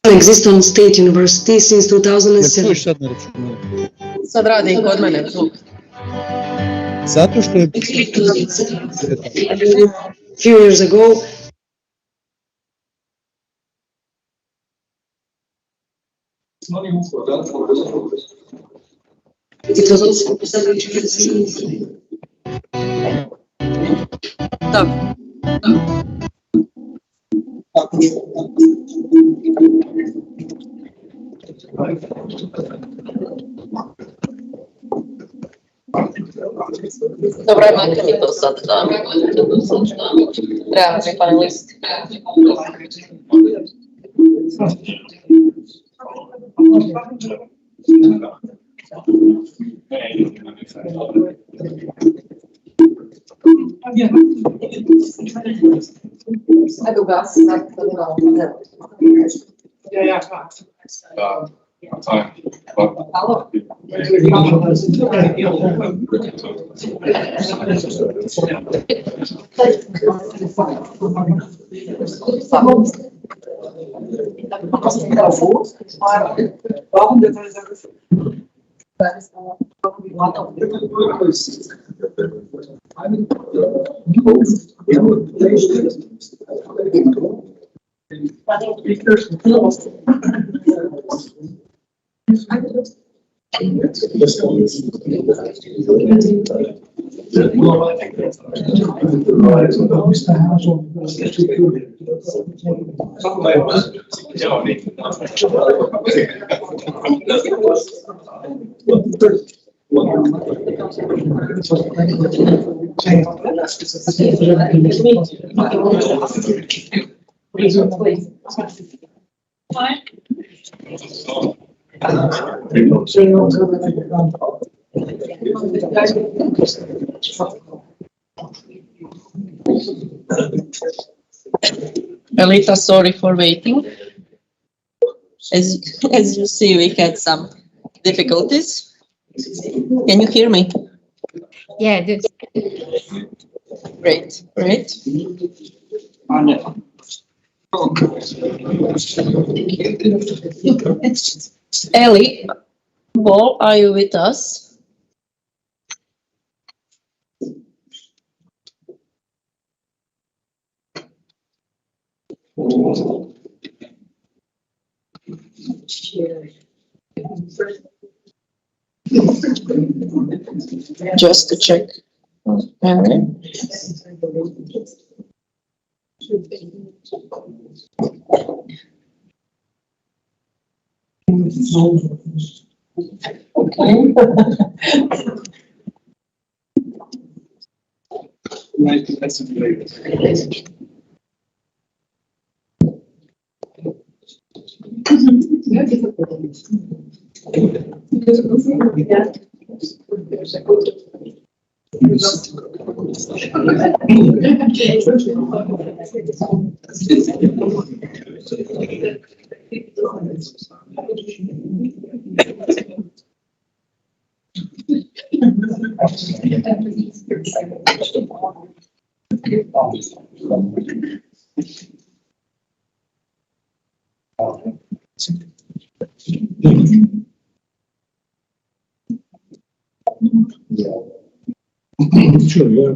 Exist on State University since 2007. Sad radi kod mene. Zato što je Few years ago, it was also Dobra, imate mi to sad, da. Treba mi panelisti. Ajde ugasi, sad to nemamo. Ja, Halo? Elita, sorry for waiting. As you see, we had some difficulties. Can you hear me? Yeah, good. Great, great. Ellie, Paul, are you with us? Just to check. Okay. Sure, yeah.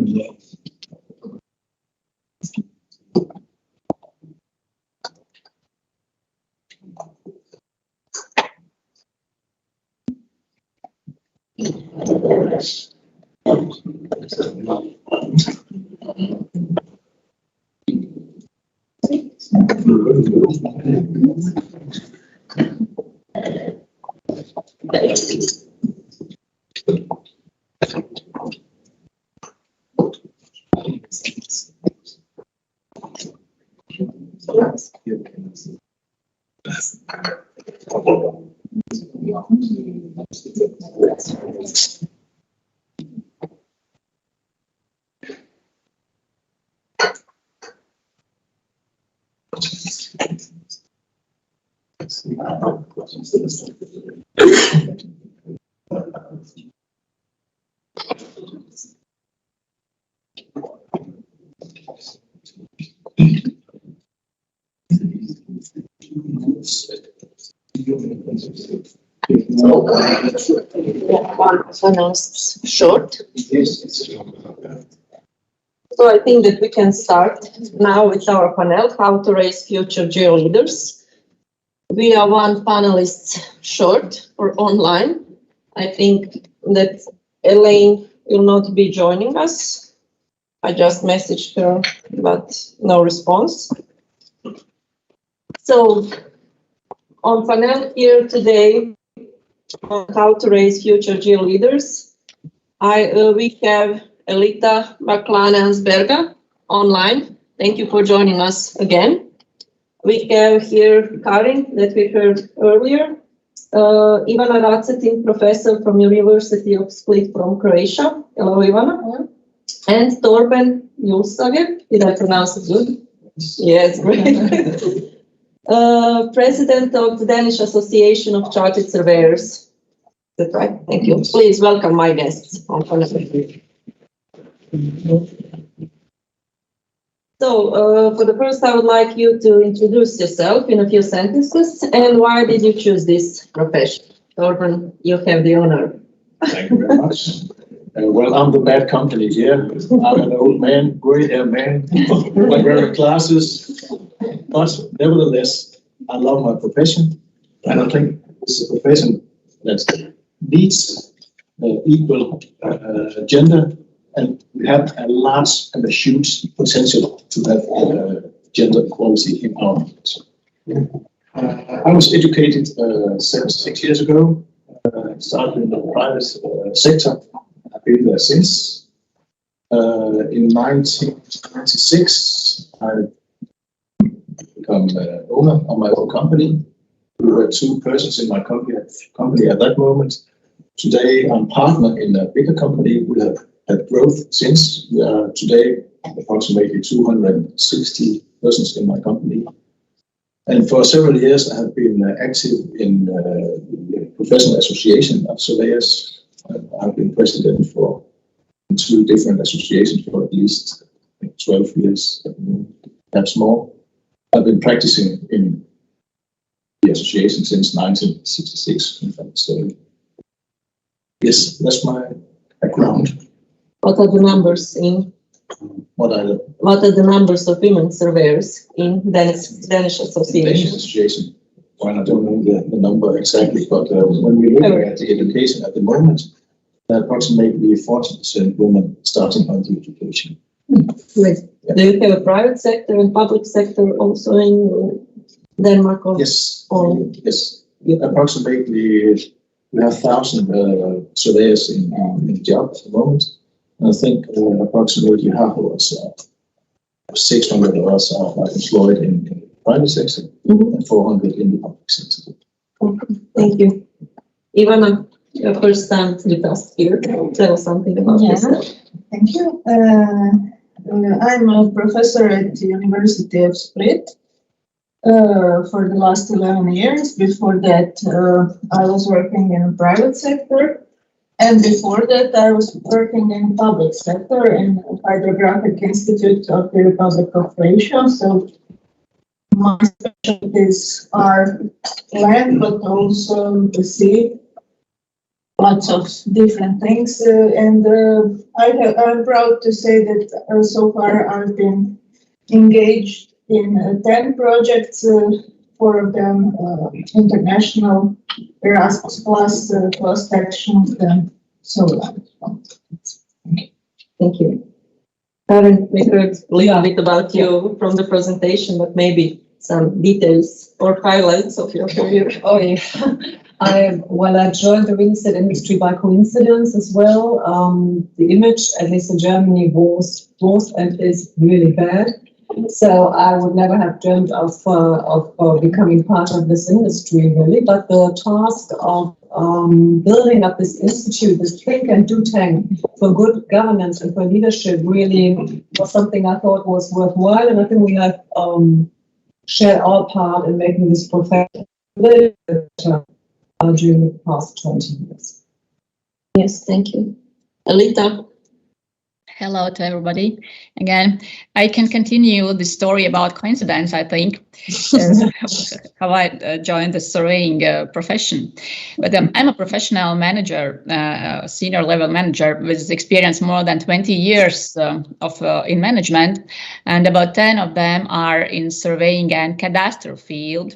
Announced short. So I think that we can start now with our panel, how to raise future geo leaders. We are one panelist short or online. I think that Elaine will not be joining us. I just messaged her, but no response. So on panel here today, on how to raise future geo leaders, we have Elita Baklana-Ansberga online. Thank you for joining us again. We have here Karin, that we heard earlier, Ivana Racetin, professor from University of Split from Croatia. Hello, Ivana. And Torben Julsager. Did I pronounce it good? Yes, great. President of the Danish Association of Chartered Surveyors. Is that right? Thank you. Please welcome my guests. So, for the first, I would like you to introduce yourself in a few sentences, and why did you choose this profession? Torben, you have the honor. Thank you very much. Well, I'm the bad company here. I'm an old man, gray-haired man, like wearing glasses. But nevertheless, I love my profession, and I think it's a profession that needs equal gender, and we have a large and a huge potential to have gender equality in our profession. I was educated 6 years ago, started in the private sector. I've been there since. In 1996, I become owner of my own company. We were 2 persons in my company at that moment. Today, I'm partner in a bigger company. We have had growth since. We are today approximately 260 persons in my company. And for several years, I have been active in the Professional Association of Surveyors. I've been president for 2 different associations for at least 12 years, perhaps more. I've been practicing in the association since 1966. In fact, so yes, that's my background. What are the numbers in? What are the numbers of women surveyors in Danish association? Well, I don't know the number exactly, but when we look at the education at the moment, there are approximately 40% women starting on the education. Great. Yeah. Do you have a private sector and public sector also in Denmark? Or yes. Yes. Approximately, we have 1,000 surveyors in job at the moment. I think approximately half of us, 600 of us are employed in the private sector and 400 in the public sector. Okay, thank you. Ivana, your first time with us here. Tell us something about yourself. Thank you. I'm a professor at the University of Split for the last 11 years. Before that, I was working in the private sector. And before that, I was working in public sector in the Hydrographic Institute of the Republic of Croatia. So my specialties are land, but also the sea, lots of different things. I'm proud to say that so far I've been engaged in 10 projects, 4 of them international, Erasmus Plus, Cost Action, and so on. Thank you. Karen, we heard a little bit about you from the presentation, but maybe some details or highlights of your career. Oh, yeah. I joined the real estate industry by coincidence as well. The image, at least in Germany, was and is really bad. So I would never have dreamed of becoming part of this industry, really. But the task of building up this institute, this think and do tank for good governance and for leadership, really was something I thought was worthwhile, and I think we have shared our part in making this profession really better during the past 20 years. Yes, thank you. Alita. Hello to everybody. Again, I can continue the story about coincidence, I think, how I joined the surveying profession. But I'm a professional manager, senior level manager with experience more than 20 years in management, and about 10 of them are in surveying and cadastral field.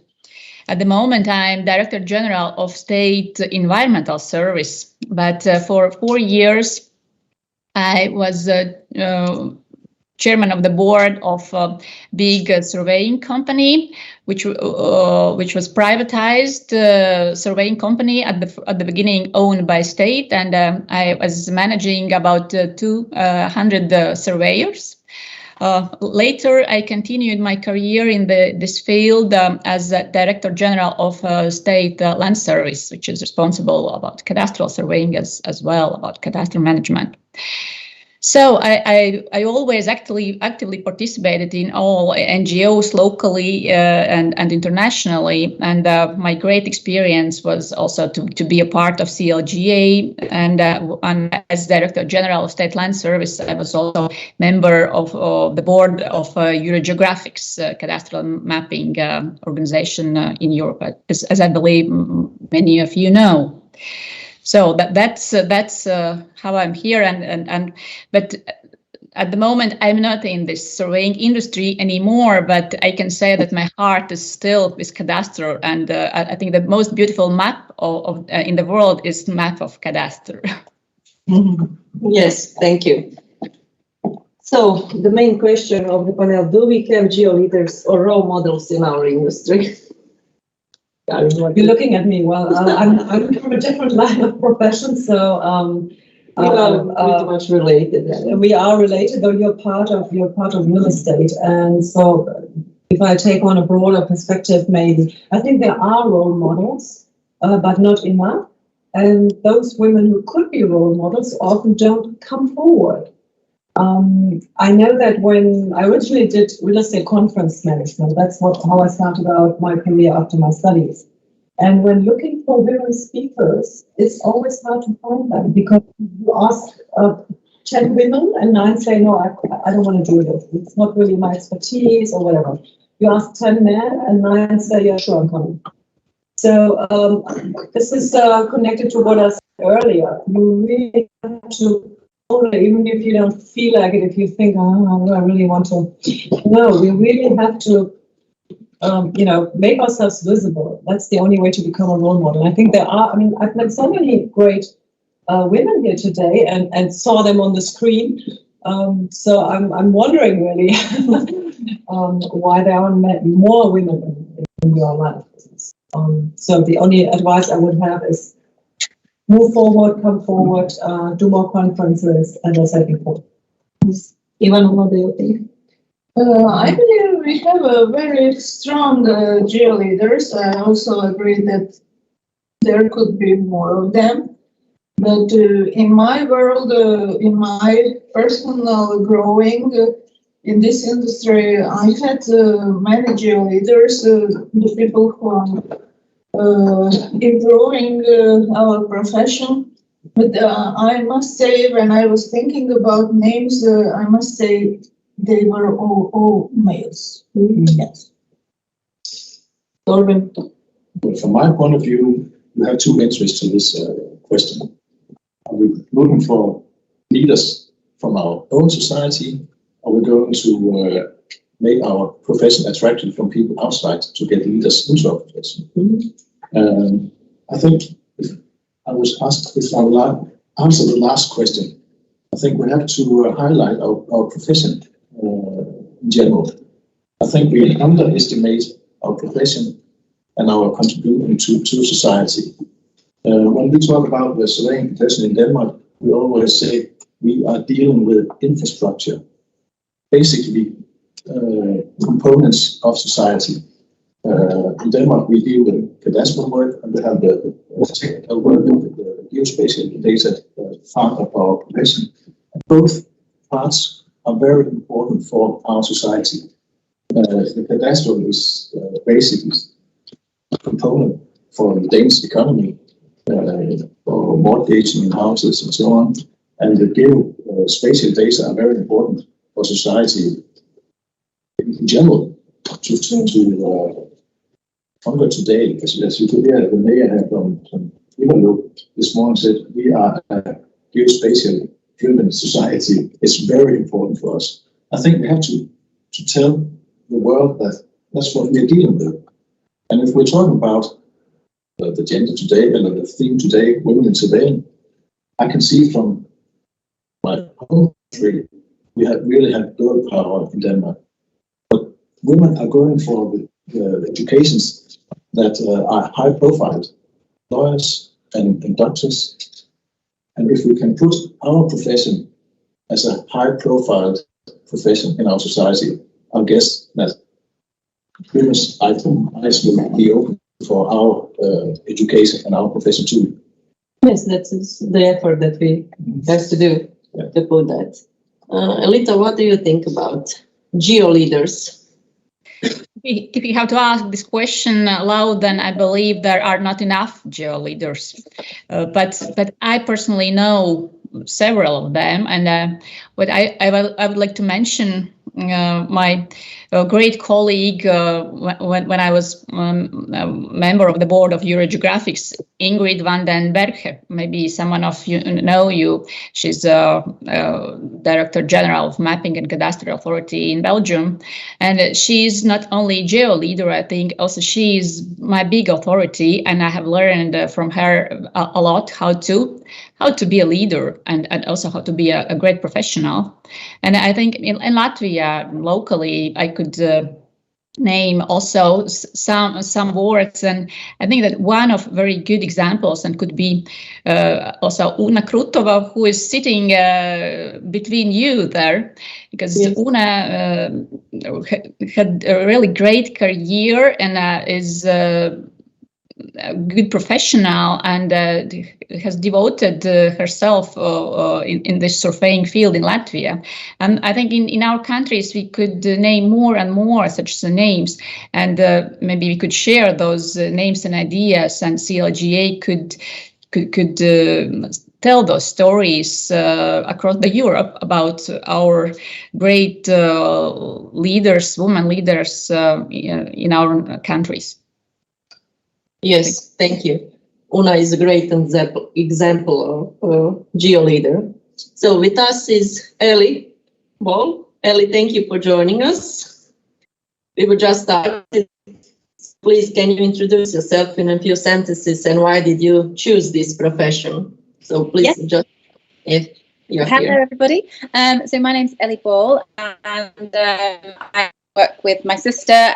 At the moment, I'm Director General of State Environmental Service, but for 4 years, I was chairman of the board of a big surveying company, which was privatized surveying company at the beginning, owned by state, and I was managing about 200 surveyors. Later, I continued my career in this field as Director General of State Land Service, which is responsible about cadastral surveying as well, about cadastral management. So I always actively participated in all NGOs locally and internationally, and my great experience was also to be a part of CLGE, and as Director General of State Land Service, I was also member of the board of Geodetic's cadastral mapping organization in Europe, as I believe many of you know. So that's how I'm here, but at the moment I'm not in this surveying industry anymore. But I can say that my heart is still with cadastre, and I think the most beautiful map in the world is the map of cadastre. Yes, thank you. So the main question of the panel: do we have geo-leaders or role models in our industry? You're looking at me. Well, I'm from a different line of profession, so we are pretty much related. We are related, though you're part of real estate, and so if I take on a broader perspective, maybe, I think there are role models, but not enough. And those women who could be role models often don't come forward. I know that when I originally did real estate conference management, that's how I started out my career after my studies. And when looking for women speakers, it's always hard to find them because you ask 10 women and 9 say, no, I don't want to do it. It's not really my expertise or whatever. You ask 10 men and 9 say, yeah, sure, I'm coming. So this is connected to what I said earlier. You really have to, even if you don't feel like it, if you think, oh, I really want to. No, we really have to, make ourselves visible. That's the only way to become a role model. I think there are, I've met so many great women here today and saw them on the screen. So I'm wondering really why there aren't more women in your life. So the only advice I would have is move forward, come forward, do more conferences, as I said before. Ivan, what do you think? I believe we have a very strong geoleaders. I also agree that there could be more of them. But in my world, in my personal growing in this industry, I had many geoleaders, the people who are improving our profession. But I must say, when I was thinking about names, I must say they were all males. Yes. Well, from my point of view, we have two interests to this question. Are we looking for leaders from our own society? Are we going to make our profession attractive from people outside to get leaders into our profession? I think if I was asked, if I will answer the last question, I think we have to highlight our profession in general. I think we underestimate our profession and our contribution to society. When we talk about the surveying profession in Denmark, we always say we are dealing with infrastructure, basically components of society. In Denmark, we deal with cadastral work, and we have the technical work, the geospatial data part of our profession. Both parts are very important for our society. The cadastral is basically a component for the Danish economy, for mortgaging in houses and so on. And the geospatial data are very important for society in general to conquer today. As you could hear, the mayor had from Ivanhoe this morning said, we are a geospatial driven society. It's very important for us. I think we have to tell the world that that's what we're dealing with. And if we're talking about the gender today and the theme today, women in surveying, I can see from my own country, we really have girl power in Denmark. But women are going for the educations that are high profile, lawyers and doctors. And if we can put our profession as a high profile profession in our society, I guess that women's eyes will be open for our education and our profession too. Yes, that's the effort that we have to do to put that. Elita, what do you think about geo leaders? If you have to ask this question aloud, then I believe there are not enough geo leaders. But I personally know several of them, and what I would like to mention my great colleague when I was a member of the board of Eurogeographics, Ingrid van den Berge. Maybe someone of you know you. She's Director General of Mapping and Cadastral Authority in Belgium, and she's not only geo leader. I think also she is my big authority, and I have learned from her a lot how to be a leader and also how to be a great professional. And I think in Latvia, locally, I could name also some words, and I think that one of very good examples and could be also Una Krutova, who is sitting between you there, because yes. Una had a really great career and is a good professional and has devoted herself in this surveying field in Latvia. And I think in our countries we could name more and more such names, and maybe we could share those names and ideas, and CLGE could tell those stories across the Europe about our great leaders, women leaders in our countries. Yes, thank you. Una is a great example of a geo leader. So with us is Ellie Ball. Ellie, thank you for joining us. We were just started. Please, can you introduce yourself in a few sentences, and why did you choose this profession? So please, yes. Just if you're Hello, here. everybody. So my name's Ellie Ball, and I work with my sister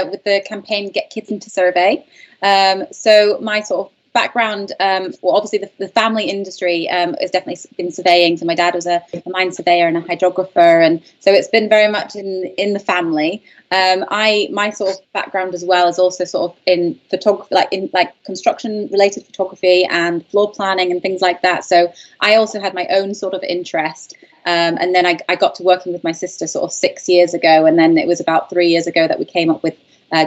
with the campaign Get Kids into Survey. So my sort of background, well, obviously the family industry has definitely been surveying. So my dad was a mine surveyor and a hydrographer, and so it's been very much in the family. My sort of background as well is also sort of in photography, like construction related photography and floor planning and things like that. So I also had my own sort of interest. And then I got to working with my sister sort of 6 years ago, and then it was about 3 years ago that we came up with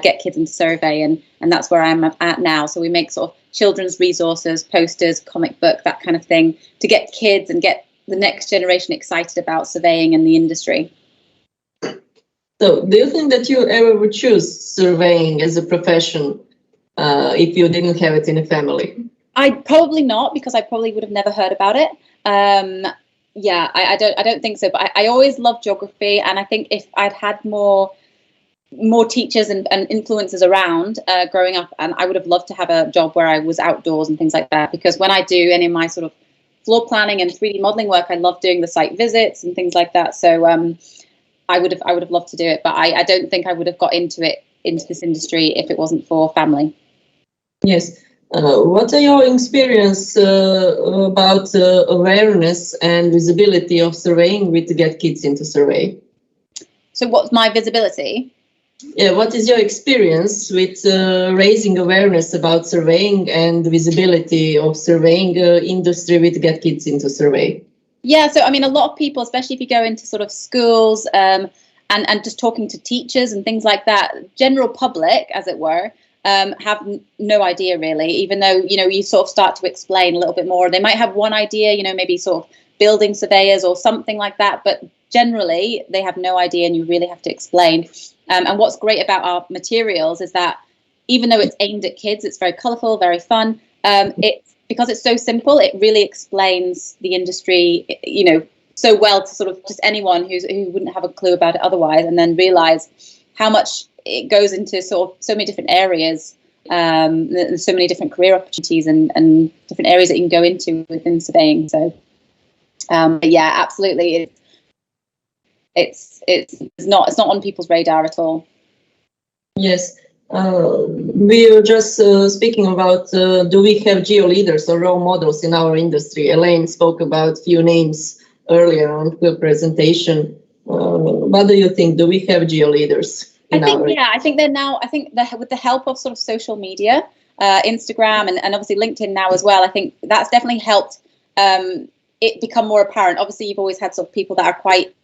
Get Kids into Survey, and that's where I'm at now. So we make sort of children's resources, posters, comic book, that kind of thing, to get kids and get the next generation excited about surveying and the industry. So do you think that you ever would choose surveying as a profession if you didn't have it in a family? I'd probably not, because I probably would have never heard about it. Yeah, I don't think so. But I always loved geography, and I think if I'd had more teachers and influencers around growing up, and I would have loved to have a job where I was outdoors and things like that, because when I do any of my sort of floor planning and 3D modeling work, I love doing the site visits and things like that. So I would have loved to do it, but I don't think I would have got into this industry if it wasn't for family. Yes. What are your experience about awareness and visibility of surveying with Get Kids into Survey? So what's my visibility? Yeah, what is your experience with raising awareness about surveying and visibility of surveying industry with Get Kids into Survey? Yeah, so I mean, a lot of people, especially if you go into sort of schools and just talking to teachers and things like that, general public, as it were, have no idea really, even though, you sort of start to explain a little bit more. They might have one idea, maybe sort of building surveyors or something like that, but generally they have no idea, and you really have to explain. And what's great about our materials is that even though it's aimed at kids, it's very colourful, very fun. Because it's so simple, it really explains the industry, so well to sort of just anyone who wouldn't have a clue about it otherwise, and then realise how much it goes into sort of so many different areas, there's so many different career opportunities and different areas that you can go into within surveying. So yeah, absolutely, it's not on people's radar at all. Yes. We were just speaking about do we have geo leaders or role models in our industry? Elaine spoke about few names earlier on her presentation. What do you think? Do we have geo leaders? I think they're now. I think that with the help of sort of social media, Instagram and obviously LinkedIn now as well, I think that's definitely helped it become more apparent. Obviously, you've always had sort of people that are quite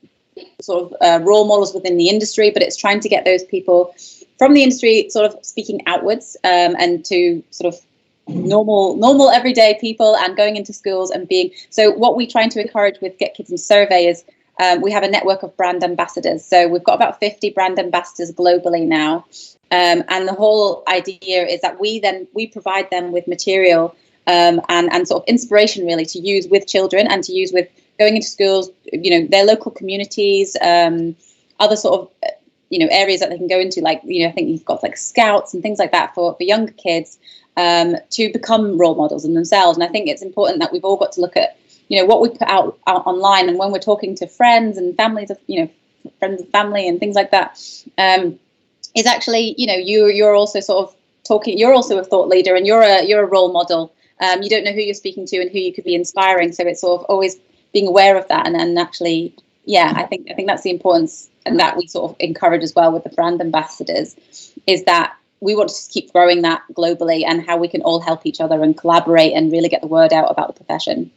sort of role models within the industry, but it's trying to get those people from the industry sort of speaking outwards and to sort of normal everyday people, and going into schools and being. So what we're trying to encourage with Get Kids in Survey is we have a network of brand ambassadors. So we've got about 50 brand ambassadors globally now. And the whole idea is that we provide them with material and sort of inspiration really to use with children and to use with going into schools, their local communities, other sort of, areas that they can go into, like, I think you've got like scouts and things like that for younger kids to become role models in themselves. And I think it's important that we've all got to look at, what we put out online, and when we're talking to friends and families of, friends and family and things like that, is actually, you know, you're also sort of talking. You're also a thought leader, and you're a role model. You don't know who you're speaking to and who you could be inspiring. So it's sort of always being aware of that, and actually, yeah, I think that's the importance, and that we sort of encourage as well with the brand ambassadors, is that we want to keep growing that globally, and how we can all help each other and collaborate and really get the word out about the profession.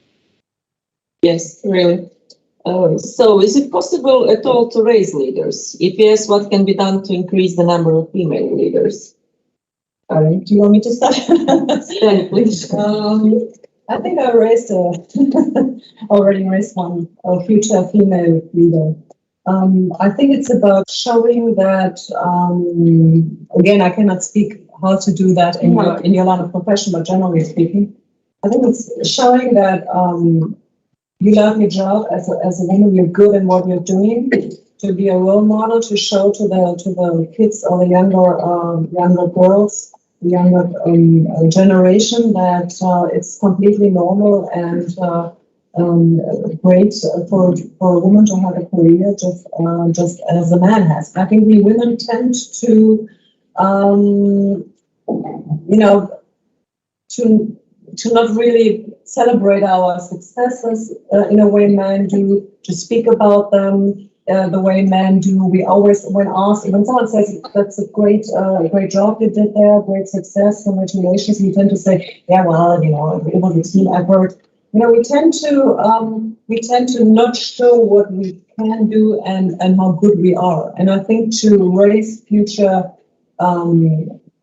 Yes, really. So is it possible at all to raise leaders? If yes, what can be done to increase the number of female leaders? Do you want me to start? Yeah, please. I think I already raised one, a future female leader. I think it's about showing that, again, I cannot speak how to do that in your line of profession, but generally speaking, I think it's showing that you love your job as a woman, you're good in what you're doing, to be a role model, to show to the kids or the younger girls, the younger generation, that it's completely normal and great for a woman to have a career just as a man has. I think we women tend to, to not really celebrate our successes in a way men do, to speak about them the way men do. We always, when someone says that's a great job you did there, great success, congratulations, we tend to say, yeah, well, it was a team effort. We tend to not show what we can do and how good we are. And I think to raise future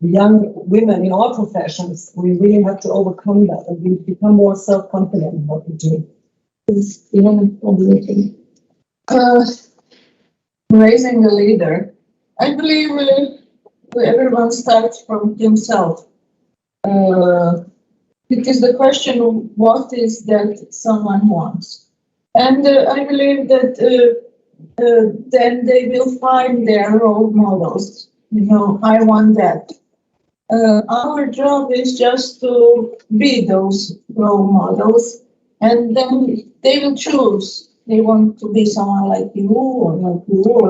young women in all professions, we really have to overcome that and we become more self-confident in what we do. Raising a leader, I believe everyone starts from himself. It is the question of what is that someone wants. And I believe that then they will find their role models. I want that. Our job is just to be those role models, and then they will choose. They want to be someone like you or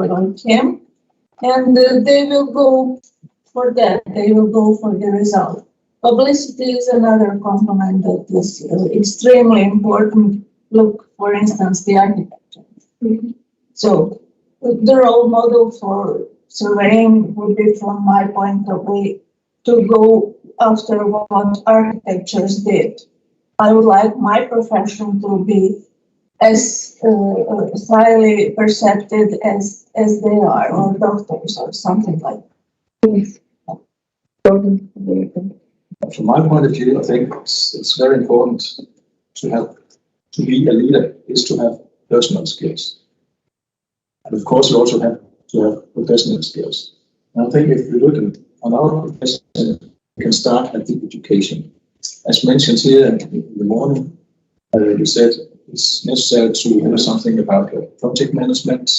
like him, and they will go for that. They will go for the result. Publicity is another component that is extremely important. Look, for instance, the architecture. So the role model for surveying would be, from my point of view, to go after what architectures did. I would like my profession to be as highly percepted as they are, or doctors or something like that. From my point of view, I think it's very important to be a leader is to have personal skills. And of course, you also have to have professional skills. And I think if we look on our profession, we can start at the education. As mentioned here in the morning, you said it's necessary to know something about project management,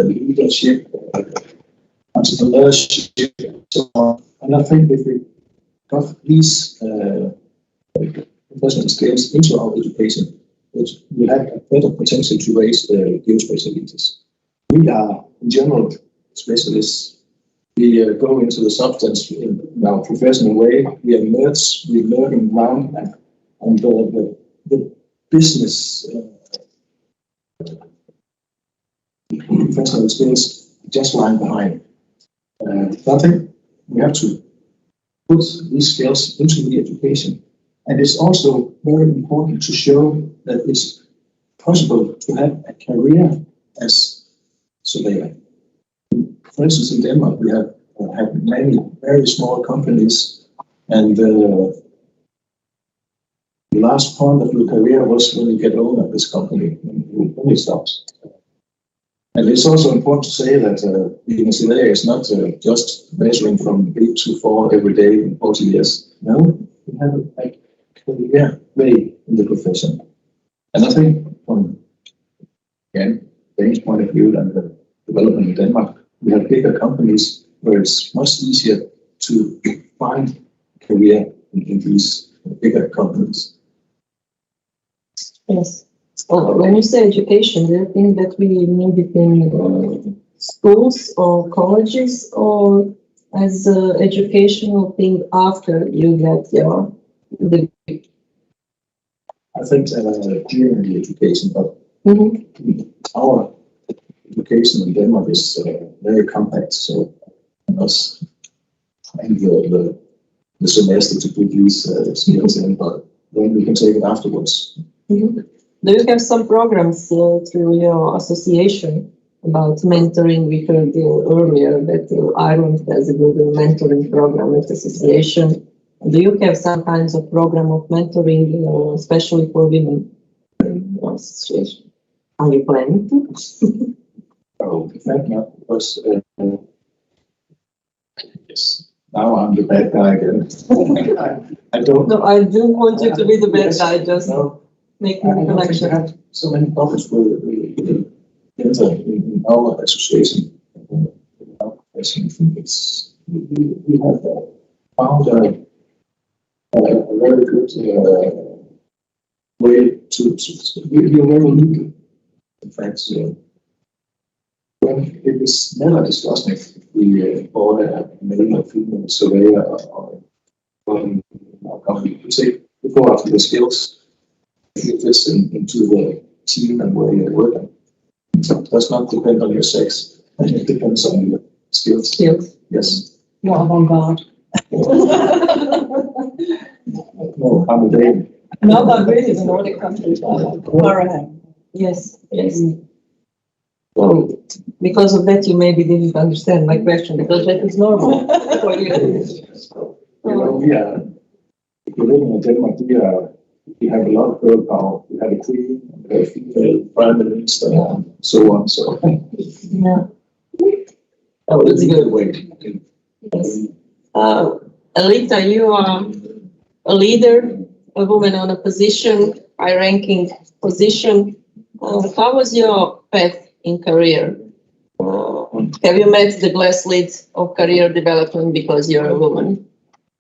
leadership, entrepreneurship, and so on. And I think if we got these professional skills into our education, we have a better potential to raise the geospatialists. We are, in general, specialists. We go into the substance in our professional way. We are nerds. We're learning around, and the business professional skills just lying behind. I think we have to put these skills into the education. And it's also very important to show that it's possible to have a career as surveyor. For instance, in Denmark, we have many very small companies, and the last point of your career was when you get owned of this company, when it stops. And it's also important to say that being a surveyor is not just measuring from 8 to 4 every day in 40 years. No, you have a career way in the profession. And I think from, again, Danish point of view and the development in Denmark, we have bigger companies where it's much easier to find career in these bigger companies. Yes. When you say education, do you think that we need it in schools or colleges, or as an educational thing after you get your degree? I think during the education, but our education in Denmark is very compact, so us and the semester to put these skills in, but then we can take it afterwards. Do you have some programs through your association about mentoring? We heard earlier that Ireland has a good mentoring program with association. Do you have some kinds of program of mentoring, especially for women in your association? Are you planning to? Oh, in fact, not, because yes, now I'm the bad guy again. I don't. No, I don't want you to be the bad guy. Just make the connection. I have so many problems with in our association. I think it's we have found a very good way to we are very legal. In fact, when it is never discussed if we bought a male or female surveyor or our company. We say before after the skills, it fits into the team and where you're working. So it does not depend on your sex. It depends on your skills. Skills. Yes. You're avant-garde. No, I'm a Dane. No, but really, the Nordic countries are. Yes, yes. Well, because of that, you maybe didn't understand my question, because that is normal for you. You know, if you're living in Denmark, we have a lot of girl power. We have a queen, we have a female prime minister, and so on. So, yeah. Oh, it's a good way. Yes. Alita, you are a leader, a woman on a position, high-ranking position. How was your path in career? Have you met the glass lid of career development because you're a woman?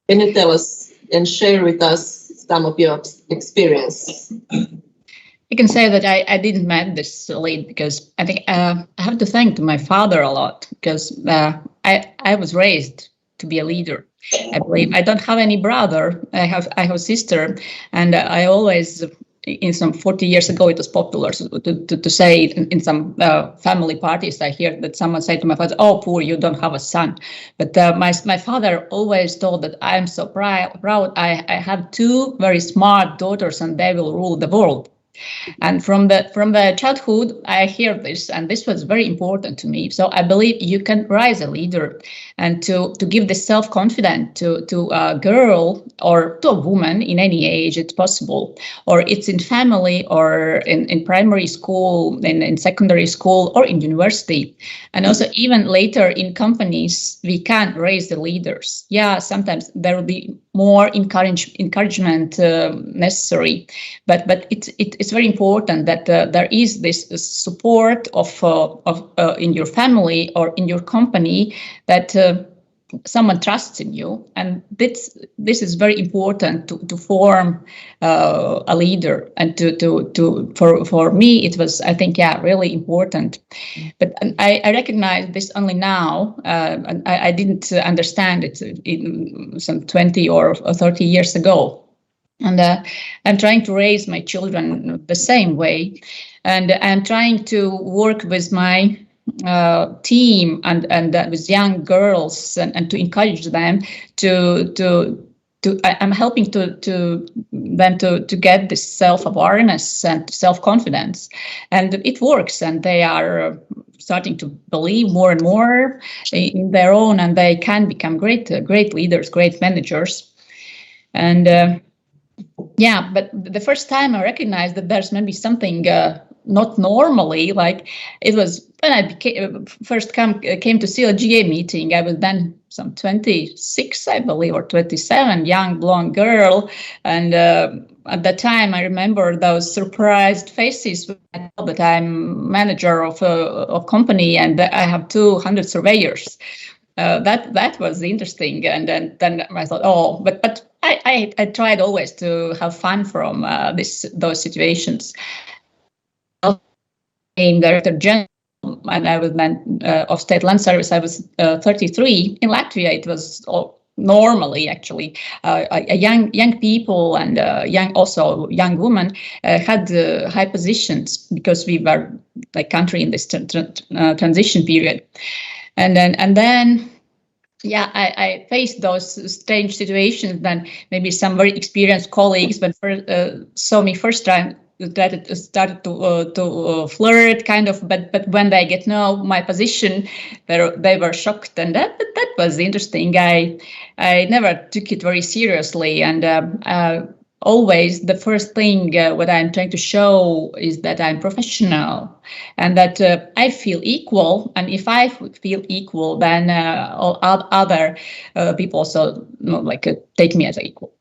Can you tell us and share with us some of your experience? I can say that I didn't met this lead because I think I have to thank my father a lot, because I was raised to be a leader. I believe I don't have any brother. I have a sister, and I always, in some 40 years ago, it was popular to say in some family parties. I hear that someone say to my father, "Oh, poor, you don't have a son." But my father always told that I am so proud. I have two very smart daughters, and they will rule the world. And from the childhood, I hear this, and this was very important to me. So I believe you can rise a leader, and to give the self-confidence to a girl or to a woman in any age. It's possible, or it's in family, or in primary school, in secondary school, or in university, and also even later in companies. We can raise the leaders. Yeah, sometimes there will be more encouragement necessary, but it's very important that there is this support of in your family or in your company, that someone trusts in you, and this is very important to form a leader. And for me, it was, I think, really important. But I recognize this only now, and I didn't understand it in some 20 or 30 years ago. And I'm trying to raise my children the same way, and I'm trying to work with my team and with young girls, and to encourage them I'm helping them to get this self-awareness and self-confidence, and it works, and they are starting to believe more and more in their own, and they can become great leaders, great managers. And but the first time I recognized that there's maybe something not normally, like it was when I first came to CLGE meeting. I was then some 26, I believe, or 27, young blonde girl, and at that time I remember those surprised faces when I told that I'm manager of a company and I have 200 surveyors. That was interesting, and then I thought, oh, but I tried always to have fun from those situations. I'm Director General and I was of State Land Service, I was 33. In Latvia, it was normally actually a young people and also young women had high positions because we were like country in this transition period, and then. Yeah, I faced those strange situations. Then maybe some very experienced colleagues, when saw me first time, started to flirt, kind of. But when they get know my position, they were shocked, and that was interesting. I never took it very seriously, and always the first thing what I'm trying to show is that I'm professional and that I feel equal. And if I feel equal, then all other people also take me as equal.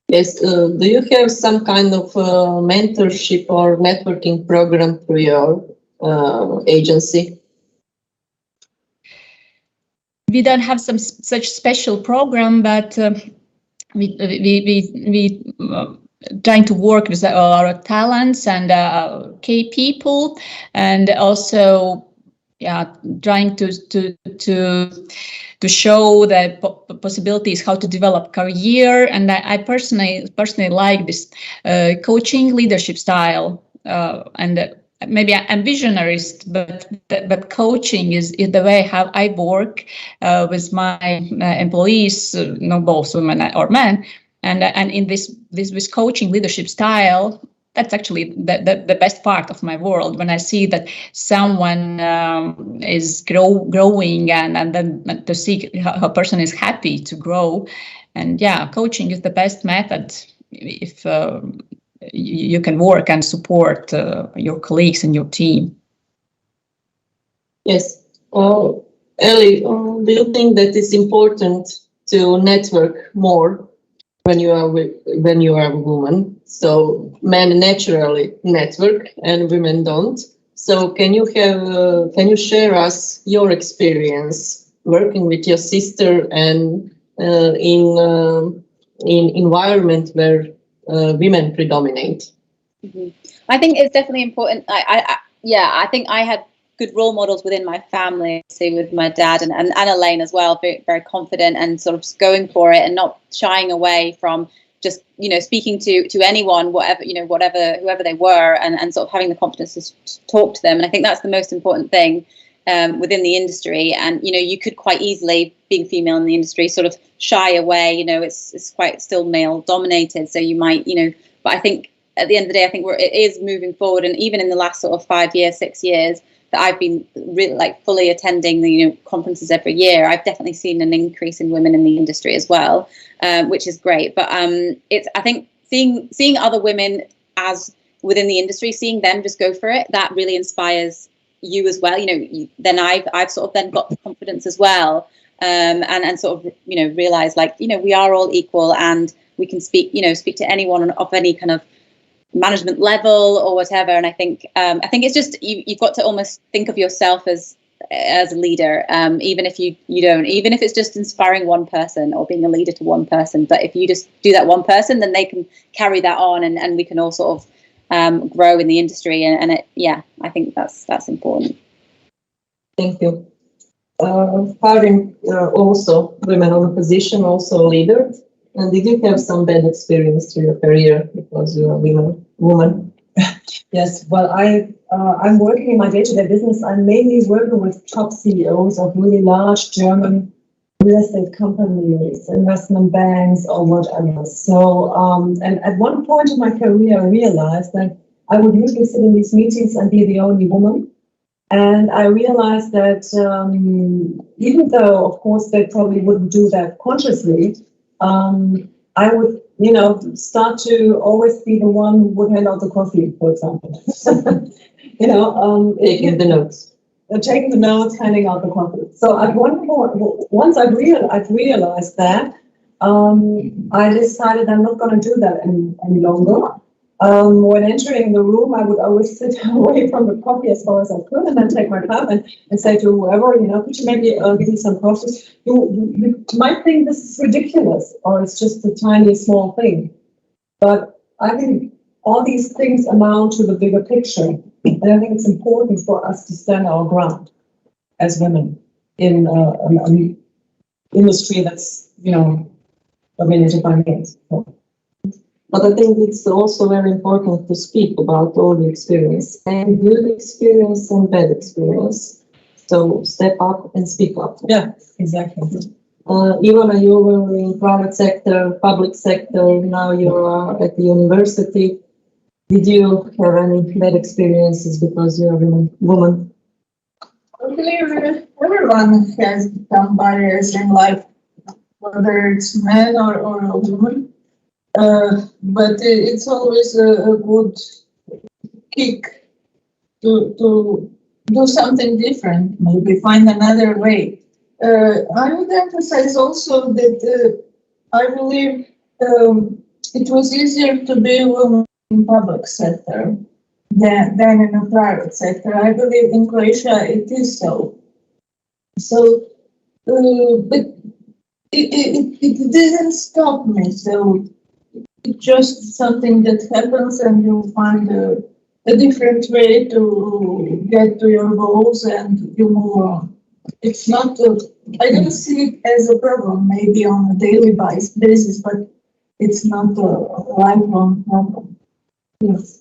Yes. Do you have some kind of mentorship or networking program for your agency? We don't have such special program, but we trying to work with our talents and key people, and also trying to show the possibilities how to develop career. And I personally like this coaching leadership style, and maybe I'm visionarist, but coaching is the way how I work with my employees, both women or men, and in this coaching leadership style. That's actually the best part of my world, when I see that someone is growing, and then to see how a person is happy to grow. And coaching is the best method if you can work and support your colleagues and your team. Yes. Ellie, do you think that it's important to network more when you are a woman? So men naturally network and women don't. So can you share us your experience working with your sister and in environment where women predominate? Mm-hmm. I think it's definitely important. I think I had good role models within my family, say with my dad and Elaine as well, very, very confident and sort of going for it and not shying away from just, speaking to anyone, whoever they were, and sort of having the confidence to talk to them. And I think that's the most important thing within the industry. And, you could quite easily, being female in the industry, sort of shy away, it's quite still male dominated. So you might, but I think at the end of the day, I think it is moving forward. And even in the last sort of 5 years, 6 years, that I've been really fully attending the conferences every year, I've definitely seen an increase in women in the industry as well, which is great. But it's, I think, seeing other women as within the industry, seeing them just go for it, that really inspires you as well. Then I've sort of then got the confidence as well, and sort of realize we are all equal and we can speak to anyone of any kind of management level or whatever. And I think it's just you've got to almost think of yourself as a leader, even if you don't, even if it's just inspiring one person or being a leader to one person. But if you just do that one person, then they can carry that on, and we can all sort of grow in the industry. And I think that's important. Thank you. Having also women on a position, also a leader. And did you have some bad experience through your career because you're a woman? Yes, well, I'm working in my day-to-day business. I'm mainly working with top CEOs of really large German real estate companies, investment banks, or whatever. So, and at one point in my career, I realized that I would usually sit in these meetings and be the only woman. And I realized that even though, of course, they probably wouldn't do that consciously, I would, start to always be the one who would hand out the coffee, for example. Taking the notes. Taking the notes, handing out the coffee. So at one point, once I've realized that, I decided I'm not going to do that any longer. When entering the room, I would always sit away from the coffee as far as I could, and then take my cup and say to whoever, could you maybe give me some coffee? You might think this is ridiculous, or it's just a tiny, small thing. But I think all these things amount to the bigger picture. And I think it's important for us to stand our ground as women in an industry that's, dominated by men. But I think it's also very important to speak about all the experience, and good experience and bad experience. So step up and speak up. Yeah, exactly. Ivana, you were in private sector, public sector, now you are at the university. Did you have any bad experiences because you're a woman? I believe everyone has some barriers in life, whether it's man or a woman. But it's always a good kick to do something different, maybe find another way. I would emphasize also that I believe it was easier to be a woman in public sector than in a private sector. I believe in Croatia it is so. So, but it didn't stop me. So it's just something that happens, and you find a different way to get to your goals, and you move on. It's not. I don't see it as a problem, maybe on a daily basis, but it's not a lifelong problem. Yes.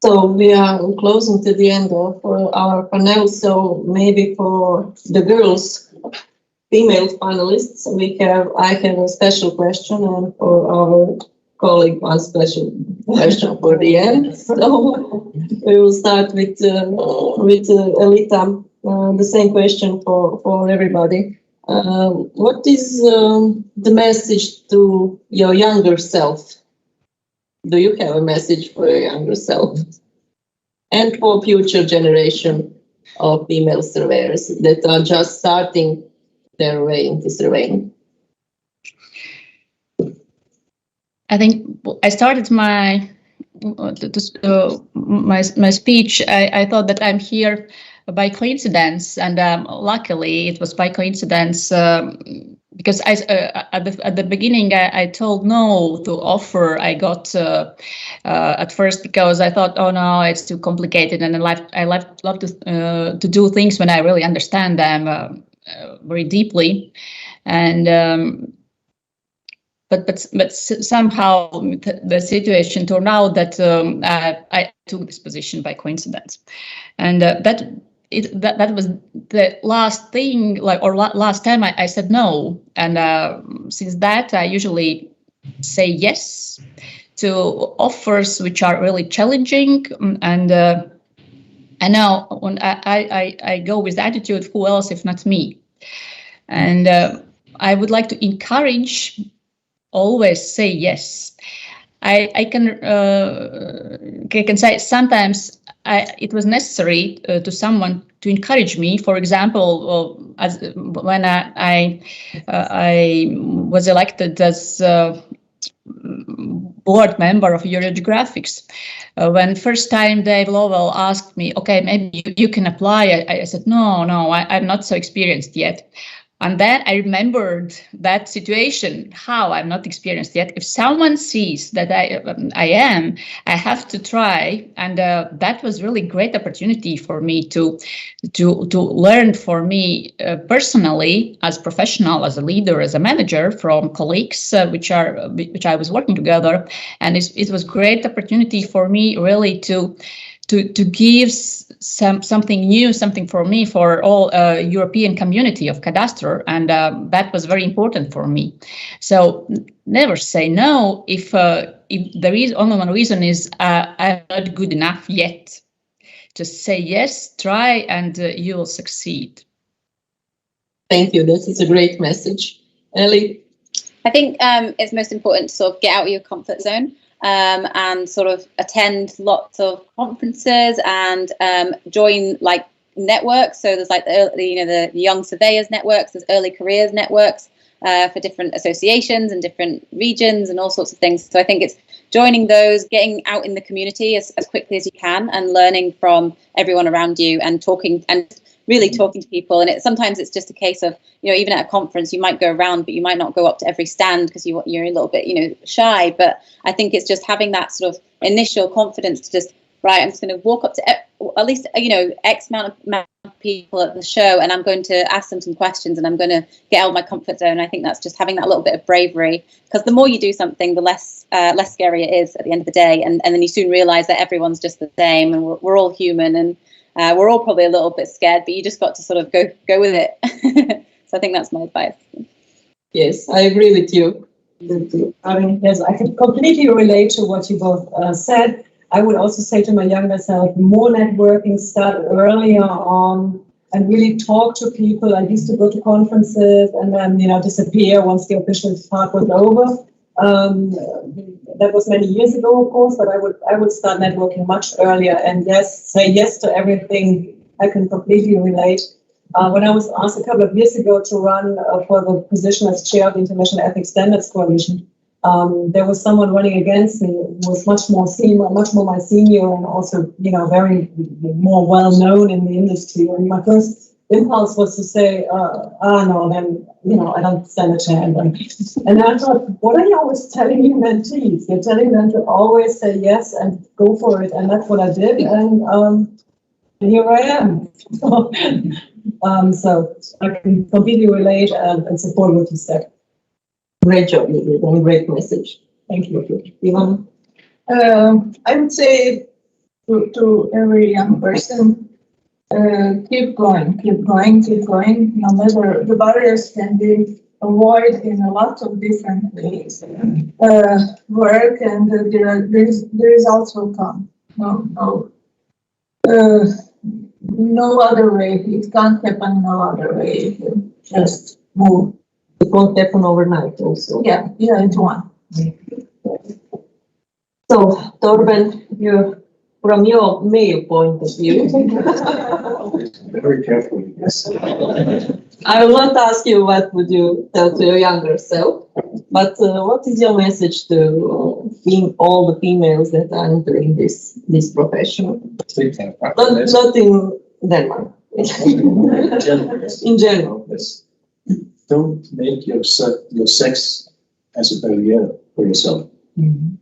So we are closing to the end of our panel. So maybe for the girls, female finalists, I have a special question, and for our colleague, one special question for the end. So we will start with Elita. The same question for everybody. What is the message to your younger self? Do you have a message for your younger self? And for future generation of female surveyors that are just starting their way into surveying? I think I started my speech. I thought that I'm here by coincidence, and luckily it was by coincidence because at the beginning I told no to offer I got at first, because I thought, oh no, it's too complicated, and I love to do things when I really understand them very deeply, and but somehow the situation turned out that I took this position by coincidence, and that was the last thing, last time I said no, and since that I usually say yes to offers which are really challenging, and now when I go with the attitude, who else if not me? And I would like to encourage, always say yes. I can say sometimes it was necessary to someone to encourage me. For example, when I was elected as board member of Geographics, when first time Dave Lowell asked me, okay, maybe you can apply, I said, no, I'm not so experienced yet. And then I remembered that situation, how I'm not experienced yet. If someone sees that I am, I have to try. And that was really great opportunity for me to learn for me personally, as professional, as a leader, as a manager, from colleagues which I was working together. And it was great opportunity for me really to give something new, something for me, for all European community of cadastre, and that was very important for me. So never say no if there is only one reason is I'm not good enough yet. Just say yes, try, and you will succeed. Thank you. This is a great message. Ellie? I think it's most important to sort of get out of your comfort zone. And sort of attend lots of conferences and join like networks. So there's like the young surveyors networks, there's early careers networks for different associations and different regions and all sorts of things. So I think it's joining those, getting out in the community as quickly as you can, and learning from everyone around you, and talking and really talking to people. And sometimes it's just a case of, even at a conference, you might go around, but you might not go up to every stand because you're a little bit, shy. But I think it's just having that sort of initial confidence to just, right, I'm just going to walk up to at least, X amount of people at the show, and I'm going to ask them some questions, and I'm going to get out of my comfort zone. I think that's just having that little bit of bravery, because the more you do something, the less scary it is at the end of the day, and then you soon realize that everyone's just the same, and we're all human, and we're all probably a little bit scared, but you just got to sort of go with it. So I think that's my advice. Yes, I agree with you. I mean, yes, I can completely relate to what you both said. I would also say to my younger self, more networking, start earlier on and really talk to people. I used to go to conferences and then, disappear once the official part was over. That was many years ago, of course, but I would start networking much earlier and say yes to everything. I can completely relate. When I was asked a couple of years ago to run for the position as chair of the International Ethics Standards Coalition, there was someone running against me who was much more my senior, and also, very more well known in the industry. And my first impulse was to say, no, then, I don't stand a chance. And I thought, what are you always telling your mentees? You're telling them to always say yes and go for it. And that's what I did. And here I am. So I can completely relate and support what you said. Great job, and great message. Thank you. Ivan? I would say to every young person, keep going. No matter, the barriers can be avoided in a lot of different ways. Work, and the results will come. No other way. It can't happen no other way. Just move. It won't happen overnight also. Yeah, it's one. So, Torben, from your male point of view, Very carefully, yes. I will not ask you what would you tell to your younger self, but what is your message to all the females that are entering this profession? Not in Denmark. In general. Yes. Don't make your sex as a barrier for yourself. In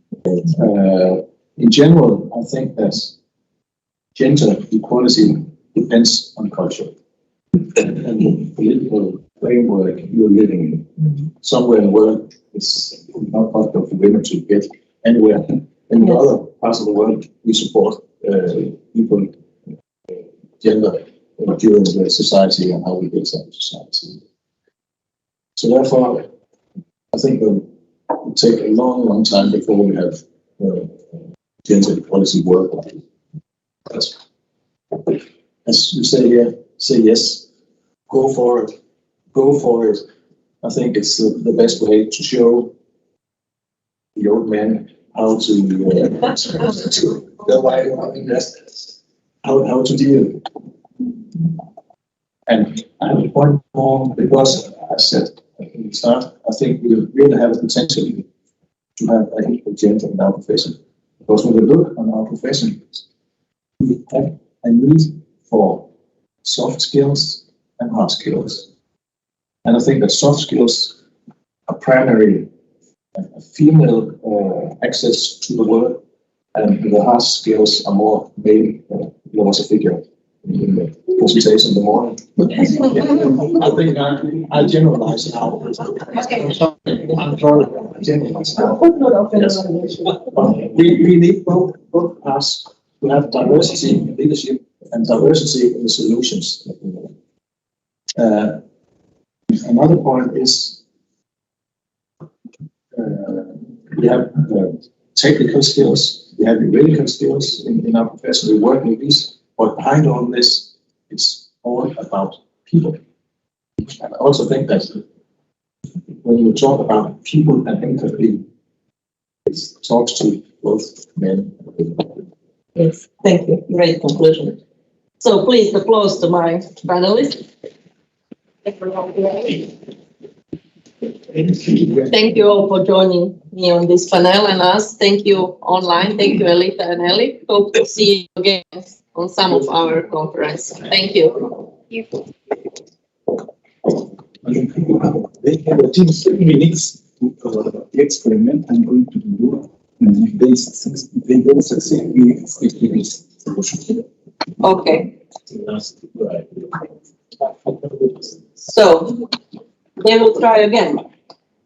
general, I think that gender equality depends on culture and the political framework you're living in. Somewhere in the world, it's not possible for women to get anywhere. In the other parts of the world, we support equal gender during the society and how we build that society. So therefore, I think it will take a long time before we have gender equality worldwide. As you say here, say yes, go for it. I think it's the best way to show the old man how to deal. And I have one more, because I said at the start, I think we really have a potential to have an equal gender in our profession. Because when we look on our profession, we have a need for soft skills and hard skills. And I think that soft skills are primarily a female access to the world, and the hard skills are more male. There was a figure in the presentation in the morning. I think I generalize now. I'm sorry, I generalize now. Yes. We need both parts to have diversity in leadership and diversity in the solutions. Another point is we have technical skills, we have juridical skills in our profession. We work with these, but behind all this, it's all about people. And I also think that when you talk about people and empathy, it talks to both men and women. Yes, thank you. Great conclusion. So please, applause to my panelists. Thank you all for joining me on this panel and us. Thank you online. Thank you, Elita and Ellie. Hope to see you again on some of our conference. Thank you. They have a 3 minutes to experiment I'm going to do. And if they don't succeed, we execute this solution. Okay. So they will try again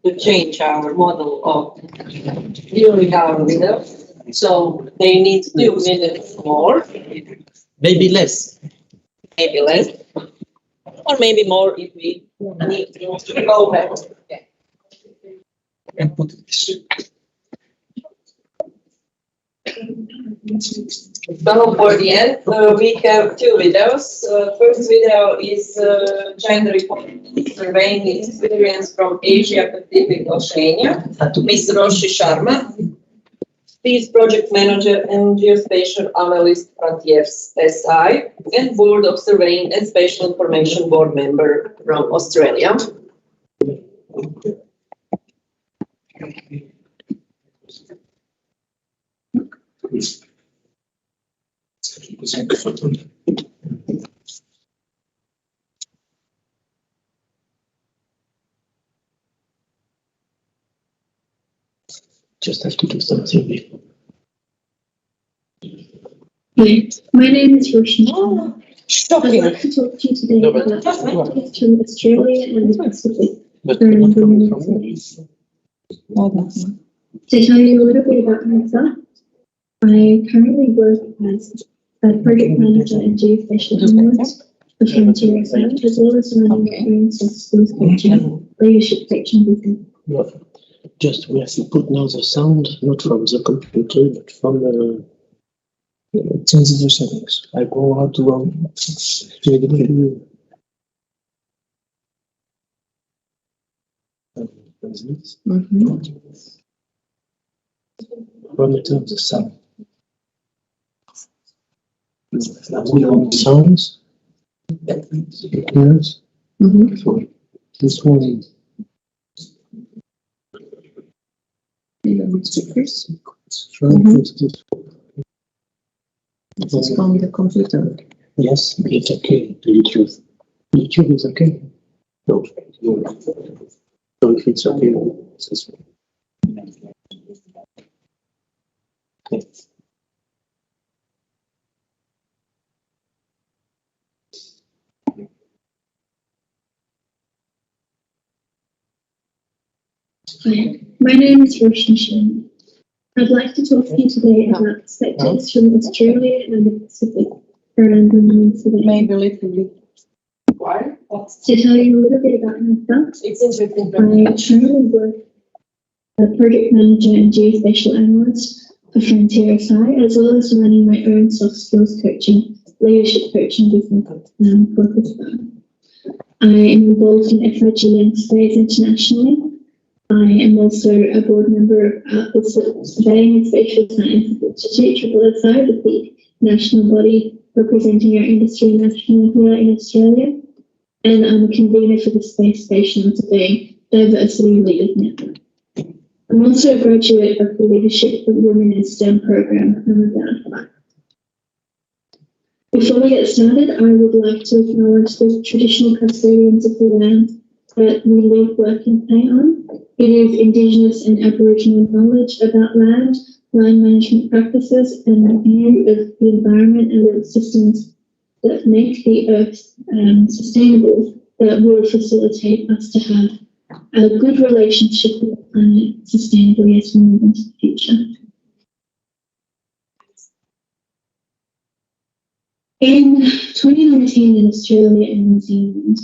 to change our model of viewing our window. So they need 2 minutes more. Maybe less. Maybe less. Or maybe more if we need to go back. And put this. So for the end, we have 2 videos. First video is gender equality surveying experience from Asia Pacific Oceania. Ms. Roshi Sharma. She is project manager and geospatial analyst Frontiers SI and Board of Surveying and Spatial Information Board member from Australia. Just have to do something before. Hi, my name is Roshi. Shocking. I'd like to talk to you today No, but- about practice from Australia and the Pacific. But for not from environmental studies. To tell you a little bit about myself, I currently work as a project manager and geospatial analyst for Frontier Research, as well as running my own soft skills coaching, leadership coaching business. Yeah. Just we have to put now the sound, not from the computer, but from change the settings. I go out to CLGE. From the sound. We want sounds. Yes. So this one. Speakers. It's from the computer. Yes, it's okay. The YouTube. YouTube is okay. No. So if it's okay, it's this one. Okay. Hi, my name is Roshi Sharma. I'd like to talk to you today about perspectives from Australia and the Pacific for environmental surveying. Maybe a little bit. Why? To tell you a little bit about myself, It's interesting. I currently work as a project manager and geospatial analyst for Frontier SI, as well as running my own soft skills coaching, leadership coaching business for this firm. I am involved in FIG and Surveys internationally. I am also a board member of the Surveying and Spatial Science Institute, SSI, with the national body representing our industry nationally here in Australia. And I'm a convener for the Space Station Surveying Diversity Leaders Network. I'm also a graduate of the Leadership of Women in STEM program from Ghana. Before we get started, I would like to acknowledge the traditional custodians of the land that we live, work and play on. It is Indigenous and Aboriginal knowledge about land management practices, and the view of the environment and the systems that make the earth sustainable that will facilitate us to have a good relationship with the planet sustainably as we move into the future. In 2019 in Australia and New Zealand,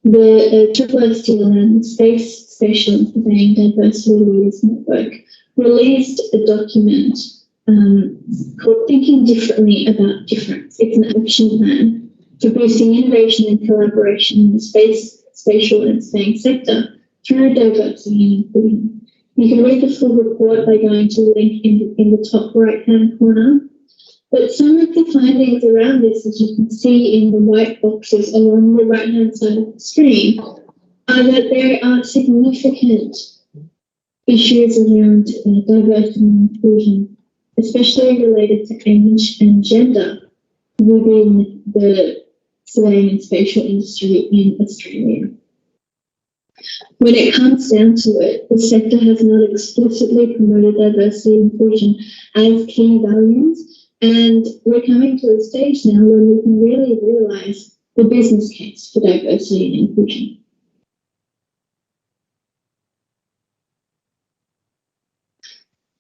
the SSTLN, the Space Spatial Surveying Diversity Leaders Network, released a document called Thinking Differently About Difference. It's an action plan for boosting innovation and collaboration in the space, spatial and surveying sector through diversity and inclusion. You can read the full report by going to the link in the top right-hand corner. But some of the findings around this, as you can see in the white boxes along the right-hand side of the screen, are that there are significant issues around diversity and inclusion, especially related to age and gender within the surveying and spatial industry in Australia. When it comes down to it, the sector has not explicitly promoted diversity and inclusion as key values And we're coming to a stage now where we can really realise the business case for diversity and inclusion.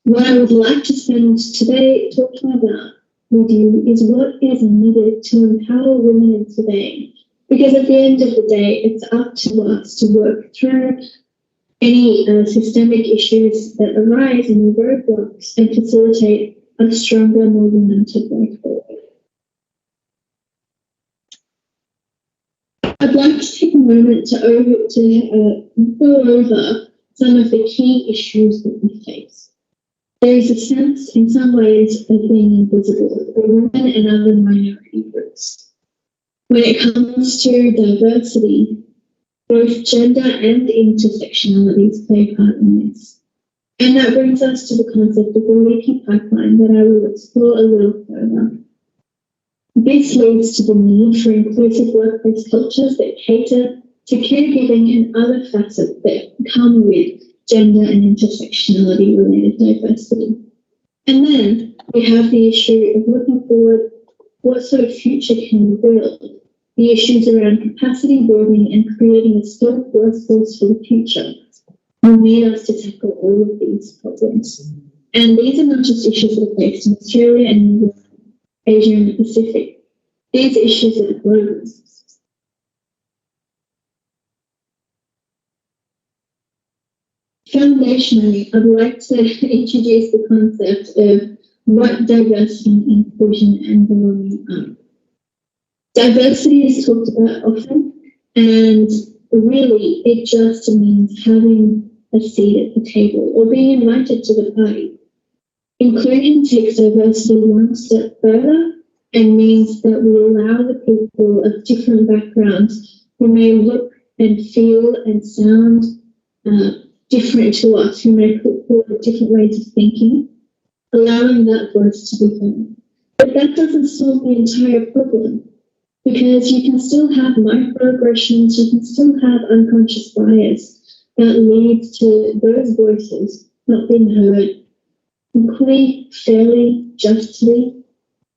What I would like to spend today talking about with you is what is needed to empower women in surveying. Because at the end of the day, it's up to us to work through any systemic issues that arise in the roadblocks and facilitate a stronger, more united way forward. I'd like to take a moment to go over some of the key issues that we face. There is a sense, in some ways, of being invisible for women and other minority groups. When it comes to diversity, both gender and intersectionalities play a part in this. And that brings us to the concept of the leaky pipeline that I will explore a little further. This leads to the need for inclusive workplace cultures that cater to caregiving and other facets that come with gender and intersectionality related diversity. And then we have the issue of looking forward, what sort of future can we build? The issues around capacity building and creating a skilled workforce for the future will need us to tackle all of these problems. And these are not just issues that are faced in Australia and Asia and the Pacific. These issues are global. Foundationally, I'd like to introduce the concept of what diversity, inclusion, and belonging are. Diversity is talked about often, and really it just means having a seat at the table or being invited to the party. Inclusion takes diversity one step further and means that we allow the people of different backgrounds who may look and feel and sound different to us, who may put forward different ways of thinking, allowing that voice to be heard. But that doesn't solve the entire problem, because you can still have microaggressions, you can still have unconscious bias that leads to those voices not being heard equally, fairly, justly.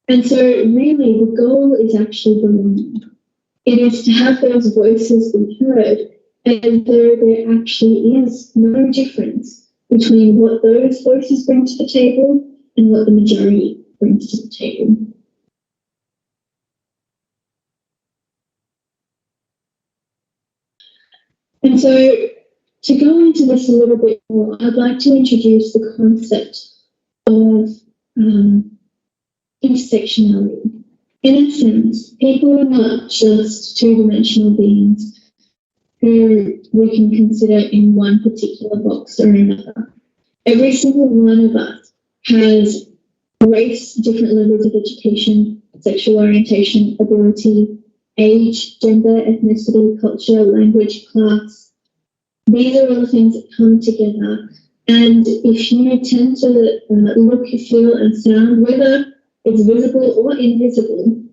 And so really the goal is actually belonging. It is to have those voices be heard, and though there actually is no difference between what those voices bring to the table and what the majority brings to the table. And so to go into this a little bit more, I'd like to introduce the concept of intersectionality. In essence, people are not just two-dimensional beings who we can consider in one particular box or another. Every single one of us has race, different levels of education, sexual orientation, ability, age, gender, ethnicity, culture, language, class. These are all things that come together. And if you tend to look, feel, and sound, whether it's visible or invisible,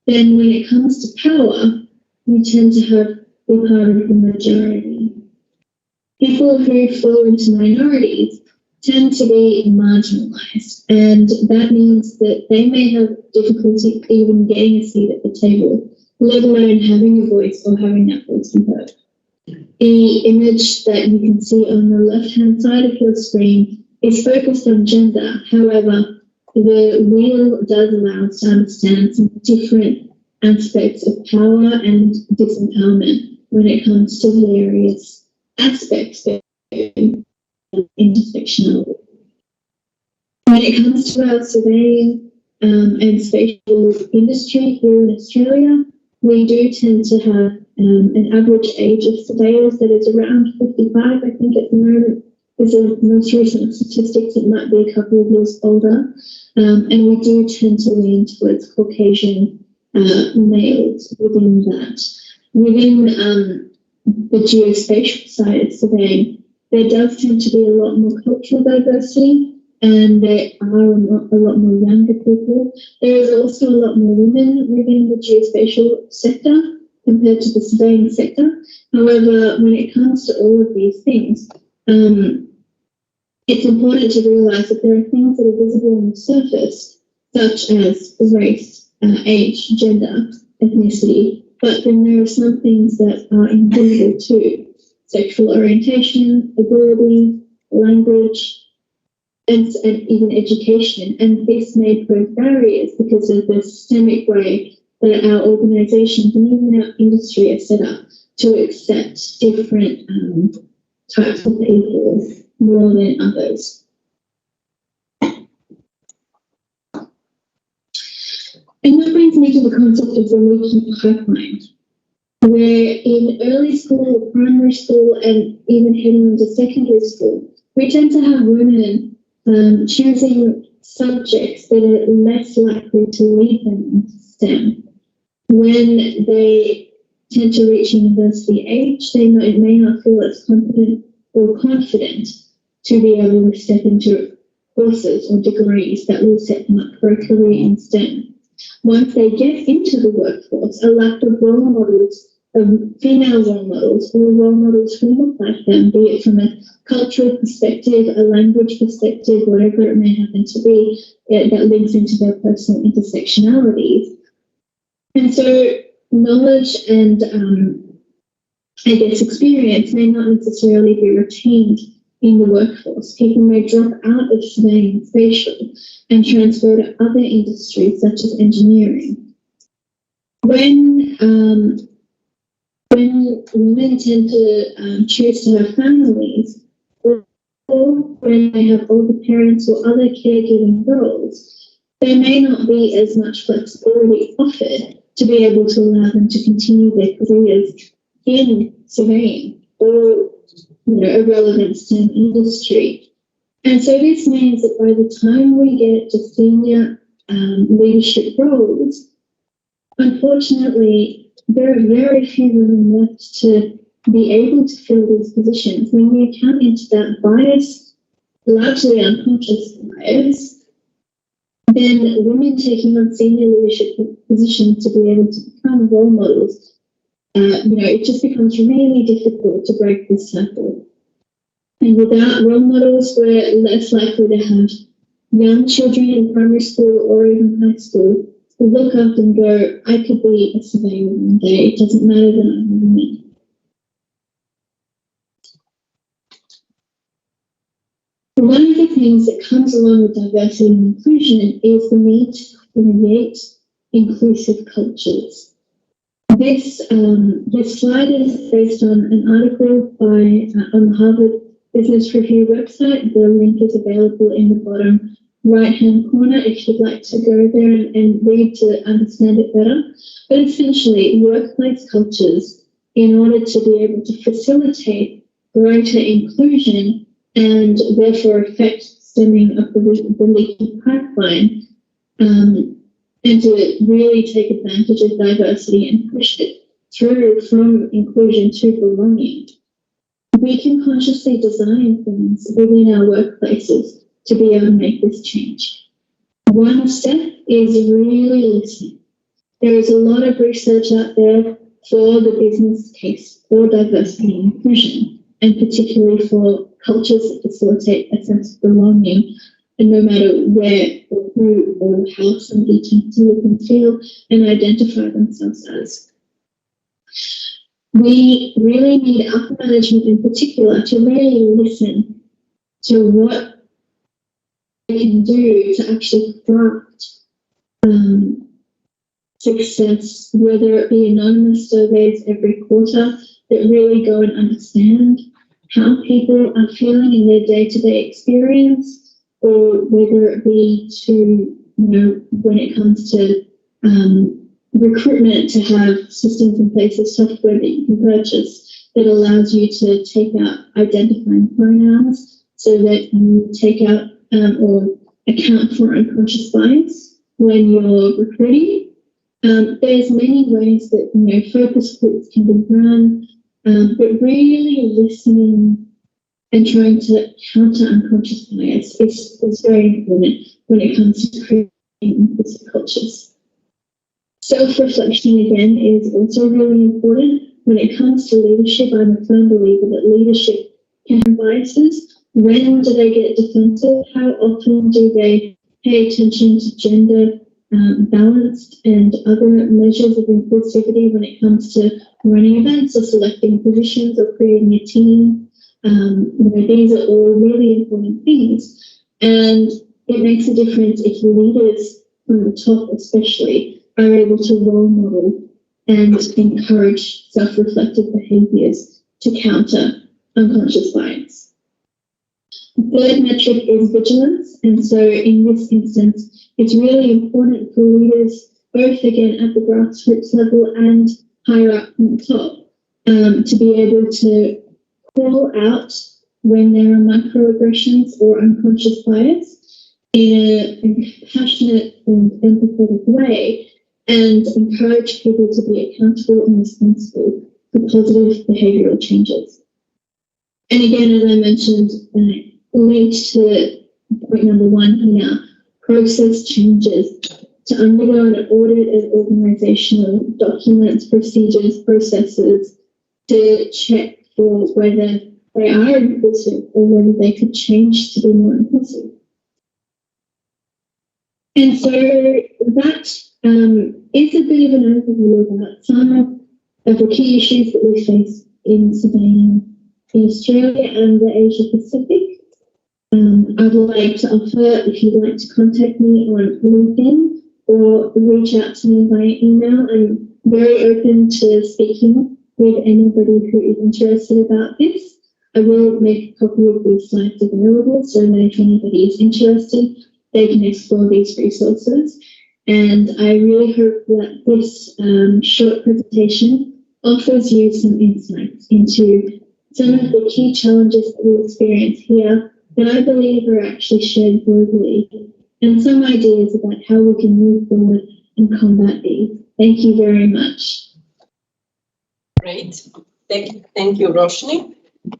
then when it comes to power, you tend to be part of the majority. People who fall into minorities tend to be marginalised, and that means that they may have difficulty even getting a seat at the table, let alone having a voice or having that voice be heard. The image that you can see on the left-hand side of your screen is focused on gender. However, the wheel does allow us to understand some different aspects of power and disempowerment when it comes to various aspects of intersectionality. When it comes to our surveying and spatial industry here in Australia, we do tend to have an average age of surveyors that is around 55, I think at the moment is the most recent statistics. It might be a couple of years older. And we do tend to lean towards Caucasian males within that. Within the geospatial side of surveying, there does tend to be a lot more cultural diversity, and there are a lot more younger people. There is also a lot more women within the geospatial sector compared to the surveying sector. However, when it comes to all of these things, it's important to realise that there are things that are visible on the surface such as race, age, gender, ethnicity, but then there are some things that are invisible too: sexual orientation, ability, language, and even education. And this may pose barriers because of the systemic way that our organisations and even our industry are set up to accept different types of people more than others. And that brings me to the concept of the leaky pipeline, where in early school, primary school, and even heading into secondary school, we tend to have women choosing subjects that are less likely to lead them into STEM. When they tend to reach university age, they may not feel as competent or confident to be able to step into courses or degrees that will set them up for a career in STEM. Once they get into the workforce, a lack of role models, female role models, or role models who look like them, be it from a cultural perspective, a language perspective, whatever it may happen to be, that links into their personal intersectionalities. And so knowledge and, I guess, experience may not necessarily be retained in the workforce. People may drop out of surveying and spatial and transfer to other industries such as engineering. When women tend to choose to have families, or when they have older parents or other caregiving roles, there may not be as much flexibility offered to be able to allow them to continue their careers in surveying or a relevant STEM industry. And so this means that by the time we get to senior leadership roles, unfortunately, there are very few women left to be able to fill these positions. When we account into that bias, largely unconscious bias, then women taking on senior leadership positions to be able to become role models, it just becomes really difficult to break this cycle. And without role models, we're less likely to have young children in primary school or even high school who look up and go, I could be a surveyor one day. It doesn't matter that I'm a woman. One of the things that comes along with diversity and inclusion is the need to create inclusive cultures. This slide is based on an article on the Harvard Business Review website. The link is available in the bottom right-hand corner if you'd like to go there and read to understand it better. But essentially, workplace cultures, in order to be able to facilitate greater inclusion and therefore affect stemming of the leaky pipeline, and to really take advantage of diversity and push it through from inclusion to belonging, we can consciously design things within our workplaces to be able to make this change. One step is really listening. There is a lot of research out there for the business case for diversity and inclusion, and particularly for cultures that facilitate a sense of belonging, and no matter where or who or how somebody tends to look and feel and identify themselves as. We really need upper management in particular to really listen to what they can do to actually craft success, whether it be anonymous surveys every quarter that really go and understand how people are feeling in their day-to-day experience, or whether it be to, when it comes to recruitment, to have systems in place of software that you can purchase that allows you to take out identifying pronouns so that you take out or account for unconscious bias when you're recruiting. There's many ways that, focus groups can be run, but really listening and trying to counter unconscious bias is very important when it comes to creating inclusive cultures. Self-reflection, again, is also really important. When it comes to leadership, I'm a firm believer that leadership can have biases. When do they get defensive? How often do they pay attention to gender balanced and other measures of inclusivity when it comes to running events or selecting positions or creating a team. These are all really important things. And it makes a difference if leaders from the top especially are able to role model and encourage self-reflective behaviours to counter unconscious bias. The third metric is vigilance, and so in this instance, it's really important for leaders, both again at the grassroots level and higher up on the top, to be able to call out when there are microaggressions or unconscious bias in a compassionate and empathetic way, and encourage people to be accountable and responsible for positive behavioural changes. And again, as I mentioned, linked to point number 1 here, process changes to undergo an audit of organisational documents, procedures, processes to check for whether they are inclusive or whether they could change to be more inclusive. And so that is a bit of an overview about some of the key issues that we face in surveying in Australia and the Asia Pacific. I'd like to offer, if you'd like to contact me on LinkedIn or reach out to me via email, I'm very open to speaking with anybody who is interested about this. I will make a copy of these slides available so that if anybody is interested, they can explore these resources. And I really hope that this short presentation offers you some insights into some of the key challenges that we experience here that I believe are actually shared globally, and some ideas about how we can move forward and combat these. Thank you very much. Great. Thank you, Roshni.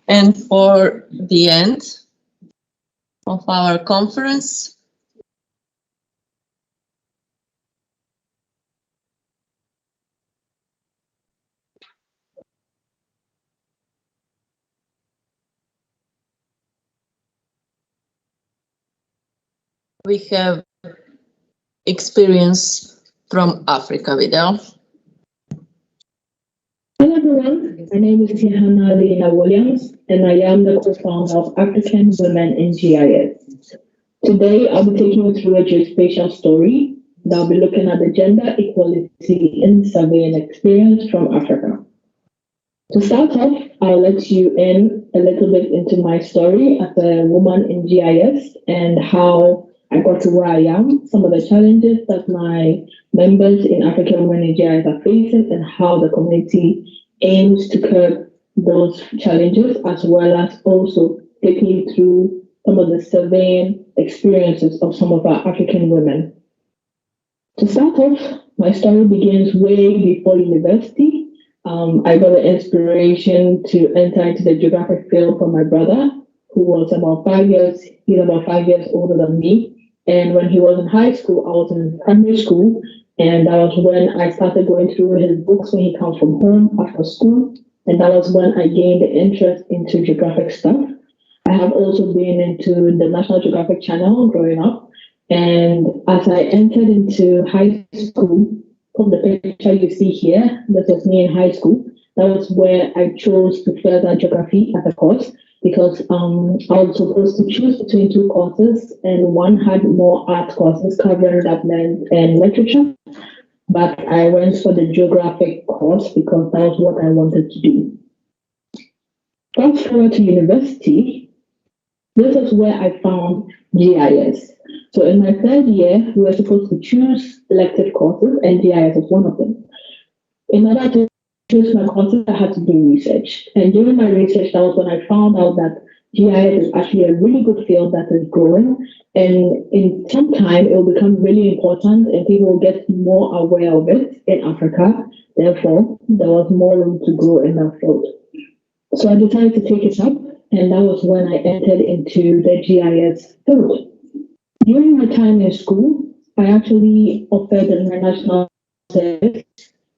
And for the end of our conference, we have experience from Africa video. Hello everyone, my name is Tiana Lena Williams and I am the co-founder of African Women in GIS. Today I'll be taking you through a geospatial story that will be looking at the gender equality in surveying experience from Africa. To start off, I'll let you in a little bit into my story as a woman in GIS and how I got to where I am, some of the challenges that my members in African Women in GIS are facing, and how the community aims to curb those challenges, as well as also taking you through some of the surveying experiences of some of our African women. To start off, my story begins way before university. I got the inspiration to enter into the geographic field from my brother, who was about 5 years, he's about 5 years older than me. And when he was in high school, I was in primary school, and that was when I started going through his books when he comes from home after school. And that was when I gained the interest into geographic stuff. I have also been into the National Geographic Channel growing up. And as I entered into high school, from the picture you see here, this was me in high school. That was where I chose to further geography as a course, because I was supposed to choose between 2 courses, and one had more art courses covering Lapland and literature. But I went for the geographic course because that was what I wanted to do. Fast forward to university, this is where I found GIS. So in my 3rd year, we were supposed to choose elective courses, and GIS was one of them. In order to choose my courses, I had to do research. And during my research, that was when I found out that GIS is actually a really good field that is growing. And in some time, it will become really important and people will get more aware of it in Africa. Therefore, there was more room to grow in that field. So I decided to take it up, and that was when I entered into the GIS field. During my time in school, I actually offered an international service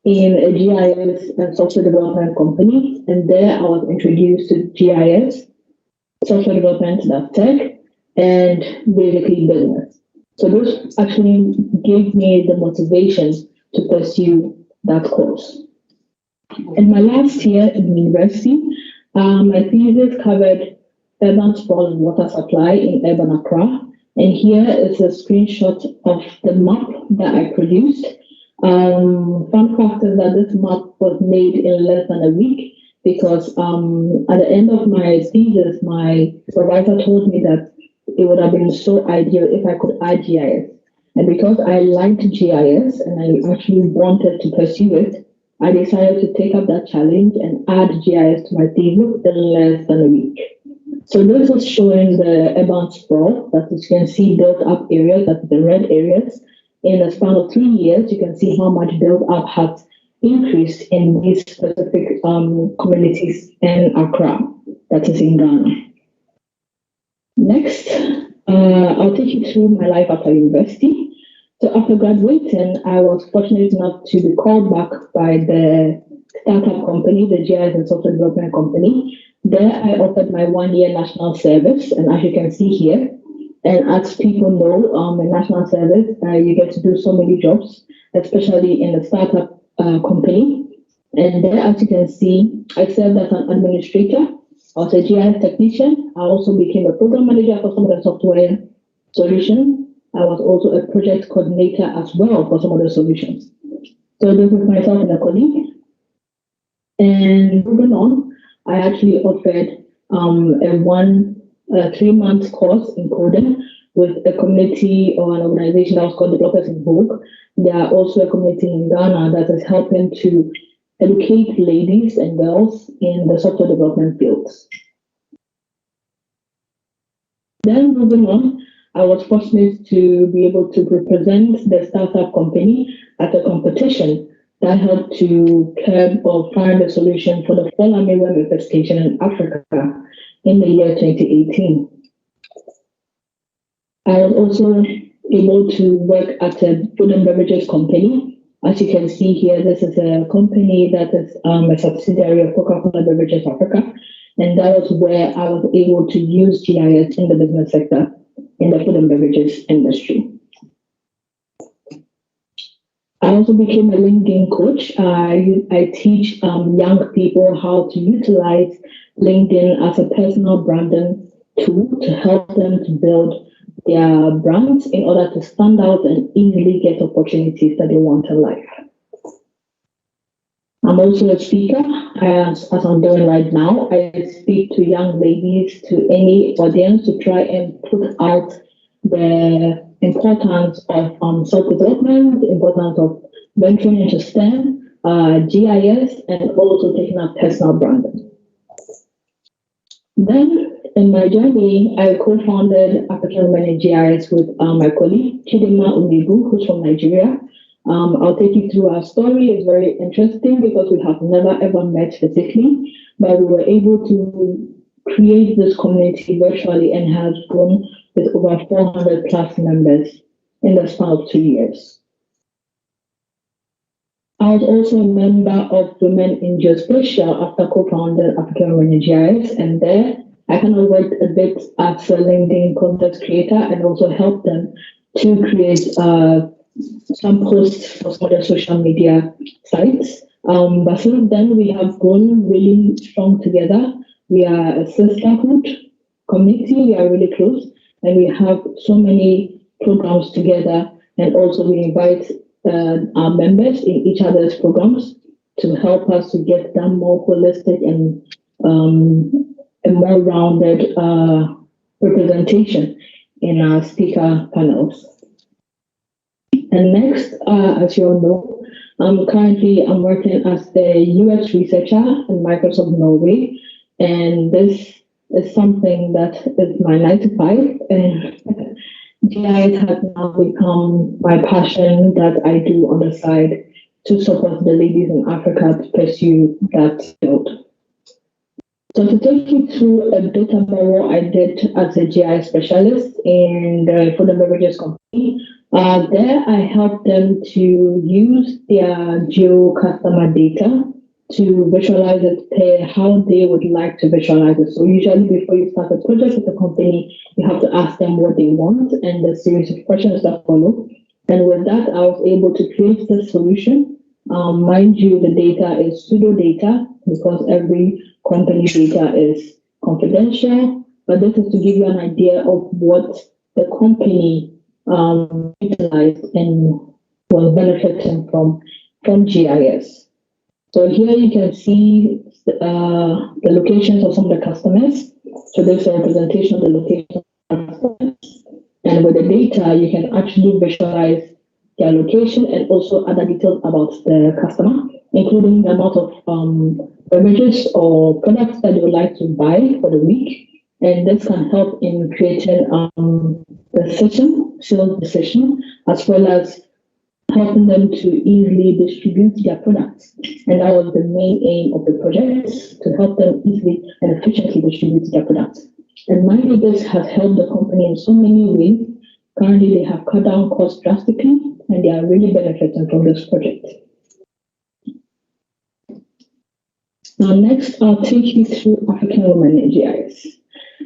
in a GIS and software development company, and there I was introduced to GIS, software development, that's tech, and basically business. So those actually gave me the motivation to pursue that course. In my last year in university, my thesis covered urban sprawl and water supply in urban Accra. And here is a screenshot of the map that I produced. Fun fact is that this map was made in less than a week because at the end of my thesis, my supervisor told me that it would have been so ideal if I could add GIS. And because I liked GIS and I actually wanted to pursue it, I decided to take up that challenge and add GIS to my thesis in less than a week. So this is showing the urban sprawl that you can see built up areas, that's the red areas. In a span of 3 years, you can see how much built up has increased in these specific communities in Accra, that is in Ghana. Next, I'll take you through my life after university. So after graduating, I was fortunate enough to be called back by the startup company, the GIS and software development company. There I offered my 1-year national service, and as you can see here, and as people know, in national service, you get to do so many jobs, especially in a startup company. And there, as you can see, I served as an administrator, I was a GIS technician. I also became a program manager for some of the software solutions. I was also a project coordinator as well for some of the solutions. So this is myself and a colleague. And moving on, I actually offered a 3-month course in coding with a community or an organization that was called Developers in Vogue. They are also a community in Ghana that is helping to educate ladies and girls in the software development fields. Then moving on, I was fortunate to be able to represent the startup company at a competition that helped to curb or find a solution for the fall armyworm infestation in Africa in the year 2018. I was also able to work at a food and beverages company. As you can see here, this is a company that is a subsidiary of Coca-Cola Beverages Africa, and that was where I was able to use GIS in the business sector in the food and beverages industry. I also became a LinkedIn coach. I teach young people how to utilize LinkedIn as a personal branding tool to help them to build their brands in order to stand out and easily get opportunities that they want in life. I'm also a speaker, as I'm doing right now. I speak to young ladies, to any audience, to try and put out the importance of self-development, the importance of venturing into STEM, GIS, and also taking up personal branding. Then, in my journey, I co-founded African Women in GIS with my colleague, Chidima Unibu, who's from Nigeria. I'll take you through our story. It's very interesting because we have never ever met physically, but we were able to create this community virtually and has grown with over 400 plus members in the span of 2 years. I was also a member of Women in Geospatial after co-founded African Women in GIS, and there I kind of worked a bit as a LinkedIn content creator and also helped them to create some posts for some other social media sites. But since then, we have grown really strong together. We are a sisterhood community, we are really close, and we have so many programs together, and also we invite our members in each other's programs to help us to get them more holistic and a more rounded representation in our speaker panels. And next, as you all know, I'm working as a UX researcher in Microsoft Norway, and this is something that is my 9 to 5, and GIS has now become my passion that I do on the side to support the ladies in Africa to pursue that field. So to take you through a bit about what I did as a GIS specialist in the food and beverages company, there I helped them to use their geo customer data to visualize it, how they would like to visualize it. So usually before you start a project with a company, you have to ask them what they want and the series of questions that follow. And with that, I was able to create the solution. Mind you, the data is pseudo data because every company data is confidential, but this is to give you an idea of what the company utilized and was benefiting from GIS. So here you can see the locations of some of the customers. So there's a representation of the location of customers. And with the data, you can actually visualize their location and also other details about the customer, including the amount of beverages or products that they would like to buy for the week. And this can help in creating sales decision, as well as helping them to easily distribute their products. And that was the main aim of the project, to help them easily and efficiently distribute their products. And mind you, this has helped the company in so many ways. Currently, they have cut down costs drastically, and they are really benefiting from this project. Now, next, I'll take you through African Women in GIS.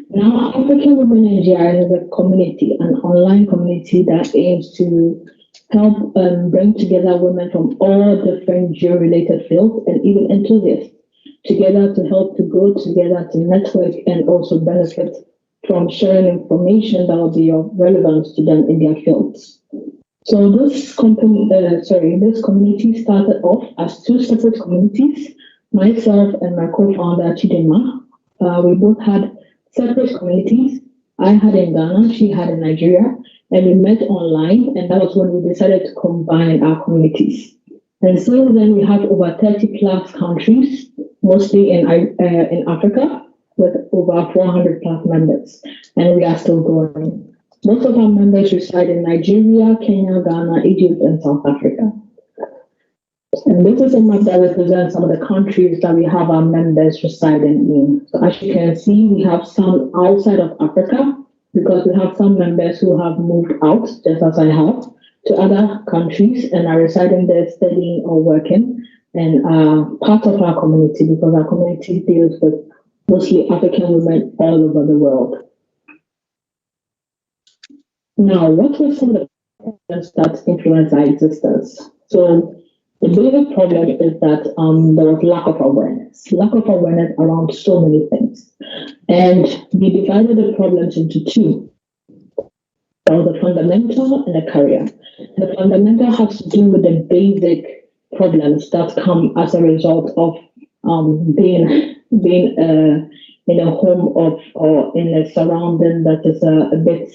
Now, African Women in GIS is a community, an online community that aims to help bring together women from all different geo-related fields and even enthusiasts together to help to grow together, to network, and also benefit from sharing information that will be of relevance to them in their fields. So this community started off as two separate communities. Myself and my co-founder Chidinma, we both had separate communities. I had in Ghana, she had in Nigeria, and we met online, and that was when we decided to combine our communities. And since then, we have over 30 plus countries, mostly in Africa, with over 400 plus members, and we are still growing. Most of our members reside in Nigeria, Kenya, Ghana, Egypt, and South Africa. And this is a map that represents some of the countries that we have our members residing in. So as you can see, we have some outside of Africa, because we have some members who have moved out, just as I have, to other countries and are residing there, studying or working, and are part of our community, because our community deals with mostly African women all over the world. Now, what were some of the problems that influence our existence? So the basic problem is that there was lack of awareness around so many things. And we divided the problems into two. There was the fundamental and the career. The fundamental has to do with the basic problems that come as a result of being in a home of or in a surrounding that is a bit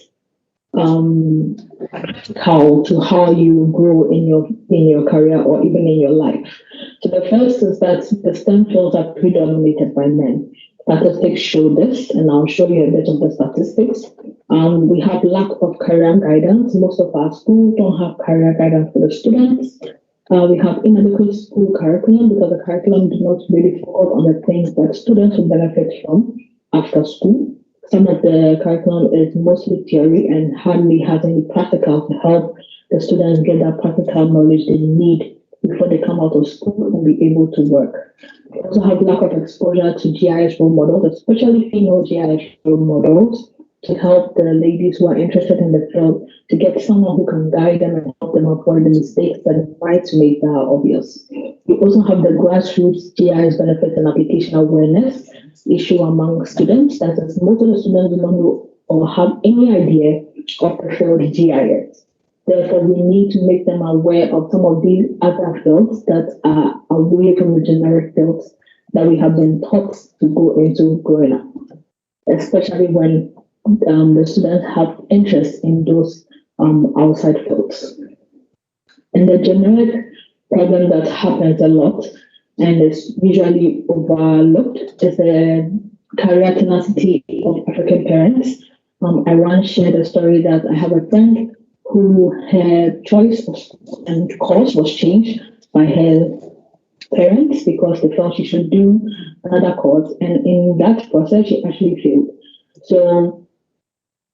how you grow in your career or even in your life. So the first is that the STEM fields are predominated by men. Statistics show this, and I'll show you a bit of the statistics. We have lack of career guidance. Most of our schools don't have career guidance for the students. We have inadequate school curriculum because the curriculum does not really focus on the things that students will benefit from after school. Some of the curriculum is mostly theory and hardly has any practical to help the students get that practical knowledge they need before they come out of school and be able to work. We also have lack of exposure to GIS role models, especially female GIS role models, to help the ladies who are interested in the field to get someone who can guide them and help them avoid the mistakes that might make that obvious. We also have the grassroots GIS benefits and application awareness issue among students. That is, most of the students do not know or have any idea of the field GIS. Therefore, we need to make them aware of some of these other fields that are away from the generic fields that we have been taught to go into growing up, especially when the students have interest in those outside fields. And the generic problem that happens a lot and is usually overlooked is the career tenacity of African parents. I once shared a story that I have a friend who her choice of school and course was changed by her parents because they felt she should do another course, and in that process she actually failed. So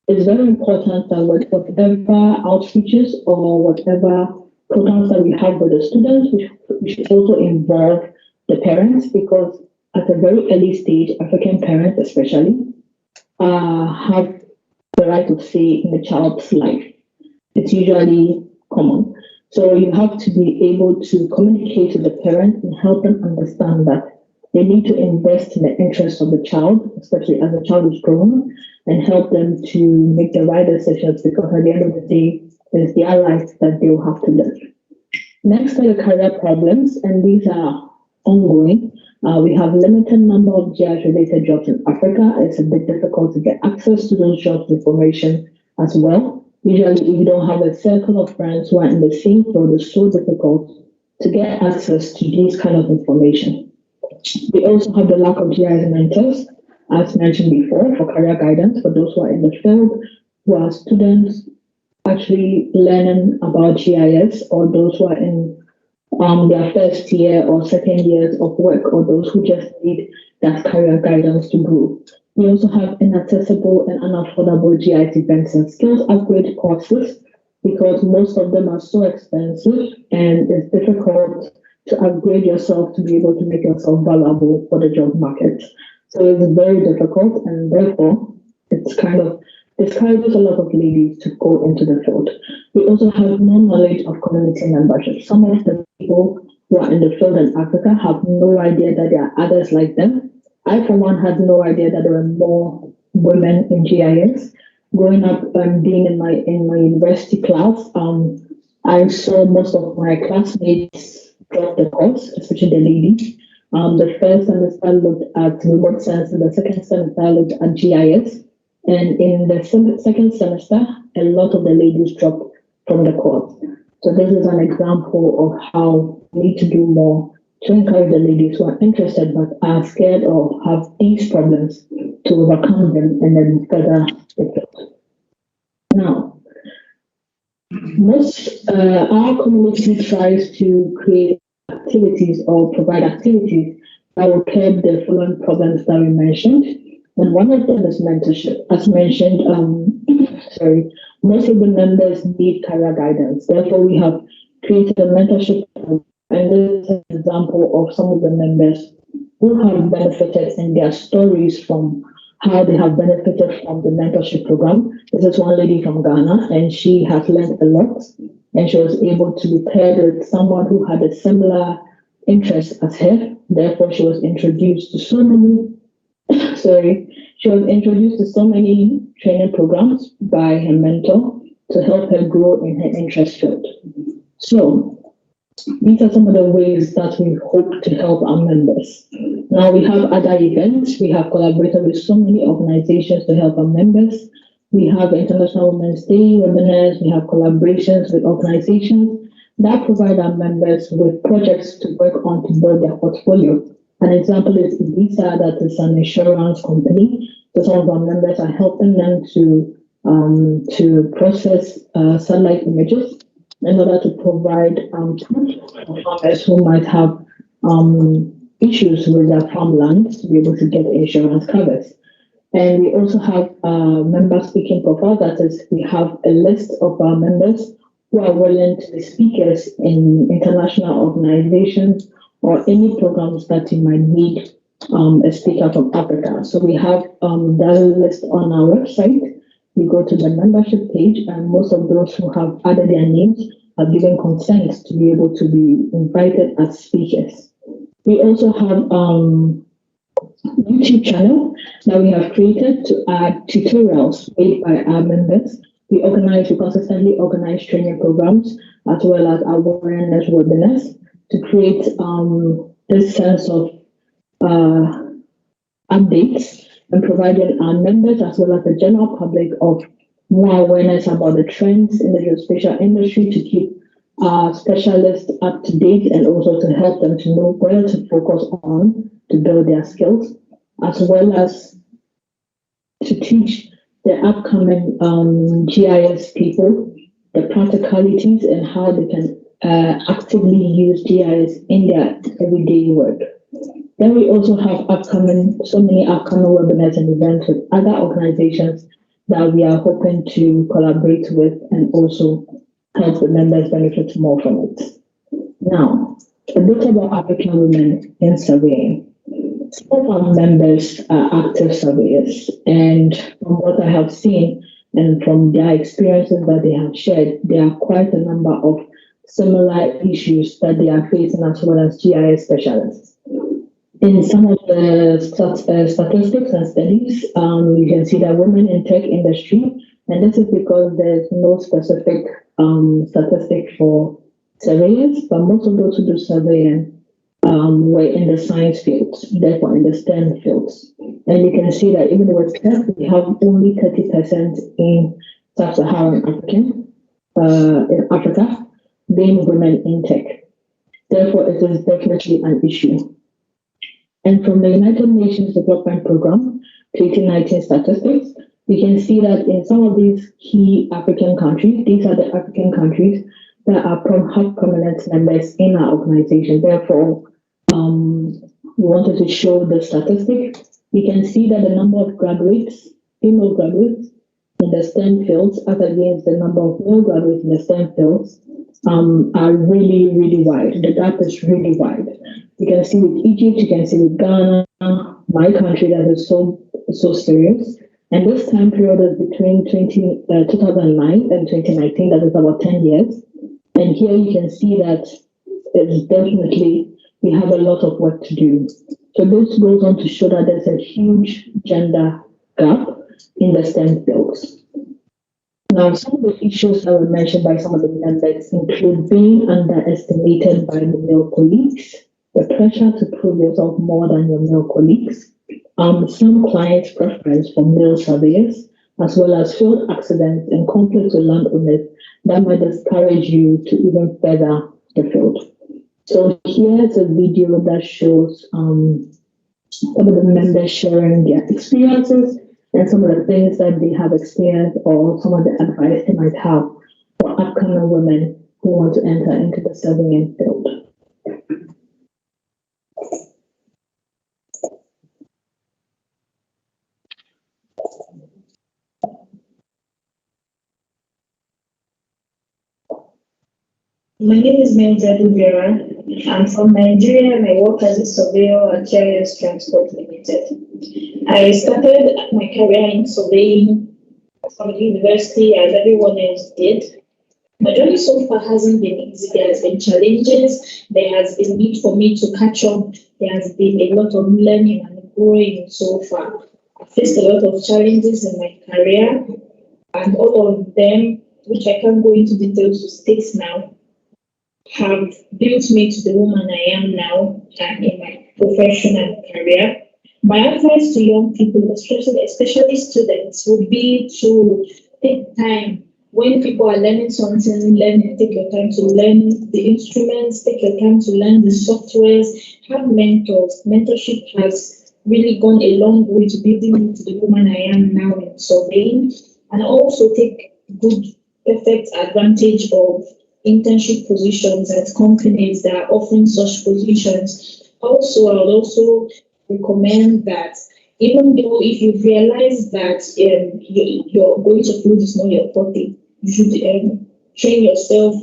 it's very important that whatever outreaches or whatever programs that we have with the students, we should also involve the parents, because at a very early stage, African parents especially have the right of say in the child's life. It's usually common. So you have to be able to communicate with the parent and help them understand that they need to invest in the interests of the child, especially as the child is grown, and help them to make the right decisions, because at the end of the day, it's their life that they will have to live. Next are the career problems, and these are ongoing. We have limited number of GIS-related jobs in Africa. It's a bit difficult to get access to those jobs information as well. Usually, if you don't have a circle of friends who are in the same field, it's so difficult to get access to these kind of information. We also have the lack of GIS mentors, as mentioned before, for career guidance for those who are in the field, who are students actually learning about GIS, or those who are in their first year or second years of work, or those who just need that career guidance to grow. We also have inaccessible and unaffordable GIS events and skills upgrade courses, because most of them are so expensive and it's difficult to upgrade yourself to be able to make yourself valuable for the job market. So it's very difficult, and therefore it's kind of discourages a lot of ladies to go into the field. We also have no knowledge of community membership. Some of the people who are in the field in Africa have no idea that there are others like them. I, for one, had no idea that there were more women in GIS. Growing up and being in my university class, I saw most of my classmates drop the course, especially the ladies. The first semester looked at remote sensing, the second semester looked at GIS. And in the second semester, a lot of the ladies dropped from the course. So this is an example of how we need to do more to encourage the ladies who are interested but are scared or have these problems to overcome them and then further the field. Now, our community tries to create activities or provide activities that will curb the following problems that we mentioned. And one of them is mentorship. As mentioned, most of the members need career guidance. Therefore, we have created a mentorship, and this is an example of some of the members who have benefited in their stories from how they have benefited from the mentorship program. This is one lady from Ghana, and she has learned a lot, and she was able to be paired with someone who had a similar interest as her. Therefore, she was introduced to so many training programs by her mentor to help her grow in her interest field. So these are some of the ways that we hope to help our members. Now we have other events. We have collaborated with so many organizations to help our members. We have International Women's Day webinars. We have collaborations with organizations that provide our members with projects to work on to build their portfolio. An example is Visa, that is an insurance company. So some of our members are helping them to process satellite images in order to provide farmers who might have issues with their farmland to be able to get insurance covers. And we also have member speaking profile. That is, we have a list of our members who are willing to be speakers in international organizations or any programs that you might need a speaker from Africa. So we have that list on our website. You go to the membership page, and most of those who have added their names have given consent to be able to be invited as speakers. We also have YouTube channel that we have created to add tutorials made by our members. We consistently organize training programs as well as awareness webinars to create this sense of updates and providing our members as well as the general public of more awareness about the trends in the geospatial industry, to keep specialists up to date and also to help them to know where to focus on to build their skills, as well as to teach the upcoming GIS people the practicalities and how they can actively use GIS in their everyday work. Then we also have so many upcoming webinars and events with other organizations that we are hoping to collaborate with and also help the members benefit more from it. Now, A bit about African women in surveying. Some of our members are active surveyors, and from what I have seen and from their experiences that they have shared, there are quite a number of similar issues that they are facing as well as GIS specialists. In some of the statistics and studies, you can see that women in tech industry, and this is because there's no specific statistic for surveyors, but most of those who do surveying were in the science fields, therefore in the STEM fields. And you can see that even with tech, we have only 30% in sub-Saharan in Africa, being women in tech. Therefore, it is definitely an issue. And from the United Nations Development Programme 2019 statistics, you can see that in some of these key African countries, these are the African countries that have prominent members in our organization. Therefore, we wanted to show the statistic. You can see that the number of graduates, female graduates in the STEM fields, as against the number of male graduates in the STEM fields, are really, really wide. The gap is really wide. You can see with Egypt, you can see with Ghana, my country, that is so serious. And this time period is between 2009 and 2019, that is about 10 years. And here you can see that it's definitely, we have a lot of work to do. So this goes on to show that there's a huge gender gap in the STEM fields. Now, some of the issues that were mentioned by some of the members include being underestimated by the male colleagues, the pressure to prove yourself more than your male colleagues, some clients' preference for male surveyors, as well as field accidents and conflicts with landowners that might discourage you to even further the field. So here's a video that shows some of the members sharing their experiences and some of the things that they have experienced or some of the advice they might have for upcoming women who want to enter into the surveying field. My name is Mildred Vera. I'm from Nigeria and I work as a surveyor at GIS Transport Limited. I started my career in surveying from the university as everyone else did. My journey so far hasn't been easy. There has been challenges. There has been need for me to catch up. There has been a lot of learning and growing so far. I faced a lot of challenges in my career, and all of them, which I can't go into details to state now, have built me to the woman I am now in my professional career. My advice to young people, especially students, would be to take time. When people are learning something, take your time to learn the instruments, take your time to learn the softwares, have mentors. Mentorship has really gone a long way to building me to the woman I am now in surveying, and also take good, perfect advantage of internship positions at companies that are offering such positions. Also, I would also recommend that even though if you realize that you're going to field is not your forte, you should train yourself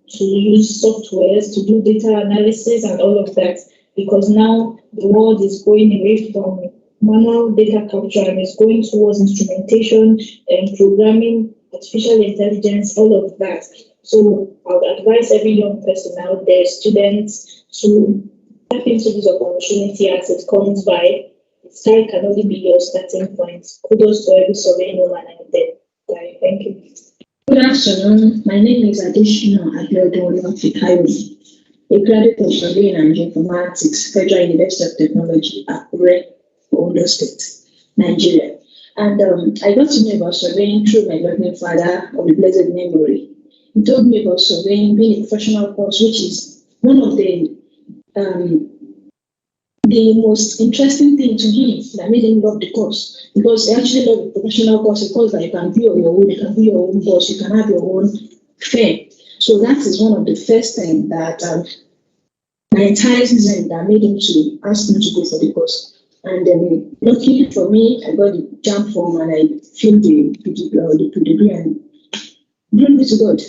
to use softwares, to do data analysis and all of that, because now the world is going away from manual data capture and is going towards instrumentation and programming, artificial intelligence, all of that. So I would advise every young person out there, students, to tap into this opportunity as it comes by. Sky can only be your starting point. Kudos to every surveying woman out there. Thank you. Good afternoon. My name is Adishina Abiodun, a graduate of Surveying and Informatics, Federal University of Technology, Akure, Ondo State, Nigeria. And I got to know about surveying through my loving father of the blessed memory. He told me about surveying being a professional course, which is one of the most interesting thing to him that made him love the course, because he actually loved the professional course, a course that you can be on your own, you can be your own boss, you can have your own firm. So that is one of the first things that entices him, that made him to ask me to go for the course. And then, luckily for me, I got the jump form and I filled the degree, and glory be to God.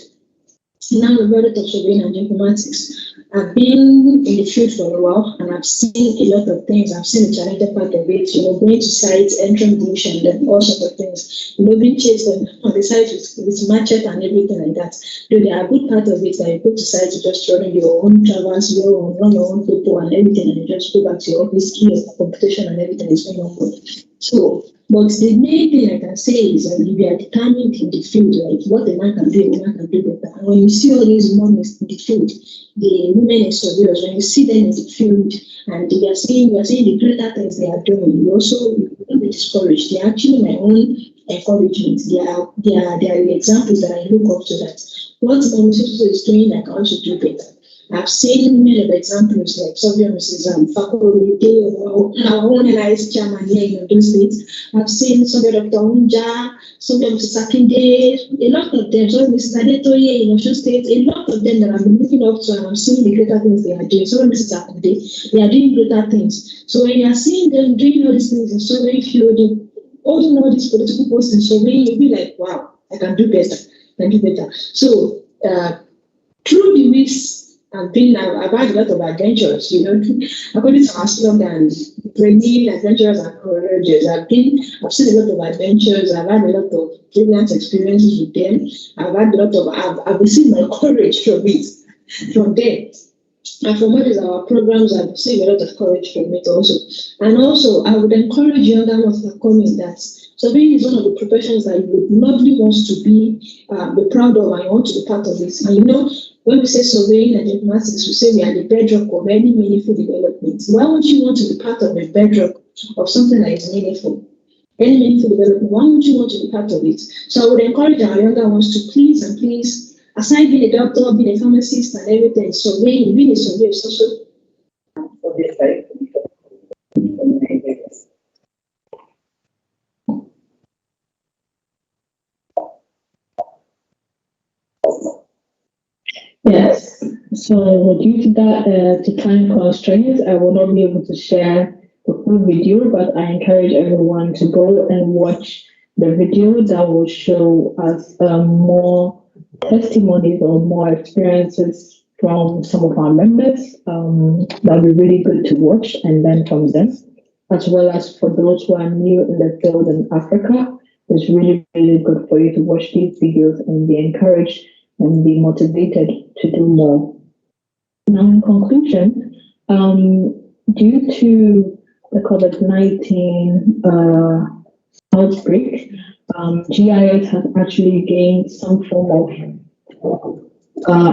Now the graduate of Surveying and Informatics. I've been in the field for a while and I've seen a lot of things. I've seen the challenging part of it, going to sites, entering bush and then all sorts of things. Being chased on the site with machete and everything like that. Though there are good part of it that you go to sites, you just run your own travels, run your own people and everything, and you just go back to your office, key of computation and everything is going on good. So, but the main thing I can say is that if you are determined in the field, like what a man can do, a man can do better. And when you see all these women in the field, the women in surveyors, when you see them in the field and you are seeing the greater things they are doing, you also don't be discouraged. They are actually my own encouragement. They are the examples that I look up to, that what Mrs. is doing, I can also do better. I've seen many of examples like Surveyor Mrs. Fakulite, our own nice chairman here in those states. I've seen Surveyor Dr. Unja, Surveyor Mrs. Akinde, a lot of them, Surveyor Mrs. Adetoye in Osun State, a lot of them that I've been looking up to and I'm seeing the greater things they are doing. Surveyor Mrs. Akinde, they are doing greater things. So when you are seeing them doing all these things in surveying field, holding all these political posts in surveying, you'll be like, wow, I can do better, So through the weeks, I've had a lot of adventures, according to our slogan, bringing adventurers and courageous. I've seen a lot of adventures, I've had a lot of brilliant experiences with them. I've received my courage from them. And from what is our programs, I've received a lot of courage from it also. And also, I would encourage younger ones that come in that surveying is one of the professions that you would lovely want to be proud of and you want to be part of it. And when we say surveying and informatics, we say we are the bedrock of any meaningful development. Why would you want to be part of the bedrock of something that is meaningful? Any meaningful development, why would you want to be part of it? So I would encourage our younger ones to please, aside being a doctor, being a pharmacist and everything, surveying, being a surveyor is also Yes, so due to that, to time constraints, I will not be able to share the full video, but I encourage everyone to go and watch the video that will show us more testimonies or more experiences from some of our members. That'll be really good to watch and learn from them, as well as for those who are new in the field in Africa. It's really, really good for you to watch these videos and be encouraged and be motivated to do more. Now, in conclusion, due to the COVID-19 outbreak, GIS has actually gained some form of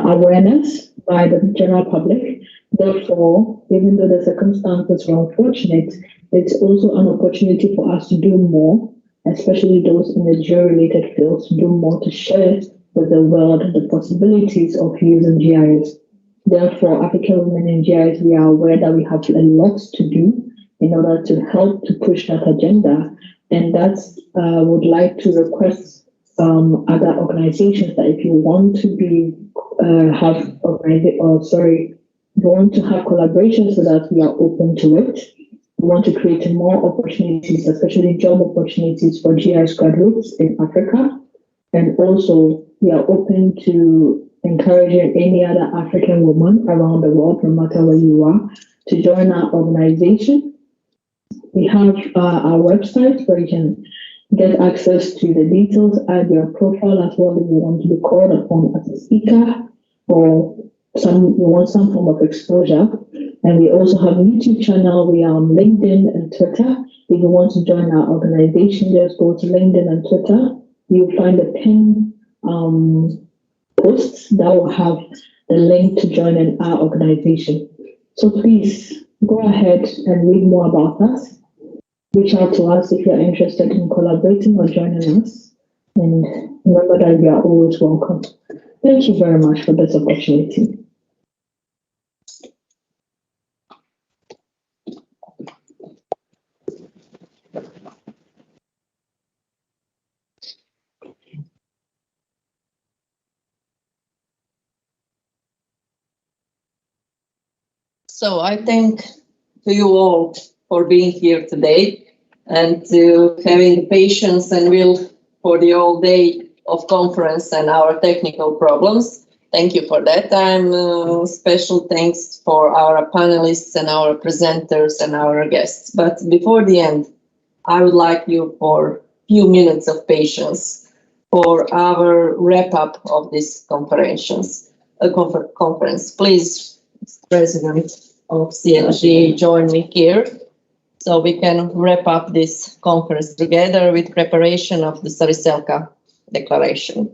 awareness by the general public. Therefore, even though the circumstances are unfortunate, it's also an opportunity for us to do more, especially those in the geo-related fields, to do more to share with the world the possibilities of using GIS. Therefore, African women in GIS, we are aware that we have a lot to do in order to help to push that agenda. And that's would like to request other organizations that if you want to be you want to have collaborations so that we are open to it. We want to create more opportunities, especially job opportunities for GIS graduates in Africa. And also, we are open to encouraging any other African woman around the world, no matter where you are, to join our organization. We have our website where you can get access to the details, add your profile as well if you want to be called upon as a speaker or you want some form of exposure. And we also have a YouTube channel. We are on LinkedIn and Twitter. If you want to join our organization, just go to LinkedIn and Twitter. You'll find a pinned post that will have the link to join in our organization. So please go ahead and read more about us. Reach out to us if you're interested in collaborating or joining us. And remember that you are always welcome. Thank you very much for this opportunity. So I thank to you all for being here today and to having the patience and will for the whole day of conference and our technical problems. Thank you for that. Special thanks for our panelists and our presenters and our guests. But before the end, I would like you for a few minutes of patience for our wrap-up of this conference. Please, President of CLGE, join me here so we can wrap up this conference together with preparation of the Sariselka Declaration.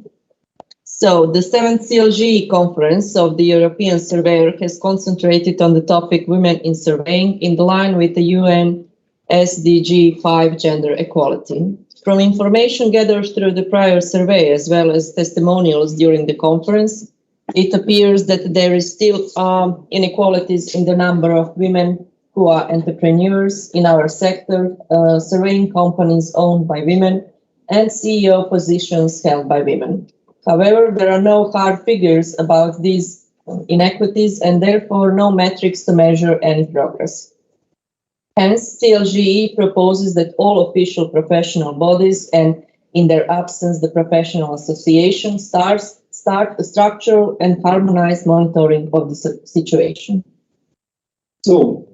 So the 7th CLGE conference of the European Surveyor has concentrated on the topic Women in Surveying in line with the UN SDG 5 gender equality. From information gathered through the prior survey as well as testimonials during the conference, it appears that there is still inequalities in the number of women who are entrepreneurs in our sector, surveying companies owned by women, and CEO positions held by women. However, there are no hard figures about these inequities and therefore no metrics to measure any progress. Hence, CLGE proposes that all official professional bodies and, in their absence, the professional association start a structural and harmonized monitoring of the situation. So,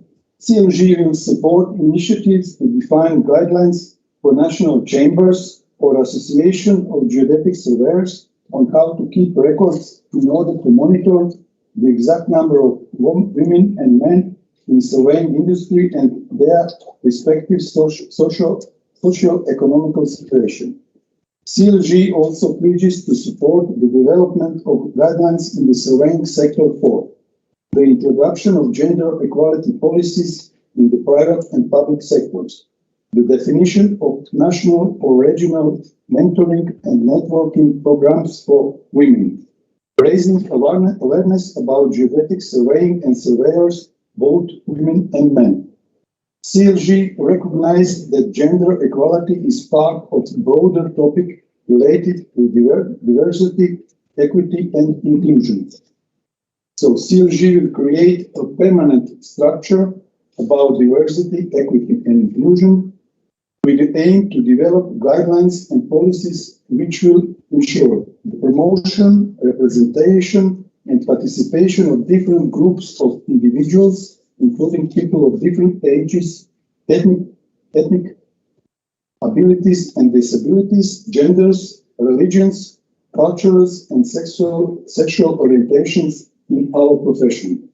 CLGE will support initiatives to define guidelines for national chambers or association of geodetic surveyors on how to keep records in order to monitor the exact number of women and men in surveying industry and their respective socio-economical situation. CLGE also pledges to support the development of guidelines in the surveying sector for the introduction of gender equality policies in the private and public sectors, the definition of national or regional mentoring and networking programs for women, raising awareness about geodetic surveying and surveyors, both women and men. CLGE recognized that gender equality is part of a broader topic related to diversity, equity, and inclusion. So CLGE will create a permanent structure about diversity, equity, and inclusion with the aim to develop guidelines and policies which will ensure the promotion, representation, and participation of different groups of individuals, including people of different ages, ethnic abilities and disabilities, genders, religions, cultures, and sexual orientations in our profession.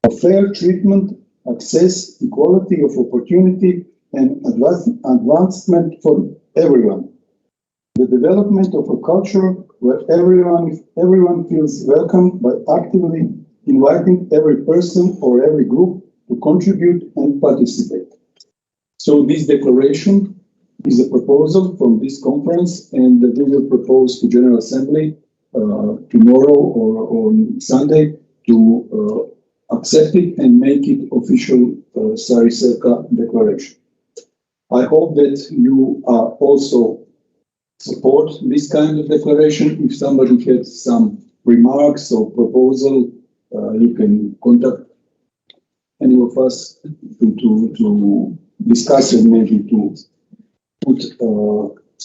A fair treatment, access, equality of opportunity, and advancement for everyone. The development of a culture where everyone feels welcome by actively inviting every person or every group to contribute and participate. So this declaration is a proposal from this conference, and we will propose to General Assembly tomorrow or on Sunday to accept it and make it official Sariselka Declaration. I hope that you also support this kind of declaration. If somebody has some remarks or proposal, you can contact any of us to discuss and maybe to put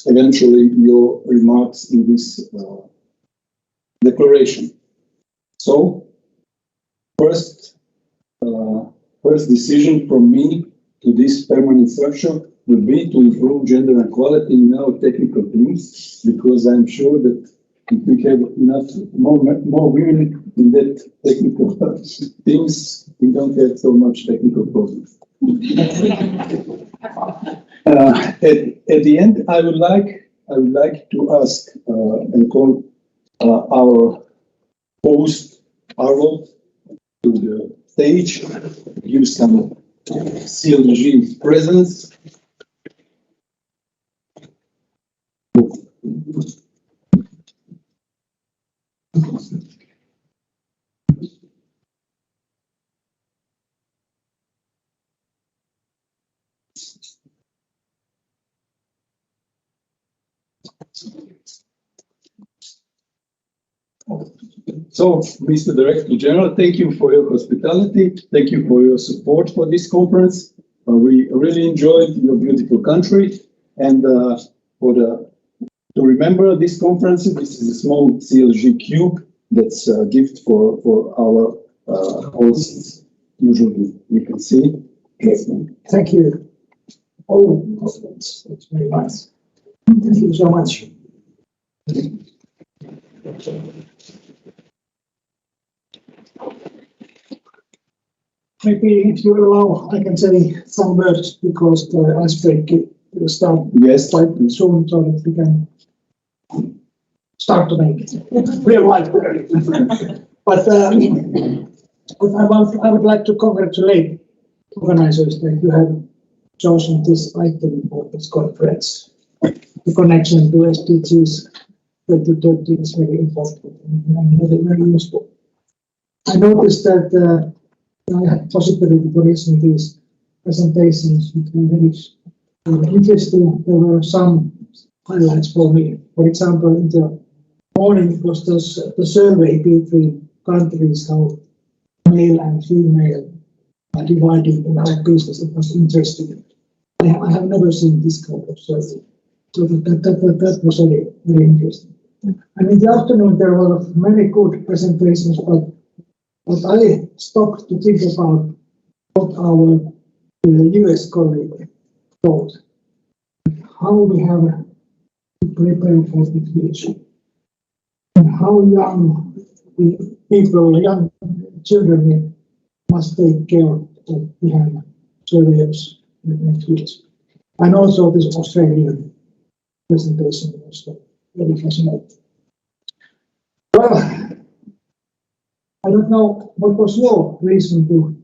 eventually your remarks in this declaration. So, first decision from me to this permanent structure will be to improve gender equality in our technical teams, because I'm sure that if we have enough more women in that technical teams, we don't have so much technical problems. At the end, I would like to ask and call our host Arlo to the stage, give some CLGE presence. So, Mr. Director General, thank you for your hospitality. Thank you for your support for this conference. We really enjoyed your beautiful country, and to remember this conference, this is a small CLGE cube That's a gift for our hosts. Usually we can see. Thank you. Oh, that's very nice. Thank you so much. Maybe if you allow, I can say some words because the ice break will start quite soon, so that we can start to make it real life. But I would like to congratulate organizers that you have chosen this item for this conference. The connection to SDGs 2030 is very important and very useful. I noticed that I had possibility to listen to these presentations, which were very interesting. There were some highlights for me. For example, in the morning it was the survey between countries, how male and female are divided in our business. It was interesting. I have never seen this kind of survey. So that was very interesting. And in the afternoon there were many good presentations, but I stopped to think about what our US colleague thought, how we have to prepare for the future, and how young people, young children must take care of behind surveyors in the future. And also this Australian presentation was very fascinating. Well, I don't know what was your reason to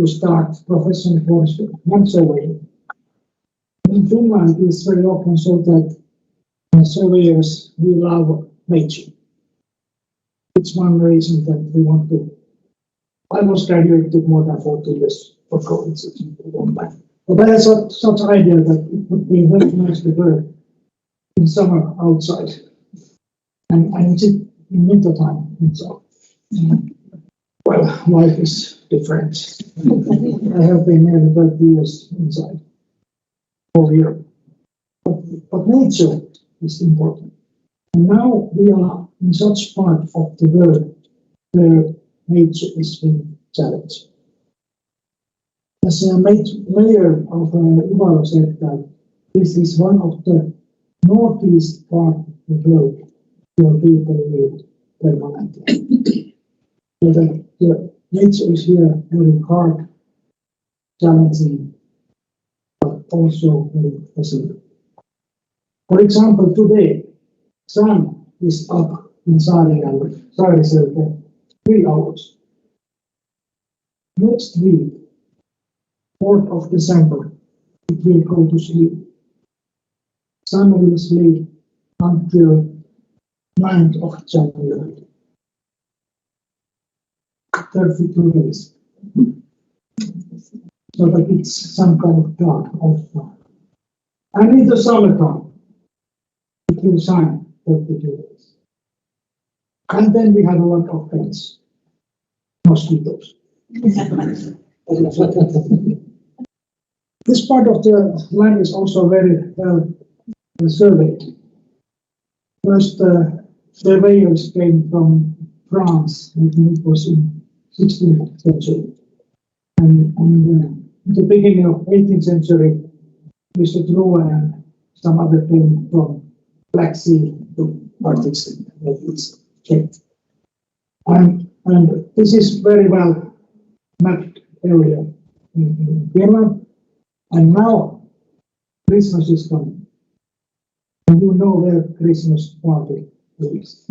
start professional course one surveying. In Finland, it's very often so that surveyors, we love nature. It's one reason that we want to. I was graduated more than 40 years ago. It's a long time. But I had such idea that it would be very nice to work in summer outside, and it's in winter time inside. Well, life is different. I have been nearly 30 years inside all year. But nature is important. And now we are in such part of the world where nature is being challenged. As a mayor of Ivalo said that this is one of the northeast part of the world where people live permanently. So that the nature is here very hard, challenging, but also very fascinating. For example, today, sun is up in Saariselkä for 3 hours. Next week, 4th of December, it will go to sleep. Sun will sleep until 9th of January. 32 days. So that it's some kind of dark also. And in the summertime, it will shine 32 days. And then we have a lot of pets, mosquitoes. This part of the land is also very well surveyed. First, surveyors came from France, I think it was in 16th century. And in the beginning of 18th century, Mr. Drew and some other came from Black Sea to Arctic Sea. And this is very well mapped area in Finland. And now Christmas is coming. And you know where Christmas party is.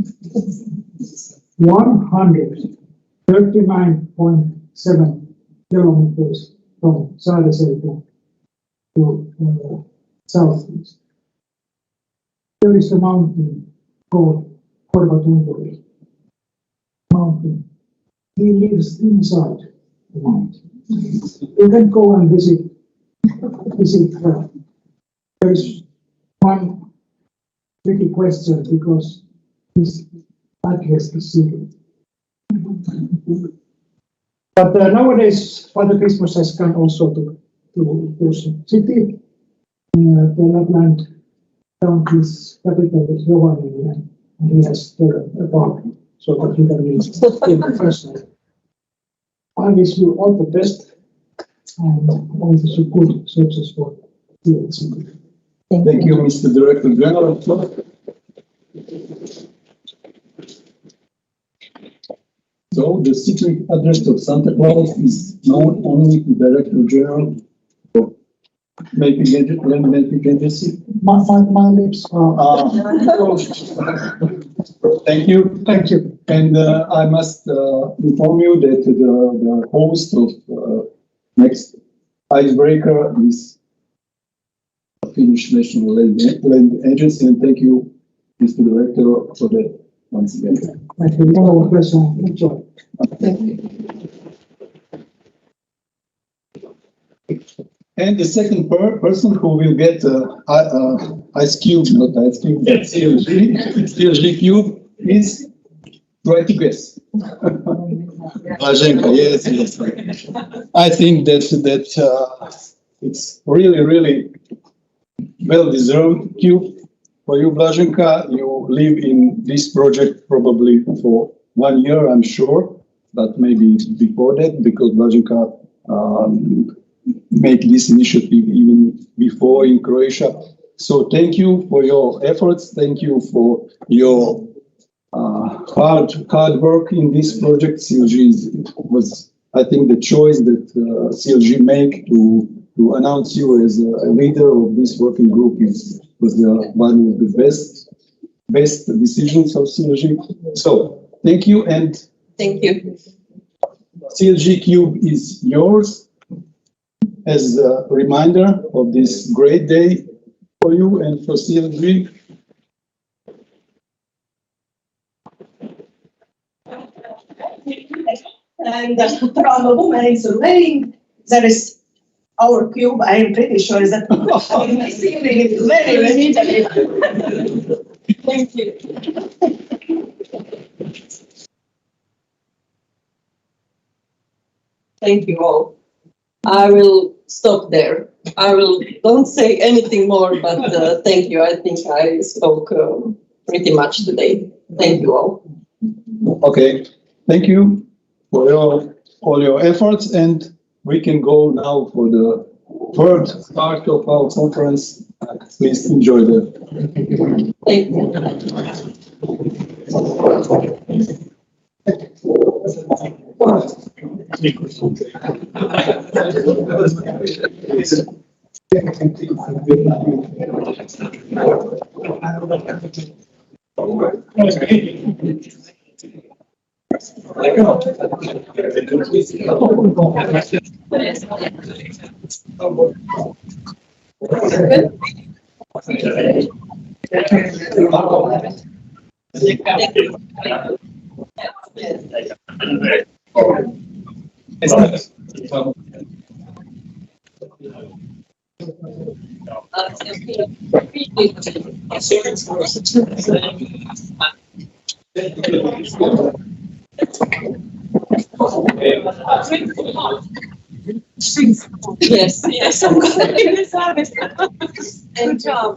139.7 kilometers from Saariselkä to southeast. There is a mountain called Korvatunturi mountain. He lives inside the mountain. You can go and visit her. There's one tricky question because his address is secret. But nowadays, Father Christmas has come also to city. The Lapland county's capital is Rovaniemi, and he has a park so that you can be professional. I wish you all the best and all the good success for you. Thank you, Mr. Director General. So the secret address of Santa Claus is known only to Director General. Maybe agency. My lips are. Thank you. Thank you. And I must inform you that the host of next icebreaker is Finnish National Land Agency, and thank you, Mr. Director, for that once again. Thank you. No question. Good job. Thank you. And the second person who will get ice cube, not ice cube, CLGE cube is, try to guess. Blaženka, yes. I think that it's really well deserved cube for you, Blaženka. You live in this project probably for 1 year, I'm sure, but maybe before that, because Blaženka make this initiative even before in Croatia. So thank you for your efforts. Thank you for your hard work in this project. CLGE was, I think, the choice that CLGE make to announce you as a leader of this working group was one of the best decisions of CLGE. So thank you, and thank you. CLGE Cube is yours as a reminder of this great day for you and for CLGE. And from a woman in surveying, there is our cube. I am pretty sure is that very Thank you. Thank you all. I will stop there. Don't say anything more, but thank you. I think I spoke pretty much today. Thank you all. Okay, thank you for all your efforts, and we can go now for the third part of our conference. Please enjoy the. Thank you. Yes, I'm going to do this. Good job.